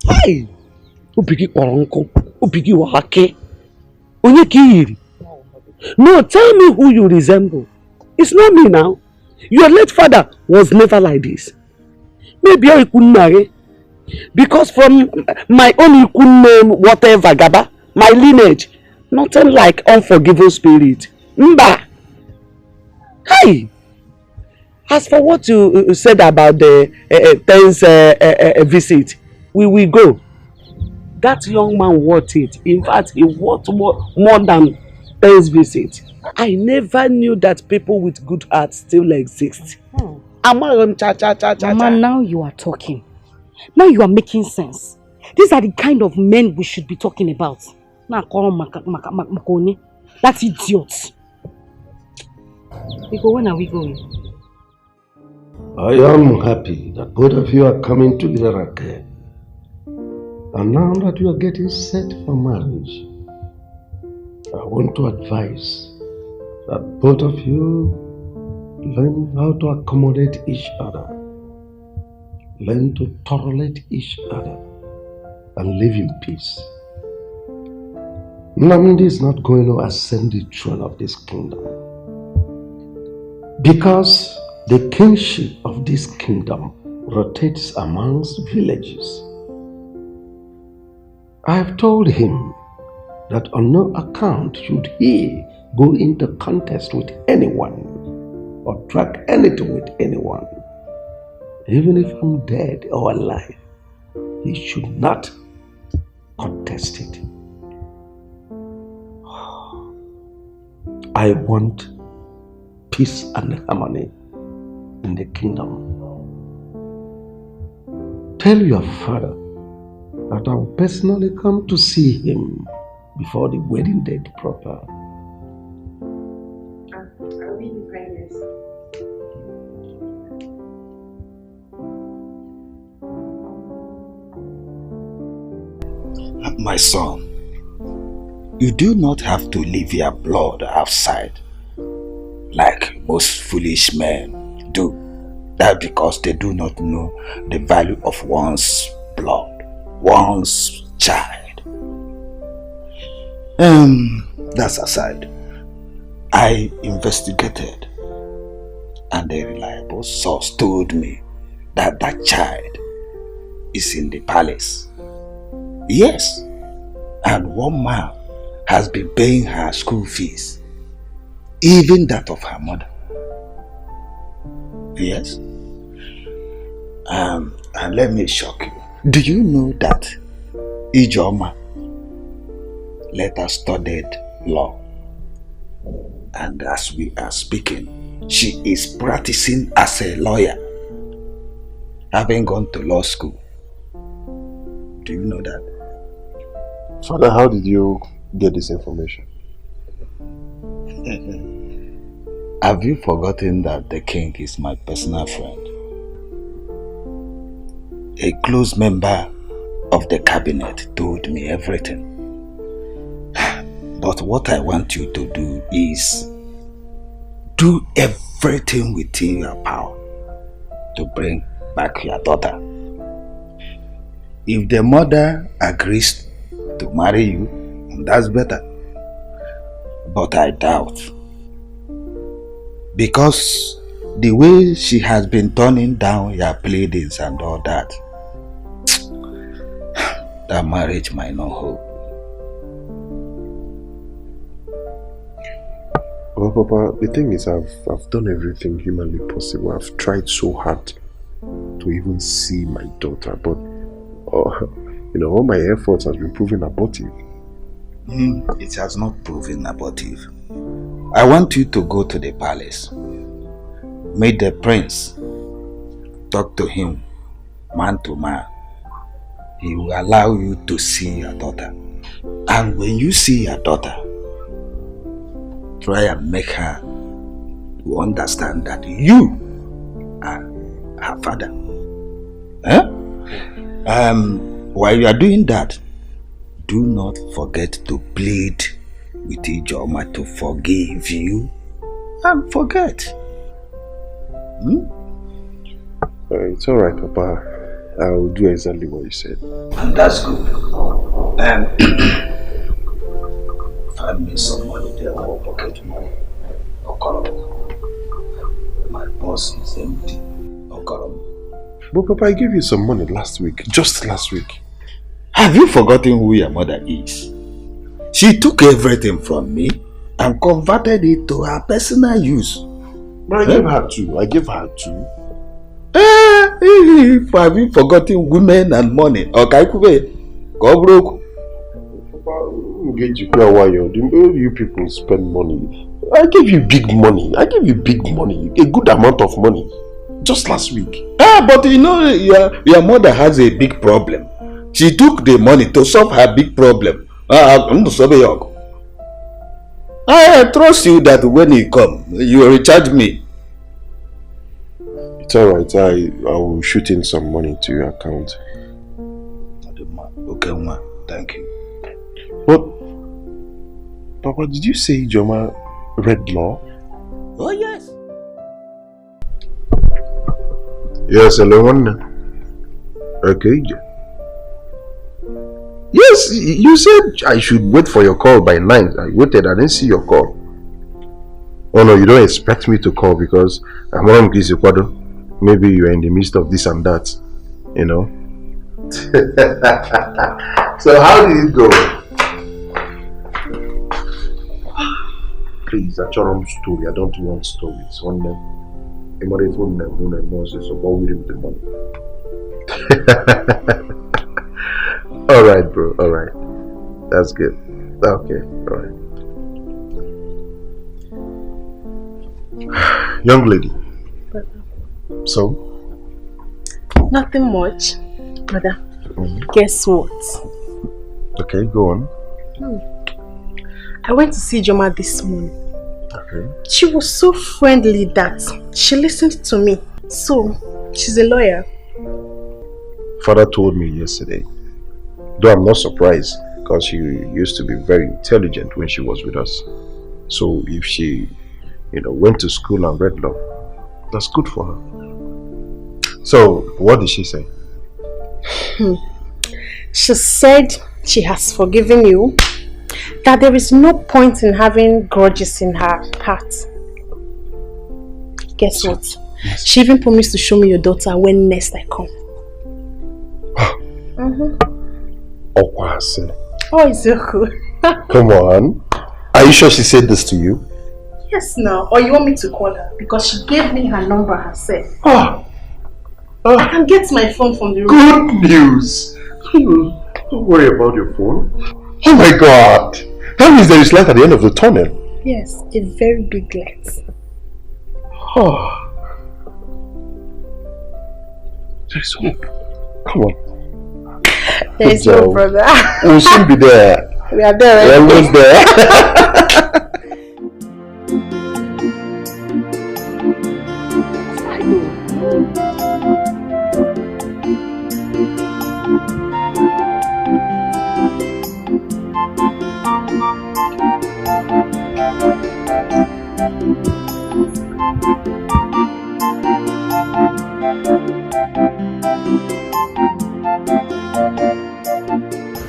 Speaker 12: Hey! No, tell me who you resemble. It's not me now. Your late father was never like this. Maybe I couldn't marry. Because from my own you couldn't name whatever, Gaba. My lineage. Nothing like unforgiving spirit. Mba! Hey! As for what you said about the 10th visit, we will go. That young man worth it. In fact, he worth more than 10th visit. I never knew that people with good hearts still exist.
Speaker 4: Mama, now you are talking. Now you are making sense. These are the kind of men we should be talking about. That's idiot. When are we going?
Speaker 14: I am happy that both of you are coming together again. And now that you are getting set for marriage, I want to advise that both of you learn how to accommodate each other, learn to tolerate each other, and live in peace. Nnamdi is not going to ascend the throne of this kingdom because the kingship of this kingdom rotates amongst villages. I have told him that on no account should he go into contest with anyone or track anything with anyone. Even if I'm dead or alive, he should not contest it. I want peace and harmony in the kingdom. Tell your father that I will personally come to see him before the wedding date proper.
Speaker 8: I'll be in kindness.
Speaker 2: My son, you do not have to leave your blood outside like most foolish men do. That because they do not know the value of one's blood, one's child. That's aside. I investigated and a reliable source told me that that child is in the palace. Yes, and one man has been paying her school fees, even that of her mother. Yes. And let me shock you. Do you know that Ijoma later studied law? And as we are speaking, she is practicing as a lawyer, having gone to law school. Do you know that?
Speaker 18: Father, how did you get this information?
Speaker 2: Have you forgotten that the king is my personal friend? A close member of the cabinet told me everything. But what I want you to do is do everything within your power to bring back your daughter. If the mother agrees to marry you, that's better. But I doubt. Because the way she has been turning down your pleadings and all that, that marriage might not hold.
Speaker 18: Well, Papa, the thing is, I've done everything humanly possible. I've tried so hard to even see my daughter, but all my efforts has been proven abortive.
Speaker 2: It has not proven abortive. I want you to go to the palace, meet the prince, talk to him man to man. He will allow you to see your daughter. And when you see your daughter, try and make her to understand that you are her father. While you are doing that, do not forget to plead with Ijoma to forgive you and forget.
Speaker 18: It's alright, Papa. I will do exactly what you said.
Speaker 2: And that's good. Find me some money there or pocket money. My purse is empty.
Speaker 18: But Papa, I gave you some money last week. Just last week.
Speaker 2: Have you forgotten who your mother is? She took everything from me and converted it to her personal use.
Speaker 18: But I gave her two.
Speaker 2: Have you forgotten women and money? Okay, go broke.
Speaker 18: Papa, you people spend money. I gave you big money. A good amount of money. Just last week.
Speaker 2: But you know, your mother has a big problem. She took the money to solve her big problem. I trust you that when you come, you will recharge me.
Speaker 18: It's alright, I will shoot in some money to your account.
Speaker 2: Okay, ma. Thank you.
Speaker 18: But, Papa, did you say Ijoma read law?
Speaker 2: Oh, yes.
Speaker 18: Yes, hello. Okay. Yes, you said I should wait for your call by 9. I waited, I didn't see your call. Oh no, you don't expect me to call because I'm on Kisikwado. Maybe you're in the midst of this and that, you know. So how did it go? Please, a charm story. I don't want stories. One name. So what will you do the money? Alright, bro. Alright. That's good. Okay. Alright. Young lady. So?
Speaker 11: Nothing much, mother. Guess what?
Speaker 18: Okay, go on.
Speaker 11: I went to see Joma this morning.
Speaker 18: Okay.
Speaker 11: She was so friendly that she listened to me. So, she's a lawyer.
Speaker 18: Father told me yesterday. Though I'm not surprised, because she used to be very intelligent when she was with us. So if she, went to school and read law, that's good for her. So, what did she say?
Speaker 11: She said she has forgiven you, that there is no point in having grudges in her heart. Guess what? Yes. She even promised to show me your daughter when next I come. Oh, it's so cool.
Speaker 18: Come on. Are you sure she said this to you?
Speaker 11: Yes, now. Or you want me to call her? Because she gave me her number herself. I can get my phone from the room.
Speaker 18: Good news. Don't worry about your phone. Oh my God. That means there is light at the end of the tunnel.
Speaker 11: Yes, a very big light.
Speaker 18: There's hope. Come on.
Speaker 11: There is hope, brother.
Speaker 18: We'll soon be there.
Speaker 11: We are there, right?
Speaker 18: We're almost there.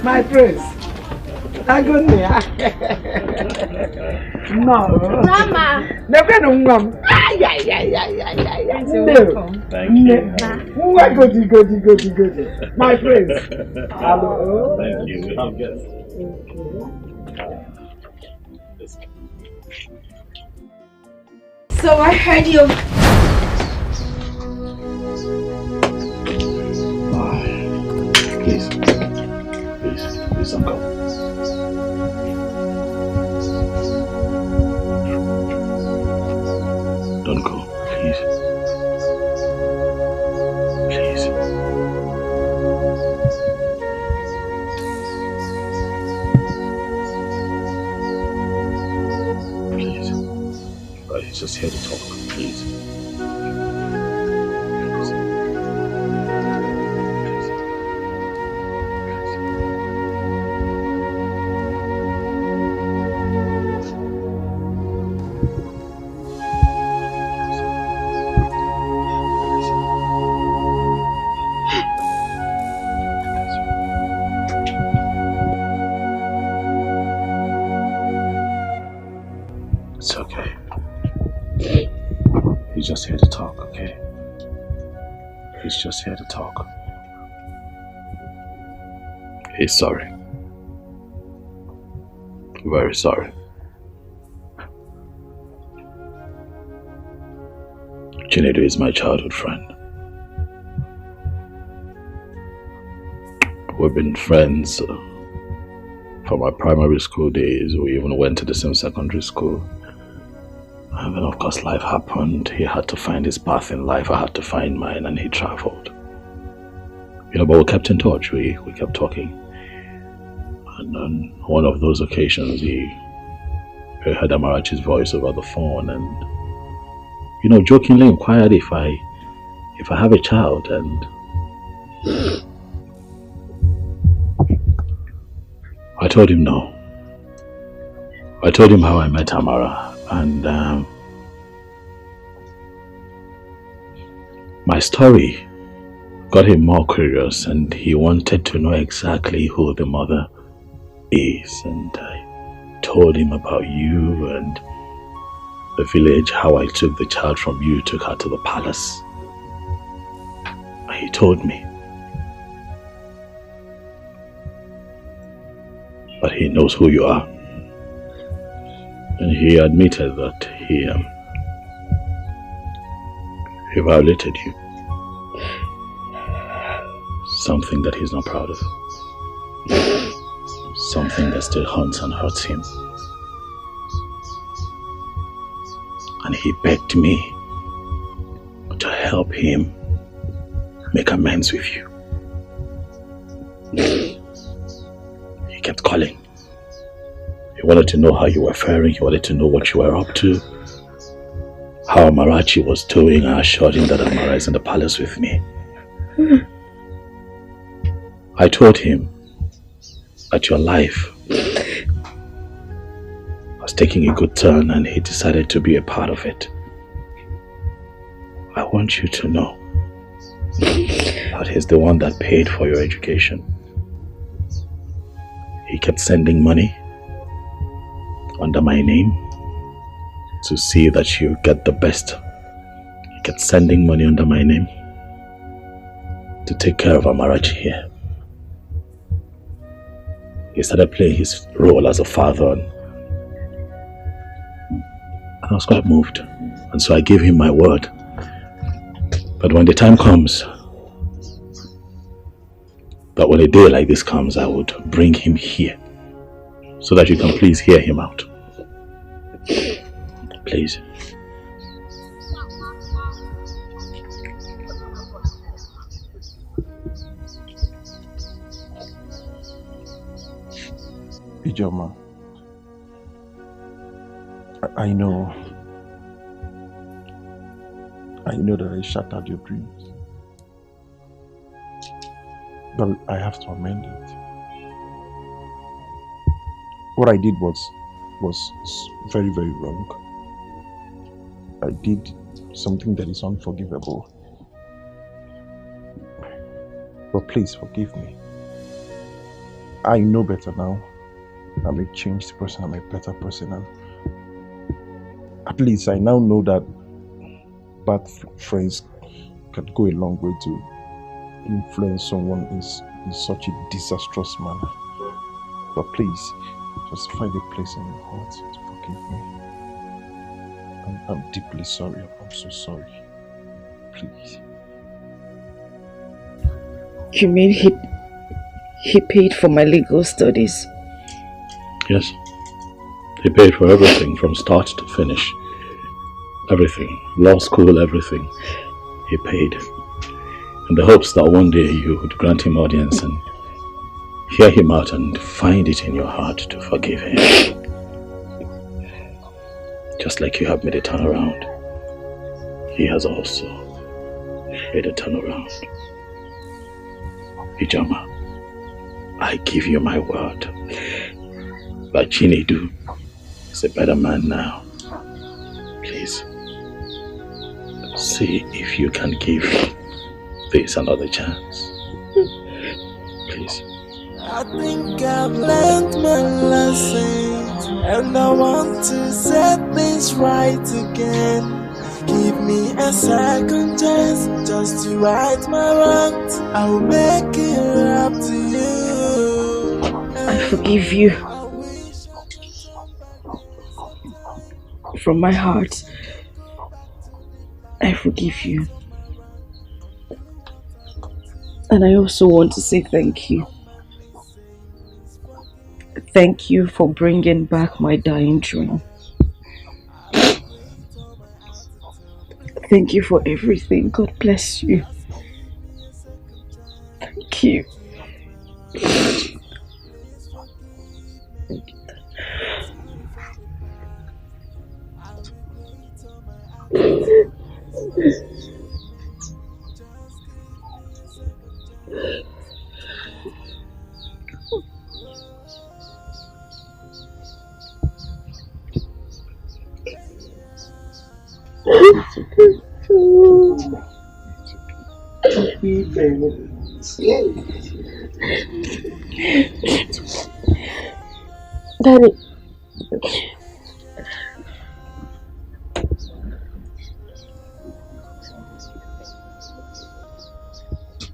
Speaker 12: My prince. Agonia. No.
Speaker 8: Mama.
Speaker 12: Never know mom. Yeah.
Speaker 8: Welcome.
Speaker 20: Thank you.
Speaker 12: Good. My prince. Hello.
Speaker 20: Thank you.
Speaker 16: So I heard you.
Speaker 15: Please, don't go. Don't go, please. Please. Please. He's just here to talk, please. It's okay. He's just here to talk, okay? He's just here to talk. He's sorry. Very sorry. Chinedu is my childhood friend. We've been friends from our primary school days. We even went to the same secondary school. And then of course life happened. He had to find his path in life. I had to find mine, and he traveled. But we kept in touch. We kept talking. And on one of those occasions, he heard Amarachi's voice over the phone, and jokingly inquired if I have a child, and I told him no. I told him how I met Amara, and my story got him more curious, and he wanted to know exactly who the mother is. And I told him about you and the village, how I took the child from you, took her to the palace. And he told me. But he knows who you are. And he admitted that he violated you. Something that he's not proud of. Something that still haunts and hurts him. And he begged me to help him make amends with you. He kept calling. He wanted to know how you were faring. He wanted to know what you were up to. How Amarachi was doing. I assured him that Amara is in the palace with me. I told him that your life was taking a good turn and he decided to be a part of it. I want you to know that he's the one that paid for your education. He kept sending money under my name to see that you get the best. He kept sending money under my name to take care of Amarachi here. He started playing his role as a father and I was quite moved. And so I gave him my word. But when the time comes, that when a day like this comes, I would bring him here so that you can please hear him out. Please.
Speaker 18: Ijoma, I know that I shattered your dreams, but I have to amend it. What I did was very, very wrong. I did something that is unforgivable. But please forgive me. I know better now. I'm a changed person, I'm a better person, and at least I now know that bad friends can go a long way to influence someone in such a disastrous manner. But please, just find a place in your heart to forgive me. I'm deeply sorry. I'm so sorry. Please.
Speaker 16: You mean he paid for my legal studies?
Speaker 15: Yes. He paid for everything from start to finish. Everything. Law school, everything. He paid. In the hopes that one day you would grant him audience and hear him out and find it in your heart to forgive him. Just like you have made a turnaround, he has also made a turnaround. Ijoma, I give you my word that Chinedu is a better man now. Please, see if you can give this another chance. Please.
Speaker 9: I think I've learned my lessons, and I want to set things right again. Give me a second chance just to right my wrongs. I will make it up to you.
Speaker 16: I forgive you. From my heart, I forgive you. And I also want to say thank you. Thank you for bringing back my dying dream. Thank you for everything. God bless you. Thank you.
Speaker 2: Daddy.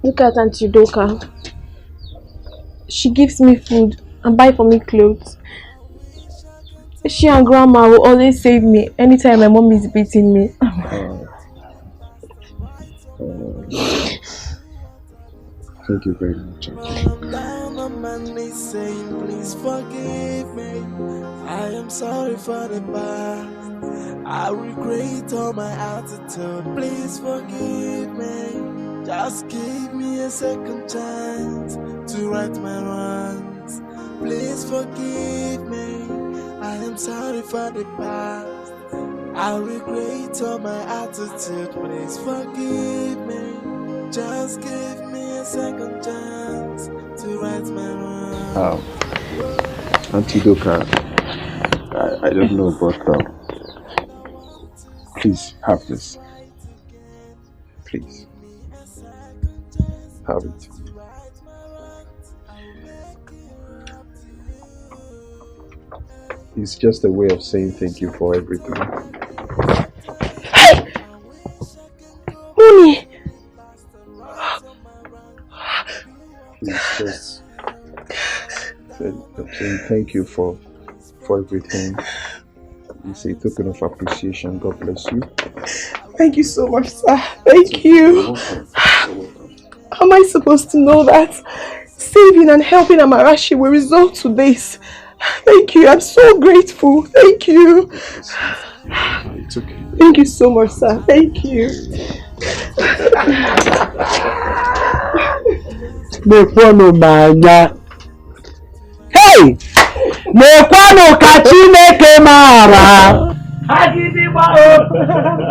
Speaker 2: Look at Auntie Doka. She gives me food and buy for me clothes. She and Grandma will always save me anytime my mom is beating me.
Speaker 18: Thank you very much.
Speaker 9: Down on my knees saying, please forgive me. I am sorry for the past. I regret all my attitude. Please forgive me. Just give me a second chance to right my wrongs. Please forgive me. I am sorry for the past. I regret all my attitude. Please forgive me. Just give me a second chance to right my wrongs.
Speaker 18: Auntie Doka, I don't know, but please have this. Please. Have it. It's just a way of saying thank you for everything.
Speaker 19: Hey! Mooney!
Speaker 18: Please just saying thank you for everything. It's a token of appreciation. God bless you.
Speaker 19: Thank you so much, sir. Thank you. How am I supposed to know that saving and helping Amarachi will result to this? Thank you. I'm so grateful. Thank you.
Speaker 18: It's okay.
Speaker 19: Thank you so much, sir. Thank you.
Speaker 12: Hey! Mekwano kachineke mara. Agidibao.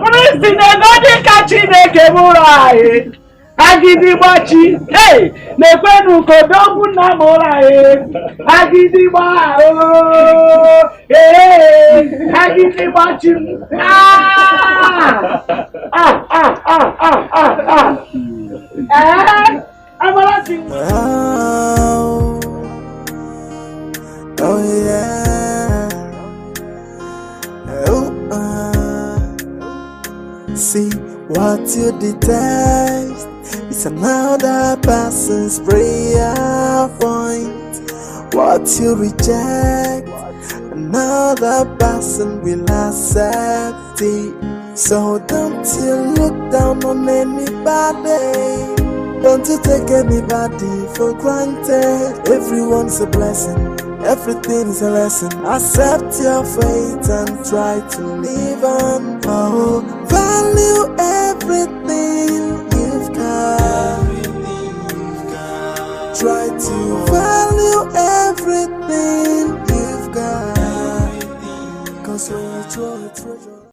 Speaker 12: Kristi negodi kachineke murae. Agidibachi. Hey! Mekwano kodogu na murae. Agidibao. Hey! Agidibachi.
Speaker 9: Oh yeah. See what you detest is another person's prayer point. What you reject, another person will accept it. So don't you look down on anybody. Don't you take anybody for granted. Everyone's a blessing. Everything's a lesson. Accept your fate and try to live on. Oh, value everything you've got. Try to value everything you've got. 'Cause when you throw a treasure